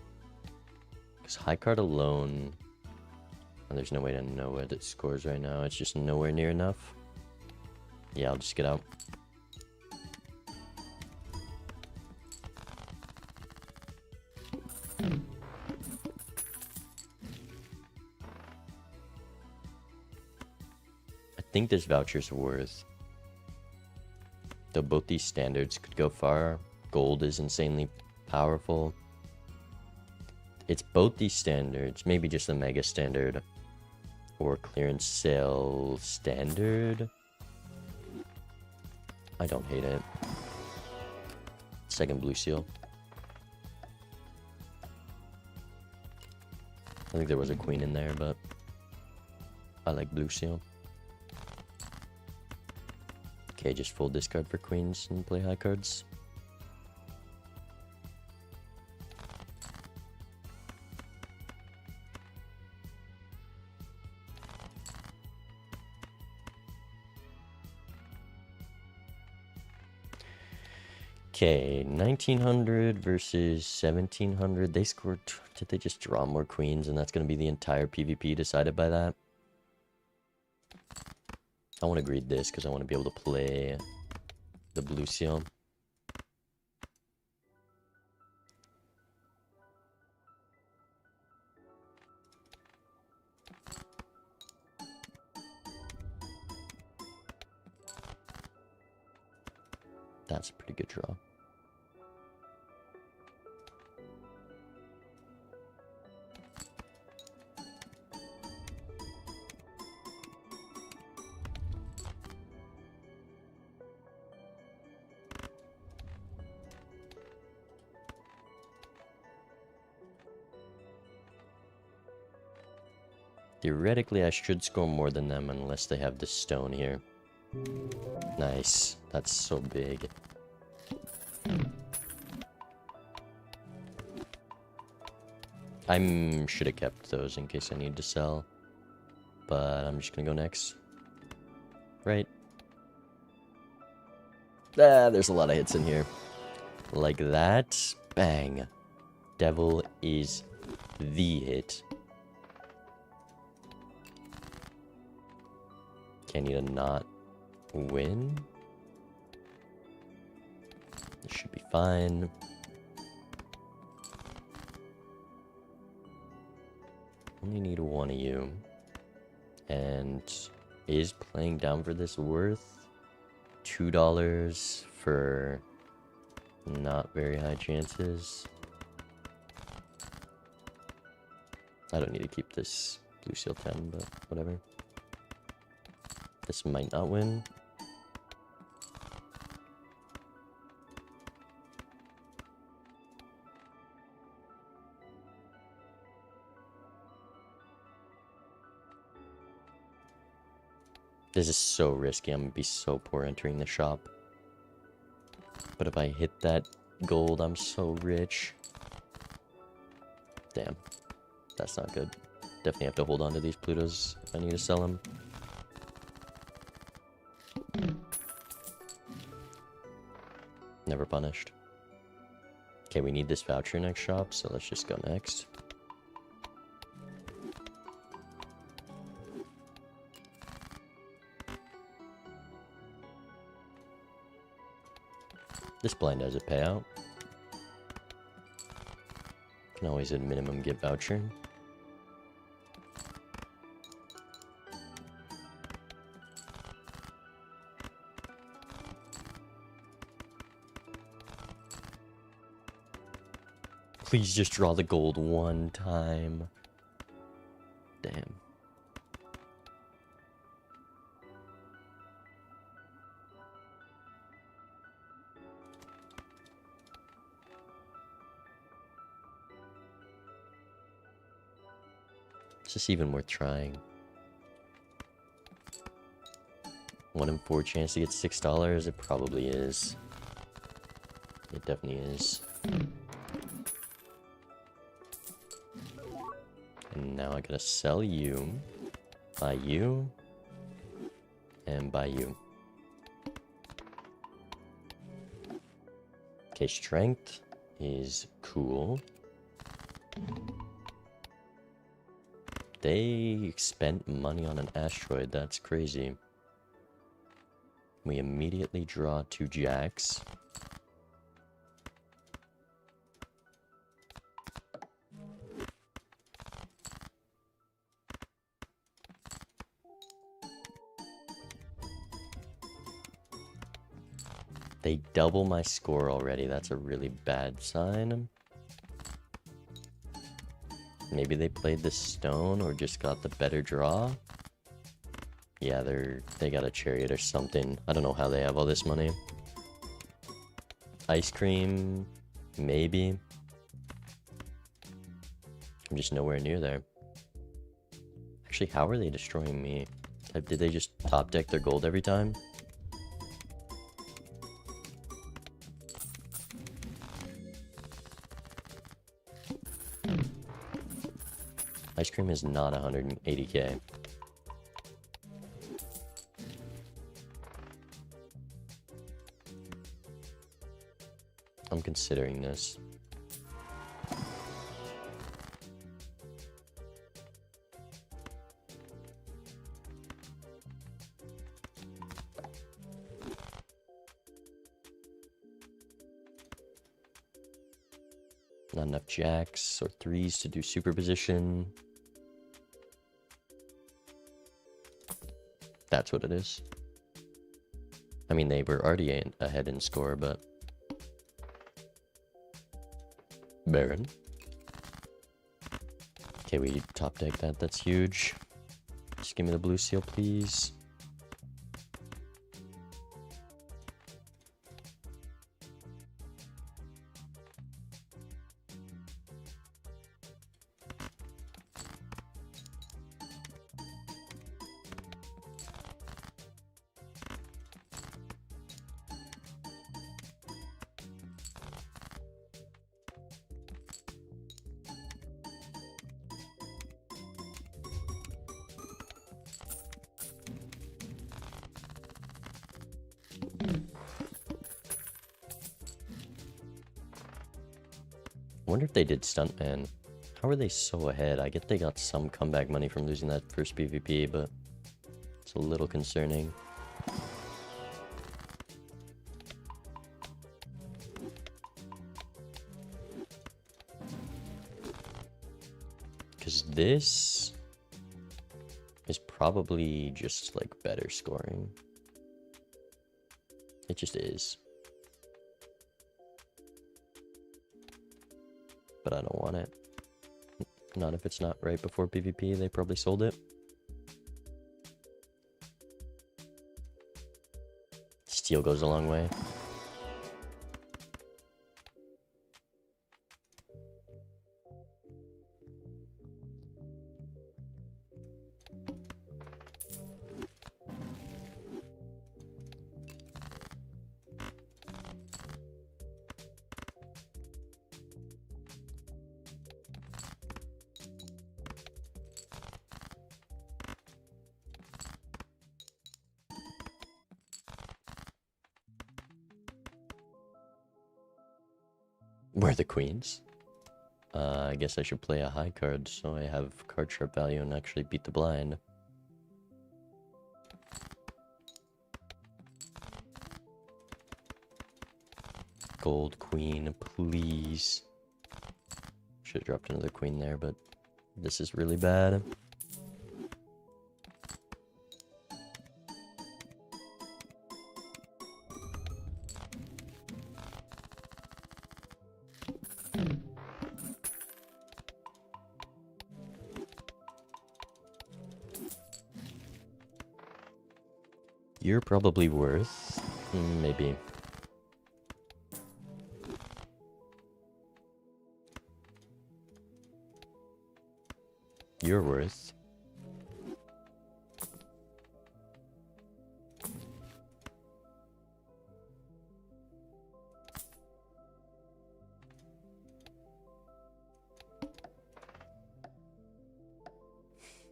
Speaker 1: Because high card alone, and there's no way to know what it scores right now. It's just nowhere near enough. Yeah, I'll just get out. I think this voucher's worth. Though both these standards could go far. Gold is insanely powerful. It's both these standards, maybe just the mega standard or clearance sale standard. I don't hate it. Second blue seal. I think there was a queen in there, but I like blue seal. Okay, just full discard for queens and play high cards. Okay, 1900 versus 1700. They scored. Did they just draw more queens? And that's going to be the entire PvP decided by that. I want to greed this because I want to be able to play the blue seal. That's a pretty good draw. Theoretically, I should score more than them unless they have the stone here. Nice. That's so big. I should have kept those in case I need to sell. But I'm just gonna go next. Right. Ah, there's a lot of hits in here. Like that. Bang. Devil is the hit. Can you not win? This should be fine. Only need one of you. And is playing down for this worth $2 for not very high chances? I don't need to keep this blue seal 10, but whatever. This might not win. This is so risky. I'm gonna be so poor entering the shop. But if I hit that gold, I'm so rich. Damn. That's not good. Definitely have to hold on to these Plutos if I need to sell them. Never punished. Okay, we need this voucher next shop, so let's just go next. This blind has a payout. Can always at minimum get voucher. Please just draw the gold one time. Damn. Is this even worth trying? 1 in 4 chance to get $6? It probably is. It definitely is. And now I gotta sell you, buy you, and buy you. Okay, strength is cool. They spent money on an asteroid, that's crazy. We immediately draw 2 jacks. They double my score already. That's a really bad sign. Maybe they played the stone or just got the better draw. Yeah, they got a chariot or something. I don't know how they have all this money. Ice cream, maybe. I'm just nowhere near there. Actually, how are they destroying me? Did they just top deck their gold every time? Ice cream is not 180k. I'm considering this. Not enough jacks or threes to do superposition. That's what it is. I mean, they were already ahead in score, but... Baron. Okay, we top deck that. That's huge. Just give me the blue seal, please. I wonder if they did Stuntman. How are they so ahead? I get they got some comeback money from losing that first PvP, but it's a little concerning. Because this is probably just like better scoring. It just is. But I don't want it. Not if it's not right before PvP, they probably sold it. Steel goes a long way. Where the queens? I guess I should play a high card so I have card sharp value and actually beat the blind. Gold queen, please. Should have dropped another queen there, but this is really bad. You're probably worth... maybe. You're worth...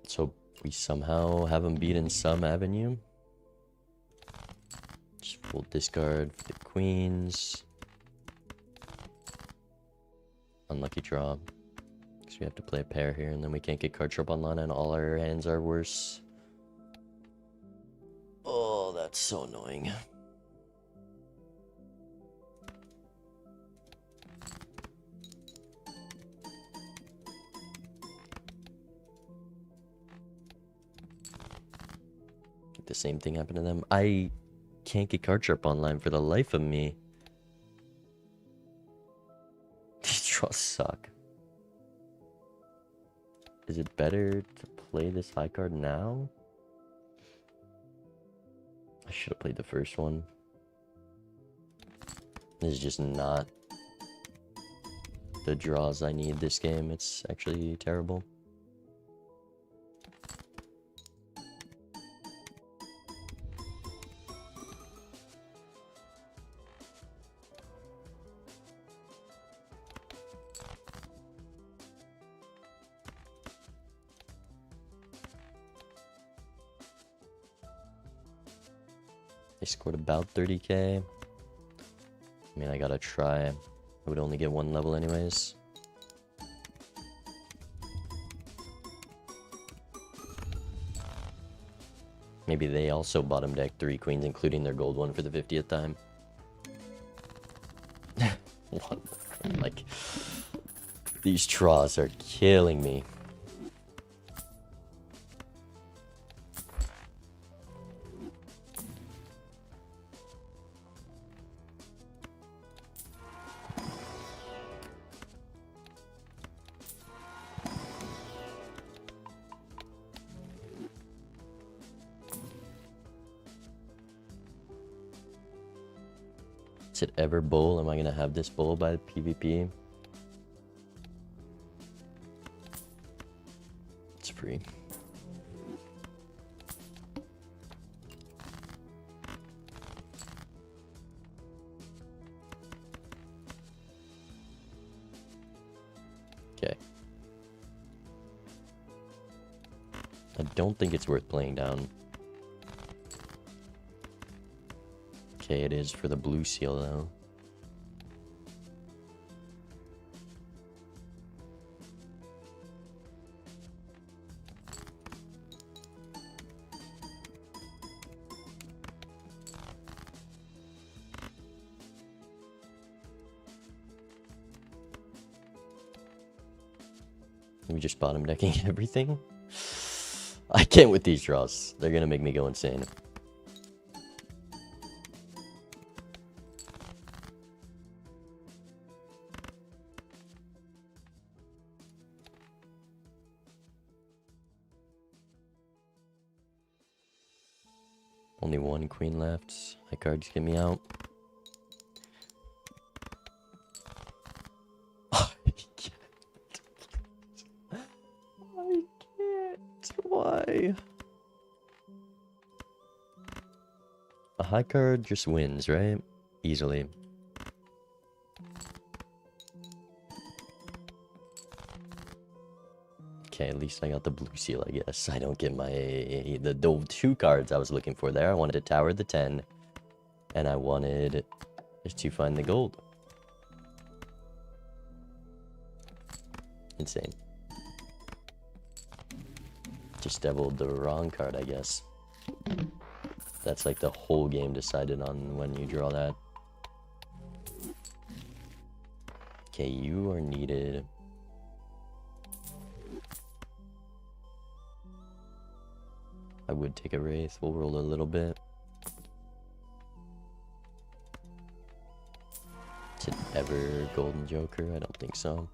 Speaker 1: So we somehow have him beat in some avenue. Just full discard for the queens. Unlucky draw. Because we have to play a pair here and then we can't get card sharp online and all our hands are worse. Oh, that's so annoying. The same thing happened to them. I can't get card sharp online for the life of me. These draws suck. Is it better to play this high card now? I should have played the first one. This is just not the draws I need this game. It's actually terrible. They scored about 30k. I mean, I gotta try. I would only get one level anyways. Maybe they also bottom deck 3 queens, including their gold one for the 50th time. Like, these draws are killing me. Is it ever bull? Am I gonna have this bull by the PvP? It's free. Okay. I don't think it's worth playing down. Okay, it is for the blue seal though. We just bottom decking everything. I can't with these draws. They're gonna make me go insane. Only one queen left. My cards get me out. I can't. Why? A high card just wins, right? Easily. Okay, at least I got the blue seal, I guess. I don't get the two cards I was looking for there. I wanted to tower the 10, and I wanted to find the gold. Insane. Just deviled the wrong card, I guess. That's like the whole game decided on when you draw that. Okay, you are needed. I would take a wraith. We'll roll a little bit. Is it ever golden joker? I don't think so.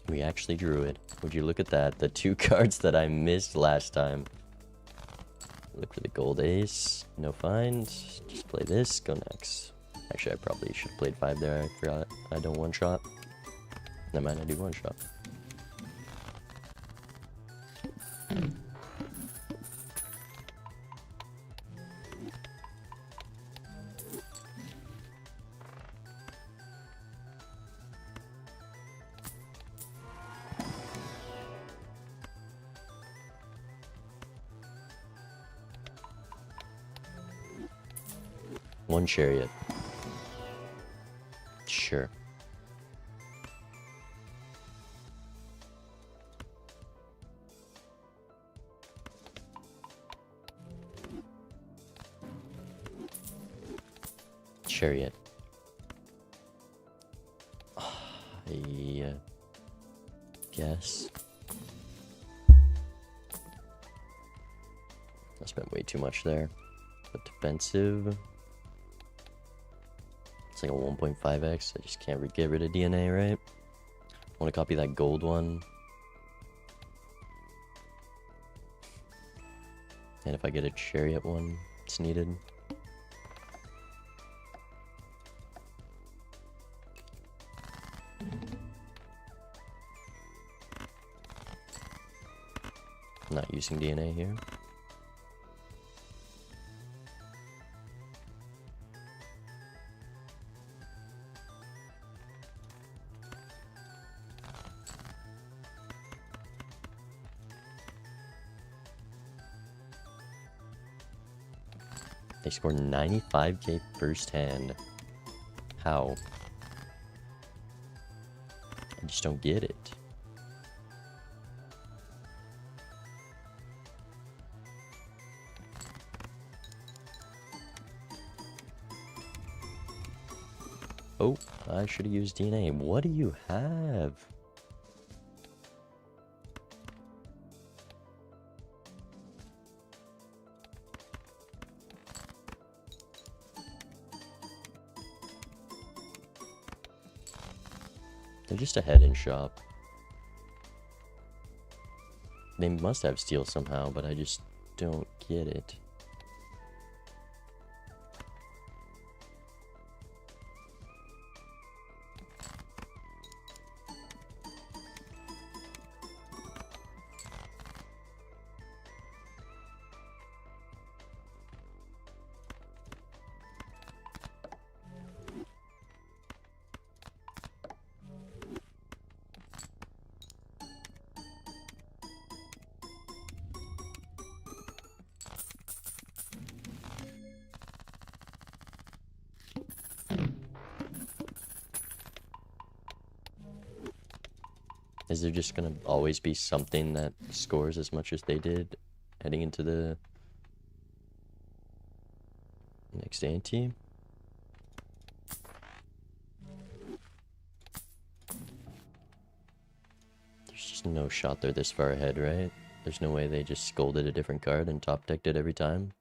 Speaker 1: We actually drew it. Would you look at that? The two cards that I missed last time. Look for the gold ace. No find. Just play this. Go next. Actually, I probably should have played 5 there. I forgot. I don't one shot. Never mind, I do one shot. One chariot. Sure. Chariot. I guess. I spent way too much there. But defensive. It's like a 1.5x. I just can't get rid of DNA, right? I want to copy that gold one. And if I get a chariot one, it's needed. I'm not using DNA here. They scored 95k first hand. How? I just don't get it. Oh, I should have used DNA. What do you have? They're just ahead in shop. They must have steal somehow, but I just don't get it. Is there just gonna always be something that scores as much as they did heading into the next ante? There's just no shot they're this far ahead, right? There's no way they just scolded a different card and top decked it every time.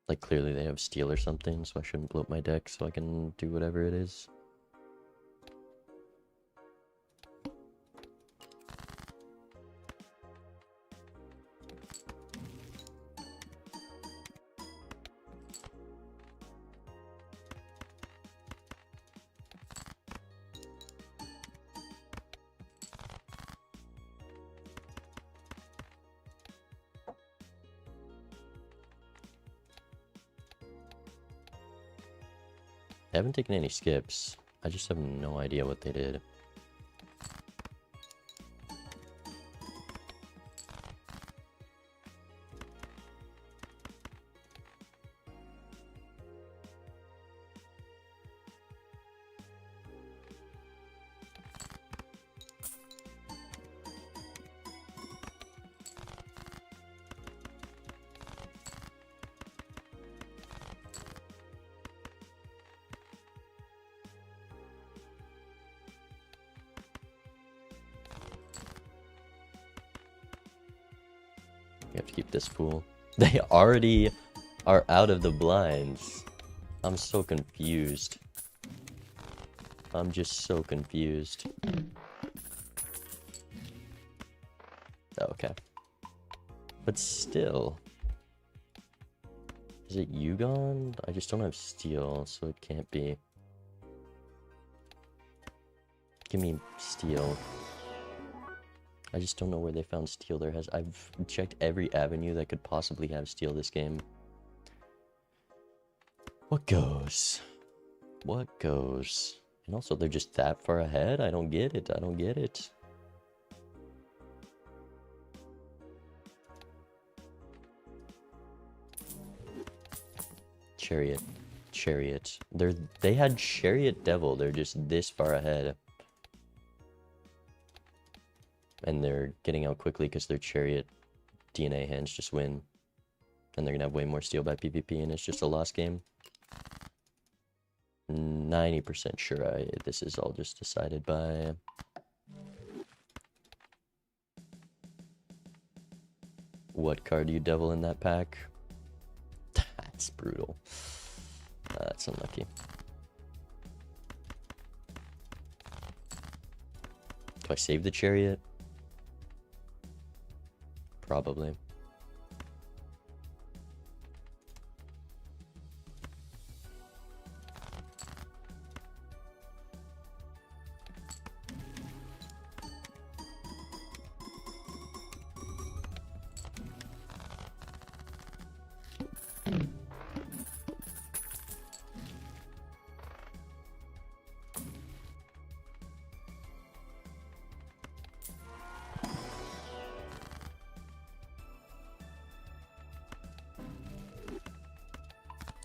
Speaker 1: Like, clearly they have steal or something, so I shouldn't blow up my deck so I can do whatever it is. I haven't taken any skips. I just have no idea what they did. You have to keep this fool. They already are out of the blinds. I'm so confused. I'm just so confused. Okay. But still. Is it Yugon? I just don't have steel, so it can't be. Give me steel. I just don't know where they found steel. I've checked every avenue that could possibly have steel this game. What goes? What goes? And also, they're just that far ahead? I don't get it. I don't get it. Chariot. Chariot. They had Chariot Devil. They're just this far ahead. And they're getting out quickly because their Chariot DNA hands just win. And they're going to have way more steel by PvP, and it's just a lost game. 90% sure this is all just decided by... What card do you devil in that pack? That's brutal. That's unlucky. Do I save the Chariot? Probably.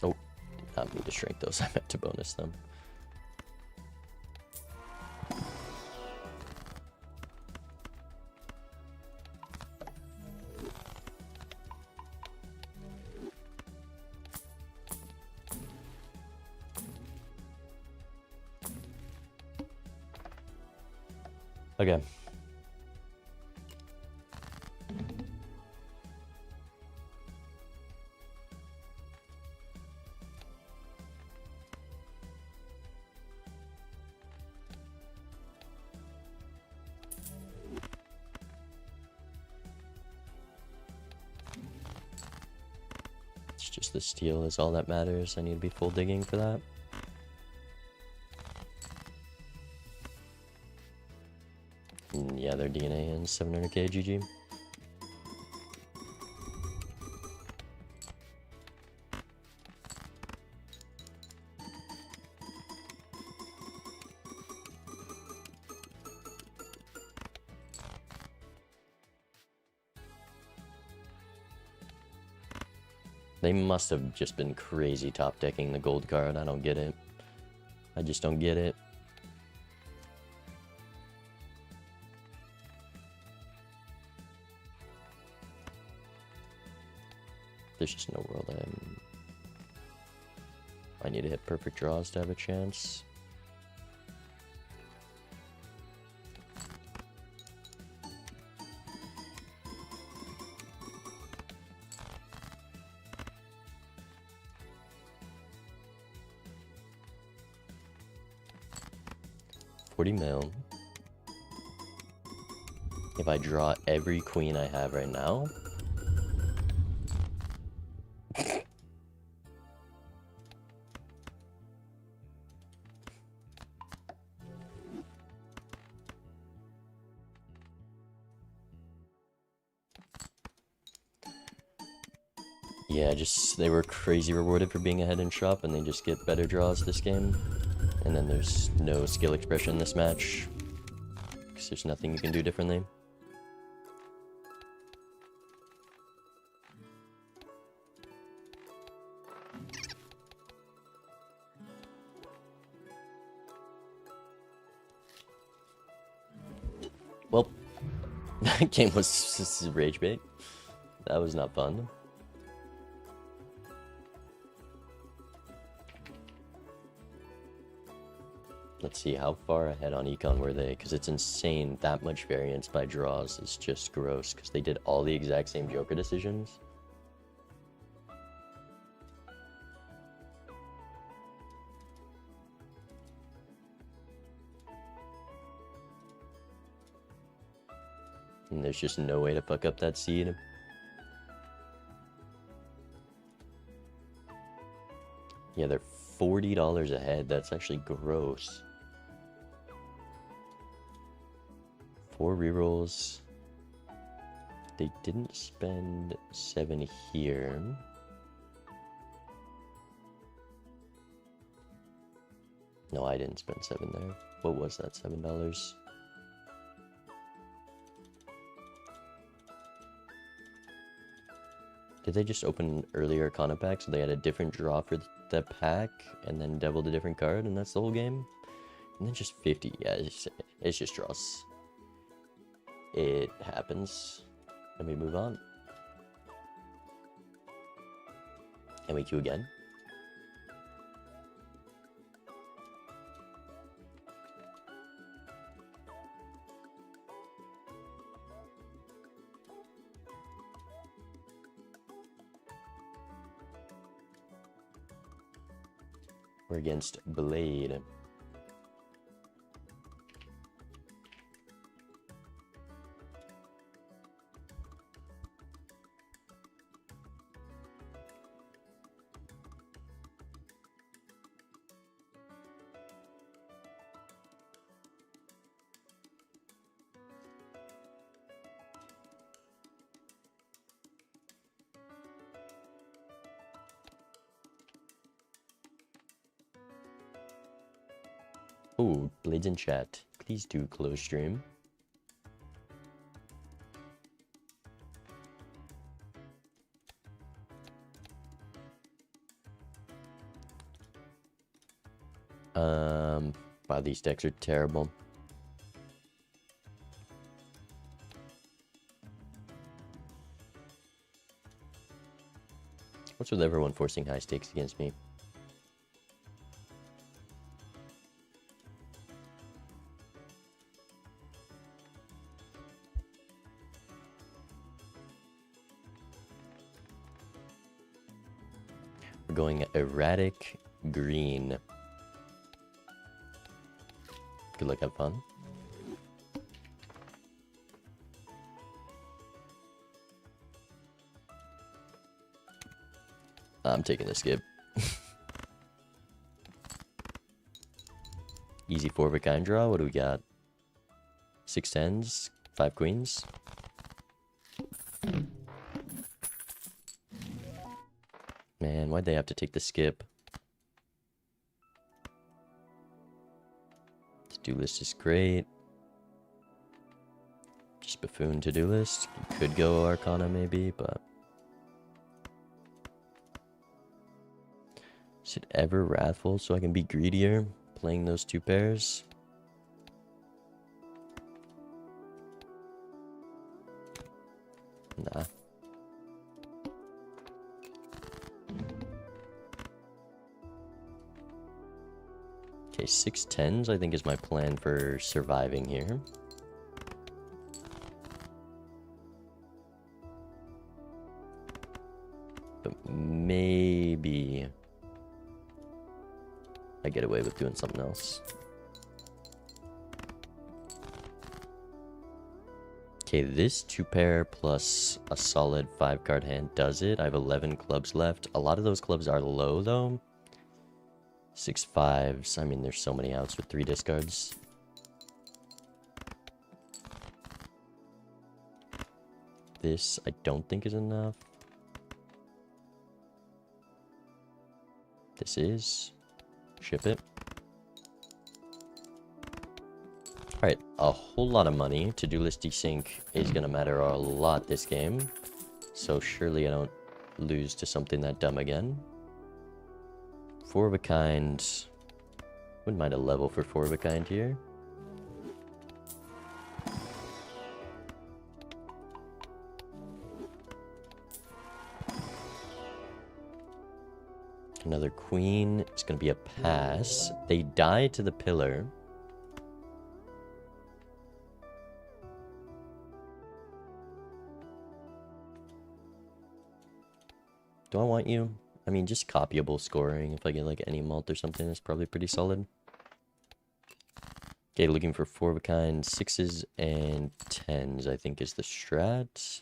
Speaker 1: Oh, did not mean to shrink those. I meant to bonus them. Okay. It's just the steel is all that matters. I need to be full digging for that. Yeah, their DNA and 700k GG. They must have just been crazy top decking the gold card. I don't get it. I just don't get it. There's just no world I need to hit perfect draws to have a chance. $40 mil. If I draw every queen I have right now, yeah, just they were crazy rewarded for being ahead in shop, and they just get better draws this game. And then there's no skill expression in this match, because there's nothing you can do differently. Well, that game was rage bait. That was not fun. Let's see, how far ahead on econ were they? Because it's insane. That much variance by draws is just gross, because they did all the exact same Joker decisions. And there's just no way to fuck up that seed. Yeah, they're $40 ahead. That's actually gross. 4 rerolls. They didn't spend 7 here. No, I didn't spend 7 there. What was that? $7? Did they just open earlier Arcana pack so they had a different draw for the pack and then doubled a different card and that's the whole game? And then just 50. Yeah, it's just draws. It happens. And we move on. And we queue again. We're against Blade. Ooh, Blades in chat. Please do close stream. Wow, these decks are terrible. What's with everyone forcing high stakes against me? We're going erratic green. Good luck, have fun. I'm taking the skip. Easy 4 of a kind draw. What do we got? 6 tens, 5 queens. Man, why'd they have to take the skip? To-do list is great. Just buffoon to-do list. You could go Arcana maybe, but... Is it ever Wrathful so I can be greedier playing those 2 pairs? Nah. Okay, 6 tens I think is my plan for surviving here. But maybe I get away with doing something else. Okay, this 2 pair plus a solid 5 card hand does it. I have 11 clubs left. A lot of those clubs are low though. 6 5s. I mean, there's so many outs with 3 discards. This I don't think is enough. This is. Ship it. Alright, a whole lot of money. To-do list desync is going to matter a lot this game. So surely I don't lose to something that dumb again. 4 of a kind. Wouldn't mind a level for 4 of a kind here. Another queen. It's going to be a pass. They die to the pillar. Do I want you? I mean, just copyable scoring. If I get like any mult or something, it's probably pretty solid. Okay, looking for 4 of a kind. 6s and 10s, I think, is the strat.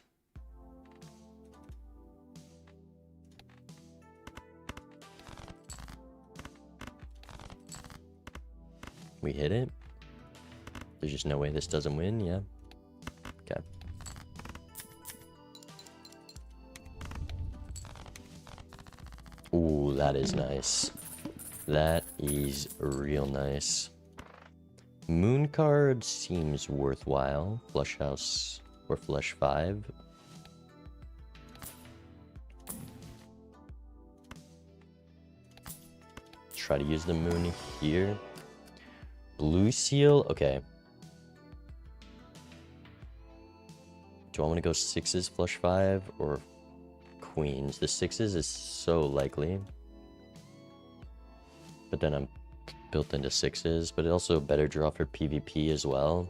Speaker 1: We hit it. There's just no way this doesn't win, yeah. Okay. Ooh, that is nice. That is real nice. Moon card seems worthwhile. Flush house or flush 5. Try to use the moon here. Blue seal, okay. Do I want to go 6s flush 5 or queens? The 6s is so likely. But then I'm built into 6s, but also a better draw for PvP as well.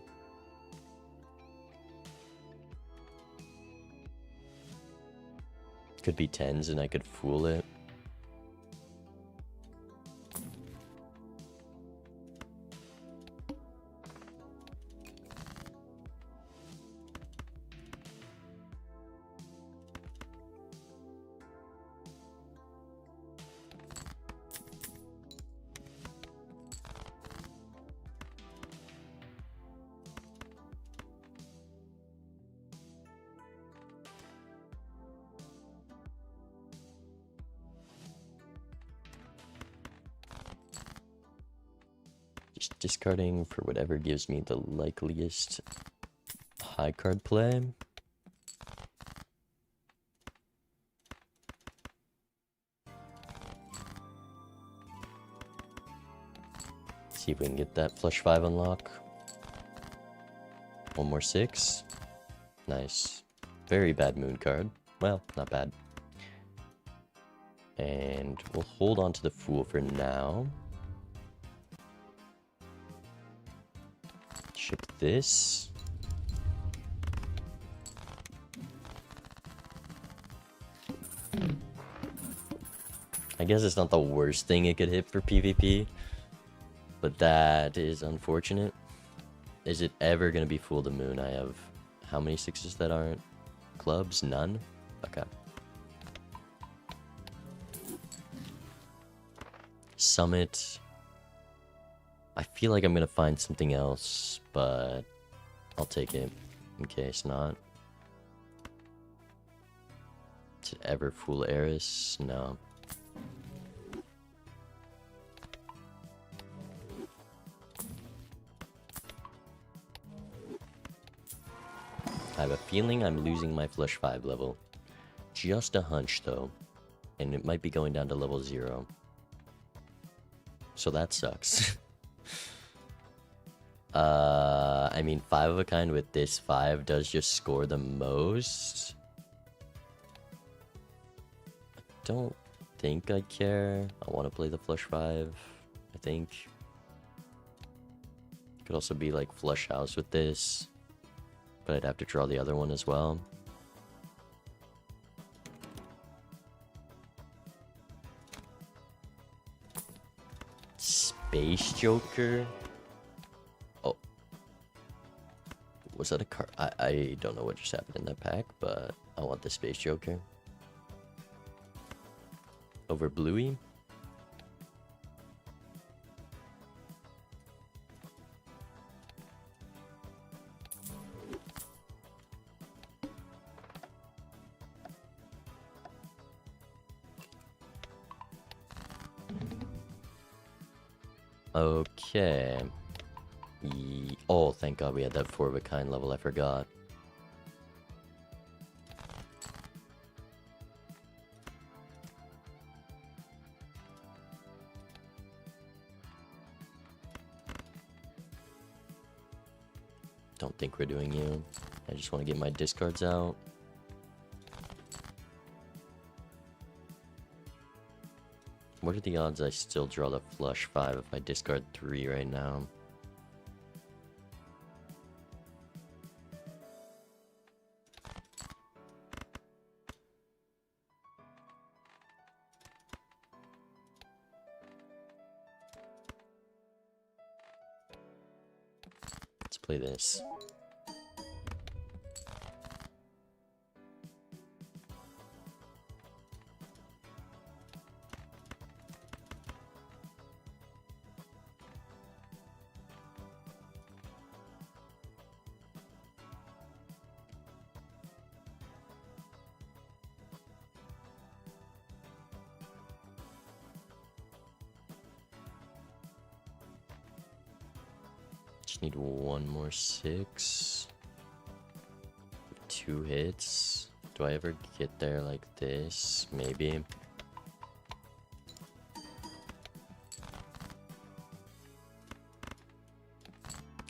Speaker 1: Could be 10s and I could fool it. Just discarding for whatever gives me the likeliest high card play. See if we can get that flush 5 unlock. One more 6. Nice. Very bad moon card. Well, not bad. And we'll hold on to the fool for now. Ship this. I guess it's not the worst thing it could hit for PvP, but that is unfortunate. Is it ever going to be Fool the Moon? I have how many 6s that aren't clubs? None? Okay. Summit. I feel like I'm going to find something else, but I'll take it in case not. Did it ever Fool Eris? No. I have a feeling I'm losing my Flush 5 level. Just a hunch, though. And it might be going down to level 0. So that sucks. I mean, 5 of a kind with this 5 does just score the most. I don't think I care. I want to play the Flush 5, I think. Could also be like Flush House with this. But I'd have to draw the other one as well. Space Joker? Oh. Was that a card? I don't know what just happened in that pack, but I want the Space Joker. Over Bluey? Okay. Oh, thank God we had that 4 of a kind level. I forgot. Don't think we're doing you. I just want to get my discards out. What are the odds I still draw the Flush 5 if I discard 3 right now? Let's play this. Just need one more 6. 2 hits. Do I ever get there like this? Maybe.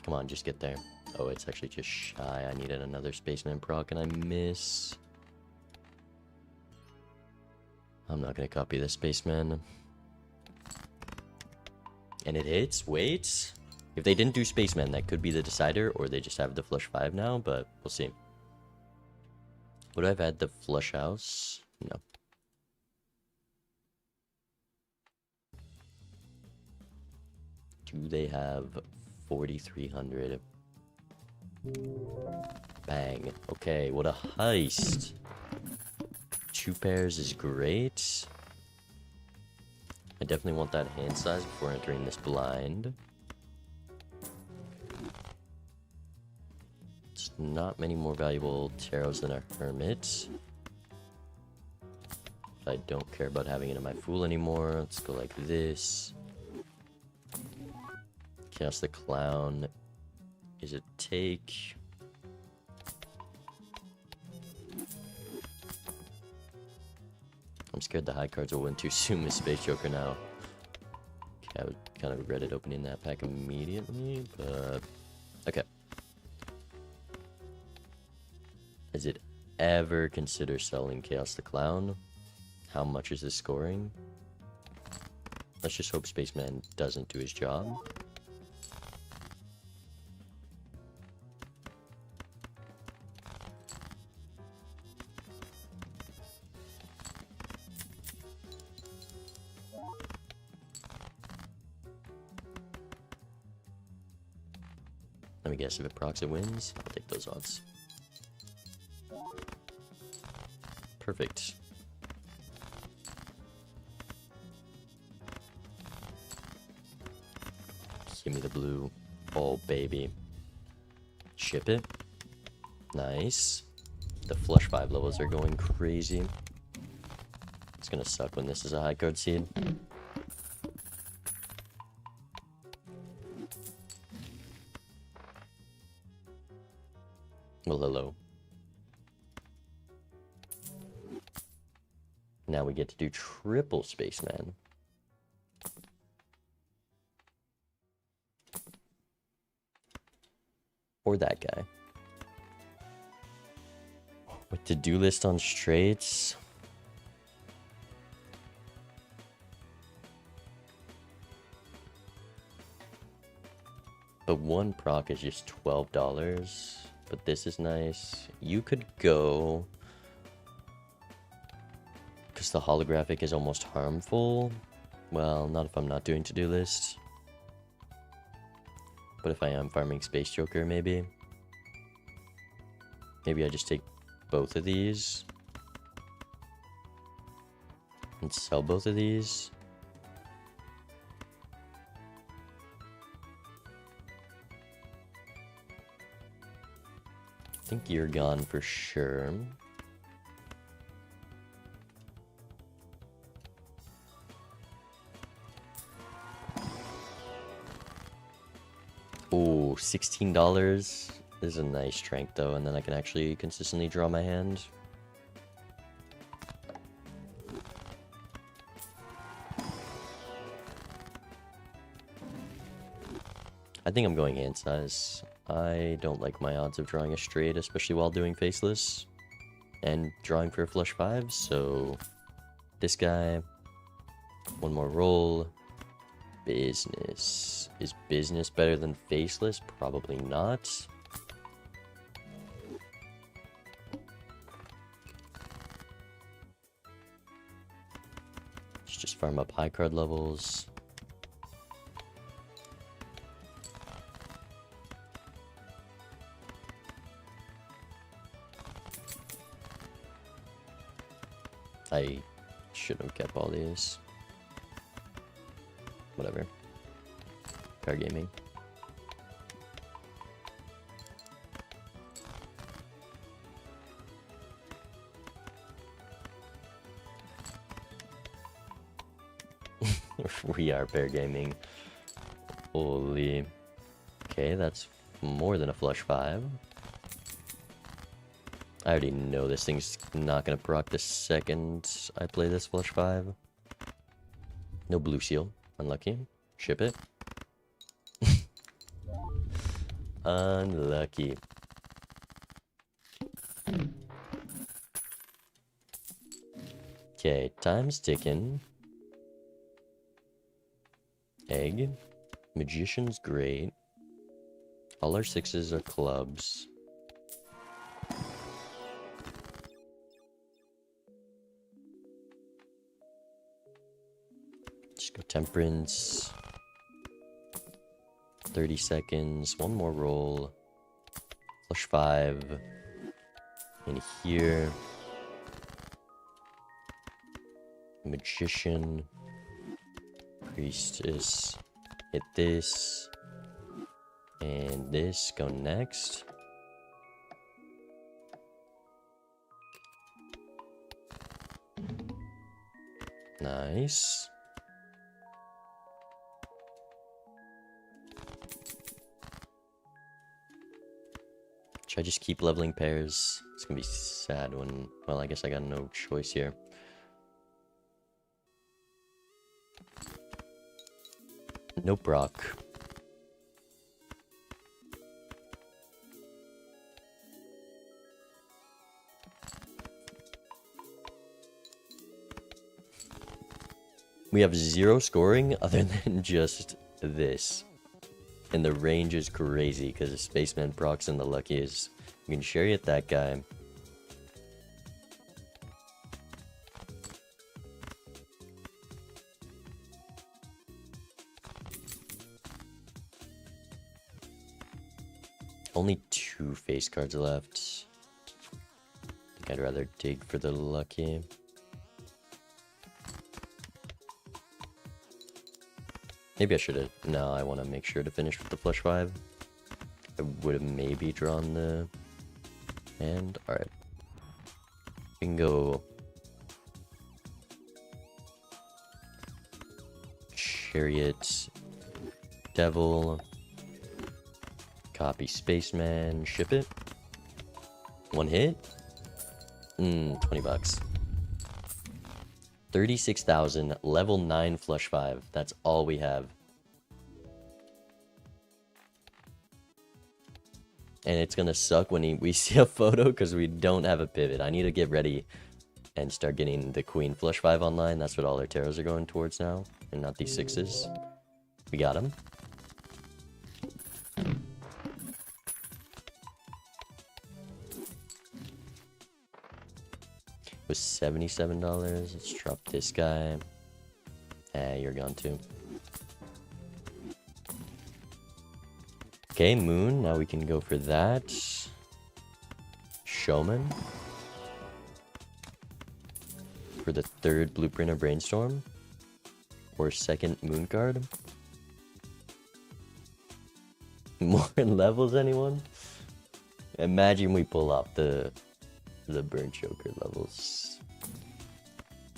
Speaker 1: Come on, just get there. Oh, it's actually just shy. I needed another Spaceman proc and I miss. I'm not gonna copy the Spaceman. And it hits? Wait. If they didn't do Spaceman, that could be the decider, or they just have the Flush 5 now, but we'll see. Would I have had the Flush House? No. Do they have 4,300? Bang. Okay, what a heist. 2 pairs is great. I definitely want that hand size before entering this blind. It's not many more valuable tarots than a Hermit. I don't care about having it in my Fool anymore. Let's go like this. Chaos the Clown is a take. I'm scared the high cards will win too soon with Space Joker now. Okay, I would kind of regretted opening that pack immediately, but okay. Is it ever consider selling Chaos the Clown? How much is this scoring? Let's just hope Spaceman doesn't do his job. me guess, if it procs, it wins. I'll take those odds. Perfect. Give me the blue. Oh, baby. Ship it. Nice. The flush 5 levels are going crazy. It's gonna suck when this is a high card seed. Well, hello. Now we get to do triple spaceman. Or that guy. With to-do list on straights. But one proc is just $12. But this is nice. You could go... because the holographic is almost harmful. Well, not if I'm not doing to-do list. But if I am farming Space Joker, maybe. Maybe I just take both of these. And sell both of these. I think you're gone for sure. Ooh, $16 is a nice strength though, and then I can actually consistently draw my hand. I think I'm going hand size. I don't like my odds of drawing a straight, especially while doing faceless and drawing for a flush 5, so this guy, one more roll. Business. Is business better than faceless? Probably not. Let's just farm up high card levels. I should have kept all these. Whatever. Pair gaming. We are pair gaming. Holy. Okay, that's more than a flush 5. I already know this thing's not gonna proc the second I play this flush 5. No blue seal. Unlucky. Ship it. Unlucky. Okay, time's ticking. Egg. Magician's great. All our 6s are clubs. Just go temperance. 30 seconds. One more roll. Flush 5. In here. Magician. Priestess. Hit this. And this. Go next. Nice. Should I just keep leveling pairs? It's gonna be sad when... well, I guess I got no choice here. No proc. We have 0 scoring other than just this. And the range is crazy because the Spaceman procs and the Lucky is... you can chariot that guy. only 2 face cards left. I think I'd rather dig for the lucky. Maybe I should have. No, I want to make sure to finish with the flush 5. I would have maybe drawn the hand. Alright. We can go Chariot, Devil, copy Spaceman, ship it. 1 hit? 20 bucks. 36,000, level 9 flush 5. That's all we have. And it's gonna suck when we see a photo because we don't have a pivot. I need to get ready and start getting the Queen flush 5 online. That's what all our taros are going towards now, and not these 6s. We got him. Was $77. Let's drop this guy. You're gone too. Okay, Moon. Now we can go for that. Showman. For the 3rd blueprint of Brainstorm. Or 2nd Moon card. More levels, anyone? Imagine we pull off the Burn Choker levels.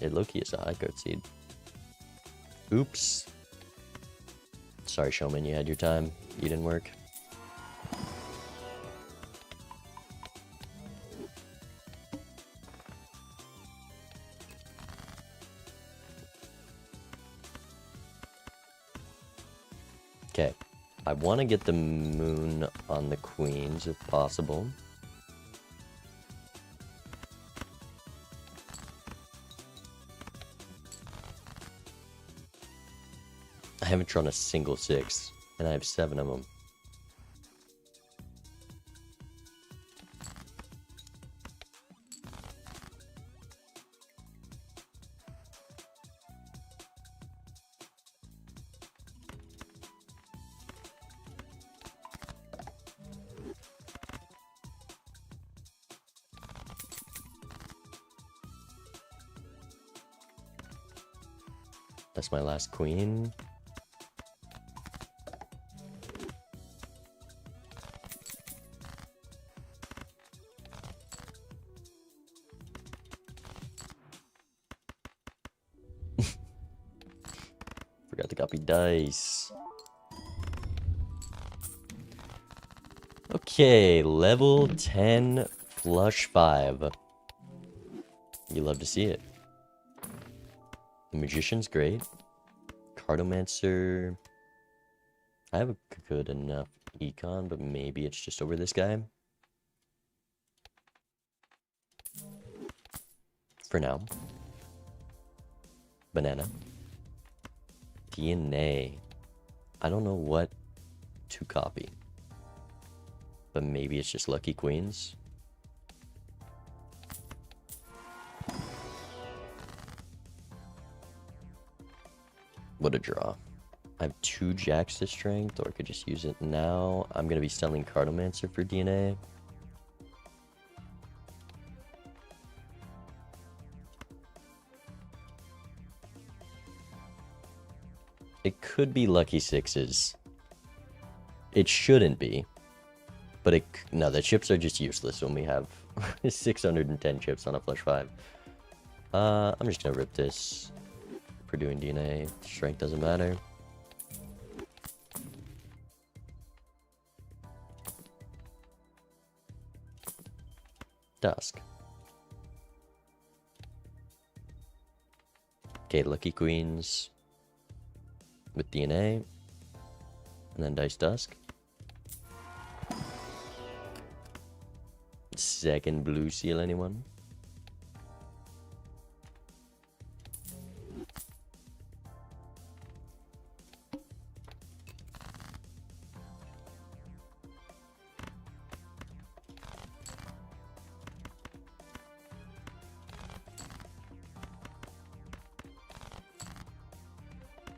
Speaker 1: It low-key is a high card seed. Oops. Sorry, Showman, you had your time. You didn't work. Okay. I want to get the Moon on the Queens if possible. I haven't drawn a single 6, and I have 7 of them. That's my last Queen. Forgot to copy dice. Okay, level 10 flush 5. You love to see it. The Magician's great. Cartomancer. I have a good enough econ, but maybe it's just over this guy. For now. Banana. DNA. I don't know what to copy. But maybe it's just Lucky Queens. What a draw. I have 2 jacks to strength, or I could just use it now. I'm going to be selling Cartomancer for DNA. It could be Lucky 6s. It shouldn't be. But no, the chips are just useless when we have 610 chips on a flush 5. I'm just going to rip this. For doing DNA, strength doesn't matter. Dusk. Okay, Lucky Queens with DNA, and then Dice Dusk. 2nd blue seal, anyone?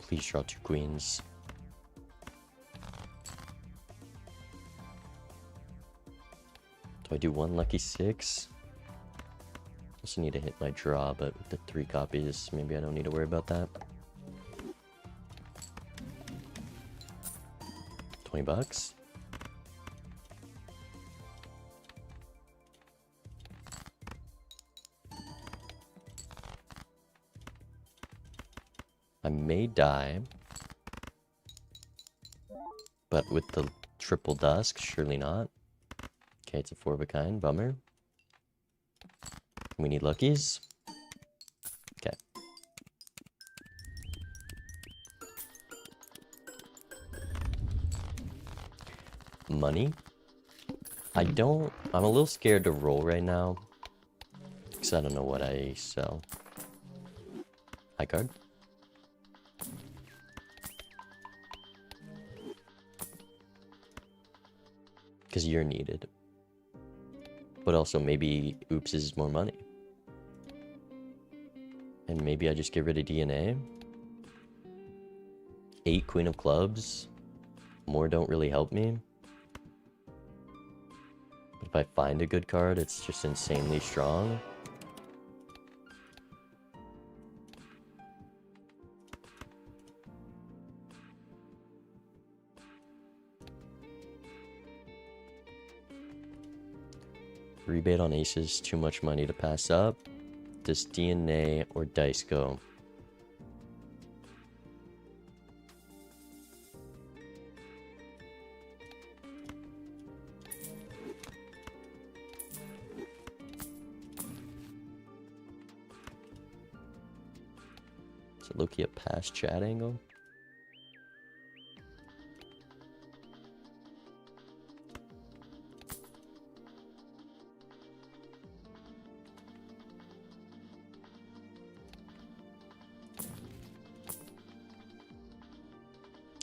Speaker 1: Please draw 2 queens. Do I do one lucky 6? Also need to hit my draw, but with the 3 copies, maybe I don't need to worry about that. 20 bucks. I may die, but with the triple dusk, surely not. Okay, it's a 4 of a kind, bummer. We need luckies. Okay. Money. I'm a little scared to roll right now, because I don't know what I sell. High card. Because you're needed. But also maybe oops is more money. And maybe I just get rid of DNA. 8 queen of clubs. More don't really help me. But if I find a good card, it's just insanely strong. Rebate on aces, too much money to pass up. Does DNA or dice go? Is it low-key a pass chat angle?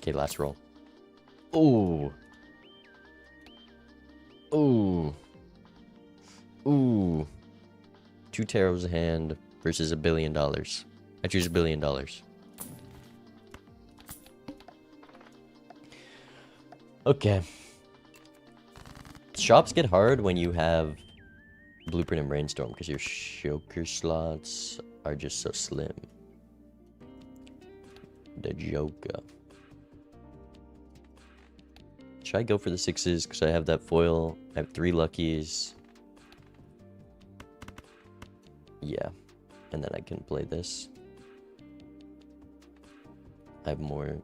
Speaker 1: Okay, last roll. Ooh. Ooh. Ooh. 2 tarots a hand versus $1 billion. I choose $1 billion. Okay. Shops get hard when you have Blueprint and Brainstorm because your Joker slots are just so slim. The Joker. Should I go for the 6s because I have that foil? I have 3 luckies. Yeah. And then I can play this. I have more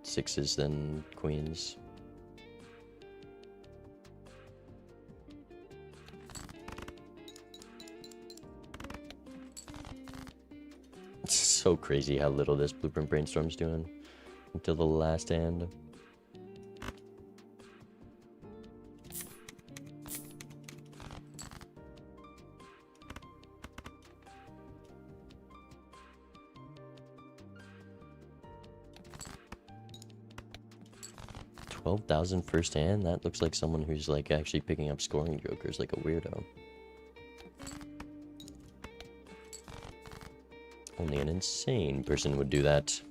Speaker 1: 6s than queens. It's so crazy how little this Blueprint Brainstorm's doing until the last hand. $12,000 first hand? That looks like someone who's like actually picking up scoring jokers like a weirdo. Only an insane person would do that.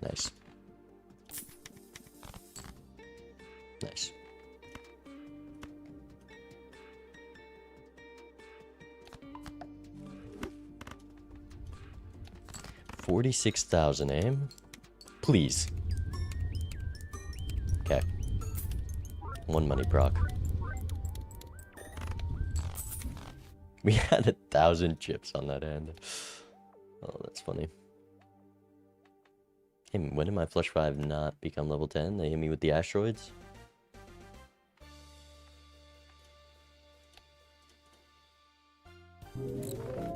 Speaker 1: Nice. Nice. $46,000, eh? Please. Okay. 1 money proc. We had 1,000 chips on that end. Oh, that's funny. Hey, when did my Flush 5 not become level 10? They hit me with the asteroids?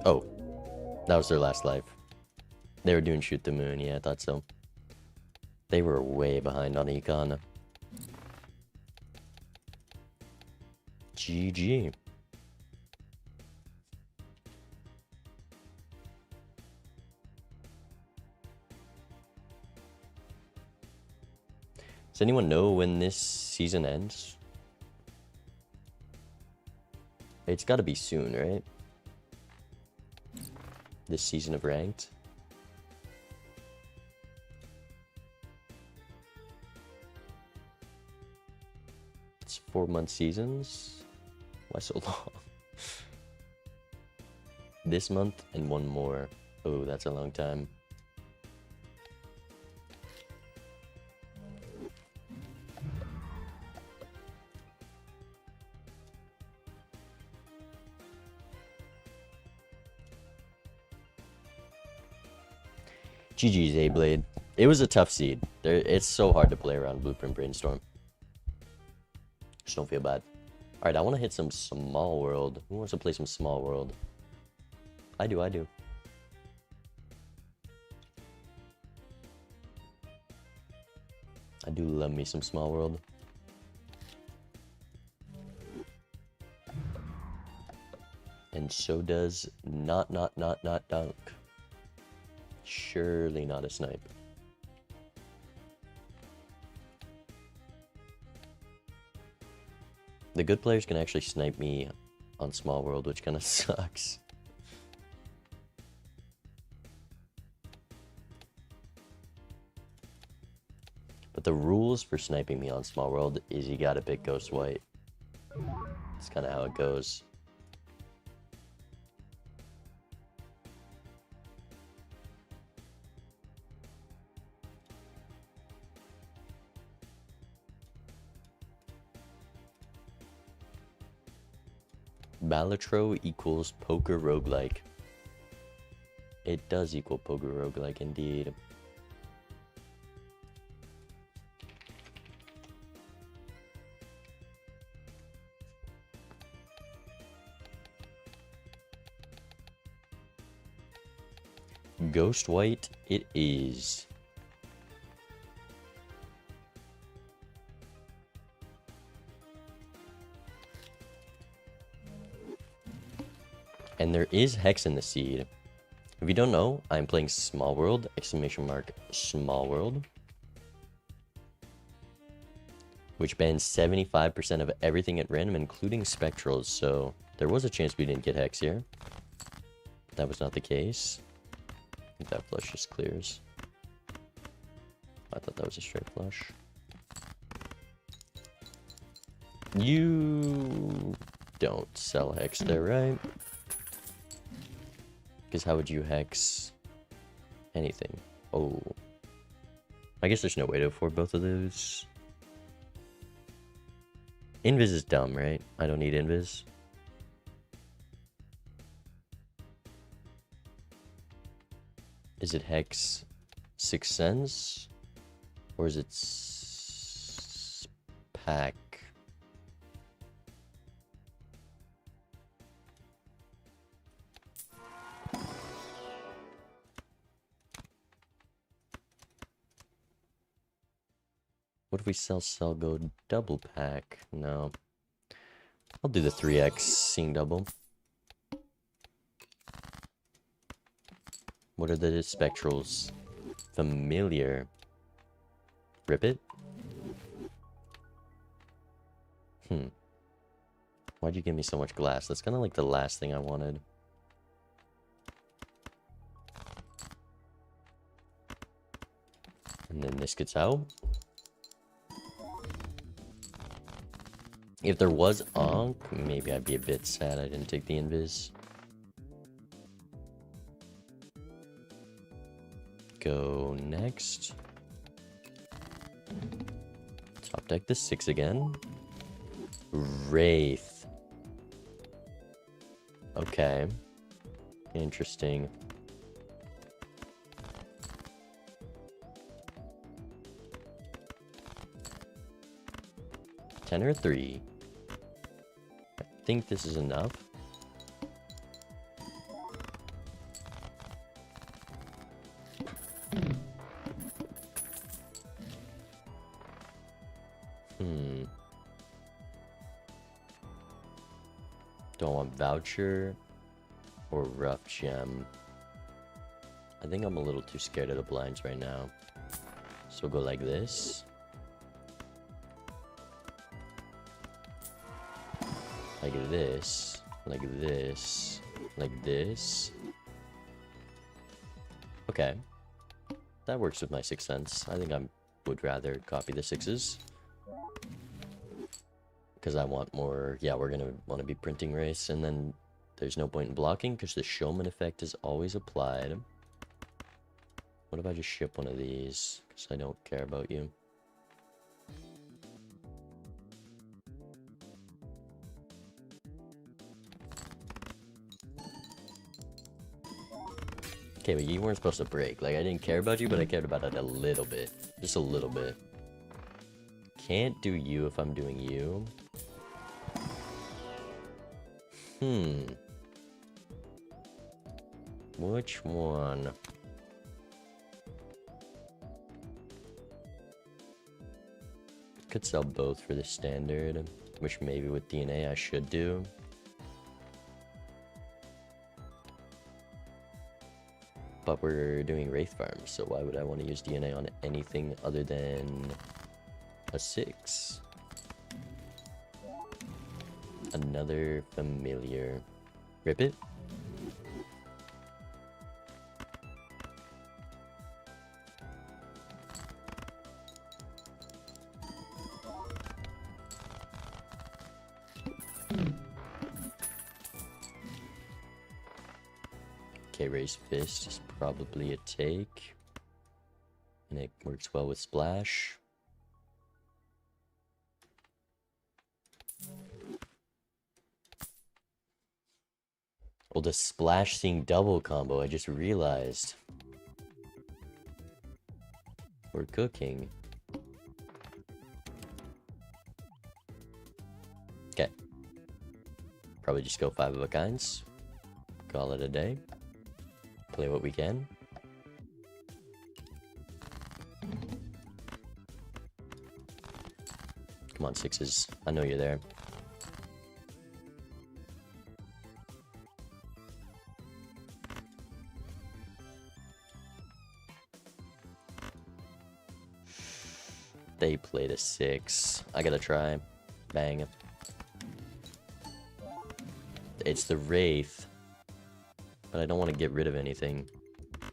Speaker 1: Oh. That was their last life. They were doing Shoot the Moon, yeah, I thought so. They were way behind on Econ. GG. Does anyone know when this season ends? It's gotta be soon, right? This season of Ranked. months, 4-month seasons. Why so long? This month and one more. Oh, that's a long time. GG's A-Blade. It was a tough seed. It's so hard to play around Blueprint Brainstorm. Just don't feel bad. Alright, I want to hit some Small World. Who wants to play some Small World? I do. I do love me some Small World. And so does not dunk. Surely not a snipe. The good players can actually snipe me on Small World, which kind of sucks. But the rules for sniping me on Small World is you gotta pick Ghost White. That's kind of how it goes. Balatro equals poker roguelike. It does equal poker roguelike indeed. Ghost White it is. And there is Hex in the seed. If you don't know, I'm playing Small World, exclamation mark, Small World. Which bans 75% of everything at random, including Spectrals, so there was a chance we didn't get Hex here. That was not the case. I think that flush just clears. I thought that was a straight flush. You don't sell Hex there, right? Because how would you Hex anything? Oh. I guess there's no way to afford both of those. Invis is dumb, right? I don't need Invis. Is it Hex Sixth Sense? Or is it Pack? What if we sell go double pack? No. I'll do the 3x seeing double. What are the spectrals? Familiar. Rip it? Why'd you give me so much glass? That's kind of like the last thing I wanted. And then this gets out. If there was Onk, maybe I'd be a bit sad I didn't take the Invis. Go next. Top deck the 6 again. Wraith. Okay. Interesting. Ten or 3. I think this is enough. Don't want voucher or rough gem. I think I'm a little too scared of the blinds right now. So we'll go like this. Like this. Like this. Like this. Okay. That works with my 6th sense. I think I would rather copy the 6s. Because I want more, yeah, we're gonna want to be printing race, and then there's no point in blocking because the showman effect is always applied. What if I just ship one of these? Because I don't care about you. Okay, but you weren't supposed to break. Like, I didn't care about you, but I cared about it a little bit. Just a little bit. Can't do you if I'm doing you. Which one? Could sell both for the standard, which maybe with DNA I should do. But we're doing Wraith Farms, so why would I want to use DNA on anything other than a 6? Another familiar. Rip it? Okay, Raise Fist is probably a take. And it works well with Splash. Well, the Splash Seeing Double combo, I just realized. We're cooking. Okay. Probably just go 5 of a kinds. Call it a day. Play what we can. Come on, 6s. I know you're there. They played a 6. I gotta try. Bang. It's the Wraith. But I don't want to get rid of anything. I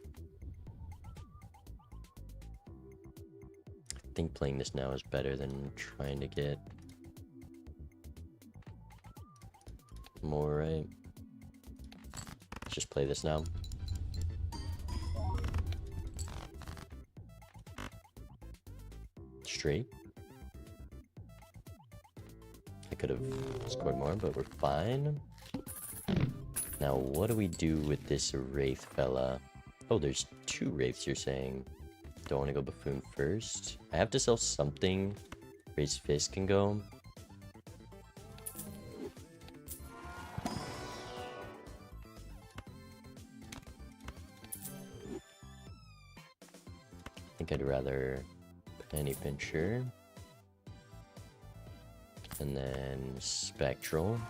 Speaker 1: think playing this now is better than trying to get more, right? Let's just play this now. Straight. I could have scored more, but we're fine. Now, what do we do with this Wraith fella? Oh, there's 2 Wraiths, you're saying. Don't want to go Buffoon first. I have to sell something. Raise Fist can go. I think I'd rather Penny Pincher. And then Spectral.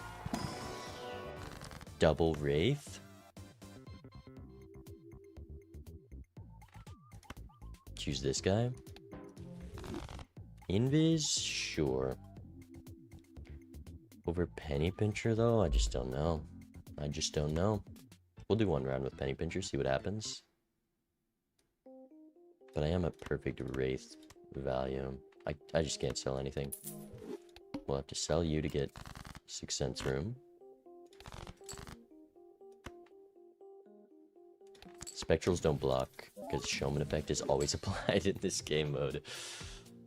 Speaker 1: Double Wraith. Choose this guy. Invis? Sure. Over Penny Pincher, though? I just don't know. I just don't know. We'll do 1 round with Penny Pincher, see what happens. But I am at perfect Wraith value. I just can't sell anything. We'll have to sell you to get 6 cents room. Spectrals don't block, because Showman effect is always applied in this game mode,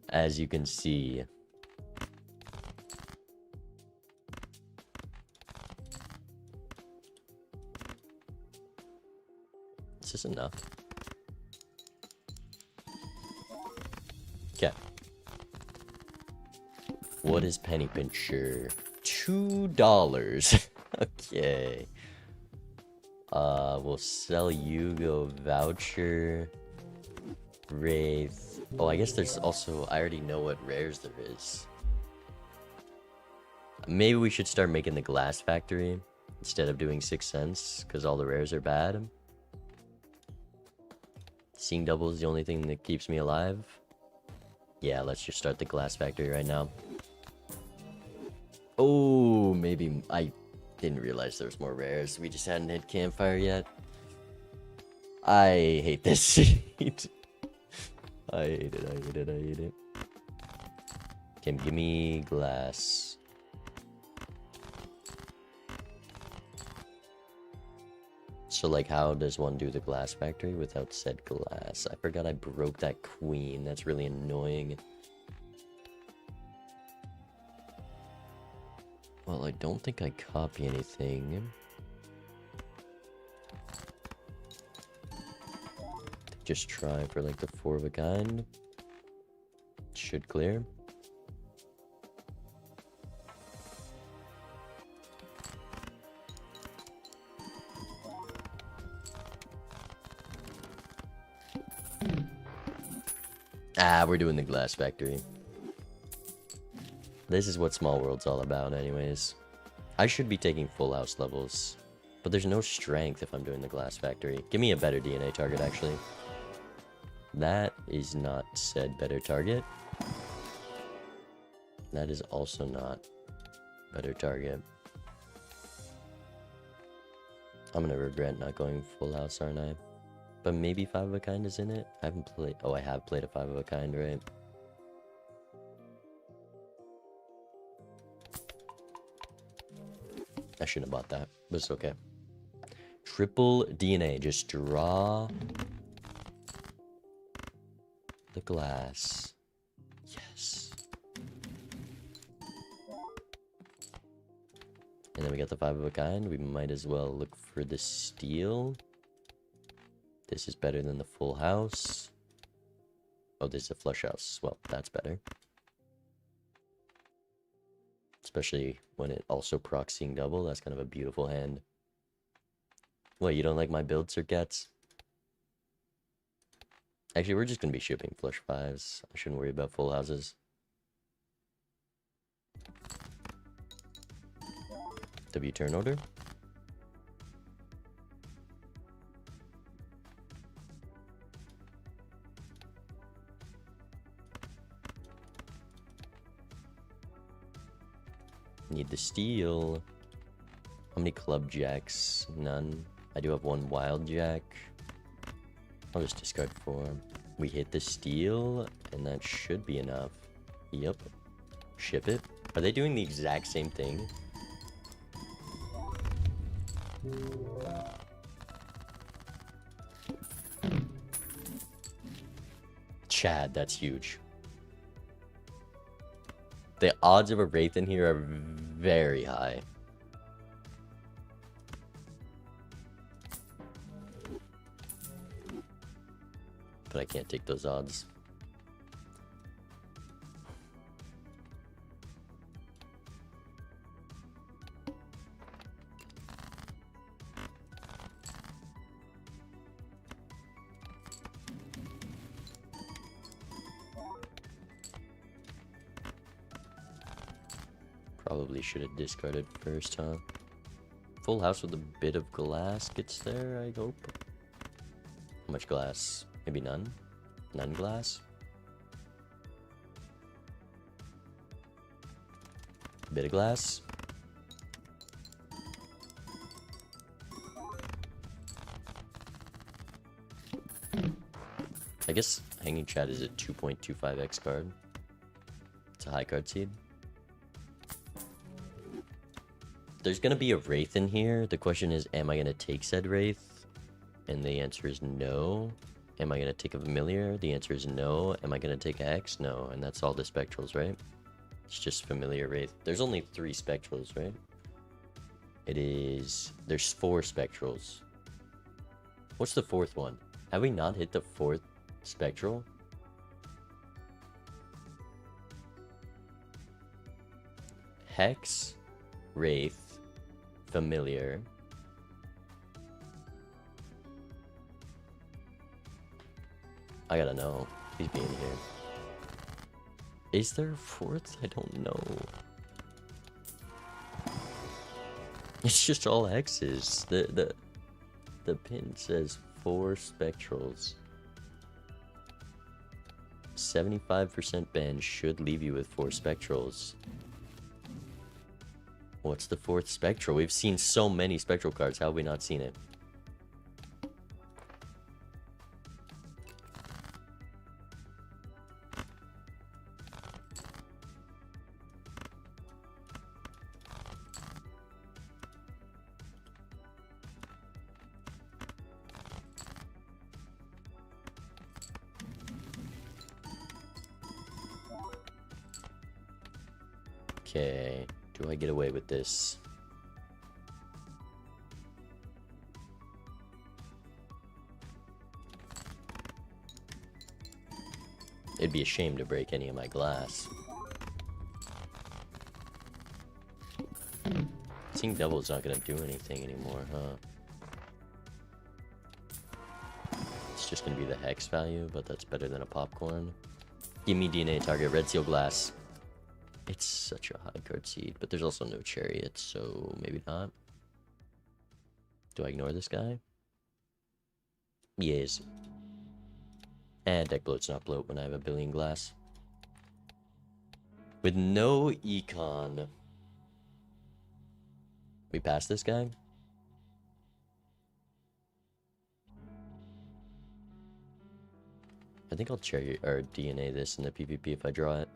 Speaker 1: as you can see. Is this enough? Okay. What is Penny Pincher? $2. Okay. We'll sell Yugo Voucher. Wraith. Oh, I guess there's also, I already know what rares there is. Maybe we should start making the Glass Factory instead of doing 6 cents, because all the rares are bad. Seeing Double is the only thing that keeps me alive. Yeah, let's just start the Glass Factory right now. Oh, maybe I didn't realize there was more rares. We just hadn't hit Campfire yet. I hate this sheet. I hate it, I hate it, I hate it. Okay, give me glass. So, like, how does one do the glass factory without said glass? I forgot I broke that queen. That's really annoying. Well, I don't think I copy anything. Just try for, like, the 4 of a kind. Should clear. Ah, we're doing the glass factory. This is what Small World's all about anyways. I should be taking full house levels, but there's no strength if I'm doing the glass factory. Give me a better DNA target, actually. That is not said better target. That is also not better target. I'm gonna regret not going full house, aren't I? But maybe 5 of a kind is in it? I haven't played... Oh, I have played a 5 of a kind, right? I shouldn't have bought that, but it's okay. Triple DNA. Just draw the glass. Yes. And then we got the 5 of a kind. We might as well look for the steel. This is better than the full house. Oh, this is a flush house. Well, that's better. Especially when it also procs seeing double. That's kind of a beautiful hand. What, you don't like my build, Sir Cats? Actually, we're just going to be shipping flush 5s. I shouldn't worry about full houses. W turn order. Need the steel. How many club jacks? None. I do have 1 wild jack. I'll just discard 4. We hit the steel, and that should be enough. Yep. Ship it. Are they doing the exact same thing? Chad, that's huge. The odds of a Wraith in here are very high. But I can't take those odds. Probably should have discarded first, huh? Full house with a bit of glass gets there, I hope. How much glass? Maybe none? None glass? Bit of glass? I guess Hanging Chat is a 2.25x card. It's a high card seed. There's gonna be a Wraith in here. The question is, am I gonna take said Wraith? And the answer is no. Am I gonna take a Familiar? The answer is no. Am I gonna take a Hex? No. And that's all the Spectrals, right? It's just Familiar Wraith. There's only 3 Spectrals, right? It is... There's 4 Spectrals. What's the 4th one? Have we not hit the 4th Spectral? Hex, Wraith, Familiar. I gotta know. He's being here. Is there a 4th? I don't know. It's just all X's. The pin says 4 Spectrals. 75% ban should leave you with 4 Spectrals. What's the 4th Spectral? We've seen so many Spectral cards. How have we not seen it? Okay, do I get away with this? It'd be a shame to break any of my glass. Seeing double's not gonna do anything anymore, huh? It's just gonna be the hex value, but that's better than a popcorn. Give me DNA target, red seal glass. It's such a high card seed, but there's also no chariot, so maybe not. Do I ignore this guy? Yes. And deck bloat's not bloat when I have a billion glass. With no econ. We pass this guy? I think I'll cherry or DNA this in the PvP if I draw it.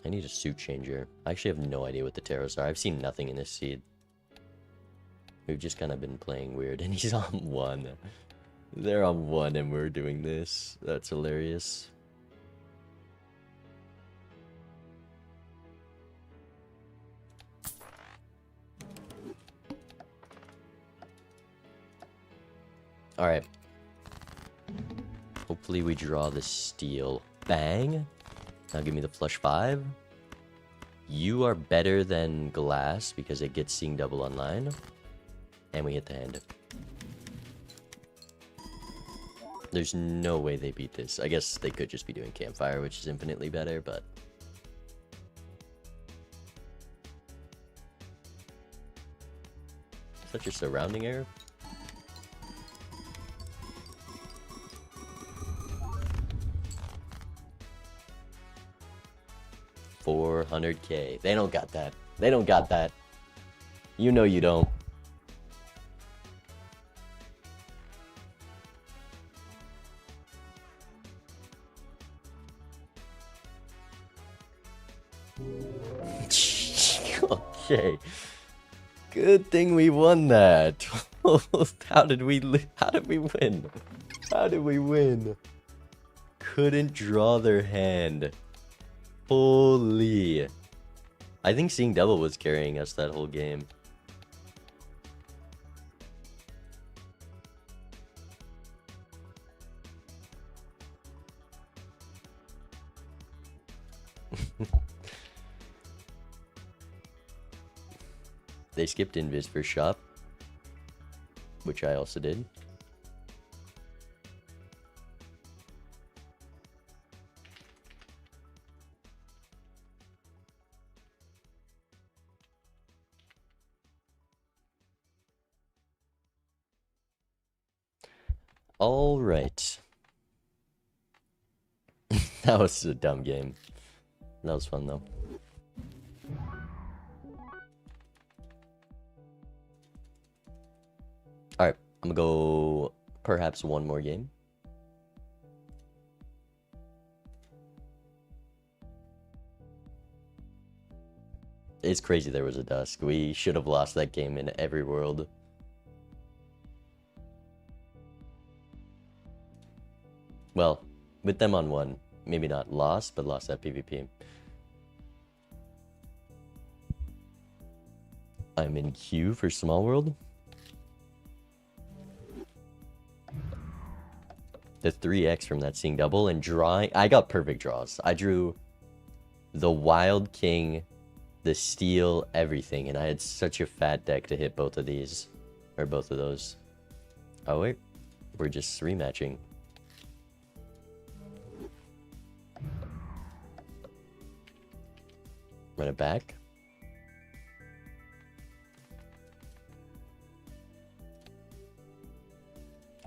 Speaker 1: I need a suit changer. I actually have no idea what the tarots are. I've seen nothing in this seed. We've just kind of been playing weird, and he's on 1. They're on 1 and we're doing this. That's hilarious. Alright. Hopefully we draw the steel. Bang! Now give me the flush 5. You are better than glass because it gets seeing double online. And we hit the hand. There's no way they beat this. I guess they could just be doing campfire, which is infinitely better, but... Such a surrounding error. $400K. They don't got that. They don't got that. You know you don't. Okay. Good thing we won that. How did we win? How did we win? Couldn't draw their hand. Holy. I think seeing double was carrying us that whole game. They skipped invis for shop, which I also did. All right. That was a dumb game. That was fun though. All right, I'm gonna go perhaps one more game. It's crazy there was a dusk. We should have lost that game in every world. Well, with them on 1, maybe not lost, but lost that PvP. I'm in queue for Small World. The 3x from that seeing double and drawing. I got perfect draws. I drew the Wild King, the Steel, everything, and I had such a fat deck to hit both of these, or both of those. Oh wait, we're just rematching. Run it back.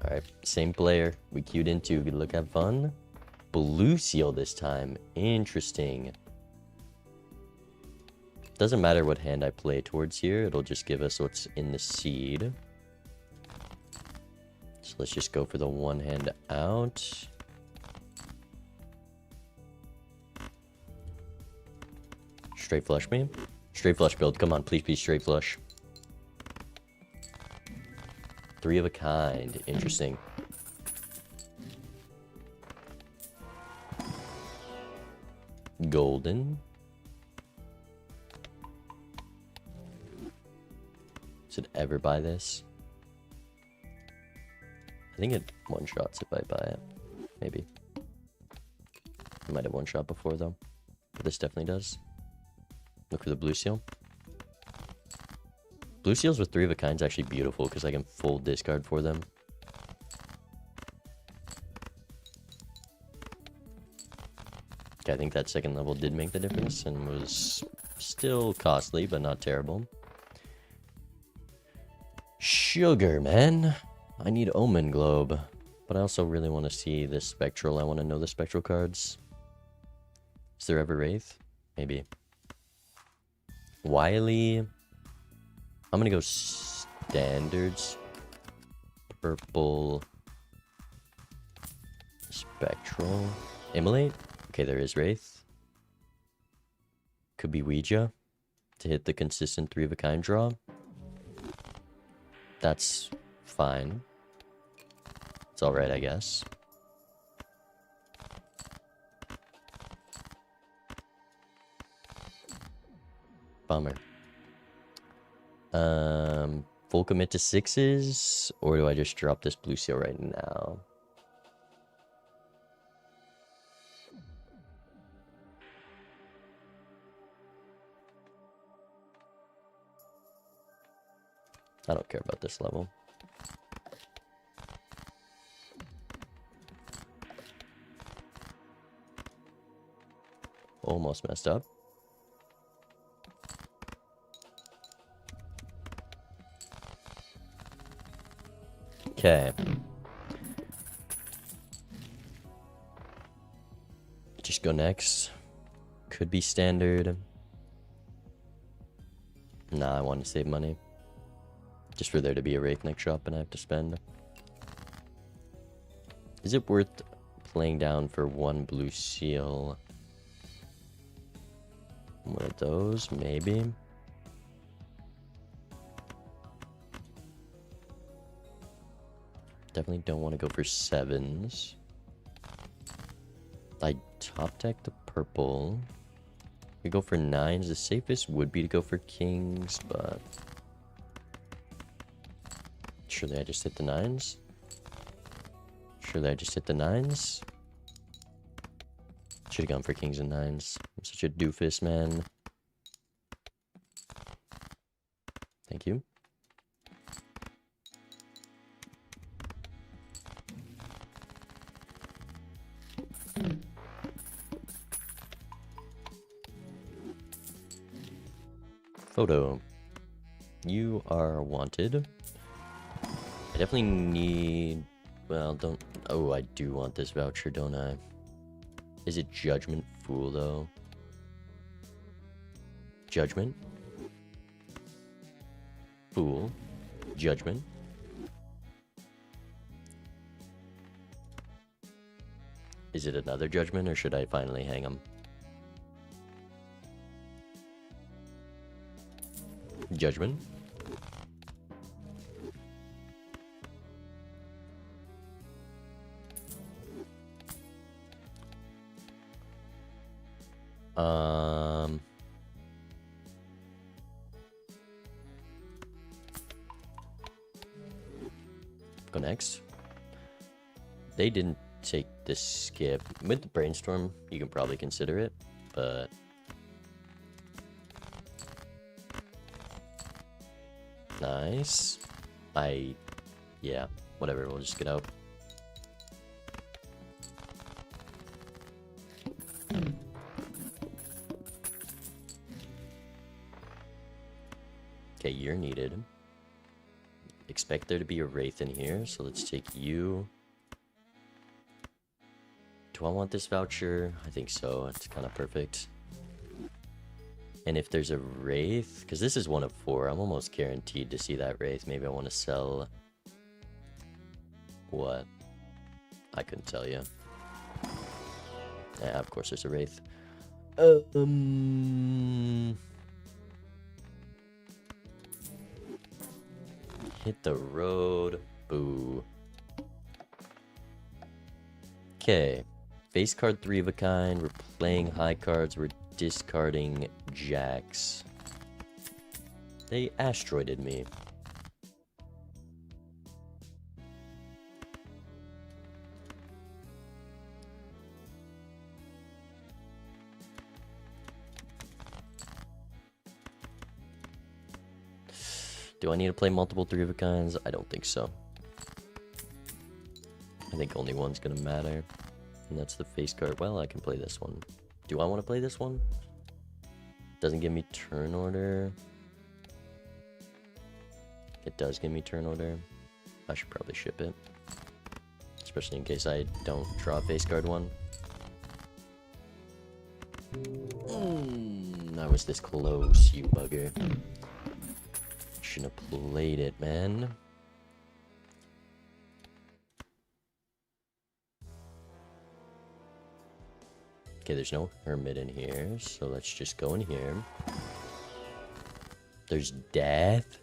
Speaker 1: Alright, same player. We queued into. Good look, have fun. Blue seal this time. Interesting. Doesn't matter what hand I play towards here. It'll just give us what's in the seed. So let's just go for the one hand out. Straight flush me. Straight flush build. Come on, please be straight flush. 3 of a kind. Interesting. Golden. Should ever buy this? I think it one-shots if I buy it. Maybe. I might have one-shot before, though. But this definitely does. Look for the blue seal. Blue seals with 3 of a kind is actually beautiful because I can full discard for them. Okay, I think that second level did make the difference and was still costly, but not terrible. Sugar, man. I need Omen Globe. But I also really want to see this Spectral. I want to know the Spectral cards. Is there ever Wraith? Maybe. Wily. I'm gonna go standards. Purple. Spectral. Immolate? Okay, there is Wraith. Could be Ouija to hit the consistent 3 of a kind draw. That's fine. It's alright, I guess. Bummer. Full commit to 6s, or do I just drop this blue seal right now? I don't care about this level. Almost messed up. Okay. Just go next. Could be standard. Nah, I want to save money. Just for there to be a Wraith next shop and I have to spend. Is it worth playing down for 1 blue seal? One of those, maybe. Definitely don't want to go for 7s. I top deck the purple. We go for 9s. The safest would be to go for kings, but surely I just hit the 9s. Surely I just hit the 9s. Should have gone for kings and 9s. I'm such a doofus, man. Thank you. Photo. You are wanted. I definitely need... Well, don't... Oh, I do want this voucher, don't I? Is it Judgment Fool, though? Judgment? Fool. Judgment. Is it another Judgment, or should I finally hang him? Judgment. Go next. They didn't take the skip. With the brainstorm, you can probably consider it, but nice. Yeah, whatever, we'll just get out. Okay, you're needed. Expect there to be a Wraith in here, so let's take you. Do I want this voucher? I think so, it's kind of perfect. And if there's a Wraith, because this is 1 of 4, I'm almost guaranteed to see that Wraith. Maybe I want to sell... What? I couldn't tell you. Yeah, of course there's a Wraith. Hit the road. Boo. Okay. Face card 3 of a kind. We're playing high cards. We're discarding jacks. They asteroided me. Do I need to play multiple 3 of a kinds? I don't think so. I think only one's gonna matter. And that's the face card. Well, I can play this one. Do I want to play this one? Doesn't give me turn order. It does give me turn order. I should probably ship it. Especially in case I don't draw a face card one. I was this close, you bugger. Shouldn't have played it, man. Okay, there's no hermit in here, so let's just go in here. There's death.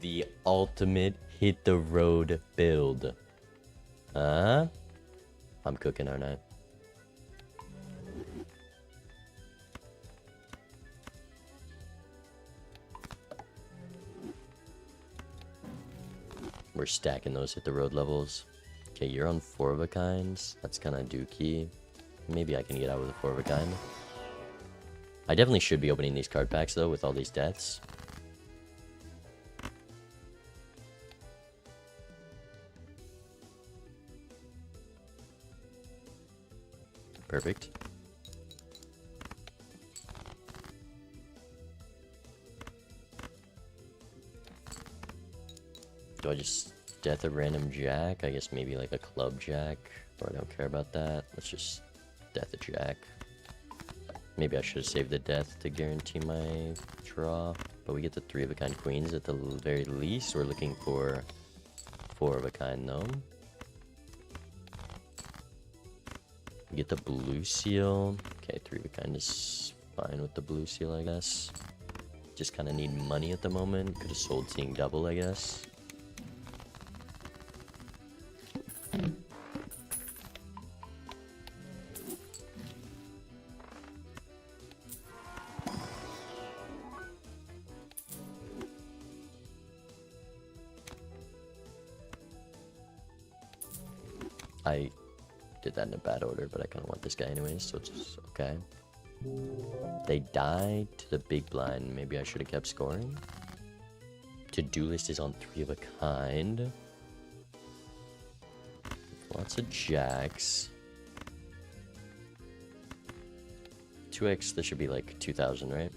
Speaker 1: The ultimate hit the road build. Huh? I'm cooking, aren't I? We're stacking those hit the road levels. Okay, you're on 4 of a kinds. That's kind of dookie. Maybe I can get out with a 4 of a kind. I definitely should be opening these card packs though with all these deaths. Perfect. Do I just death a random jack? I guess maybe like a club jack. Or I don't care about that. Let's just death a jack. Maybe I should have saved the death to guarantee my draw. But we get the 3 of a kind queens at the very least. We're looking for 4 of a kind though. We get the blue seal. Okay, 3 of a kind is fine with the blue seal, I guess. Just kind of need money at the moment. Could have sold seeing double, I guess. I did that in a bad order, but I kind of want this guy anyways, so it's okay. They died to the big blind. Maybe I should have kept scoring. To-do list is on 3 of a kind. Lots of jacks. 2x, this should be like 2,000, right?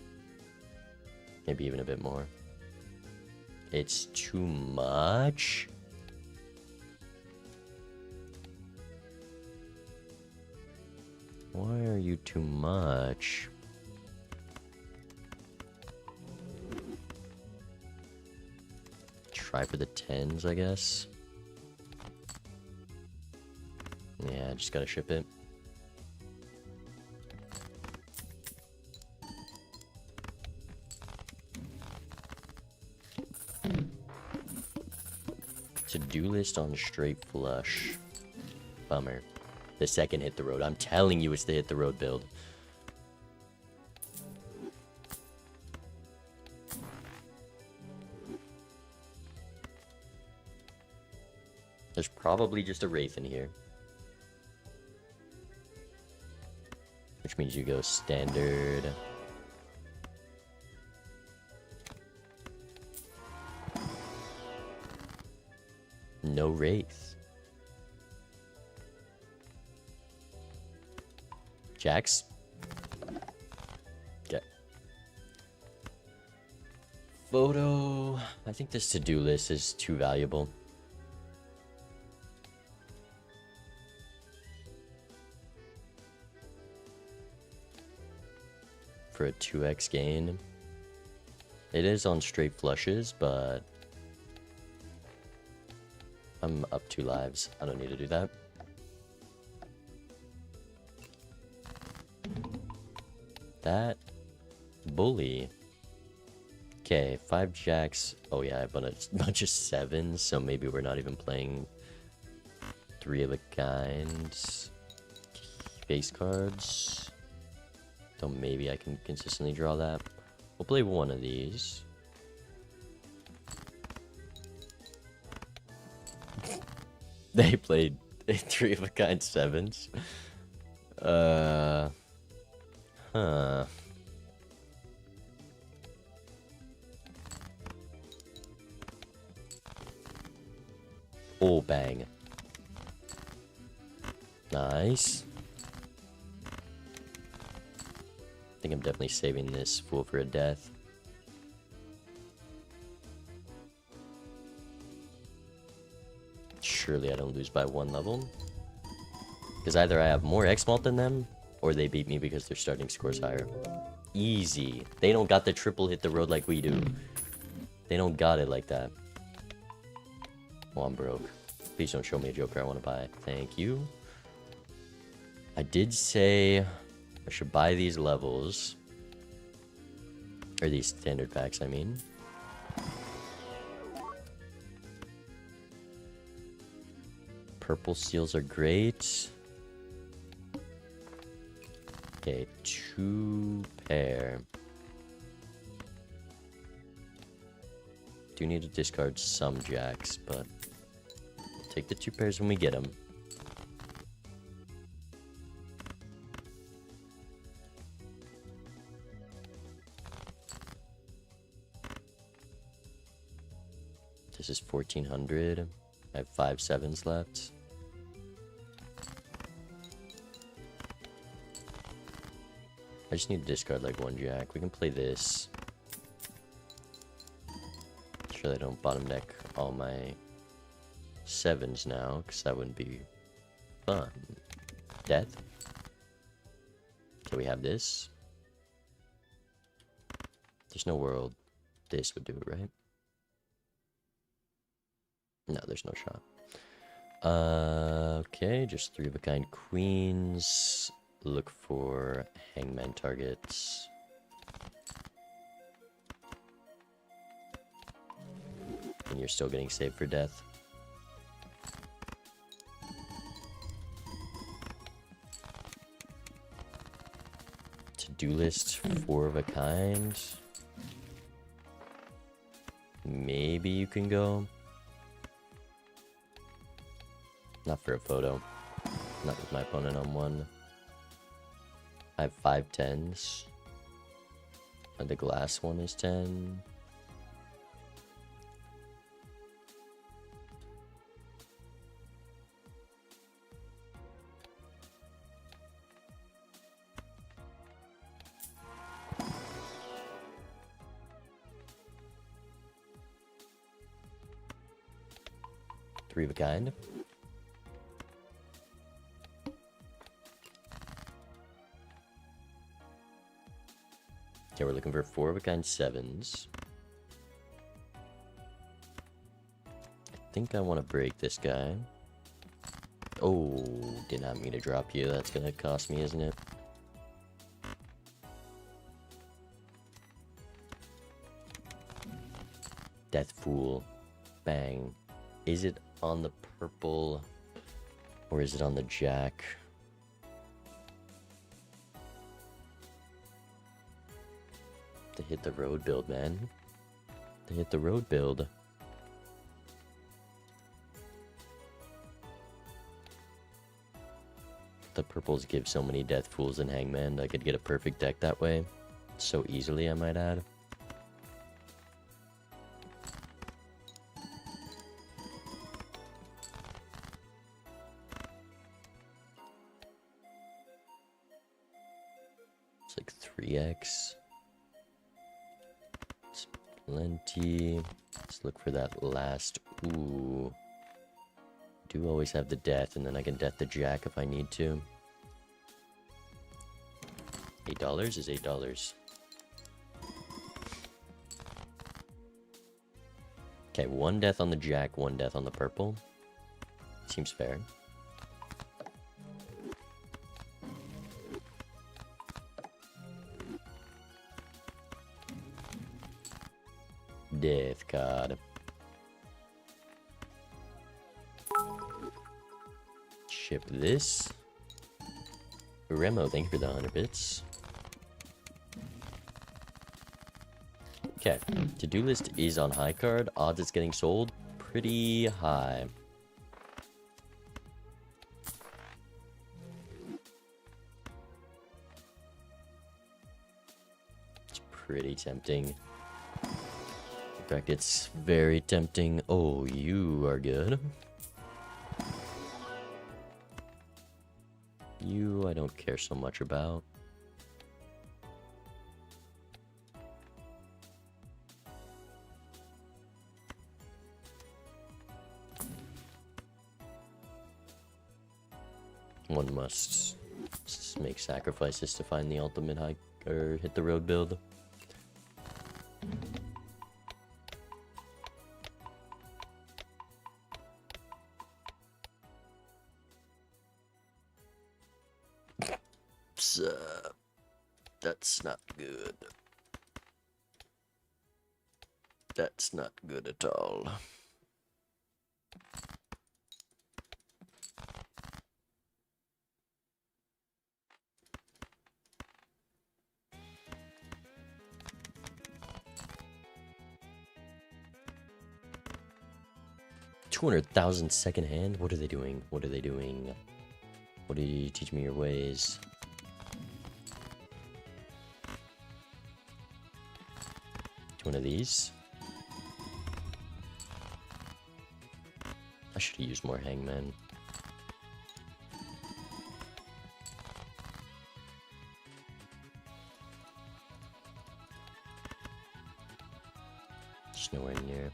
Speaker 1: Maybe even a bit more. It's too much. Why are you too much? Try for the 10s, I guess. Yeah, I just gotta ship it. To-do list on straight flush. Bummer. The second hit the road. I'm telling you it's the hit the road build. There's probably just a Wraith in here. Which means you go standard. No Wraith. Jacks. Okay. Photo. I think this to-do list is too valuable. For a 2x gain. It is on straight flushes, but I'm up 2 lives. I don't need to do that. That bully. Okay, 5 jacks. Oh yeah, I have a bunch of 7s, so maybe we're not even playing 3 of a kinds. Face cards. So maybe I can consistently draw that. We'll play one of these. They played Three of a kind sevens. Huh. Oh, bang. Nice. I think I'm definitely saving this fool for a death. Surely I don't lose by 1 level. Because either I have more X-Malt than them, or they beat me because their starting score's higher. Easy. They don't got the triple hit the road like we do. They don't got it like that. Well, I'm broke. Please don't show me a Joker I want to buy. Thank you. I did say I should buy these levels. Or these standard packs, I mean. Purple seals are great. Okay, 2 pair. Do need to discard some jacks, but we'll take the 2 pairs when we get them. This is 1400. I have 5 sevens left. I just need to discard like 1 jack. We can play this. Sure I don't bottom deck all my sevens now, because that wouldn't be fun. Death. Okay, we have this. There's no world this would do it, right? No, there's no shot. Okay, just 3 of a kind queens. Look for hangman targets. And you're still getting saved for death. To-do list, 4 of a kind. Maybe you can go. Not for a photo. Not with my opponent on 1. I have 5 10s. And the glass one is 10. Three of a kind. Okay, we're looking for 4 of a kind sevens. I think I want to break this guy. Oh, did not mean to drop you. That's gonna cost me, isn't it? Death Fool. Bang. Is it on the purple or is it on the jack? They hit the road build, man. They hit the road build. The purples give so many Death Fools and Hangman. I could get a perfect deck that way. So easily, I might add. It's like 3x. It's plenty. Let's look for that last. Ooh. Do always have the death, and then I can death the jack if I need to. $8 is $8. Okay, 1 death on the jack, 1 death on the purple. Seems fair. Death card. Ship this. Remo, thank you for the 100 bits. Okay, to-do list is on high card. Odds it's getting sold pretty high. pretty tempting. In fact, it's very tempting. Oh, you are good. You, I don't care so much about. One must make sacrifices to find the ultimate hike or hit the road build. That's not good. That's not good at all. $200,000 second hand? What are they doing? What are they doing? What do you teach me your ways? One of these. I should have used more hangman. Just nowhere near.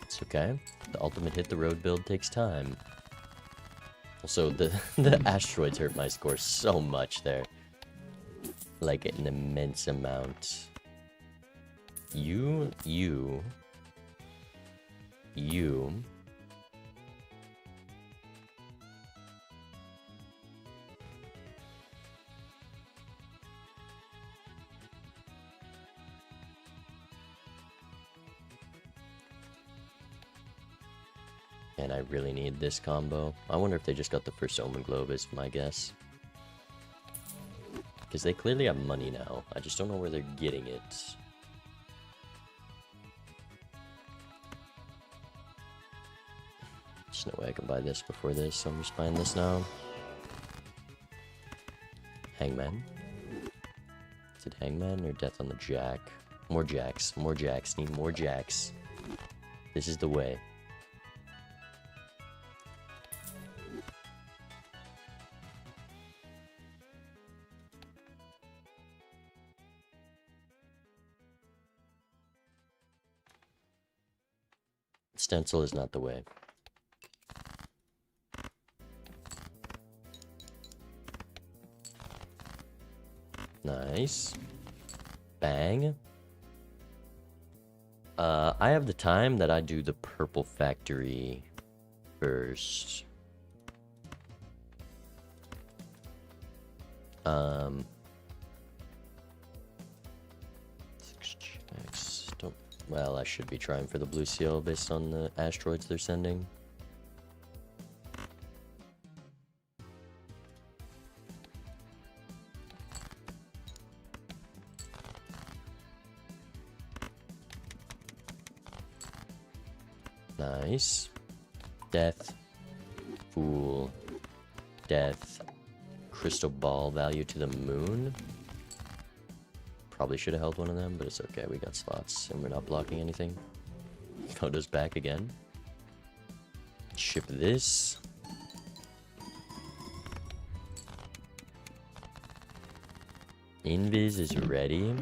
Speaker 1: It's okay. The ultimate hit the road build takes time. Also, the asteroids hurt my score so much there. Like an immense amount. You. And I really need this combo. I wonder if they just got the first Omen Globe is my guess. Because they clearly have money now. I just don't know where they're getting it. There's no way I can buy this before this, so I'm just buying this now. Hangman. Is it Hangman or Death on the Jack? More jacks. More jacks. Need more jacks. This is the way. Stencil is not the way. Nice. Bang. I have the time that I do the purple factory first. Don't. Well, I should be trying for the blue seal based on the asteroids they're sending. Nice. Death. Fool. Death. Crystal ball value to the moon. Probably should have held one of them, but it's okay. We got slots and we're not blocking anything. Photo's back again. Ship this. Invis is ready.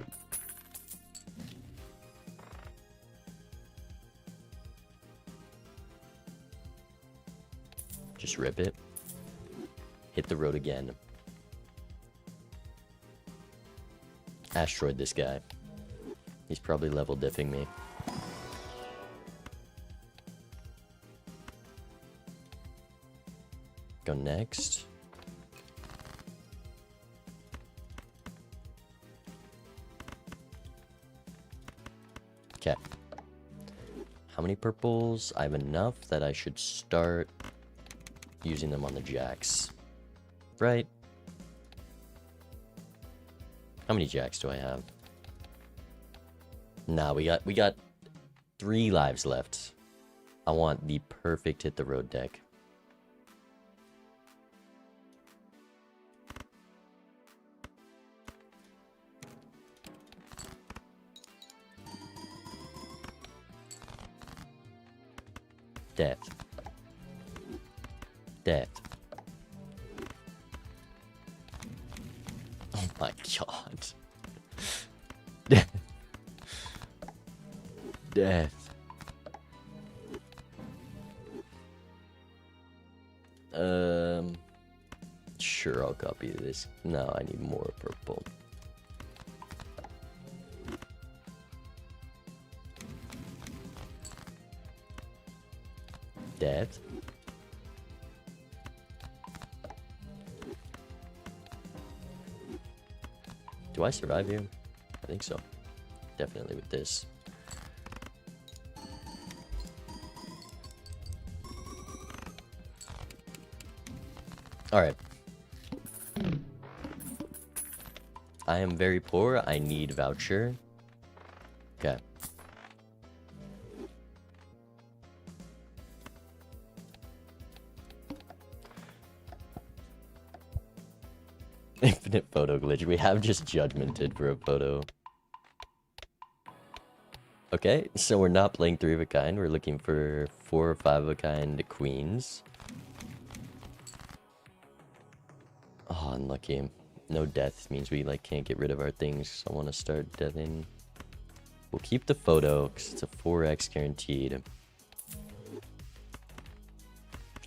Speaker 1: Just rip it. Hit the road again. Asteroid this guy. He's probably level diffing me. Go next. Okay. How many purples? I have enough that I should start using them on the jacks. Right? How many jacks do I have? Nah, we got 3 lives left. I want the perfect hit the road deck. Death. Death. Oh my god. Death. Death. Sure, I'll copy this. No, I need more purple. Death. Do I survive here? I think so. Definitely with this. Alright. I am very poor. I need voucher. Okay. Infinite photo glitch. We have just judgmented for a photo. Okay, so we're not playing 3 of a kind. We're looking for 4 or 5 of a kind queens. Oh, unlucky. No death means we like can't get rid of our things. I want to start deathing. We'll keep the photo because it's a 4x guaranteed.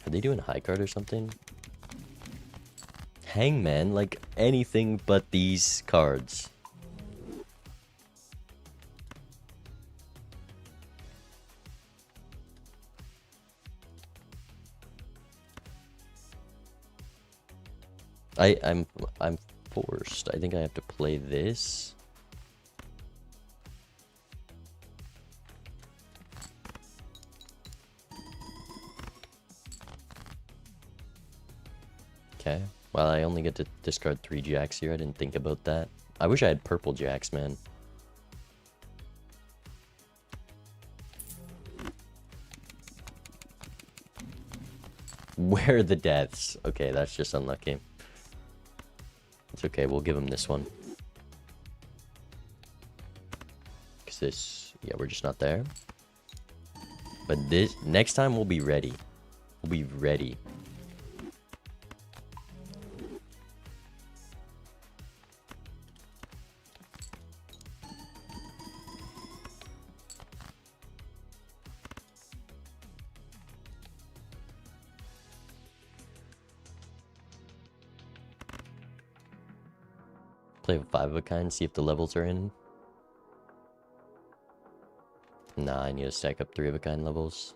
Speaker 1: Are they doing high card or something? Hangman, like anything but these cards. I'm forced. I think I have to play this. Okay. Well, I only get to discard 3 jacks here. I didn't think about that. I wish I had purple jacks, man. Where are the deaths? Okay, that's just unlucky. It's okay, we'll give him this one. Because this... yeah, we're just not there. But this... next time we'll be ready. We'll be ready. Play with 5 of a kind, see if the levels are in. Nah, I need to stack up 3 of a kind levels.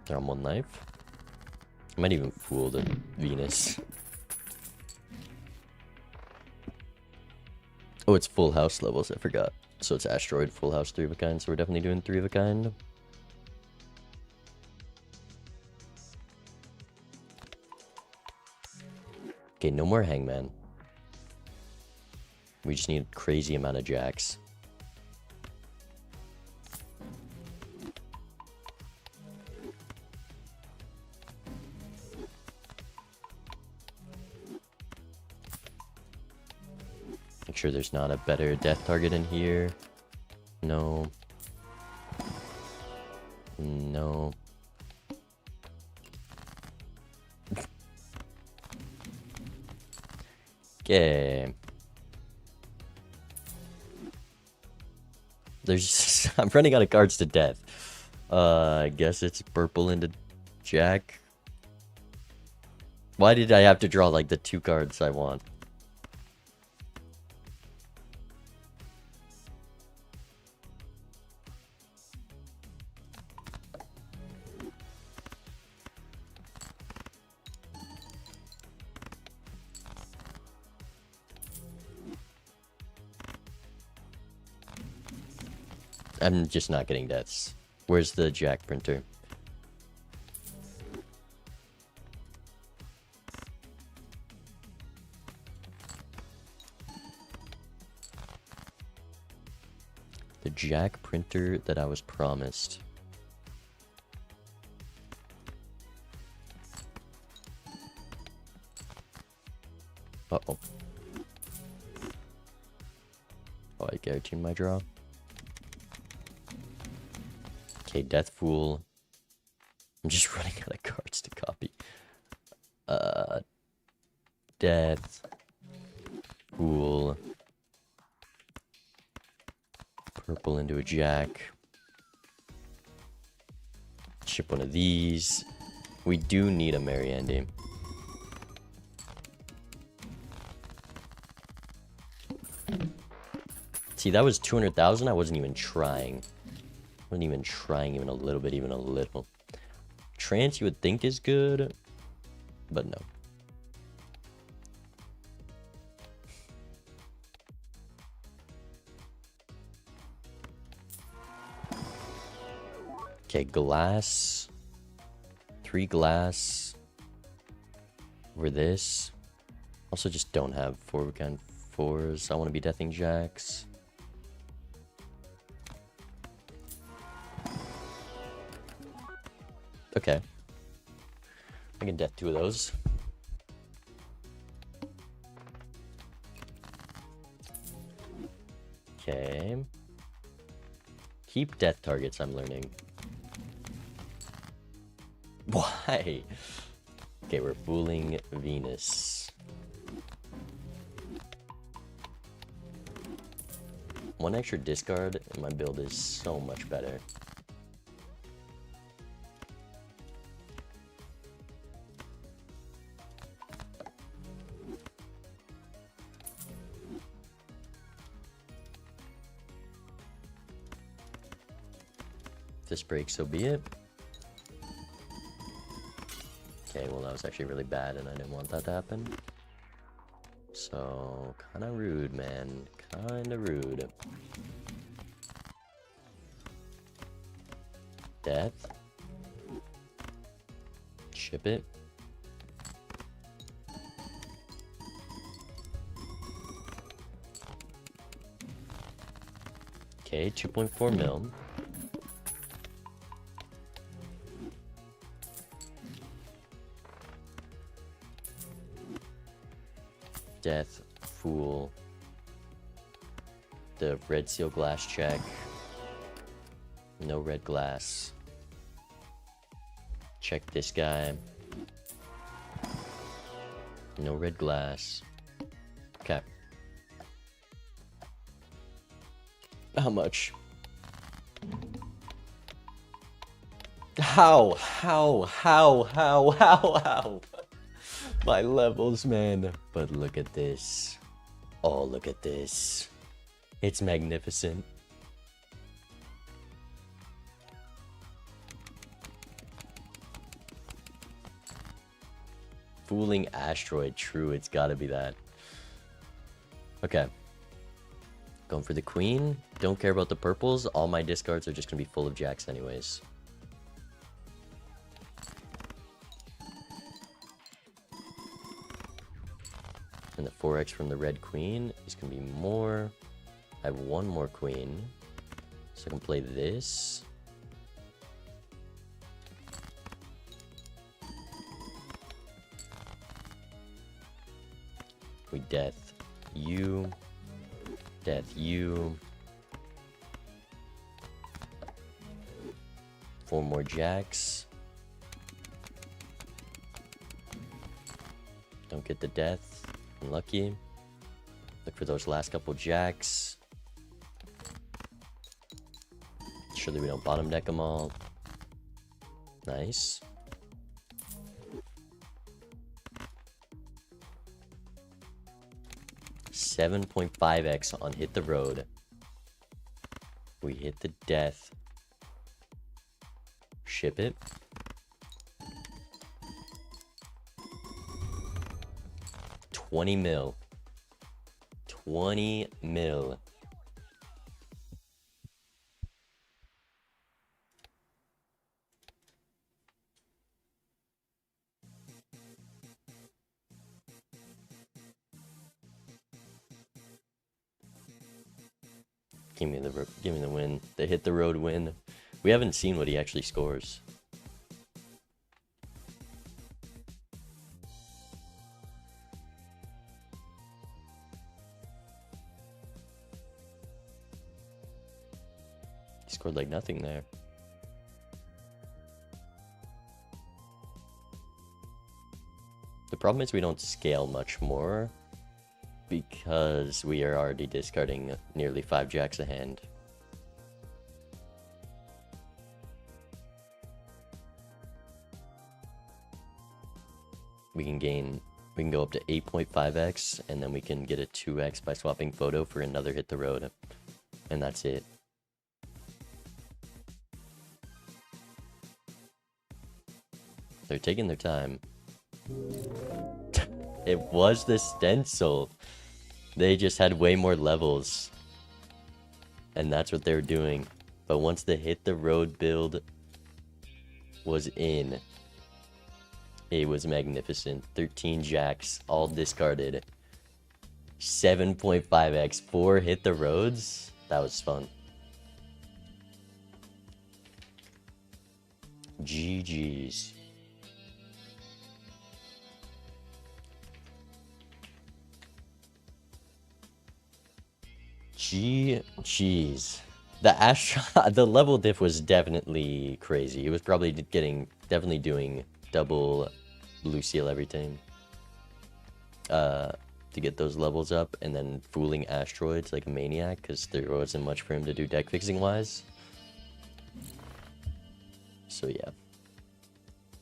Speaker 1: They're on 1 life. I might even fool the Venus. Oh, it's full house levels, I forgot. So it's asteroid, full house, 3 of a kind, so we're definitely doing 3 of a kind. Okay, no more hangman. We just need a crazy amount of jacks. Make sure there's not a better death target in here. No. No. Okay. There's I'm running out of cards to death. I guess it's purple into jack. Why did I have to draw like the 2 cards I want? I'm just not getting deaths. Where's the jack printer? The jack printer that I was promised. Uh-oh. Oh, I guaranteed my draw. Okay, Death Fool. I'm just running out of cards to copy. Death Fool. Purple into a jack. Chip one of these. We do need a merry ending. See, that was 200,000. I wasn't even trying. Wasn't even trying even a little bit, even a little. Trance you would think is good, but no. Okay, glass. 3 glass. Over this. Also just don't have 4 kind 4s. I want to be deathing jacks. Okay. I can death 2 of those. Okay. Keep death targets, I'm learning. Why? Okay, we're fooling Venus. 1 extra discard and my build is so much better. If this breaks, so be it. Okay, well that was actually really bad and I didn't want that to happen. So, kinda rude, man. Kinda rude. Death. Ship it. Okay, 2.4 mil. Death, Fool, the red seal glass check, no red glass, check this guy, no red glass, okay. How much? How? My levels, man. But look at this. Oh, look at this. It's magnificent. Fooling asteroid. True, it's gotta be that. Okay. Going for the queen. Don't care about the purples. All my discards are just gonna be full of jacks anyways. And the 4x from the red queen is going to be more. I have 1 more queen. So I can play this. We death you. Death you. 4 more jacks. Don't get the death. Unlucky. Look for those last couple jacks. Sure that we don't bottom deck them all. Nice. $7.5x on hit the road. We hit the death. Ship it. $20 mil. 20 mil. Give me the win. The hit the road win. We haven't seen what he actually scores. He scored like nothing there. The problem is we don't scale much more because we are already discarding nearly 5 jacks a hand. We can go up to 8.5x, and then we can get a 2x by swapping photo for another hit the road. And that's it. They're taking their time. It was the stencil. They just had way more levels. And that's what they're doing. But once the hit the road build was in, it was magnificent. 13 jacks, all discarded. 7.5x, 4 hit the roads. That was fun. GG's. Jeez. The level diff was definitely crazy. It was probably definitely doing double blue seal every time. To get those levels up, and then fooling asteroids like a maniac, because there wasn't much for him to do deck fixing wise. So yeah.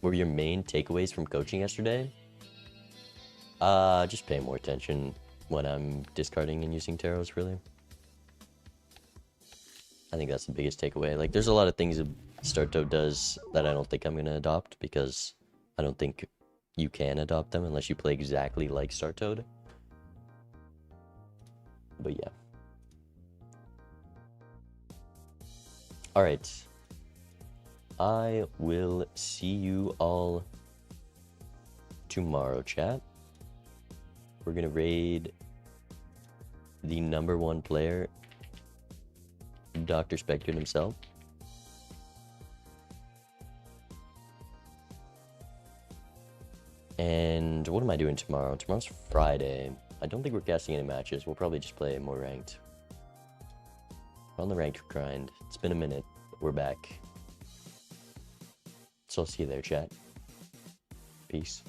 Speaker 1: What were your main takeaways from coaching yesterday? Just pay more attention when I'm discarding and using tarots, really. I think that's the biggest takeaway. Like, there's a lot of things that Starto does that I don't think I'm going to adopt, because I don't think you can adopt them unless you play exactly like Startoad. But yeah. Alright. I will see you all tomorrow, chat. We're going to raid the #1 player, Dr. Spectre himself. And what am I doing tomorrow? Tomorrow's Friday. I don't think we're casting any matches. We'll probably just play more ranked. We're on the ranked grind. It's been a minute, but we're back. So I'll see you there, chat. Peace.